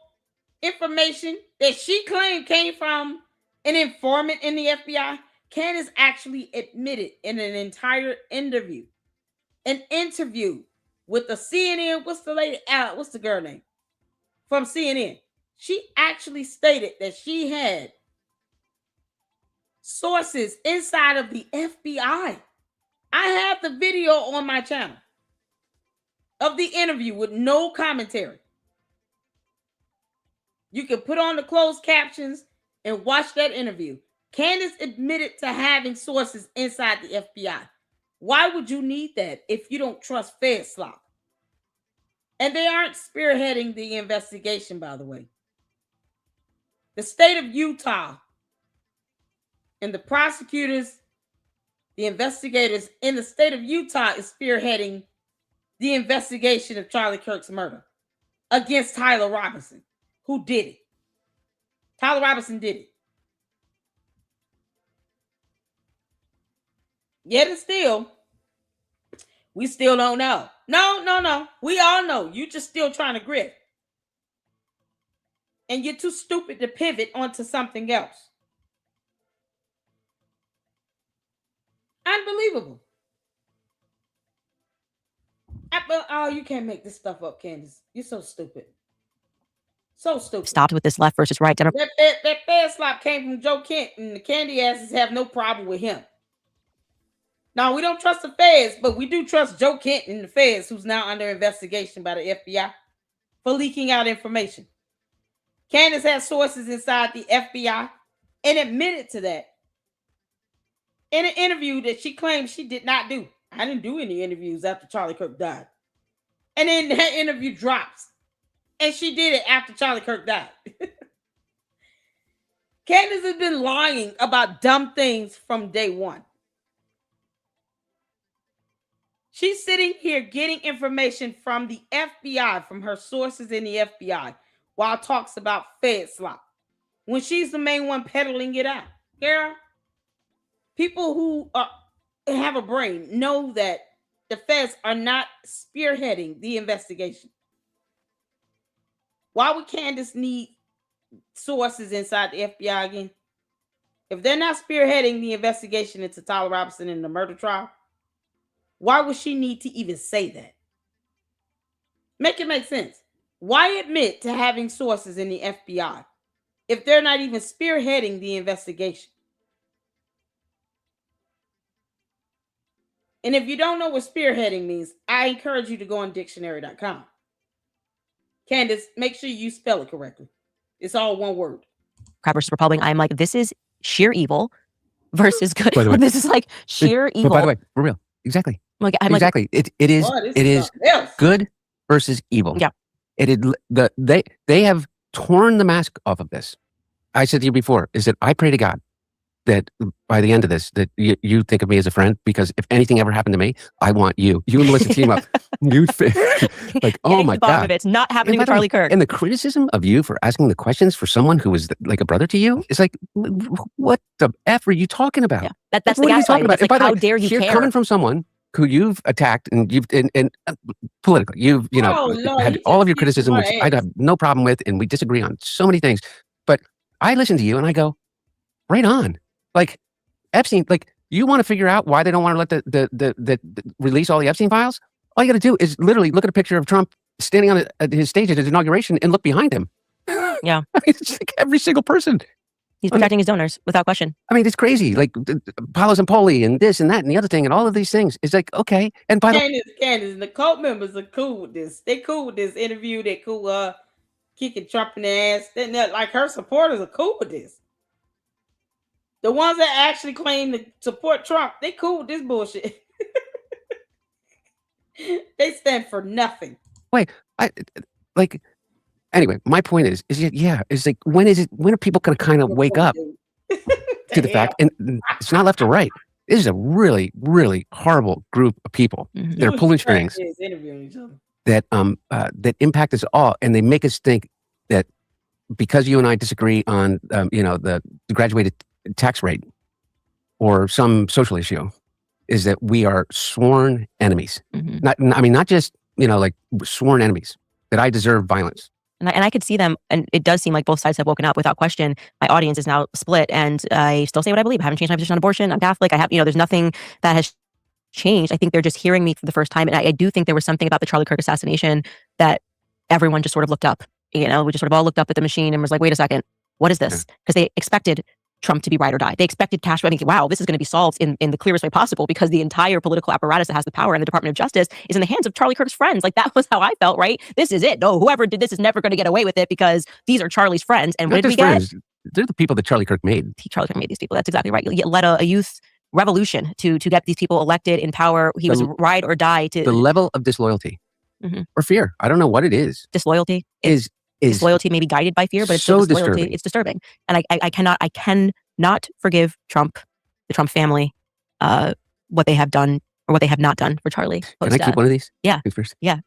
information that she claimed came from an informant in the FBI? Candace actually admitted in an entire interview, with the CNN, what's the girl name from CNN? She actually stated that she had sources inside of the FBI I have the video on my channel of the interview with no commentary. You can put on the closed captions and watch that interview. Candace admitted to having sources inside the FBI. Why would you need that if you don't trust Fed slop? And they aren't spearheading the investigation, by the way. The state of Utah and the prosecutors, the investigators in the state of Utah is spearheading the investigation of Charlie Kirk's murder against Tyler Robinson, who did it. Tyler Robinson did it. Yet and still, we still don't know. No. We all know. You just still trying to grift. And you're too stupid to pivot onto something else. Unbelievable. Oh, you can't make this stuff up, Candace. You're so stupid. So stupid. Stopped with this left versus right. That Fed slop came from Joe Kent, and the candy asses have no problem with him. Now, we don't trust the feds, but we do trust Joe Kent and the feds, who's now under investigation by the FBI for leaking out information. Candace has sources inside the FBI and admitted to that in an interview that she claimed she did not do. I didn't do any interviews after Charlie Kirk died. And then that interview drops. And she did it after Charlie Kirk died. Candace has been lying about dumb things from day one. She's sitting here getting information from the FBI, from her sources in the FBI, while talks about Fed slop, when she's the main one peddling it out. Girl, people who have a brain know that the feds are not spearheading the investigation. Why would Candace need sources inside the FBI again? If they're not spearheading the investigation into Tyler Robinson and the murder trial, why would she need to even say that? Make it make sense. Why admit to having sources in the FBI if they're not even spearheading the investigation? And if you don't know what spearheading means, I encourage you to go on dictionary.com. Candace, make sure you spell it correctly. It's all one word. Crab versus Republic. I'm like, this is sheer evil versus good. By the way, this is like sheer evil. But by the way, for real, exactly. I'm exactly. It is good versus evil. Yeah. They have torn the mask off of this. I said to you before, is that I pray to God that by the end of this, that you think of me as a friend, because if anything ever happened to me, I want you and Melissa team up. Like, oh my God. Of it's not happening with Charlie Kirk. And the criticism of you for asking the questions for someone who is like a brother to you is like, what the F are you talking about? Yeah. That's what the are you talking gaslighting. about? Like, how dare you care? Coming from someone who you've attacked and you've and politically, you've had all of your criticism, which I have no problem with, and we disagree on so many things. But I listen to you and I go, right on. Like Epstein, like you want to figure out why they don't want to let the release all the Epstein files? All you got to do is literally look at a picture of Trump standing on his stage at his inauguration and look behind him. Yeah, I mean, it's like every single person. He's protecting his donors without question. I mean, it's crazy. Like Palos and Poli and this and that and the other thing and all of these things. It's like, okay. And by Candace, the cult members are cool with this. They cool with this interview. They cool kicking Trump in the ass. Like her supporters are cool with this. The ones that actually claim to support Trump, they cool with this bullshit. They stand for nothing. Wait, anyway, my point is it's like, when are people going to kind of wake up to the fact, and it's not left or right. This is a really, really horrible group of people that are pulling strings that impact us all, and they make us think that because you and I disagree on the graduated tax rate or some social issue, is that we are sworn enemies. Not just like sworn enemies, that I deserve violence. And I could see them, and it does seem like both sides have woken up without question. My audience is now split, and I still say what I believe. I haven't changed my position on abortion. I'm Catholic. I have, there's nothing that has changed. I think they're just hearing me for the first time, and I do think there was something about the Charlie Kirk assassination that everyone just sort of looked up. We just sort of all looked up at the machine and was like, wait a second, what is this? Because they expected Trump to be ride or die. They expected cash. I mean, wow, this is going to be solved in the clearest way possible because the entire political apparatus that has the power in the Department of Justice is in the hands of Charlie Kirk's friends. Like, that was how I felt, right? This is it. No, whoever did this is never going to get away with it because these are Charlie's friends. And what did we get? They're the people that Charlie Kirk made. Charlie Kirk made these people. That's exactly right. He led a youth revolution to get these people elected in power. He was ride or die to the level of disloyalty or fear. I don't know what it is. Disloyalty is disloyalty may be guided by fear, but it's so disloyalty. disturbing. It's disturbing, and I cannot forgive Trump, the Trump family, what they have done or what they have not done for Charlie. Can I keep one of these? Yeah. First? Yeah.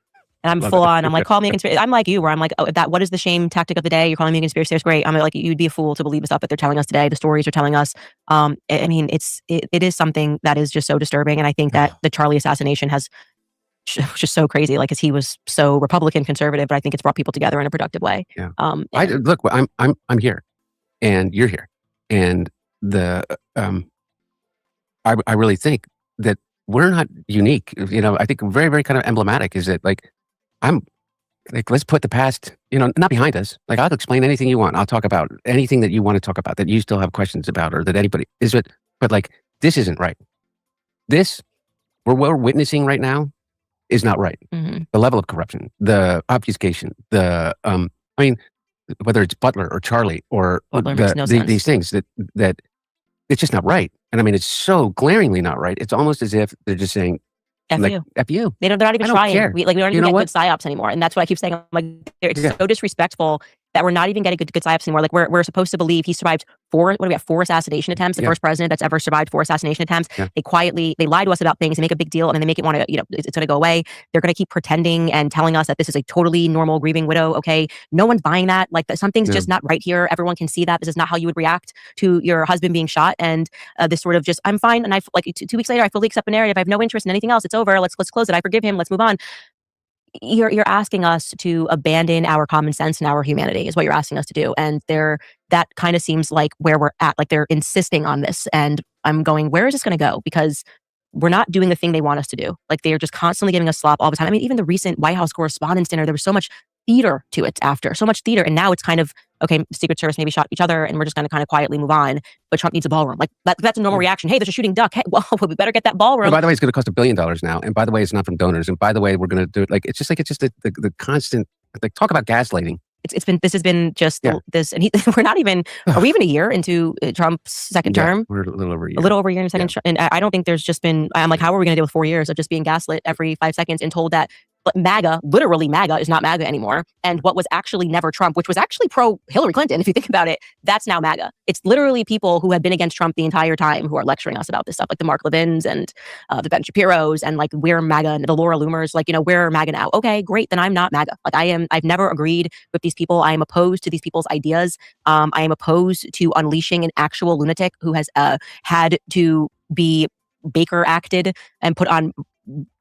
And I'm full on. I'm like, call me a conspiracy. I'm like you, where I'm like, oh, what is the shame tactic of the day? You're calling me a conspiracy theorist. Great. I'm like, you'd be a fool to believe the stuff that they're telling us today. The stories are telling us. I mean, it is something that is just so disturbing. And I think that the Charlie assassination has just so crazy, like, because he was so Republican conservative, but I think it's brought people together in a productive way. Yeah. Look, I'm here, and you're here, and I really think that we're not unique. You know, I think very, very kind of emblematic is that, like, I'm like, let's put the past, not behind us. Like, I'll explain anything you want. I'll talk about anything that you want to talk about that you still have questions about, or that anybody is it. But like, this isn't right. What we're witnessing right now is not right. Mm-hmm. The level of corruption, the obfuscation, I mean, whether it's Butler or Charlie or these things that it's just not right. And I mean, it's so glaringly not right. It's almost as if they're just saying, F you. They're not even trying. We don't even get good psyops anymore. And that's what I keep saying. I'm like, it's so disrespectful that we're not even getting good psyops anymore. Like, we're supposed to believe he survived four assassination attempts, the first president that's ever survived 4 assassination attempts. Yeah. They lie to us about things and make a big deal, and then they make it want to, it's going to go away. They're going to keep pretending and telling us that this is a totally normal grieving widow. Okay. No one's buying that. Like, something's just not right here. Everyone can see that. This is not how you would react to your husband being shot. And this sort of just, I'm fine. And I like 2 weeks later, I fully accept the narrative. I have no interest in anything else. It's over. Let's close it. I forgive him. Let's move on. You're asking us to abandon our common sense and our humanity is what you're asking us to do. And that kind of seems like where we're at. Like, they're insisting on this. And I'm going, where is this going to go? Because we're not doing the thing they want us to do. Like, they're just constantly giving us slop all the time. I mean, even the recent White House Correspondents' Dinner, there was so much theater to it after. So much theater. And now it's kind of, okay, Secret Service maybe shot each other and we're just going to kind of quietly move on. But Trump needs a ballroom. Like, that's a normal reaction. Hey, there's a shooting duck. Hey, well, we better get that ballroom. And by the way, it's going to cost $1 billion now. And by the way, it's not from donors. And by the way, we're going to do it. Like, it's just the constant, like, talk about gaslighting. This has been just this, and we're not even, are we even a year into Trump's second term? We're a little over a year. A little over a year in second term. And I don't think there's just been, I'm like, how are we going to deal with 4 years of just being gaslit every 5 seconds and told that MAGA, literally MAGA, is not MAGA anymore. And what was actually never Trump, which was actually pro Hillary Clinton, if you think about it, that's now MAGA. It's literally people who have been against Trump the entire time who are lecturing us about this stuff, like the Mark Levins and the Ben Shapiros, and like, we're MAGA, and the Laura Loomers, like, we're MAGA now. Okay, great. Then I'm not MAGA. Like, I've never agreed with these people. I am opposed to these people's ideas. I am opposed to unleashing an actual lunatic who has had to be Baker acted and put on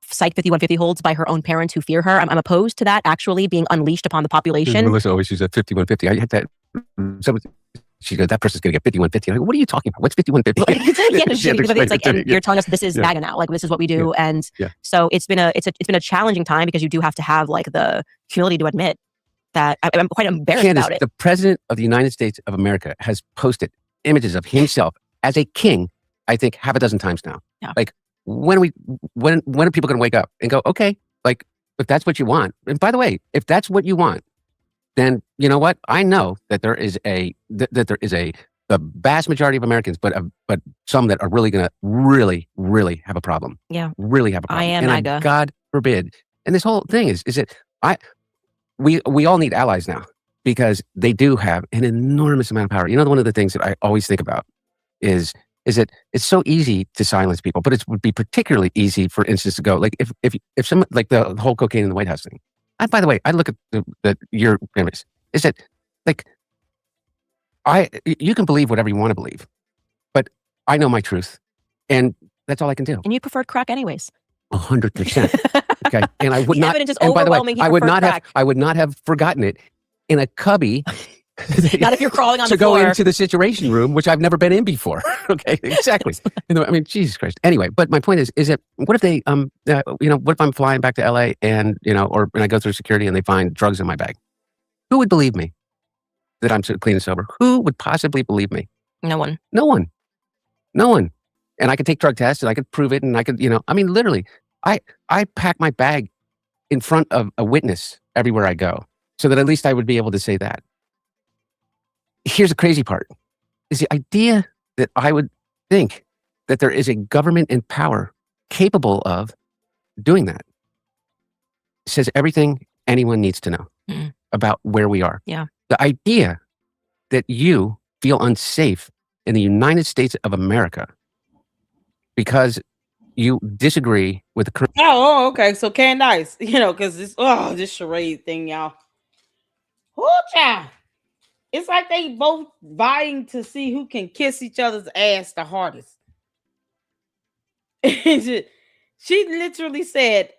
Psych 5150 holds by her own parents who fear her. I'm opposed to that actually being unleashed upon the population. Melissa always uses 5150. I had that. She goes, that person's going to get 5150. I'm like, what are you talking about? What's 5150? It's like, and you're telling us this is MAGA now. Like, this is what we do. And so it's been a challenging time, because you do have to have, like, the humility to admit that I'm quite embarrassed Candace, about it. The president of the United States of America has posted images of himself as a king, I think, half a dozen times now. Yeah. Like, when are people going to wake up and go, okay, like, if that's what you want, and by the way, if that's what you want, then you know what? I know that there is the vast majority of Americans, but some that are really going to really have a problem. Yeah, really have a problem. I am MAGA. God forbid. And this whole thing is that we all need allies now, because they do have an enormous amount of power. One of the things that I always think about is that it's so easy to silence people, but it would be particularly easy, for instance, to go, like, if some, like, the whole cocaine in the White House thing. And by the way, I look at your premise is that, like, you can believe whatever you want to believe, but I know my truth, and that's all I can do. And you preferred crack anyways. 100%. Okay, and I would the not. Evidence is and by the way, I would not have forgotten it in a cubby. Not if you're crawling on the floor. To go into the situation room, which I've never been in before. Okay, exactly. I mean, Jesus Christ. Anyway, but my point is that what if they, what if I'm flying back to LA and, or when I go through security and they find drugs in my bag? Who would believe me that I'm clean and sober? Who would possibly believe me? No one. No one. No one. And I could take drug tests and I could prove it and I could, I mean, literally, I pack my bag in front of a witness everywhere I go so that at least I would be able to say that. Here's the crazy part is the idea that I would think that there is a government in power capable of doing that. Says everything anyone needs to know about where we are. Yeah. The idea that you feel unsafe in the United States of America because you disagree with the current. Oh, okay. So Candace, because this charade thing, y'all. Oh, child. It's like they both vying to see who can kiss each other's ass the hardest. She literally said,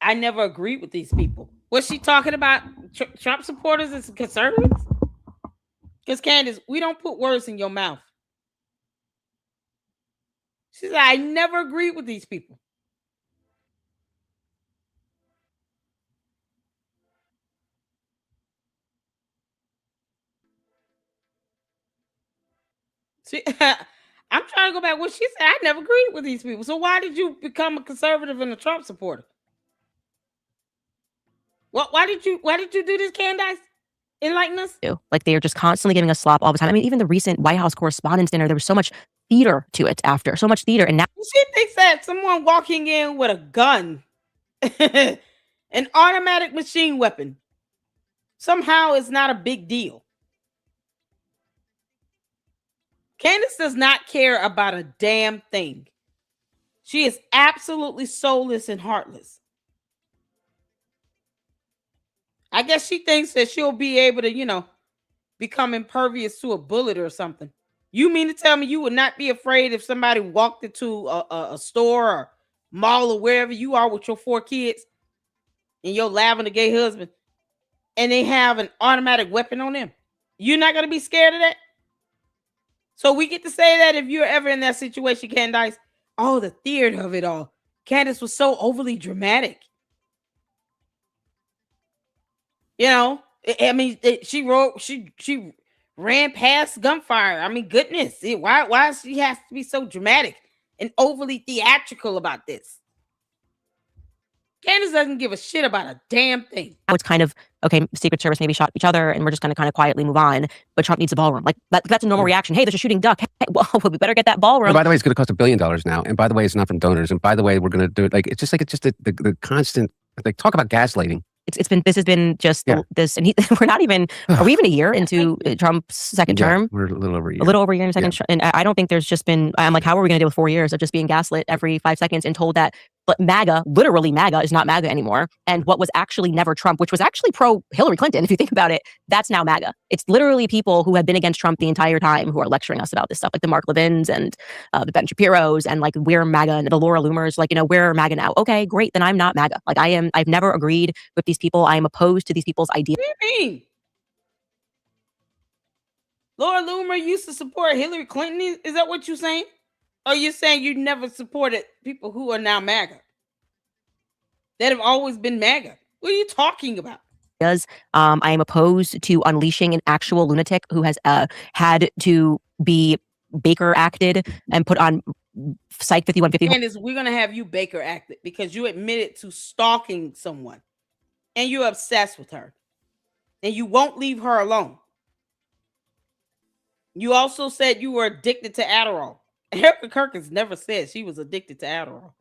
I never agreed with these people. Was she talking about Trump supporters and conservatives? Because Candace, we don't put words in your mouth. She said, I never agreed with these people. See, I'm trying to go back. What she said, I never agreed with these people. So why did you become a conservative and a Trump supporter? Why did you do this, Candace? Enlighten us. Like they are just constantly giving us slop all the time. I mean, even the recent White House Correspondents' Dinner, there was so much theater to it after, so much theater. And now she thinks that someone walking in with a gun, an automatic machine weapon, somehow is not a big deal. Candace does not care about a damn thing. She is absolutely soulless and heartless. I guess she thinks that she'll be able to, become impervious to a bullet or something. You mean to tell me you would not be afraid if somebody walked into a store or mall or wherever you are with your 4 kids and your lavender gay husband and they have an automatic weapon on them? You're not going to be scared of that? So we get to say that if you're ever in that situation, Candace, the theater of it all. Candace was so overly dramatic. I mean, she ran past gunfire. I mean, goodness, why she has to be so dramatic and overly theatrical about this? Candace doesn't give a shit about a damn thing. it's kind of, okay, Secret Service maybe shot each other and we're just going to kind of quietly move on. But Trump needs a ballroom. Like that's a normal reaction. Hey, there's a shooting duck. Hey, well, we better get that ballroom. And by the way, it's going to cost $1 billion now. And by the way, it's not from donors. And by the way, we're going to do it. It's just the constant, talk about gaslighting. This has been just this, and we're not even, are we even a year into Trump's second term? We're a little over a year. A little over a year in second term. And I don't think there's just been, I'm like, how are we going to deal with 4 years of just being gaslit every 5 seconds and told that, but MAGA, literally MAGA, is not MAGA anymore. And what was actually never Trump, which was actually pro Hillary Clinton, if you think about it, that's now MAGA. It's literally people who have been against Trump the entire time who are lecturing us about this stuff, like the Mark Levins and the Ben Shapiros, and like we're MAGA, and the Laura Loomers, we're MAGA now. Okay, great, then I'm not MAGA. I've never agreed with these people. I am opposed to these people's ideas. What do you mean? Laura Loomer used to support Hillary Clinton? Is that what you're saying? Or you're saying you never supported people who are now MAGA? That have always been MAGA? What are you talking about? I am opposed to unleashing an actual lunatic who has had to be Baker acted and put on Psych 5150. Candace, we're going to have you Baker acted because you admitted to stalking someone and you're obsessed with her and you won't leave her alone. You also said you were addicted to Adderall. Erica Kirkens never said she was addicted to Adderall.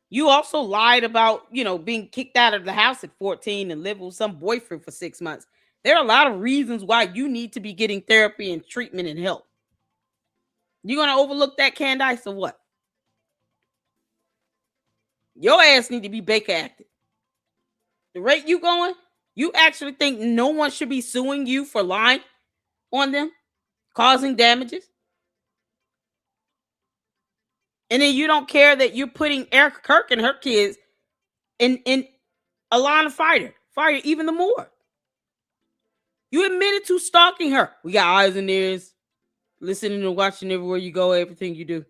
You also lied about, being kicked out of the house at 14 and live with some boyfriend for 6 months. There are a lot of reasons why you need to be getting therapy and treatment and help. You're going to overlook that, Candace, or what? Your ass need to be Baker acted. The rate you going, you actually think no one should be suing you for lying on them, causing damages? And then you don't care that you're putting Erica Kirk and her kids in a line of fire even the more. You admitted to stalking her. We got eyes and ears, listening and watching everywhere you go, everything you do.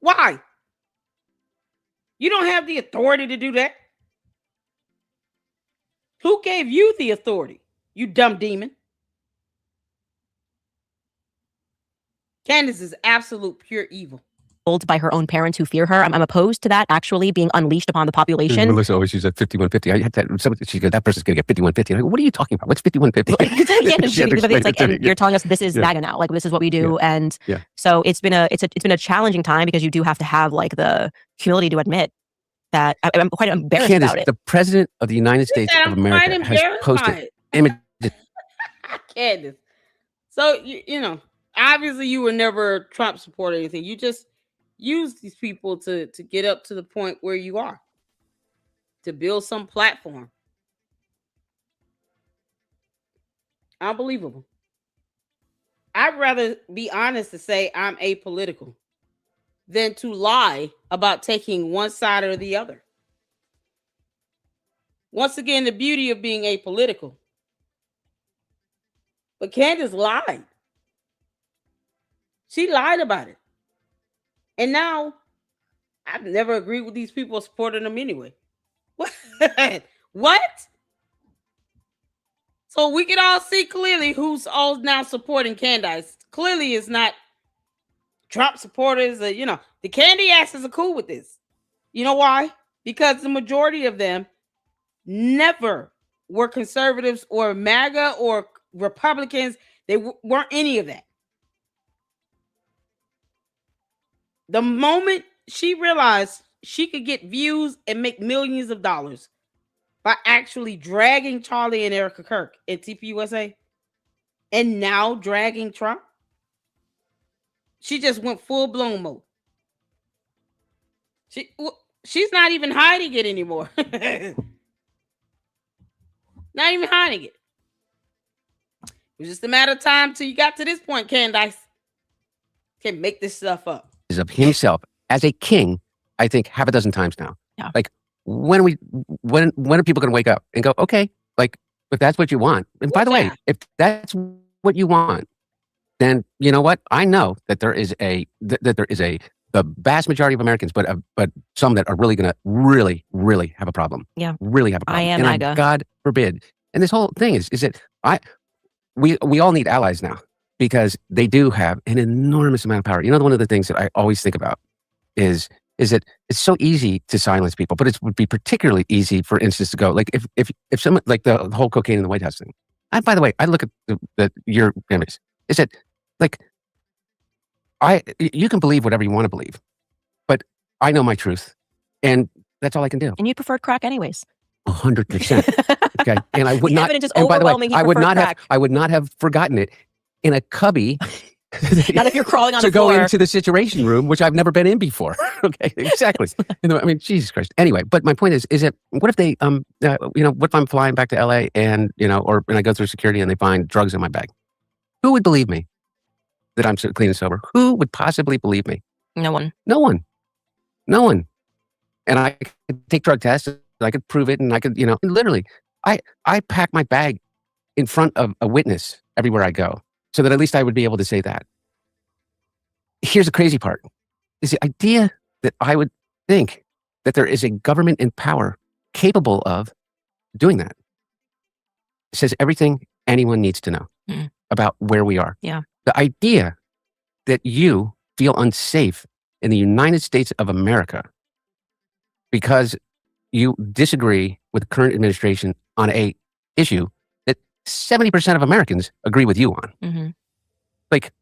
Why? You don't have the authority to do that. Who gave you the authority, you dumb demon? Candace is absolute pure evil. By her own parents who fear her. I'm opposed to that actually being unleashed upon the population. Melissa always uses 5150. I had that. She goes, that person's going to get 5150. I go, what are you talking about? What's 5150? And you're telling us this is MAGA now. Like, this is what we do. And so it's been a challenging time because you do have to have like the humility to admit that I'm quite embarrassed Candace, about it. The president of the United States of America has posted images. Candace. So, you know, obviously you were never a Trump supporter or anything. You just use these people to get up to the point where you are, to build some platform. Unbelievable. I'd rather be honest to say I'm apolitical than to lie about taking one side or the other. Once again, the beauty of being apolitical. But Candace lied. She lied about it. And now, I've never agreed with these people supporting them anyway. What? What? So we can all see clearly who's all now supporting Candace. Clearly, it's not Trump supporters. You know, the candy asses are cool with this. You know why? Because the majority of them never were conservatives or MAGA or Republicans. They weren't any of that. The moment she realized she could get views and make millions of dollars by actually dragging Charlie and Erica Kirk in TPUSA and now dragging Trump, she just went full-blown mode. She's not even hiding it anymore. Not even hiding it. It was just a matter of time till you got to this point, Candace. Can't make this stuff up. Of himself as a king, I think half a dozen times now. Yeah. Like when are people going to wake up and go, okay, like if that's what you want, and by the way, if that's what you want, then you know what? I know that there is the vast majority of Americans, but some that are really going to really have a problem. Yeah, really have a problem. I am MAGA. God forbid. And this whole thing is that we all need allies now. Because they do have an enormous amount of power. You know, one of the things that I always think about is that it's so easy to silence people, but it would be particularly easy, for instance, to go like if someone like the whole cocaine in the White House thing. And by the way, I look at your images. Is that like you can believe whatever you want to believe, but I know my truth, and that's all I can do. And you preferred crack anyways. 100%. Okay, and I would not. And by the way, I would not have forgotten it. In a cubby, not if you're crawling on to the floor. go into the Situation Room, which I've never been in before. Okay, exactly. I mean, Jesus Christ. Anyway, but my point is that what if they, what if I'm flying back to LA and or when I go through security and they find drugs in my bag? Who would believe me that I'm so clean and sober? Who would possibly believe me? No one. No one. No one. And I could take drug tests. And I could prove it, and I could, literally, I pack my bag in front of a witness everywhere I go. So that at least I would be able to say that. Here's the crazy part, is the idea that I would think that there is a government in power capable of doing that. It says everything anyone needs to know about where we are. Yeah. The idea that you feel unsafe in the United States of America because you disagree with the current administration on a issue 70% of Americans agree with you on. Mm-hmm. Like,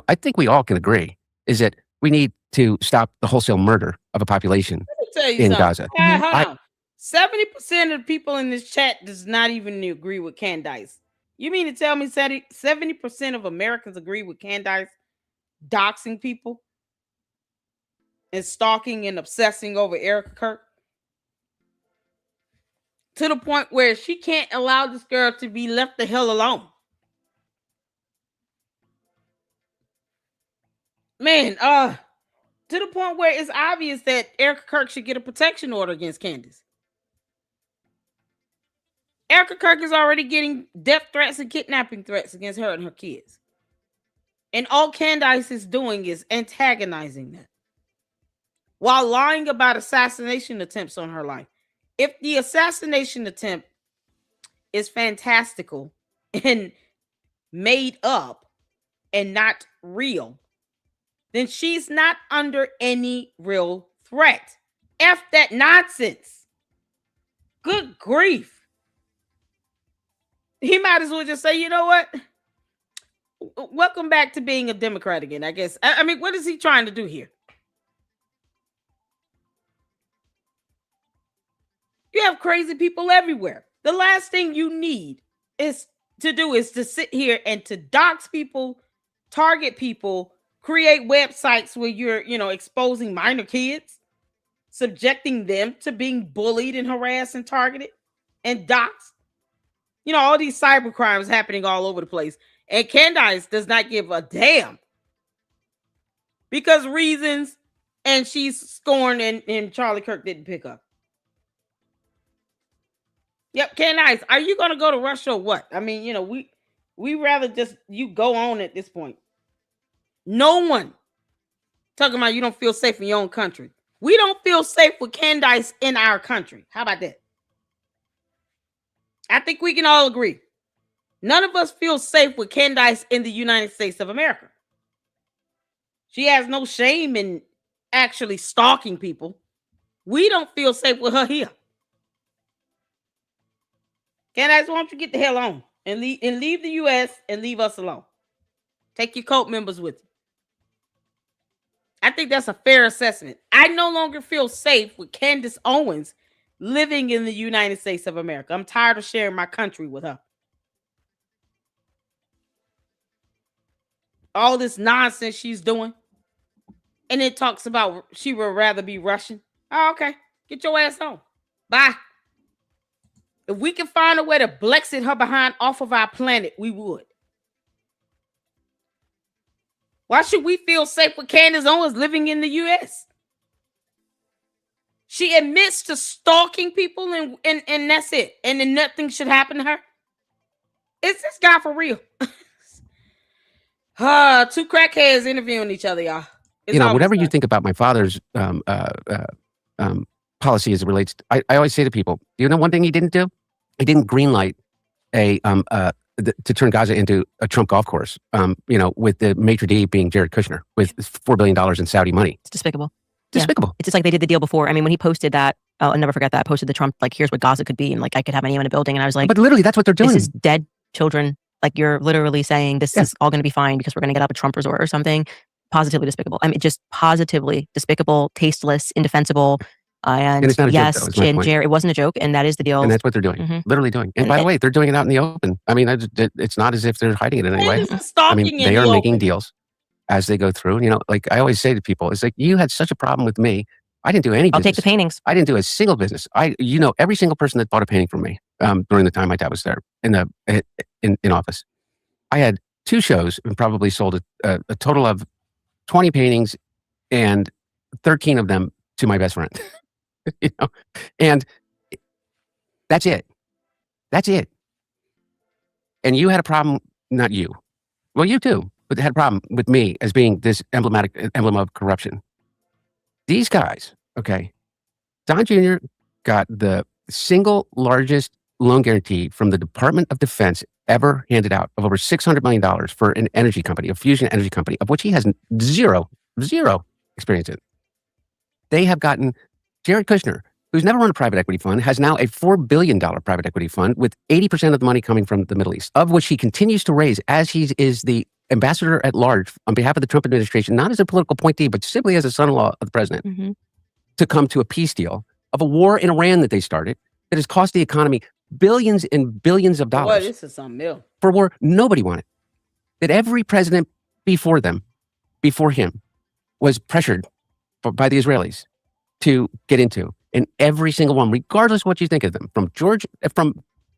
I think we all can agree is that we need to stop the wholesale murder of a population in Gaza. Hold on. 70% of the people in this chat does not even agree with Candace. You mean to tell me 70% of Americans agree with Candace doxing people and stalking and obsessing over Erica Kirk? To the point where she can't allow this girl to be left the hell alone. Man, to the point where it's obvious that Erica Kirk should get a protection order against Candace. Erica Kirk is already getting death threats and kidnapping threats against her and her kids. And all Candace is doing is antagonizing them while lying about assassination attempts on her life. If the assassination attempt is fantastical and made up and not real, then she's not under any real threat. F that nonsense. Good grief. He might as well just say, you know what? Welcome back to being a Democrat again, I guess. I mean, what is he trying to do here? You have crazy people everywhere. The last thing you need is to sit here and to dox people, target people, create websites where you're, exposing minor kids, subjecting them to being bullied and harassed and targeted and doxed. All these cyber crimes happening all over the place. And Candace does not give a damn because reasons, and she's scorned and Charlie Kirk didn't pick up. Yep, Candace, are you going to go to Russia or what? I mean, we rather just you go on at this point. No one talking about you don't feel safe in your own country. We don't feel safe with Candace in our country. How about that? I think we can all agree. None of us feel safe with Candace in the United States of America. She has no shame in actually stalking people. We don't feel safe with her here. Candace, why don't you get the hell on and leave the U.S. and leave us alone? Take your cult members with you. I think that's a fair assessment. I no longer feel safe with Candace Owens living in the United States of America. I'm tired of sharing my country with her. All this nonsense she's doing. And it talks about she would rather be Russian. Oh, okay. Get your ass home. Bye. If we can find a way to Brexit her behind off of our planet, we would. Why should we feel safe with Candace Owens living in the U.S.? She admits to stalking people and that's it. And then nothing should happen to her. Is this guy for real? Two crackheads interviewing each other, y'all. Whatever you think about my father's policy as it relates to, I always say to people, one thing he didn't do? He didn't greenlight to turn Gaza into a Trump golf course, with the maitre d' being Jared Kushner with $4 billion in Saudi money. It's despicable. Despicable. Yeah. It's just like they did the deal before. I mean, when he posted that, I'll never forget that. I posted the Trump, like, here's what Gaza could be. And like, I could have anyone in a building. And I was like, but literally that's what they're doing. This is dead children. Like, you're literally saying this is all going to be fine because we're going to get up a Trump resort or something. Positively despicable. I mean, just positively despicable, tasteless, indefensible. And it's not a yes, joke, though, and Jared, it wasn't a joke. And that is the deal. And that's what they're doing. Literally doing. And by the way, they're doing it out in the open. I mean, it's not as if they're hiding it in any way. I mean, they are making deals as they go through. Like I always say to people, it's like, you had such a problem with me. I didn't do any business. I'll take the paintings. I didn't do a single business. Every single person that bought a painting from me during the time my dad was there in office. I had 2 shows and probably sold a total of 20 paintings and 13 of them to my best friend. And that's it. That's it. And you had a problem, not you. Well, you too, but they had a problem with me as being this emblem of corruption. These guys, okay, Don Jr. got the single largest loan guarantee from the Department of Defense ever handed out of over $600 million for an energy company, a fusion energy company, of which he has zero experience in. They have gotten Jared Kushner, who's never run a private equity fund, has now a $4 billion private equity fund with 80% of the money coming from the Middle East, of which he continues to raise as he is the ambassador at large on behalf of the Trump administration, not as a political appointee, but simply as a son-in-law of the president, to come to a peace deal of a war in Iran that they started that has cost the economy billions and billions of dollars. Boy, this is something else. For a war nobody wanted. That every president before him, was pressured by the Israelis to get into. And every single one, regardless of what you think of them, from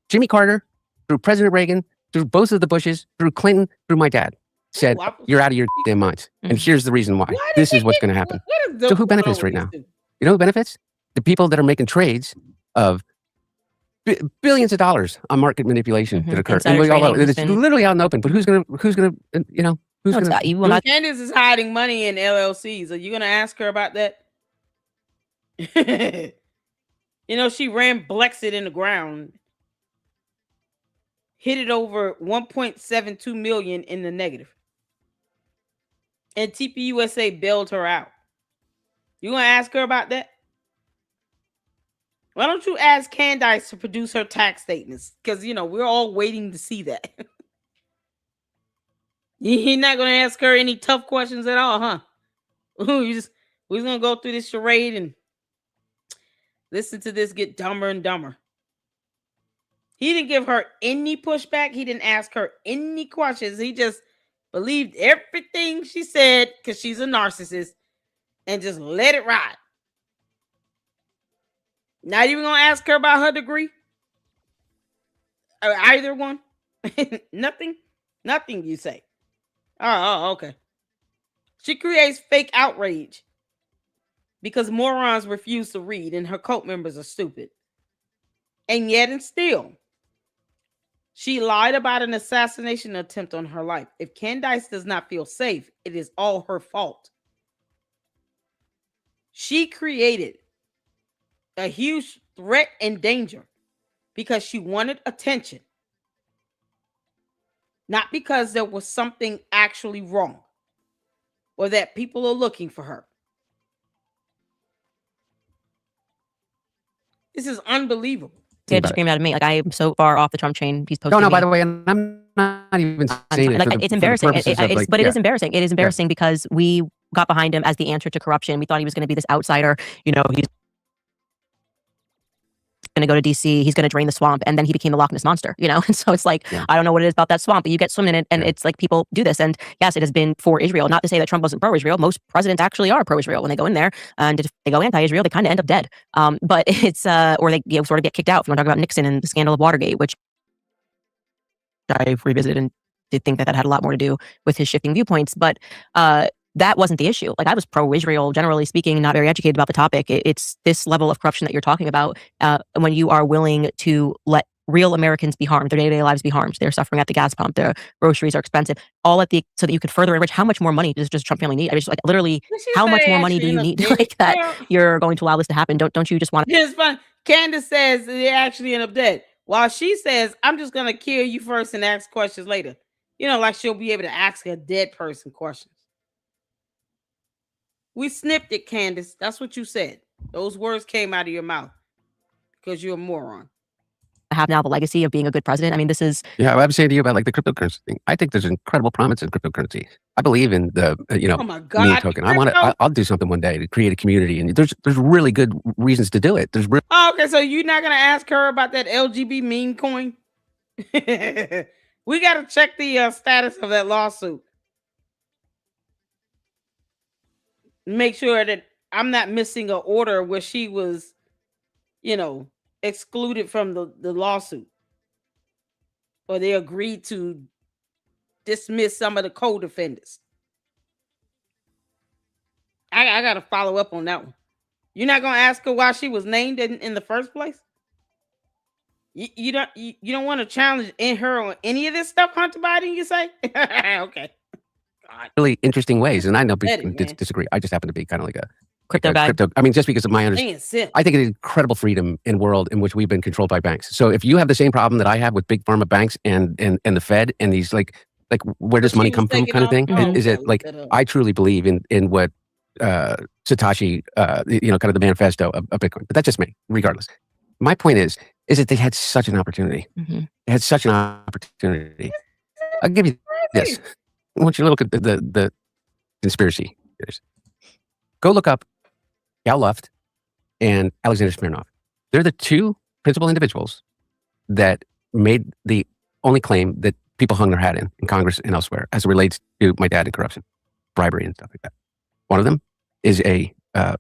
Jimmy Carter, through President Reagan, through both of the Bushes, through Clinton, through my dad, said, you're out of your damn minds. And here's the reason why. This is what's going to happen. So who benefits right now? You know who benefits? The people that are making trades of billions of dollars on market manipulation that occur. And we all know it's literally out in the open. But who's gonna Candace is hiding money in LLCs. Are you gonna ask her about that? She ran Brexit in the ground, hit it over 1.72 million in the negative. And TPUSA bailed her out. You gonna ask her about that? Why don't you ask Candace to produce her tax statements? Because, we're all waiting to see that. You're not going to ask her any tough questions at all, huh? We're just going to go through this charade and listen to this get dumber and dumber. He didn't give her any pushback. He didn't ask her any questions. He just believed everything she said because she's a narcissist and just let it ride. Not even gonna ask her about her degree. Or either one. Nothing. You say. Oh, okay. She creates fake outrage because morons refuse to read and her cult members are stupid. And yet and still, she lied about an assassination attempt on her life. If Candace does not feel safe, it is all her fault. She created a huge threat and danger because she wanted attention, not because there was something actually wrong or that people are looking for her. This is unbelievable. Yeah, just scream out at me. Like, I am so far off the Trump train. He's posting. No, by the way, and I'm not even saying it. It's embarrassing. It is embarrassing. It is embarrassing because we got behind him as the answer to corruption. We thought he was going to be this outsider. He's going to go to DC. He's going to drain the swamp, and then he became the Loch Ness monster. And so it's like, I don't know what it is about that swamp, but you get swimming in it, and it's like people do this. And yes, it has been for Israel. Not to say that Trump wasn't pro-Israel. Most presidents actually are pro-Israel when they go in there, and if they go anti-Israel, they kind of end up dead. But it's or they sort of get kicked out. If you want to talk about Nixon and the scandal of Watergate, which I've revisited and did think that had a lot more to do with his shifting viewpoints, but that wasn't the issue. Like, I was pro-Israel, generally speaking, not very educated about the topic. It's this level of corruption that you're talking about when you are willing to let real Americans be harmed, their day-to-day lives be harmed. They're suffering at the gas pump. Their groceries are expensive. All so that you could further enrich. How much more money does Trump family need? I mean, just like literally, how much more money do you need that you're going to allow this to happen? Don't you just want to? It's fun. Candace says they actually end up dead, while she says, "I'm just gonna kill you first and ask questions later." Like she'll be able to ask a dead person questions. We snipped it, Candace. That's what you said. Those words came out of your mouth because you're a moron. Have now the legacy of being a good president. I mean, this is... Yeah, I'm saying to you about like the cryptocurrency thing. I think there's incredible promise in cryptocurrency. I believe in the, oh my God, meme token. I'll do something one day to create a community, and there's really good reasons to do it. Okay, so you're not gonna ask her about that LGB meme coin? We gotta check the status of that lawsuit. Make sure that I'm not missing an order where she was, excluded from the lawsuit, or they agreed to dismiss some of the co-defendants. I gotta follow up on that one. You're not gonna ask her why she was named in the first place? You don't want to challenge her on any of this stuff, Hunter Biden, you say? Okay. God. Really interesting ways, and I know people disagree. I just happen to be kind of like a crypto guy. I mean, just because of my understanding, I think it is incredible freedom in a world in which we've been controlled by banks. So if you have the same problem that I have with big pharma banks and the Fed and these like where does money come from kind of thing, is it like I truly believe in what Satoshi, kind of the manifesto of Bitcoin. But that's just me, regardless. My point is that they had such an opportunity. Mm-hmm. They had such an opportunity. I'll give you this. I want you to look at the conspiracy theories. Go look up Gal Luft and Alexander Smirnov. They're the two principal individuals that made the only claim that people hung their hat in Congress and elsewhere as it relates to my dad and corruption, bribery and stuff like that. One of them is a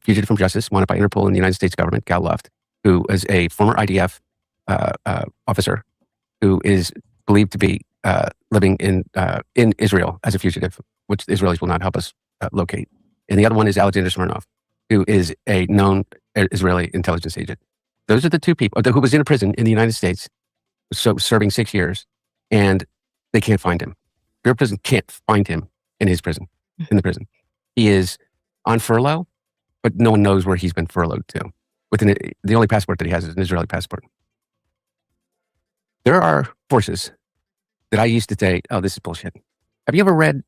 fugitive from justice wanted by Interpol and the United States government, Gal Luft, who is a former IDF officer who is believed to be living in Israel as a fugitive, which the Israelis will not help us locate. And the other one is Alexander Smirnov, who is a known Israeli intelligence agent. Those are the two people who was in a prison in the United States, so serving 6 years, and they can't find him. Your prison can't find him in his prison, in the prison. He is on furlough, but no one knows where he's been furloughed to. The only passport that he has is an Israeli passport. There are forces that I used to say, oh, this is bullshit. Have you ever read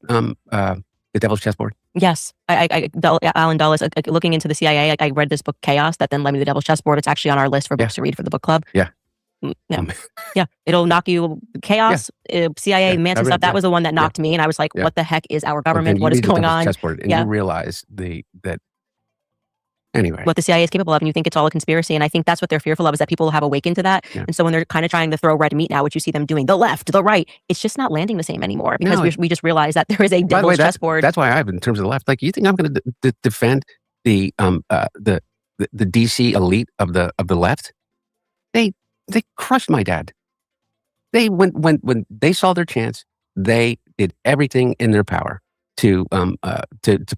The Devil's Chessboard? Yes. Alan Dulles, looking into the CIA, I read this book, Chaos, that then led me to the Devil's Chessboard. It's actually on our list for books to read for the book club. Yeah. Yeah. Yeah. It'll knock you. Chaos, CIA, Manson stuff. That was the one that knocked me. And I was like, what the heck is our government? What is going on? Chessboard, and you realize that anyway, what the CIA is capable of, and you think it's all a conspiracy. And I think that's what they're fearful of, is that people have awakened to that. And so when they're kind of trying to throw red meat now, which you see them doing, the left, the right, it's just not landing the same anymore, because we just realize that there is a devil's chessboard. That's why in terms of the left, like, you think I'm going to defend the DC elite of the left? They crushed my dad. They when they saw their chance, they did everything in their power to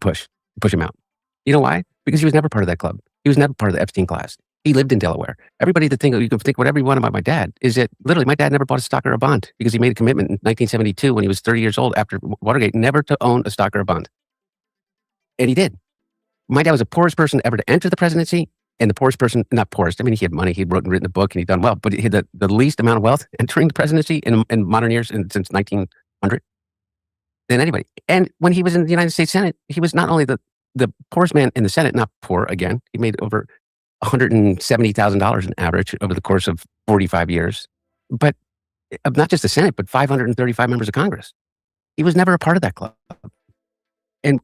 push him out. You know why? Because he was never part of that club. He was never part of the Epstein class. He lived in Delaware. Everybody you can think whatever you want about my dad, is that literally my dad never bought a stock or a bond, because he made a commitment in 1972 when he was 30 years old after Watergate, never to own a stock or a bond. And he did. My dad was the poorest person ever to enter the presidency, and the poorest person, not poorest, I mean, he had money, he'd written a book, and he'd done well, but he had the least amount of wealth entering the presidency in modern years since 1900 than anybody. And when he was in the United States Senate, he was not only the poorest man in the Senate, not poor again, he made over $170,000 in average over the course of 45 years, but not just the Senate, but 535 members of Congress. He was never a part of that club. And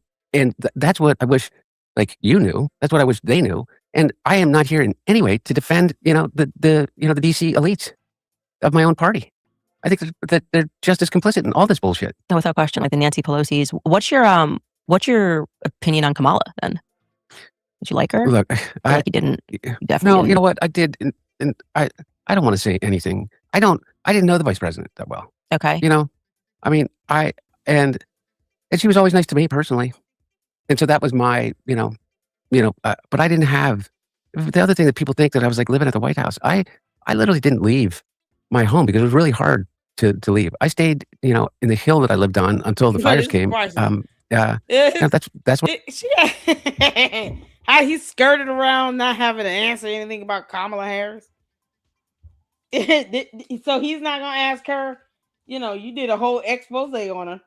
that's what I wish, like, you knew. That's what I wish they knew. And I am not here in any way to defend, the DC elites of my own party. I think that they're just as complicit in all this bullshit. No, without question, like the Nancy Pelosi's. What's your opinion on Kamala then? Did you like her? Look, you didn't. You definitely no, didn't. you know what I did, and I don't want to say anything. I didn't know the vice president that well. Okay. I mean, and she was always nice to me personally, and so that was my, but I didn't have the other thing that people think, that I was like living at the White House. I literally didn't leave my home because it was really hard to leave. I stayed, in the hill that I lived on until the fires came. That's what. How he skirted around not having to answer anything about Kamala Harris. So he's not gonna ask her. You did a whole expose on her.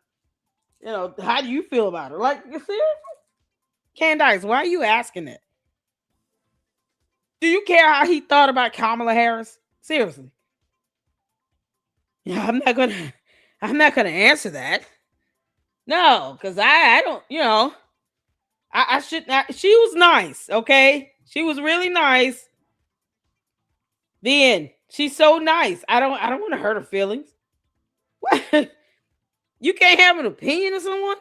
How do you feel about her? Like, seriously, Candace, why are you asking it? Do you care how he thought about Kamala Harris? Seriously. Yeah, I'm not gonna answer that. No, because I don't, I should not. She was nice, okay? She was really nice. The end. She's so nice. I don't want to hurt her feelings. What? You can't have an opinion of someone?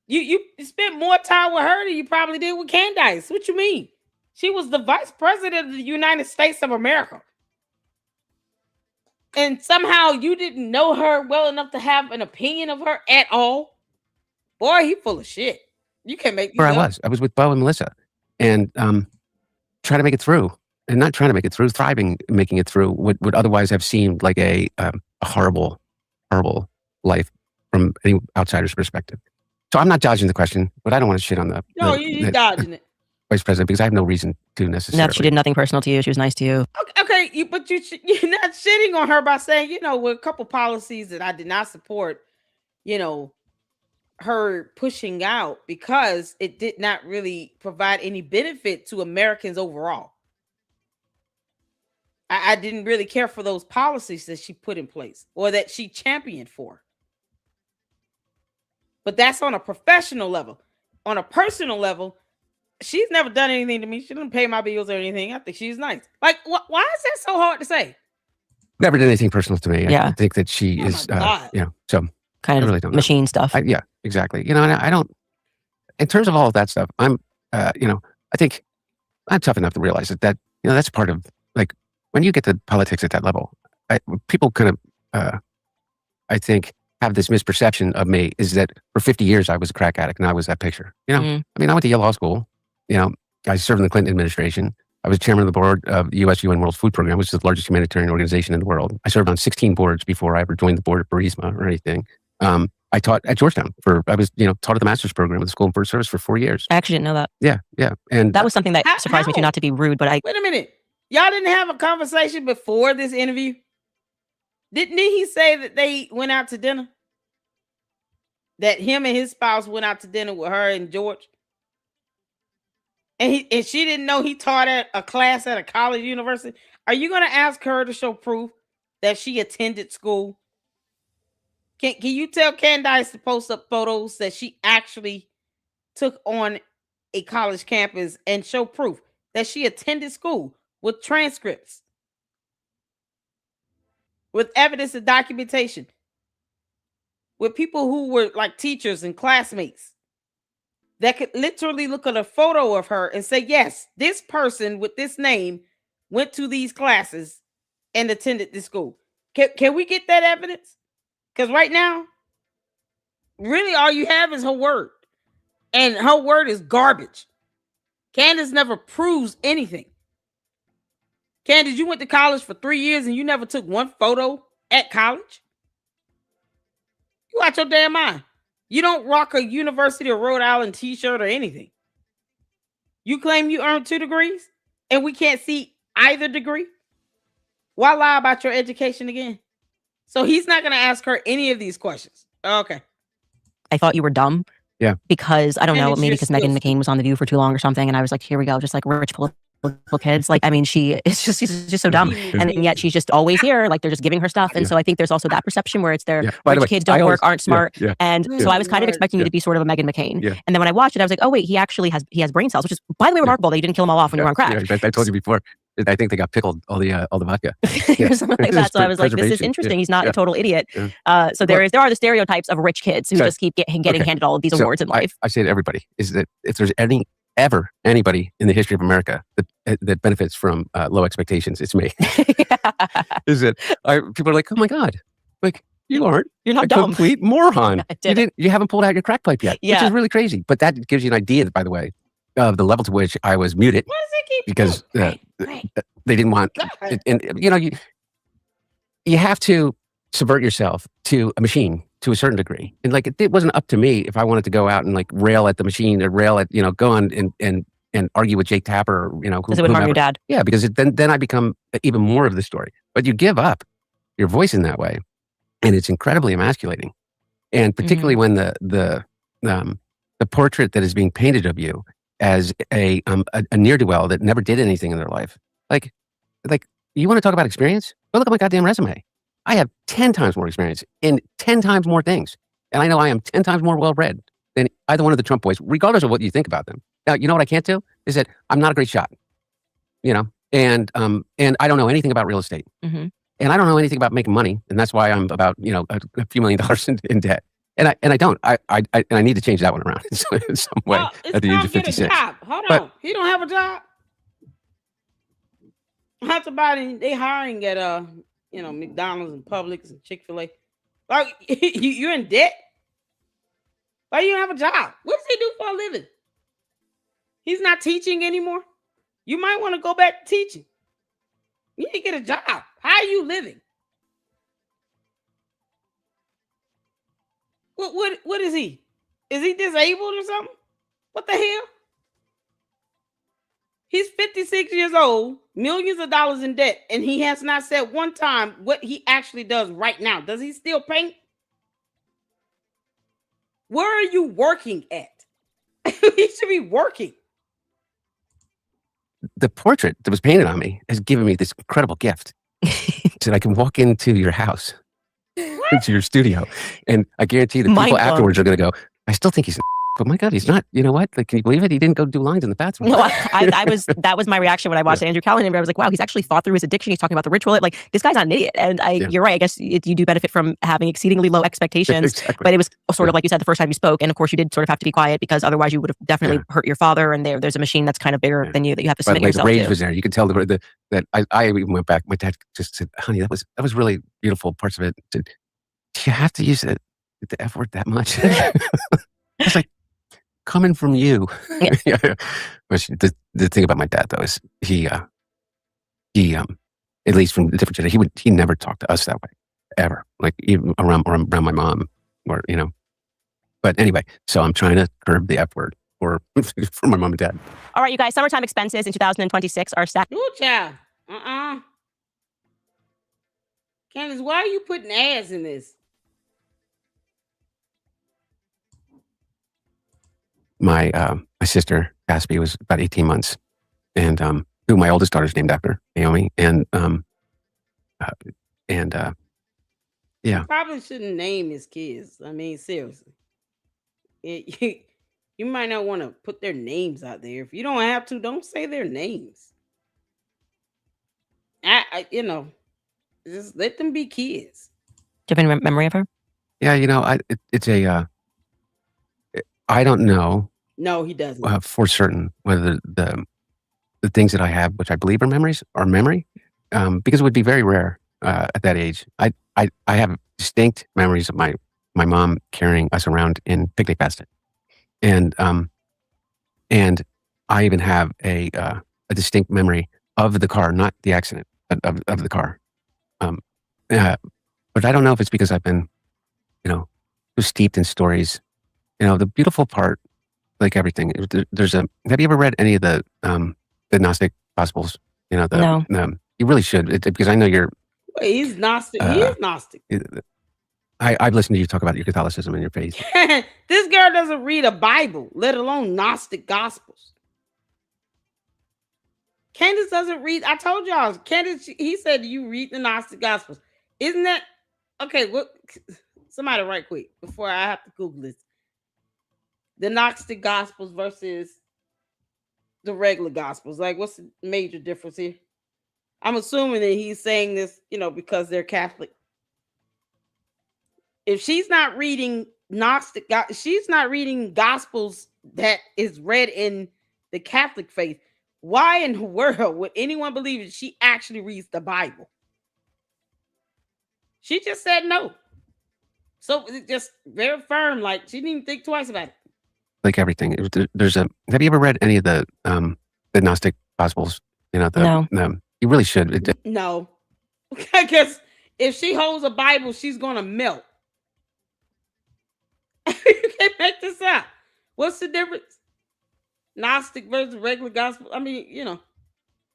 You spent more time with her than you probably did with Candace. What you mean? She was the vice president of the United States of America. And somehow you didn't know her well enough to have an opinion of her at all? Boy, he full of shit. You can't make where I was with Bo and Melissa, and trying to make it through, and not trying to make it through, thriving, making it through what would otherwise have seemed like a horrible life from any outsider's perspective. So I'm not dodging the question, but I don't want to shit on the you're dodging it, vice president, because I have no reason to necessarily. No, she did nothing personal to you. She was nice to you. Okay, but you're not shitting on her by saying, with a couple policies that I did not support, her pushing out, because it did not really provide any benefit to Americans overall. I didn't really care for those policies that she put in place or that she championed for. But that's on a professional level. On a personal level, she's never done anything to me. She doesn't pay my bills or anything. I think she's nice. Like, why is that so hard to say? Never did anything personal to me. Yeah. I think that she is, so kind of really don't machine stuff. Yeah, exactly. And I don't, in terms of all of that stuff, I'm, I think I'm tough enough to realize that, that's part of, like, when you get to politics at that level, people kind of, I think, have this misperception of me, is that for 50 years I was a crack addict and I was that picture. I mean, I went to Yale Law School. I served in the Clinton administration. I was chairman of the board of the UN World Food Program, which is the largest humanitarian organization in the world. I served on 16 boards before I ever joined the board of Burisma or anything. I taught at Georgetown taught at the master's program at the School of Foreign Service for 4 years. I actually didn't know that. Yeah. And that was something that surprised me, to not to be rude, but Wait a minute. Y'all didn't have a conversation before this interview? Didn't he say that they went out to dinner? that him and his spouse went out to dinner with her and George, and she didn't know he taught at a class at a college university? Are you going to ask her to show proof that she attended school? Can you tell Candace to post up photos that she actually took on a college campus and show proof that she attended school with transcripts, with evidence and documentation, with people who were like teachers and classmates that could literally look at a photo of her and say, yes, this person with this name went to these classes and attended this school? Can we get that evidence? Because right now, really all you have is her word. And her word is garbage. Candace never proves anything. Candace, you went to college for 3 years and you never took one photo at college? You out your damn mind. You don't rock a University of Rhode Island t-shirt or anything. You claim you earned 2 degrees and we can't see either degree? Why lie about your education again? So he's not going to ask her any of these questions. Okay. I thought you were dumb. Yeah. Because I don't And know, it's maybe just because Meghan still McCain was on The View for too long or something. And I was like, here we go, just like rich political kids. Like, I mean, she's just so dumb. And yet she's just always here. Like, they're just giving her stuff. And so I think there's also that perception where it's their By the way, rich kids don't work, aren't smart. And Yeah. so I was kind of expecting you to be sort of a Meghan McCain. And then when I watched it, I was like, oh wait, he actually has brain cells, which is, by the way, remarkable that you didn't kill them all off when you were on crack. I told you before. I think they got pickled all the vodka. Or something like that. So I was like, this is interesting. He's not a total idiot. So there are the stereotypes of rich kids who just keep getting handed all of these awards in life. I say to everybody is that if there's anybody in the history of America that benefits from low expectations, it's me. Is that people are like, oh my God, like you're not a dumb. complete moron. You haven't pulled out your crack pipe yet, which is really crazy. But that gives you an idea, by the way, of the level to which I was muted because they didn't want. And you have to subvert yourself to a machine to a certain degree, and like it wasn't up to me if I wanted to go out and like rail at the machine or rail at go on and argue with Jake Tapper or Because it would harm your dad. Yeah, because then I become even more of the story. But you give up your voice in that way, and it's incredibly emasculating. And particularly when the portrait that is being painted of you as a ne'er-do-well that never did anything in their life, like you want to talk about experience? Go look at my goddamn resume. I have 10 times more experience in 10 times more things, and I know I am 10 times more well-read than either one of the Trump boys, regardless of what you think about them. Now, you know what I can't do is that I'm not a great shot, and I don't know anything about real estate. And I don't know anything about making money, and that's why I'm about a few $1 million in debt. And I don't. I need to change that one around in some way at the age of 56. Hold on, he don't have a job. That's about it. They hiring at McDonald's and Publix and Chick-fil-A. Like you're in debt. Why you don't have a job? What does he do for a living? He's not teaching anymore. You might want to go back to teaching. You need to get a job. How are you living? What is he? Is he disabled or something? What the hell? He's 56 years old, millions of dollars in debt, and he has not said one time what he actually does right now. Does he still paint? Where are you working at? He should be working. The portrait that was painted on me has given me this incredible gift that I can walk into your house, into your studio, and I guarantee the people afterwards are going to go, I still think he's but my God, he's not. You know what? Like, can you believe it? He didn't go do lines in the bathroom. No, that was my reaction when I watched Andrew Callahan. I was like, wow, he's actually thought through his addiction. He's talking about the ritual. Like, this guy's not an idiot. And you're right. I guess you do benefit from having exceedingly low expectations. Exactly. But it was sort of like you said the first time you spoke. And of course, you did sort of have to be quiet because otherwise you would have definitely hurt your father. And there's a machine that's kind of bigger than you that you have to submit yourself to. The rage was there. You could tell that I even went back. My dad just said, honey, that was really beautiful parts of it. Do you have to use the F word that much? I was like, coming from you. Which the thing about my dad though is he at least from the different generation, he never talked to us that way ever. Like even around my mom or But anyway, so I'm trying to curb the F word for my mom and dad. All right, you guys, summertime expenses in 2026 are stacked. Ooh, child. Candace, why are you putting ads in this? my sister Aspie was about 18 months, and who my oldest daughter's named after, Naomi, and yeah. Probably shouldn't name his kids. I mean, seriously. You might not want to put their names out there. If you don't have to, don't say their names. Just let them be kids. Do you have any memory of her? Yeah, I don't know. No, he doesn't. For certain whether the things that I have, which I believe are memories, are memory, because it would be very rare at that age. I have distinct memories of my mom carrying us around in picnic basket, and I even have a distinct memory of the car, not the accident, but of the car. But I don't know if it's because I've been, so steeped in stories. The beautiful part, like everything, have you ever read any of the Gnostic Gospels? No. You really should, because I know you're. He's Gnostic. He is Gnostic. I've listened to you talk about your Catholicism and your faith. This girl doesn't read a Bible, let alone Gnostic Gospels. Candace doesn't read. I told y'all, Candace, he said you read the Gnostic Gospels. Isn't that okay? What? Somebody right quick before I have to Google this. The Gnostic Gospels versus the regular Gospels. Like, what's the major difference here? I'm assuming that he's saying this, because they're Catholic. If she's not reading she's not reading Gospels that is read in the Catholic faith. Why in the world would anyone believe that she actually reads the Bible? She just said no. So it's just very firm, like she didn't even think twice about it. Like everything, have you ever read any of the Gnostic Gospels? No. You really should. No. I guess if she holds a Bible, she's gonna melt. You can't make this up. What's the difference? Gnostic versus regular gospel. I mean,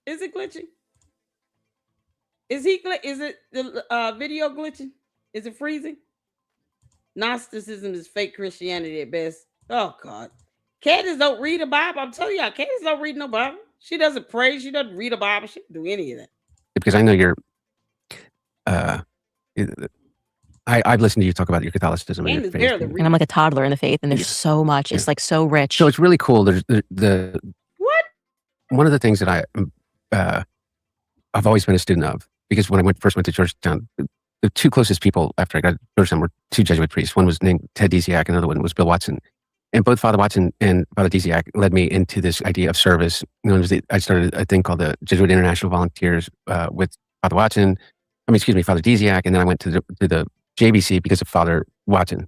is it glitching? Is it the video glitching? Is it freezing? Gnosticism is fake Christianity at best. Oh God. Candace don't read a Bible. I'm telling y'all, Candace don't read no Bible. She doesn't pray. She doesn't read a Bible. She doesn't do any of that. Because I know you're I've listened to you talk about your Catholicism and your faith. And I'm like a toddler in the faith, and there's so much. It's like so rich. So it's really cool. There's the what? One of the things that I've always been a student of, because when I first went to Georgetown, the two closest people after I got to Georgetown were two Jesuit priests. One was named Ted Disiak, another one was Bill Watson. And both Father Watson and Father Disiak led me into this idea of service. I started a thing called the Jesuit International Volunteers with Father Watson. Father Disiak, and then I went to the JBC because of Father Watson,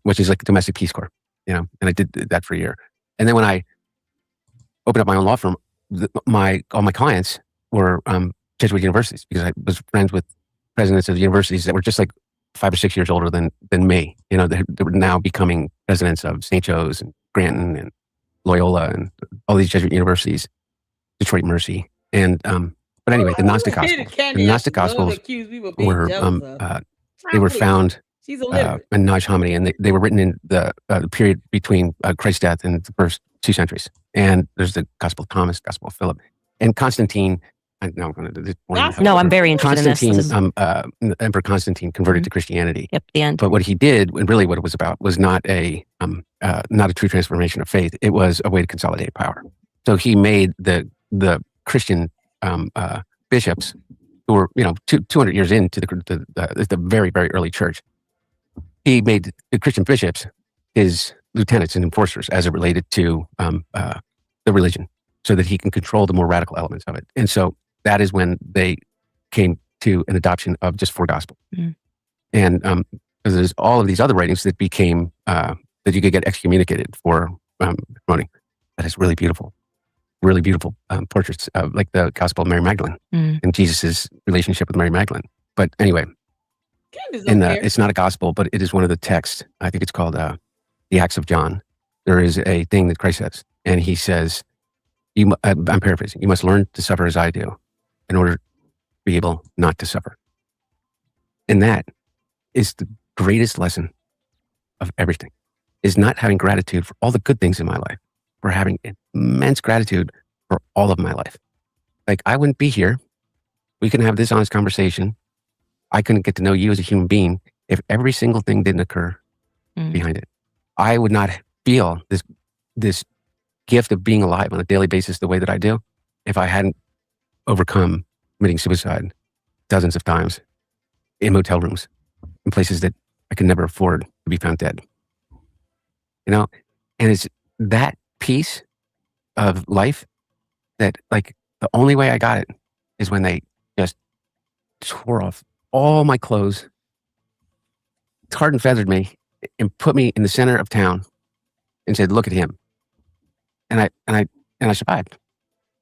which is like domestic Peace Corps, and I did that for a year. And then when I opened up my own law firm, all my clients were Jesuit universities, because I was friends with presidents of universities that were just like 5 or 6 years older than me. They were now becoming presidents of St. Joe's and Granton and Loyola and all these Jesuit universities, Detroit Mercy. And but anyway, the Gnostic Gospels were they were found in Naj Hammadi, and they were written in the period between Christ's death and the first 2 centuries. And there's the Gospel of Thomas, Gospel of Philip, and Constantine. No, I'm very interested in this. Emperor Constantine converted to Christianity. Yep, the end. But what he did, and really what it was about, was not a true transformation of faith. It was a way to consolidate power. So he made the Christian bishops, who were 200 years into the very, very early church. He made the Christian bishops his lieutenants and enforcers as it related to the religion, so that he can control the more radical elements of it. And so that is when they came to an adoption of just 4 gospels. Mm. And there's all of these other writings that became, that you could get excommunicated for promoting. That is really beautiful portraits of, like, the Gospel of Mary Magdalene and Jesus's relationship with Mary Magdalene. But anyway, it's not a gospel, but it is one of the texts. I think it's called the Acts of John. There is a thing that Christ says, and he says, I'm paraphrasing, you must learn to suffer as I do in order to be able not to suffer. And that is the greatest lesson of everything. is not having gratitude for all the good things in my life, for having immense gratitude for all of my life. Like, I wouldn't be here. We can have this honest conversation. I couldn't get to know you as a human being if every single thing didn't occur behind it. I would not feel this gift of being alive on a daily basis the way that I do if I hadn't overcome committing suicide dozens of times in motel rooms, in places that I could never afford to be found dead. You know, and it's that piece of life that, like, the only way I got it is when they just tore off all my clothes, tarred and feathered me, and put me in the center of town and said, "Look at him." And I survived.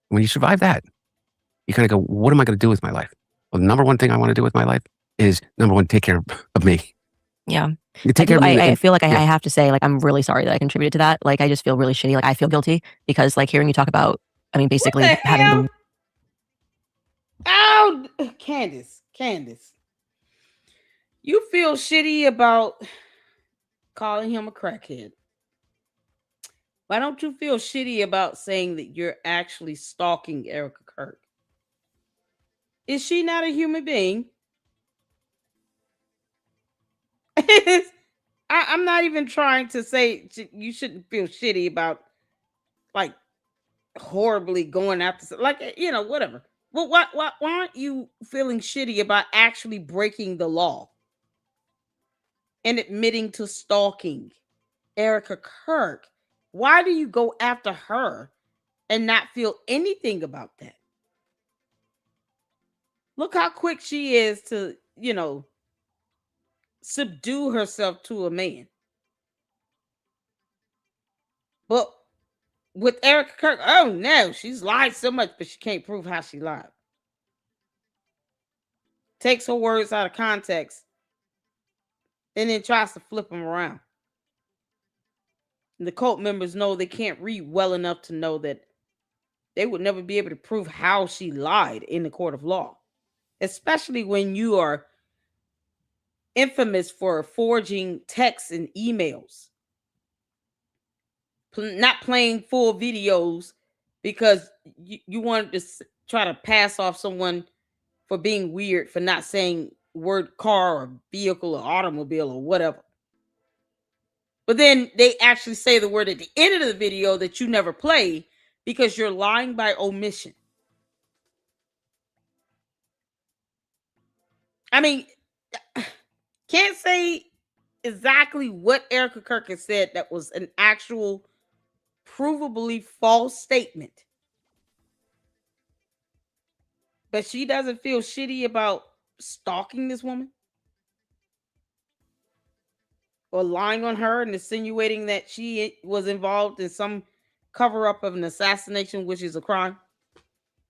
When you survive that, you kind of go, "What am I going to do with my life?" Well, the number one thing I want to do with my life is, number one, take care of me. Yeah. You take care of me. I feel like I yeah. have to say, like, I'm really sorry that I contributed to that. Like, I just feel really shitty. Like, I feel guilty because, like, hearing you talk about, I mean, basically the having hell? the Oh, Candace, you feel shitty about calling him a crackhead. Why don't you feel shitty about saying that you're actually stalking Erica Kirk? Is she not a human being? I'm not even trying to say you shouldn't feel shitty about, like, horribly going after, like, you know, whatever. Well, why aren't you feeling shitty about actually breaking the law and admitting to stalking Erica Kirk? Why do you go after her and not feel anything about that? Look how quick she is to, you know, subdue herself to a man. But with Erica Kirk, oh no, she's lied so much, but she can't prove how she lied. Takes her words out of context and then tries to flip them around. And the cult members know they can't read well enough to know that they would never be able to prove how she lied in the court of law, especially when you are infamous for forging texts and emails, not playing full videos because you wanted to try to pass off someone for being weird, for not saying word car or vehicle or automobile or whatever. But then they actually say the word at the end of the video that you never play because you're lying by omission. I mean, can't say exactly what Erica Kirk has said that was an actual provably false statement. But she doesn't feel shitty about stalking this woman or lying on her and insinuating that she was involved in some cover up of an assassination, which is a crime.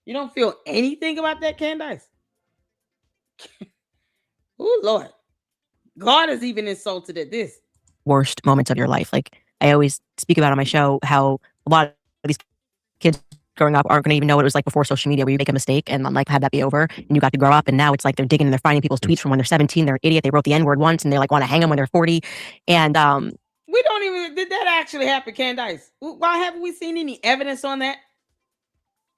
You don't feel anything about that, Candace? Oh, Lord. God is even insulted at this. worst moments of your life. Like, I always speak about on my show how a lot of these kids growing up aren't going to even know what it was like before social media, where you make a mistake and like have that be over and you got to grow up, and now it's like they're digging and they're finding people's tweets from when they're 17. They're an idiot. They wrote the N-word once and they like want to hang them when they're 40. And we don't even, did that actually happen, Candace? Why haven't we seen any evidence on that?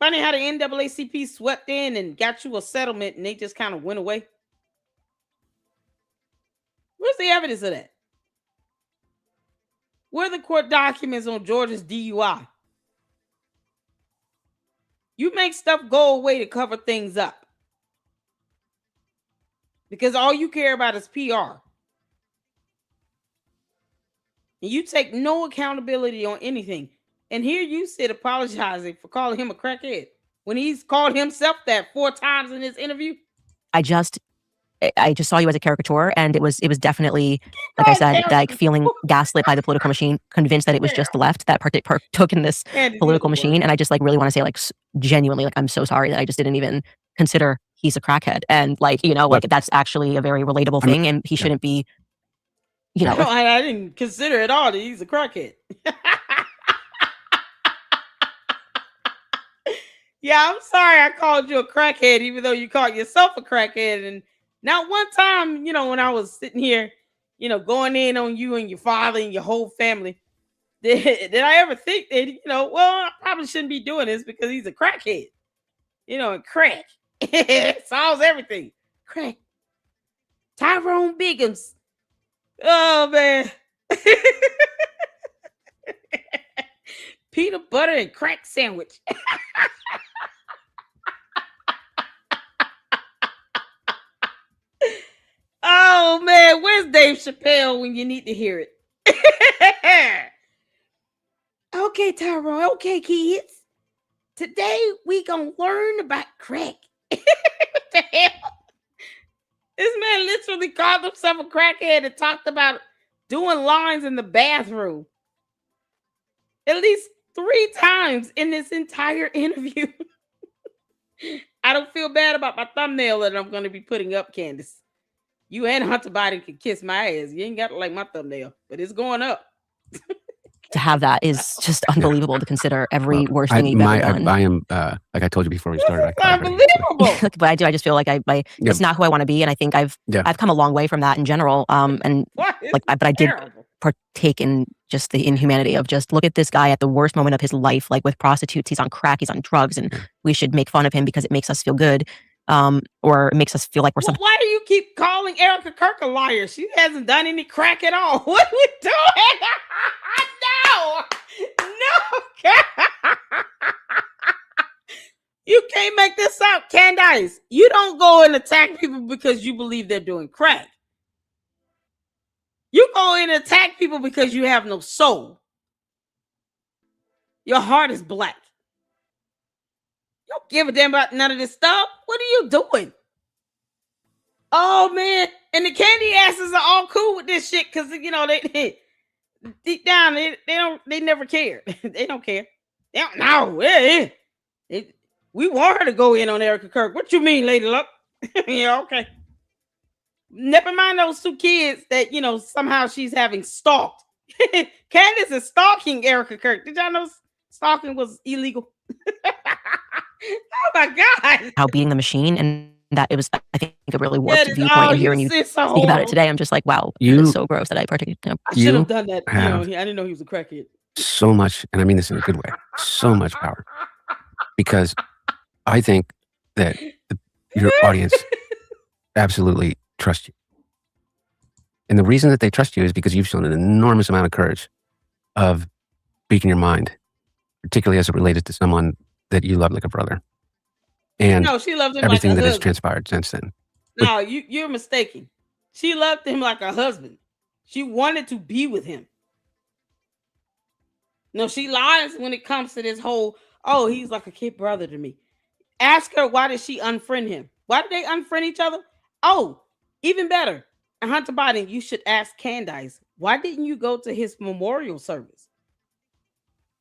Funny how the NAACP swept in and got you a settlement and they just kind of went away. Where's the evidence of that? Where are the court documents on Georgia's DUI? You make stuff go away to cover things up because all you care about is PR. And you take no accountability on anything. And here you sit apologizing for calling him a crackhead when he's called himself that 4 times in his interview. I just saw you as a caricature, and it was definitely, like I said, like feeling gaslit by the political machine, convinced that it was just the left that partook in this political machine. And I just like really want to say, like, genuinely, like, I'm so sorry that I just didn't even consider he's a crackhead. And like, you know, like that's actually a very relatable thing, and he shouldn't be, you know. No, I didn't consider at all that he's a crackhead. Yeah, I'm sorry I called you a crackhead, even though you called yourself a crackhead. And not one time, you know, when I was sitting here going in on you and your father and your whole family. Did I ever think that, I probably shouldn't be doing this because he's a crackhead, and crack solves everything. Crack. Tyrone Biggums. Oh, man. Peanut butter and crack sandwich. Oh, man. Where's Dave Chappelle when you need to hear it? Okay, Tyrone. Okay, kids. Today we gonna learn about crack. What the hell? This man literally called himself a crackhead and talked about doing lines in the bathroom at least 3 times in this entire interview. I don't feel bad about my thumbnail that I'm going to be putting up, Candace. You and Hunter Biden can kiss my ass. You ain't got to like my thumbnail, but it's going up. To have that is just unbelievable to consider every worst thing you've ever done. I am, like I told you before we started. Unbelievable. But I just feel like it's not who I want to be. And I think I've come a long way from that in general. And but I did partake in just the inhumanity of just look at this guy at the worst moment of his life, like with prostitutes, he's on crack, he's on drugs, and we should make fun of him because it makes us feel good. Or it makes us feel like we're something. Why do you keep calling Erica Kirk a liar? She hasn't done any crack at all. What are we doing? No. You can't make this up, Candace. You don't go and attack people because you believe they're doing crack. You go in and attack people because you have no soul. Your heart is black. You don't give a damn about none of this stuff. What are you doing? Oh, man. And the candy asses are all cool with this shit because, they deep down, they never cared. They don't care. They don't know. We want her to go in on Erica Kirk. What you mean, Lady Luck? Yeah, okay. Never mind those 2 kids that, somehow she's having stalked. Candace is stalking Erica Kirk. Did y'all know stalking was illegal? Oh my God. How being the machine, and that it was, I think, a really warped viewpoint. And hearing you speak about it today, I'm just like, wow, it's so gross that I partake. I should have done that. I didn't know he was a crackhead. So much, and I mean this in a good way, so much power. Because I think that your audience absolutely trust you. And the reason that they trust you is because you've shown an enormous amount of courage of speaking your mind, particularly as it related to someone that you love like a brother. And no, she loved him everything like a that has husband. transpired since then. No, you're mistaken. She loved him like a husband. She wanted to be with him. No, she lies when it comes to this whole, oh, he's like a kid brother to me. Ask her, why did she unfriend him? Why did they unfriend each other? Oh, even better. And Hunter Biden, you should ask Candace, why didn't you go to his memorial service?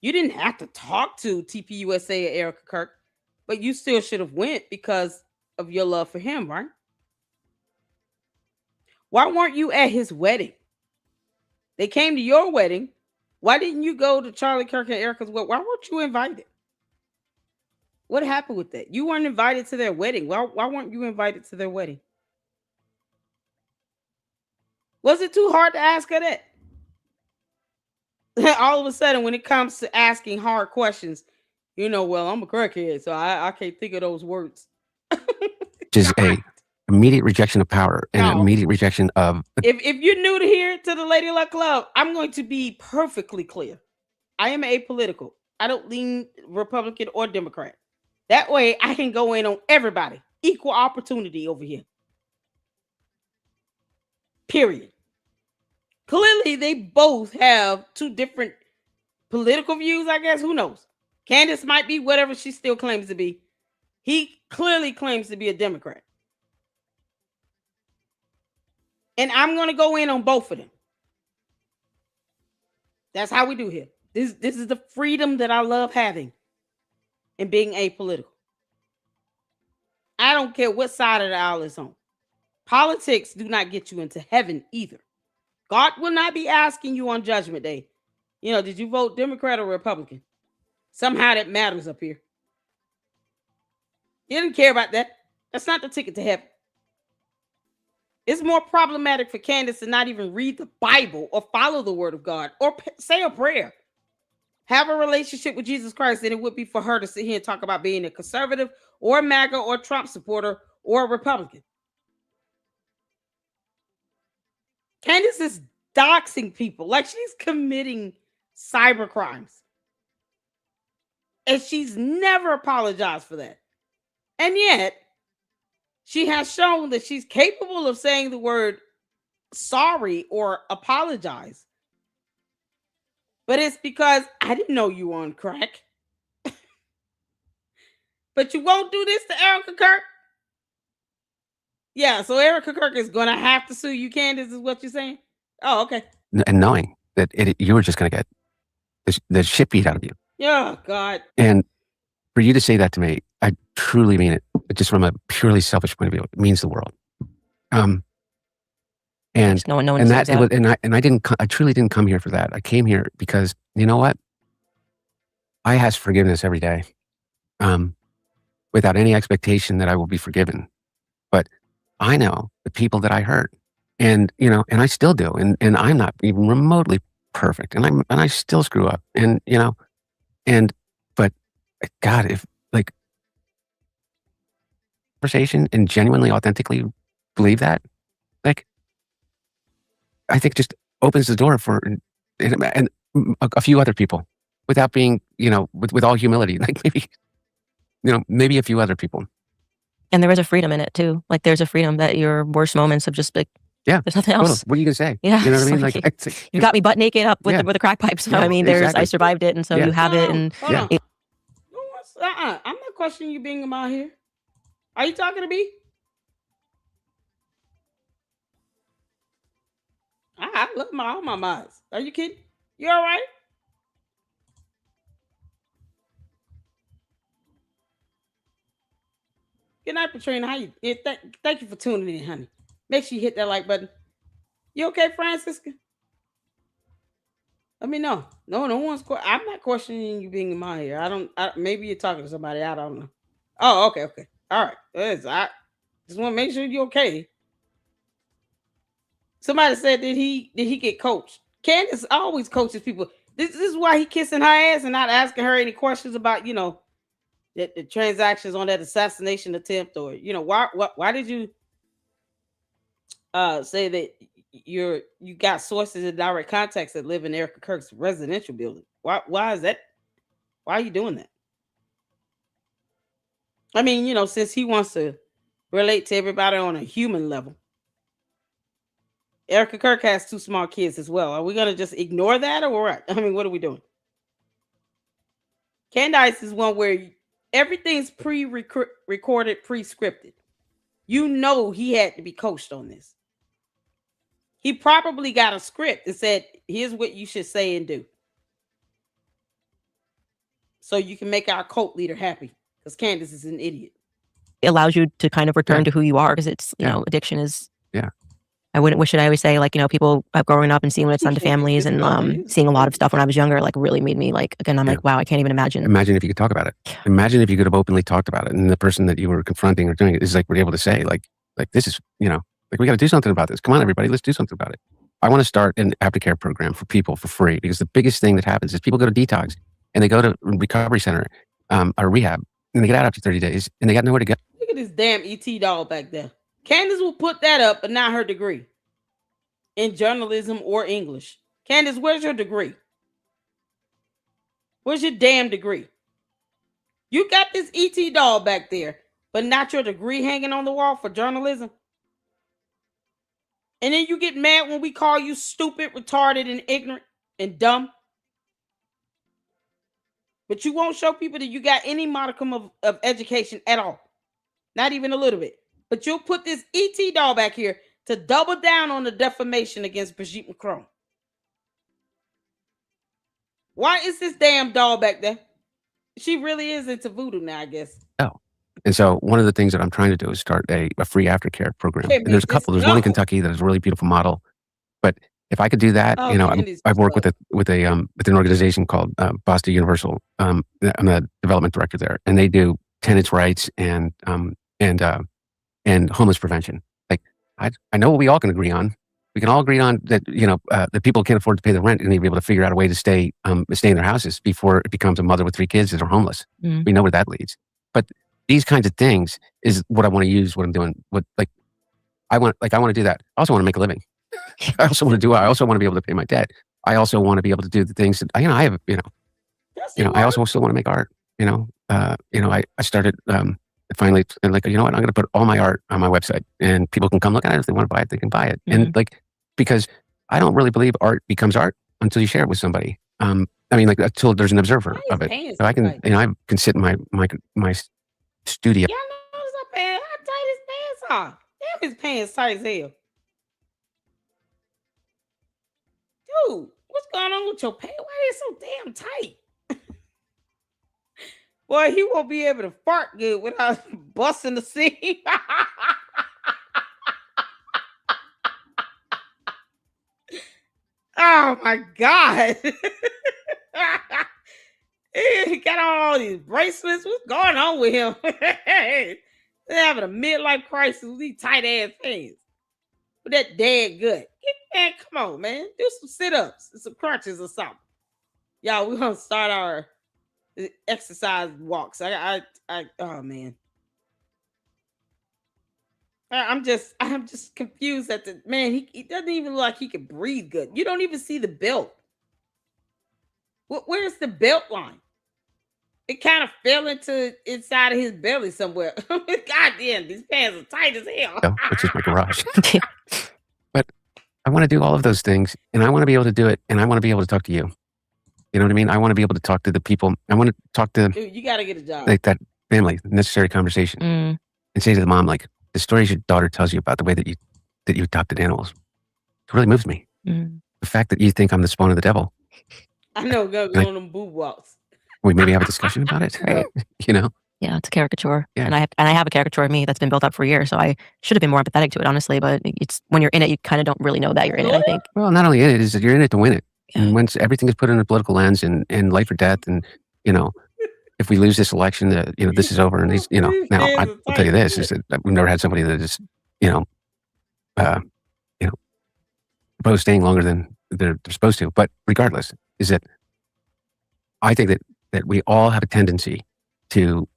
You didn't have to talk to TPUSA or Erica Kirk, but you still should have went because of your love for him, right? Why weren't you at his wedding? They came to your wedding. Why didn't you go to Charlie Kirk and Erica's wedding? Why weren't you invited? What happened with that? You weren't invited to their wedding. Why weren't you invited to their wedding? Was it too hard to ask her that? All of a sudden, when it comes to asking hard questions, well, I'm a crackhead, so I can't think of those words. Just a immediate rejection of power and an immediate rejection of... If you're new to here, to the Lady Luck Club, I'm going to be perfectly clear. I am apolitical. I don't lean Republican or Democrat. That way, I can go in on everybody. Equal opportunity over here. Period. Clearly, they both have 2 different political views, I guess. Who knows? Candace might be whatever she still claims to be. He clearly claims to be a Democrat. And I'm going to go in on both of them. That's how we do here. This is the freedom that I love having and being apolitical. I don't care what side of the aisle it's on. Politics do not get you into heaven either. God will not be asking you on Judgment Day, did you vote Democrat or Republican? Somehow that matters up here. He didn't care about that. That's not the ticket to heaven. It's more problematic for Candace to not even read the Bible or follow the word of God or say a prayer, have a relationship with Jesus Christ, than it would be for her to sit here and talk about being a conservative or a MAGA or Trump supporter or a Republican. Candace is doxing people like she's committing cyber crimes. And she's never apologized for that. And yet, she has shown that she's capable of saying the word sorry or apologize. But it's because I didn't know you were on crack. But you won't do this to Erica Kirk? Yeah, so Erica Kirk is going to have to sue you, Candace, is what you're saying? Oh, okay. And knowing that you were just going to get the shit beat out of you. Oh, God. And for you to say that to me, I truly mean it. Just from a purely selfish point of view, it means the world. And no one and says that, it was, I truly didn't come here for that. I came here because, you know what? I ask forgiveness every day, without any expectation that I will be forgiven. But I know the people that I hurt, and I still do, and I'm not even remotely perfect, and I still screw up, but God, if conversation and genuinely, authentically believe that, I think just opens the door for and a few other people, without being, with all humility, maybe a few other people. And there is a freedom in it too. There's a freedom that your worst moments of just there's nothing else. What are you gonna say? Yeah, you know what I mean. You got me butt naked up with the crack pipe. So Yeah, I mean, I survived it, and so you have it. And Hold on. I'm not questioning you being out here. Are you talking to me? I love all my mods. Are you kidding? You all right? Good night, Patrina. How you? Thank you for tuning in, honey. Make sure you hit that like button. You okay, Francisca? Let me know. No one's. I'm not questioning you being in my here. Maybe you're talking to somebody. I don't know. Oh, okay. All right. I just want to make sure you're okay. Somebody said, did he get coached? Candace always coaches people. This is why he kissing her ass and not asking her any questions about, the transactions on that assassination attempt, or why did you say that you got sources in direct contacts that live in Erica Kirk's residential building? Why is that? Why are you doing that? I mean, since he wants to relate to everybody on a human level. Erica Kirk has 2 small kids as well. Are we going to just ignore that, or what? I mean, what are we doing? Candace is one where everything's pre-recorded, pre-scripted. He had to be coached on this. He probably got a script that said, here's what you should say and do, so you can make our cult leader happy, because Candace is an idiot. It allows you to kind of return to who you are, because it's, addiction is... Yeah. I wouldn't wish it. I always say, people growing up and seeing what it's done to families, and seeing a lot of stuff when I was younger, really made me again, I'm wow, I can't even imagine. Imagine if you could talk about it. Imagine if you could have openly talked about it, and the person that you were confronting or doing it is we're able to say, this is, we got to do something about this. Come on, everybody, let's do something about it. I want to start an aftercare program for people for free, because the biggest thing that happens is people go to detox and they go to recovery center or rehab, and they get out after 30 days and they got nowhere to go. Look at this damn ET doll back there. Candace will put that up, but not her degree in journalism or English. Candace, where's your degree? Where's your damn degree? You got this ET doll back there, but not your degree hanging on the wall for journalism. And then you get mad when we call you stupid, retarded, and ignorant and dumb. But you won't show people that you got any modicum of education at all. Not even a little bit. But you'll put this ET doll back here to double down on the defamation against Brigitte Macron. Why is this damn doll back there? She really is into voodoo now, I guess. Oh. And so one of the things that I'm trying to do is start a free aftercare program. And there's a couple. There's one in Kentucky that is a really beautiful model. But if I could do that, I've worked with an organization called Boston Universal. I'm the development director there, and they do tenants' rights and homeless prevention. I know what we all can agree on. We can all agree on that, that people can't afford to pay the rent and need to be able to figure out a way to stay in their houses before it becomes a mother with 3 kids that are homeless. Mm. We know where that leads. But these kinds of things is what I want to use, what I'm doing. I want to do that. I also want to make a living. I also want to be able to pay my debt. I also want to be able to do the things that, I have, I also still want to make art, I started, finally, like, you know what, I'm going to put all my art on my website and people can come look at it. If they want to buy it, they can buy it. Mm-hmm. And because I don't really believe art becomes art until you share it with somebody. Until there's an observer of it. So I can, I can sit in my studio. Y'all notice how tight his pants are. Damn, his pants tight as hell. Dude, what's going on with your pants? Why are they so damn tight? Boy, he won't be able to fart good without busting the seam. Oh my God. He got all these bracelets. What's going on with him? They're having a midlife crisis with these tight ass pants. With that dead gut. Man, come on, man. Do some sit-ups and some crunches or something. Y'all, we're gonna start our exercise walks. Oh man. I'm just confused at the man. He doesn't even look like he can breathe good. You don't even see the belt. Where's the belt line? It kind of fell inside of his belly somewhere. God damn, these pants are tight as hell. Which is my garage. But I want to do all of those things, and I want to be able to do it, and I want to be able to talk to you. You know what I mean? I want to be able to talk to the people. I want to talk to Dude, you got to get a job. Like that family, necessary conversation, and say to the mom, like, the stories your daughter tells you about the way that you adopted animals, it really moves me. The fact that you think I'm the spawn of the devil. I know, go on them boob walks. We maybe have a discussion about it, right? Yeah, it's a caricature, and I have a caricature of me that's been built up for years. So I should have been more empathetic to it, honestly. But it's when you're in it, you kind of don't really know that you're in it. I think. Well, not only in it, is that you're in it to win it. Yeah. And once everything is put in a political lens and life or death, and if we lose this election, this is over. And these, now I'll tell you this: is that we've never had somebody that is, opposed staying longer than they're supposed to. But regardless, is that I think that we all have a tendency to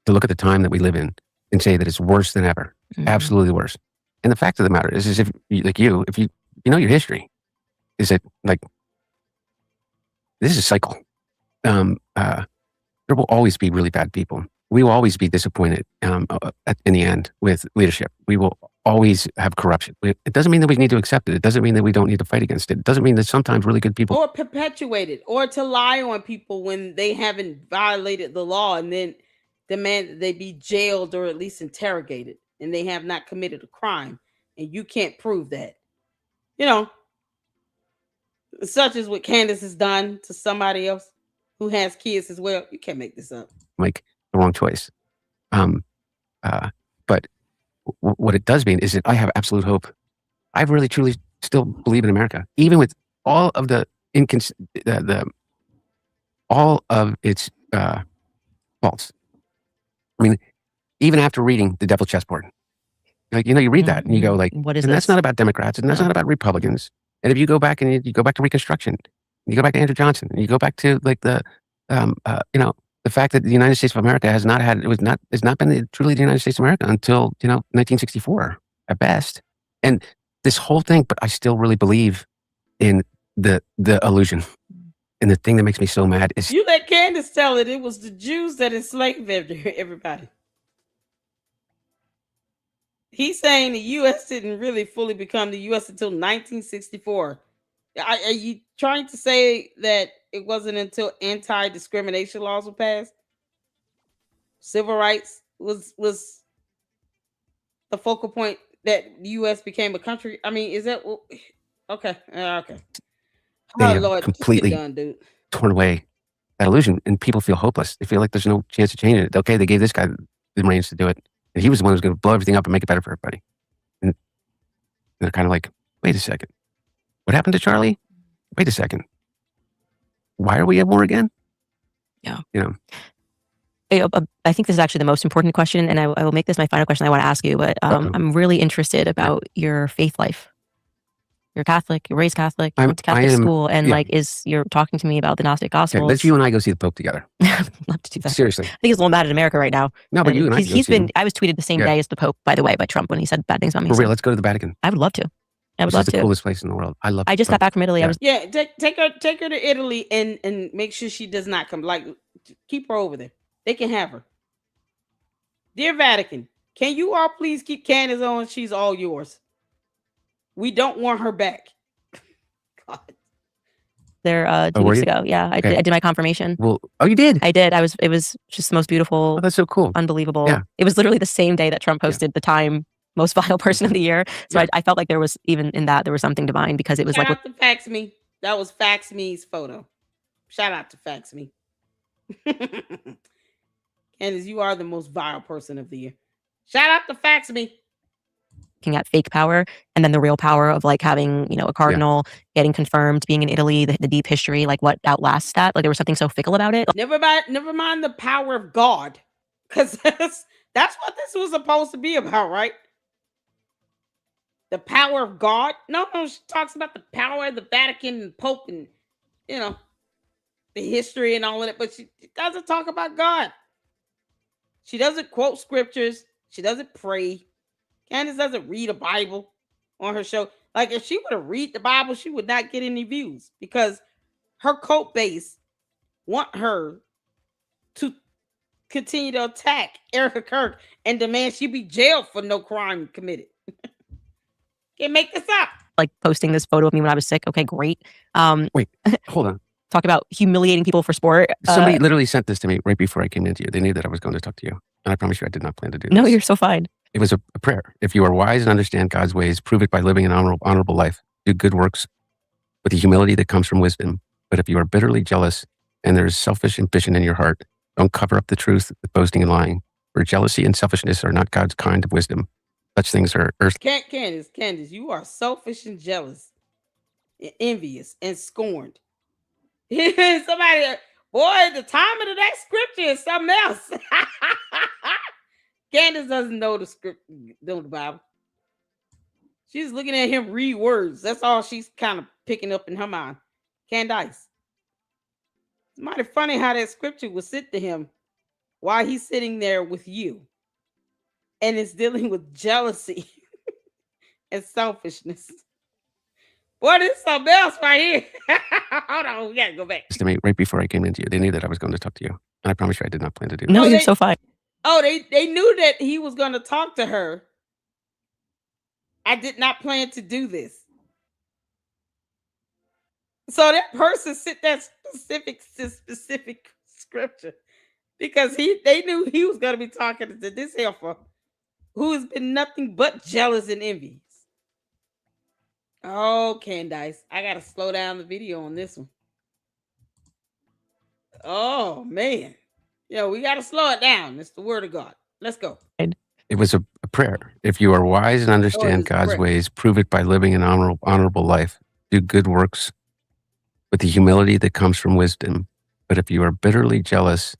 look at the time that we live in and say that it's worse than ever, absolutely worse. And the fact of the matter is if you know your history, is that like this is a cycle. There will always be really bad people. We will always be disappointed in the end with leadership. We will always have corruption. It doesn't mean that we need to accept it. It doesn't mean that we don't need to fight against it. It doesn't mean that sometimes really good people... Or perpetuate it, or to lie on people when they haven't violated the law and then demand that they be jailed or at least interrogated and they have not committed a crime and you can't prove that. Such as what Candace has done to somebody else who has kids as well. You can't make this up. Make the wrong choice. But what it does mean is that I have absolute hope. I really, truly still believe in America, even with all of all of its faults. I mean, even after reading The Devil's Chessboard, you read that and you go like, what is and this? that's not about Democrats and that's not about Republicans. And if you go back and you go back to Reconstruction, you go back to Andrew Johnson, and you go back to like the fact that the United States of America has not been truly the United States of America until 1964 at best. And this whole thing, but I still really believe in the illusion. And the thing that makes me so mad is you let Candace tell it. It was the Jews that enslaved everybody. He's saying the U.S. didn't really fully become the U.S. until 1964. Are you trying to say that it wasn't until anti-discrimination laws were passed? Civil rights was the focal point that the U.S. became a country. I mean, is that okay? Okay. They Oh Lord, completely done, dude. torn away that illusion, and people feel hopeless. They feel like there's no chance to change it. Okay, they gave this guy the reins to do it, and he was the one who was going to blow everything up and make it better for everybody. And they're kind of like, wait a second, what happened to Charlie? Wait a second, why are we at war again? Yeah. I think this is actually the most important question, and I will make this my final question I want to ask you, but I'm really interested about your faith life. You're Catholic, you're raised Catholic, you went to Catholic school, and you're talking to me about the Gnostic Gospels. Okay, let's you and I go see the Pope together. I'd love to do that. Seriously. I think he's a little mad at America right now. No, but you and I he's been, I was tweeted the same day as the Pope, by the way, by Trump when he said bad things about me. For so real, let's go to the Vatican. I would love to. I would love This is the coolest place in the world. I love I just got back from Italy. Yeah. Take her to Italy and make sure she does not come. Like, keep her over there. They can have her. Dear Vatican, can you all please keep Candace Owens? She's all yours. We don't want her back. God. There 2 weeks ago. Yeah, I did my confirmation. Well, you did? I did. It was just the most beautiful. Oh, that's so cool. Unbelievable. Yeah. It was literally the same day that Trump posted the Time most vile person of the year. So I felt like there was, even in that, there was something divine, because it was Shout out to Fax Me. That was Fax Me's photo. Shout out to Fax Me. Candace, you are the most vile person of the year. Shout out to Fax Me. Looking at fake power, and then the real power of like having, a cardinal, getting confirmed, being in Italy, the deep history, like what outlasts that. Like there was something so fickle about it. Never mind the power of God. Because that's what this was supposed to be about, right? The power of God. No, she talks about the power of the Vatican and Pope and, the history and all of that. But she doesn't talk about God. She doesn't quote scriptures. She doesn't pray. Candace doesn't read a Bible on her show. Like, if she were to read the Bible, she would not get any views, because her cult base want her to continue to attack Erica Kirk and demand she be jailed for no crime committed. Can't make this up. Like posting this photo of me when I was sick. Okay, great. Wait, hold on. Talk about humiliating people for sport. Somebody literally sent this to me right before I came into you. They knew that I was going to talk to you. And I promise you I did not plan to do this. No, you're so fine. It was a prayer. If you are wise and understand God's ways, prove it by living an honorable life. Do good works with the humility that comes from wisdom. But if you are bitterly jealous and there is selfish ambition in your heart, don't cover up the truth with boasting and lying. For jealousy and selfishness are not God's kind of wisdom. Such things are earth. Candace, you are selfish and jealous, and envious and scorned. Somebody, boy, the timing of that scripture is something else. Candace doesn't know the script, know the Bible. She's looking at him read words. That's all she's kind of picking up in her mind. Candace. It's mighty funny how that scripture was sent to him while he's sitting there with you. And it's dealing with jealousy and selfishness. Boy, this is something else right here. Hold on, we gotta go back. To me right before I came into you. They knew that I was going to talk to you. And I promise you I did not plan to do this. No, you're so fine. Oh, they knew that he was going to talk to her. I did not plan to do this. So that person sent that specific scripture because they knew he was going to be talking to this heifer who has been nothing but jealous and envious. Oh, Candace, I got to slow down the video on this one. Oh, man. We got to slow it down. It's the word of God. Let's go. It was a prayer. If you are wise and understand God's ways, prove it by living an honorable life. Do good works with the humility that comes from wisdom. But if you are bitterly jealous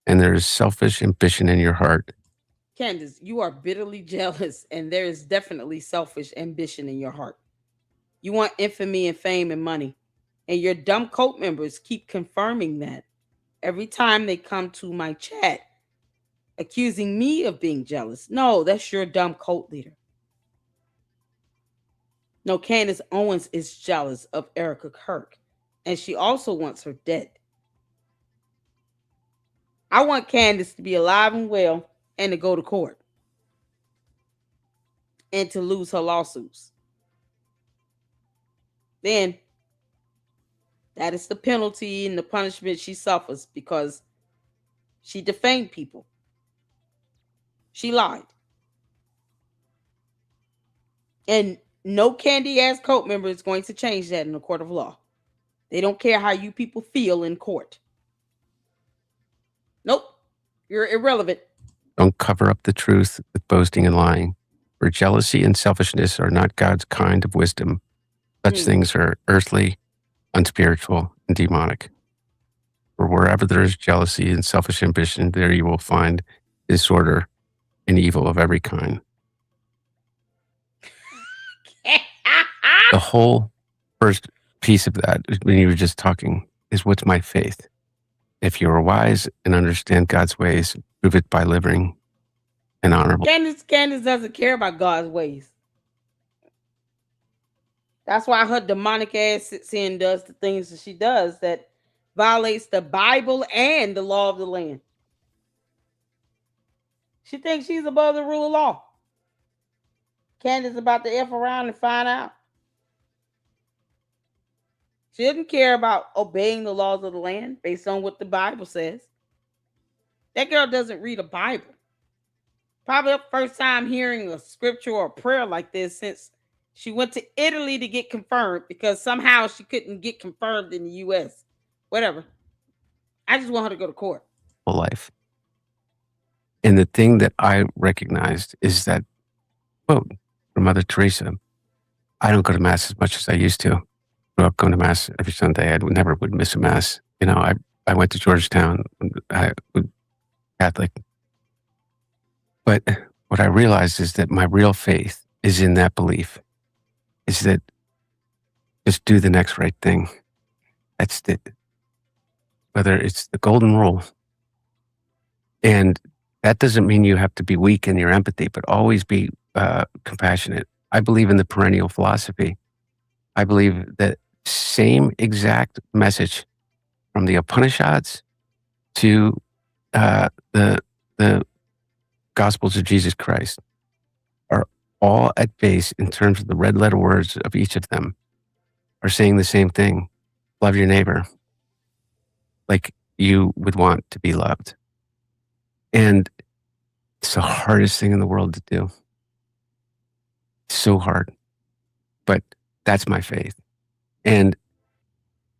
and there is selfish ambition in your heart. Candace, you are bitterly jealous and there is definitely selfish ambition in your heart. You want infamy and fame and money. And your dumb cult members keep confirming that every time they come to my chat, accusing me of being jealous. No, that's your dumb cult leader. No, Candace Owens is jealous of Erica Kirk, and she also wants her dead. I want Candace to be alive and well and to go to court and to lose her lawsuits. Then that is the penalty and the punishment she suffers because she defamed people. She lied. And no candy-ass cult member is going to change that in the court of law. They don't care how you people feel in court. Nope. You're irrelevant. Don't cover up the truth with boasting and lying. For jealousy and selfishness are not God's kind of wisdom. Such things are earthly, unspiritual, and demonic. For wherever there is jealousy and selfish ambition, there you will find disorder and evil of every kind. The whole first piece of that, when you were just talking, is what's my faith? If you are wise and understand God's ways, prove it by living an honorable. Candace doesn't care about God's ways. That's why her demonic ass sits in and does the things that she does that violates the Bible and the law of the land. She thinks she's above the rule of law. Candace about to F around and find out. She doesn't care about obeying the laws of the land based on what the Bible says. That girl doesn't read a Bible. Probably the first time hearing a scripture or a prayer like this since she went to Italy to get confirmed because somehow she couldn't get confirmed in the U.S. Whatever. I just want her to go to court. Life. And the thing that I recognized is that quote from Mother Teresa, I don't go to Mass as much as I used to. Grew up going to Mass every Sunday. I never would miss a Mass. You know, I went to Georgetown. I was Catholic. But what I realized is that my real faith is in that belief, is that just do the next right thing. That's it. Whether it's the golden rule. And that doesn't mean you have to be weak in your empathy, but always be compassionate. I believe in the perennial philosophy. I believe that same exact message from the Upanishads to the Gospels of Jesus Christ are all at base in terms of the red letter words of each of them are saying the same thing. Love your neighbor like you would want to be loved. And it's the hardest thing in the world to do. It's so hard. But that's my faith. And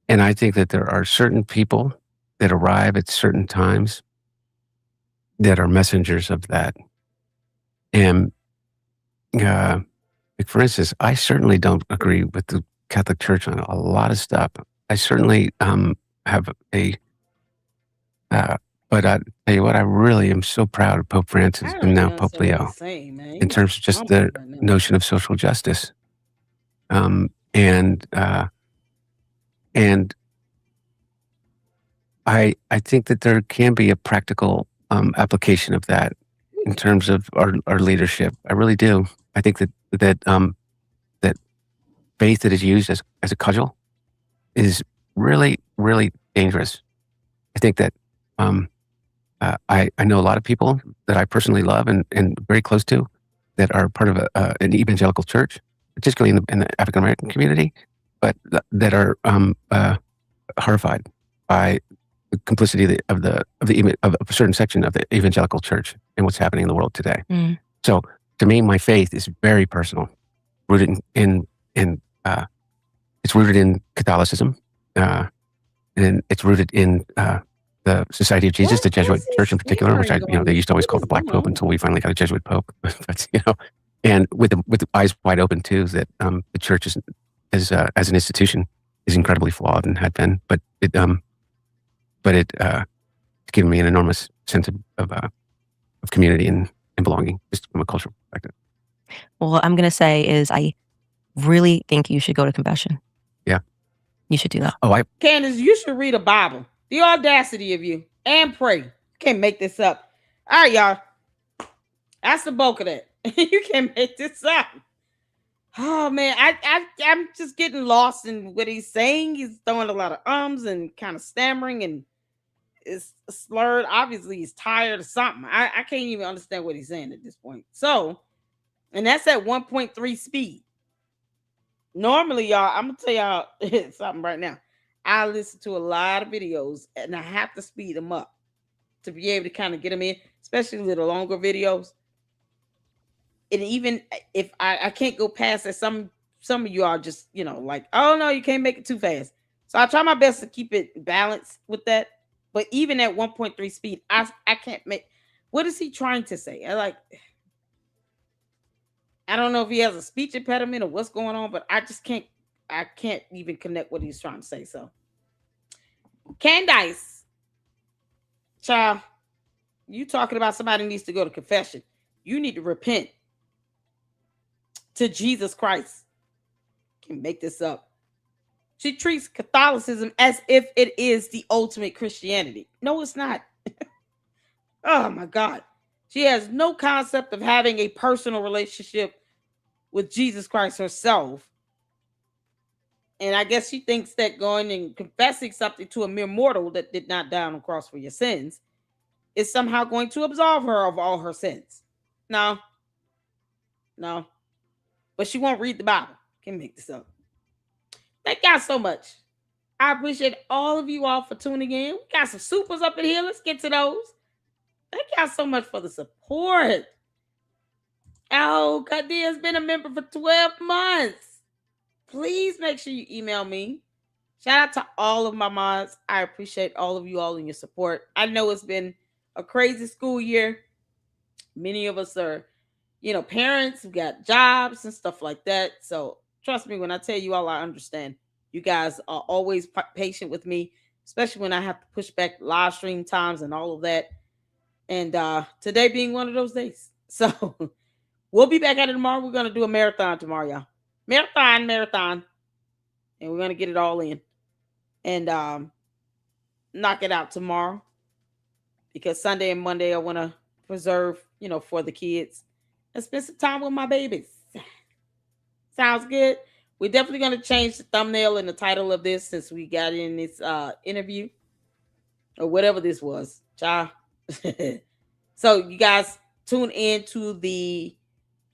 I think that there are certain people that arrive at certain times that are messengers of that. And like for instance, I certainly don't agree with the Catholic Church on a lot of stuff. I certainly have a but I tell you what, I really am so proud of Pope Francis and now Pope Leo in terms of just the notion of social justice. And I think that there can be a practical application of that in terms of our leadership. I really do. I think that faith that is used as a cudgel is really, really dangerous. I think that I know a lot of people that I personally love and very close to that are part of an evangelical church, particularly in the African American community, but that are horrified by the complicity of a certain section of the evangelical church and what's happening in the world today. Mm. So, to me, my faith is very personal, rooted in it's rooted in Catholicism, and it's rooted in the Society of Jesus, the Jesuit church in particular, which they used to always call the Black Pope until we finally got a Jesuit Pope. But, and with the eyes wide open too, that the church is as an institution is incredibly flawed and had been, but it's given me an enormous sense of community and belonging, just from a cultural perspective. Well, what I'm going to say is I really think you should go to confession. Yeah. You should do that. Candace, you should read a Bible. The audacity of you. And pray. You can't make this up. All right, y'all. That's the bulk of that. You can't make this up. Oh, man. I'm just getting lost in what he's saying. He's throwing a lot of ums and kind of stammering and is slurred. Obviously, he's tired of something. I can't even understand what he's saying at this point. So, and that's at 1.3 speed. Normally, y'all, I'm going to tell y'all something right now. I listen to a lot of videos and I have to speed them up to be able to kind of get them in, especially the longer videos. And even if I can't go past that, some of you are just, like, oh no, you can't make it too fast. So I try my best to keep it balanced with that. But even at 1.3 speed, I can't make, what is he trying to say? I don't know if he has a speech impediment or what's going on, but I can't even connect what he's trying to say. So Candace Child, you talking about somebody needs to go to confession. You need to repent to Jesus Christ. Can't make this up. She treats Catholicism as if it is the ultimate Christianity. No, it's not. Oh my God. She has no concept of having a personal relationship with Jesus Christ herself. And I guess she thinks that going and confessing something to a mere mortal that did not die on the cross for your sins is somehow going to absolve her of all her sins. No. But she won't read the Bible. Can't make this up. Thank y'all so much. I appreciate all of you all for tuning in. We got some supers up in here. Let's get to those. Thank y'all so much for the support. Oh, Kadia has been a member for 12 months. Please make sure you email me. Shout out to all of my mods. I appreciate all of you all and your support. I know it's been a crazy school year. Many of us are, parents who got jobs and stuff like that. So trust me when I tell you all, I understand. You guys are always patient with me, especially when I have to push back live stream times and all of that. And today being one of those days. So we'll be back at it tomorrow. We're going to do a marathon tomorrow, y'all. Marathon. And we're going to get it all in. And knock it out tomorrow. Because Sunday and Monday I want to preserve, for the kids. And spend some time with my babies. Sounds good? We're definitely going to change the thumbnail and the title of this since we got in this interview. Or whatever this was. Child. So you guys tune in to the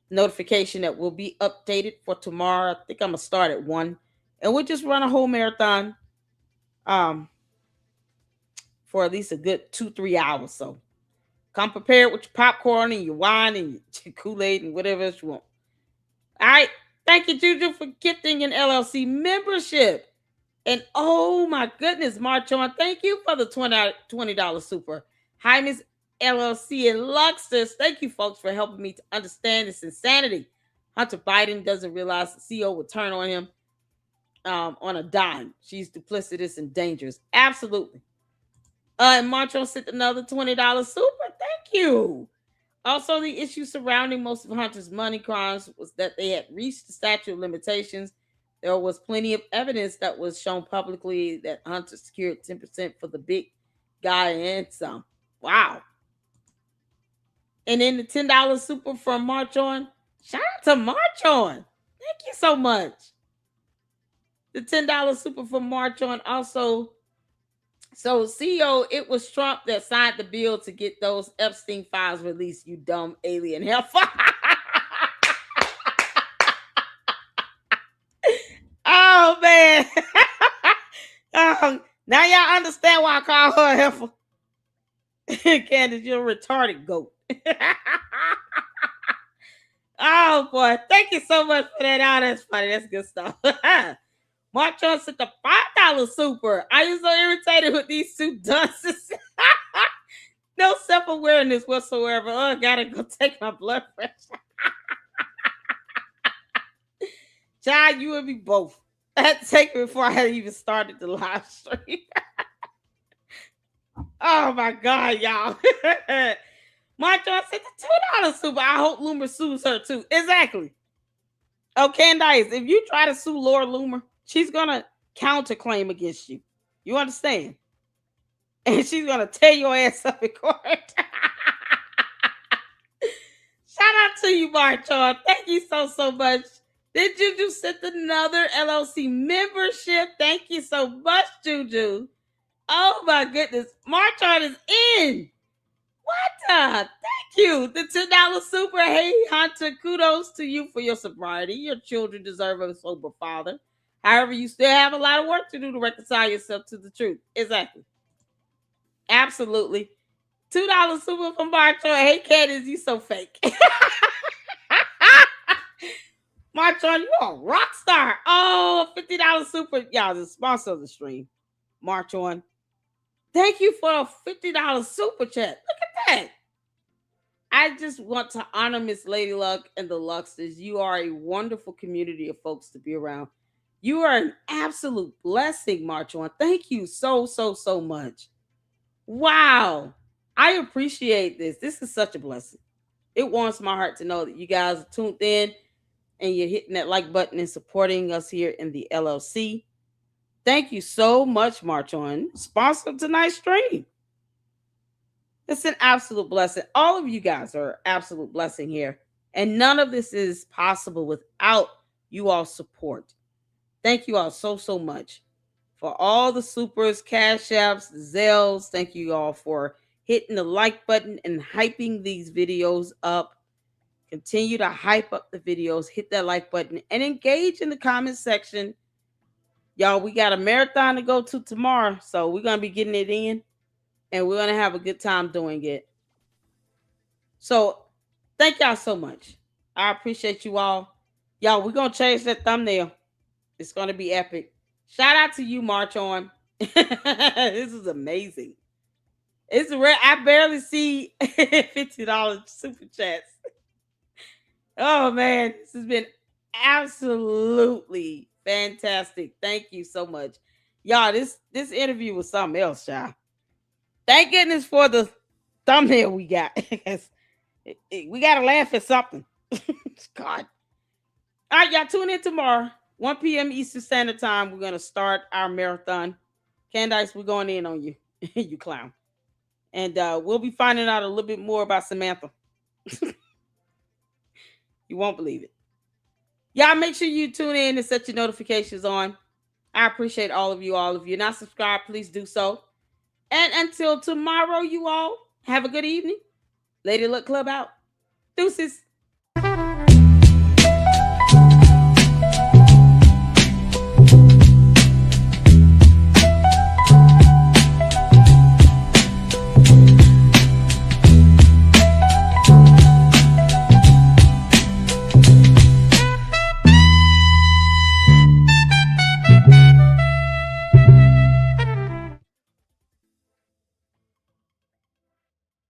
notification that will be updated for tomorrow. I think I'm gonna start at 1 and we'll just run a whole marathon for at least a good 2-3 hours. So come prepared with your popcorn and your wine and your Kool-Aid and whatever else you want. All right, thank you, Juju, for gifting an LLC membership. And oh my goodness, March on, thank you for the $20 super. Hi, Miss LLC and Luxters. Thank you, folks, for helping me to understand this insanity. Hunter Biden doesn't realize the CEO will turn on him on a dime. She's duplicitous and dangerous. Absolutely. And Marcho sent another $20 super. Thank you. Also, the issue surrounding most of Hunter's money crimes was that they had reached the statute of limitations. There was plenty of evidence that was shown publicly that Hunter secured 10% for the big guy and some. Wow. And then the $10 super from March On. Shout out to March On. Thank you so much. The $10 super from March On also. So, CEO, it was Trump that signed the bill to get those Epstein files released, you dumb alien hellfire. Oh, man. Now y'all understand why I call her a heifer. Candace, you're a retarded goat. Oh, boy. Thank you so much for that. Oh, that's funny. That's good stuff. March on sent the $5 super. I am so irritated with these two dunces. No self-awareness whatsoever. Oh, I gotta go take my blood pressure. Child, you and me both. I had to take it before I had even started the live stream. Oh my God, y'all. March on sent the $2 super. I hope Loomer sues her too. Exactly. Oh, Candace, if you try to sue Laura Loomer, she's gonna counterclaim against you. You understand? And she's gonna tear your ass up in court. Shout out to you, Marchon. Thank you so much. Did Juju send another LLC membership? Thank you so much, Juju. Oh my goodness. Marchon is in. What the? Thank you. The $10 super. Hey, Hunter, kudos to you for your sobriety. Your children deserve a sober father. However, you still have a lot of work to do to reconcile yourself to the truth. Exactly. Absolutely. $2 super from Marchon. Hey, Candace, you so fake. Marchon, you a rock star. Oh, $50 super. Y'all, the sponsor of the stream. Marchon. Thank you for a $50 super chat. Look at that. I just want to honor Miss Lady Luck and the Luxters. You are a wonderful community of folks to be around. You are an absolute blessing, Marchon. Thank you so much. Wow. I appreciate this. This is such a blessing. It warms my heart to know that you guys are tuned in and you're hitting that like button and supporting us here in the LLC. Thank you so much, March On, sponsor of tonight's stream. It's an absolute blessing. All of you guys are an absolute blessing here. And none of this is possible without you all's support. Thank you all so, so much for all the supers, cash apps, Zells. Thank you all for hitting the like button and hyping these videos up. Continue to hype up the videos, hit that like button, and engage in the comment section. Y'all, we got a marathon to go to tomorrow, so we're going to be getting it in, and we're going to have a good time doing it. So thank y'all so much. I appreciate you all. Y'all, we're going to change that thumbnail. It's going to be epic. Shout out to you, March On. This is amazing. It's rare. I barely see $50 super chats. Oh, man. This has been absolutely fantastic. Thank you so much. Y'all, this interview was something else, y'all. Thank goodness for the thumbnail we got. We got to laugh at something. God. All right, y'all, tune in tomorrow. 1 p.m. Eastern Standard Time. We're going to start our marathon. Candace, we're going in on you. You clown. And we'll be finding out a little bit more about Samantha. You won't believe it. Y'all make sure you tune in and set your notifications on. I appreciate all of you. All of you not subscribed, please do so. And until tomorrow, you all have a good evening. Lady Luck Club out. Deuces.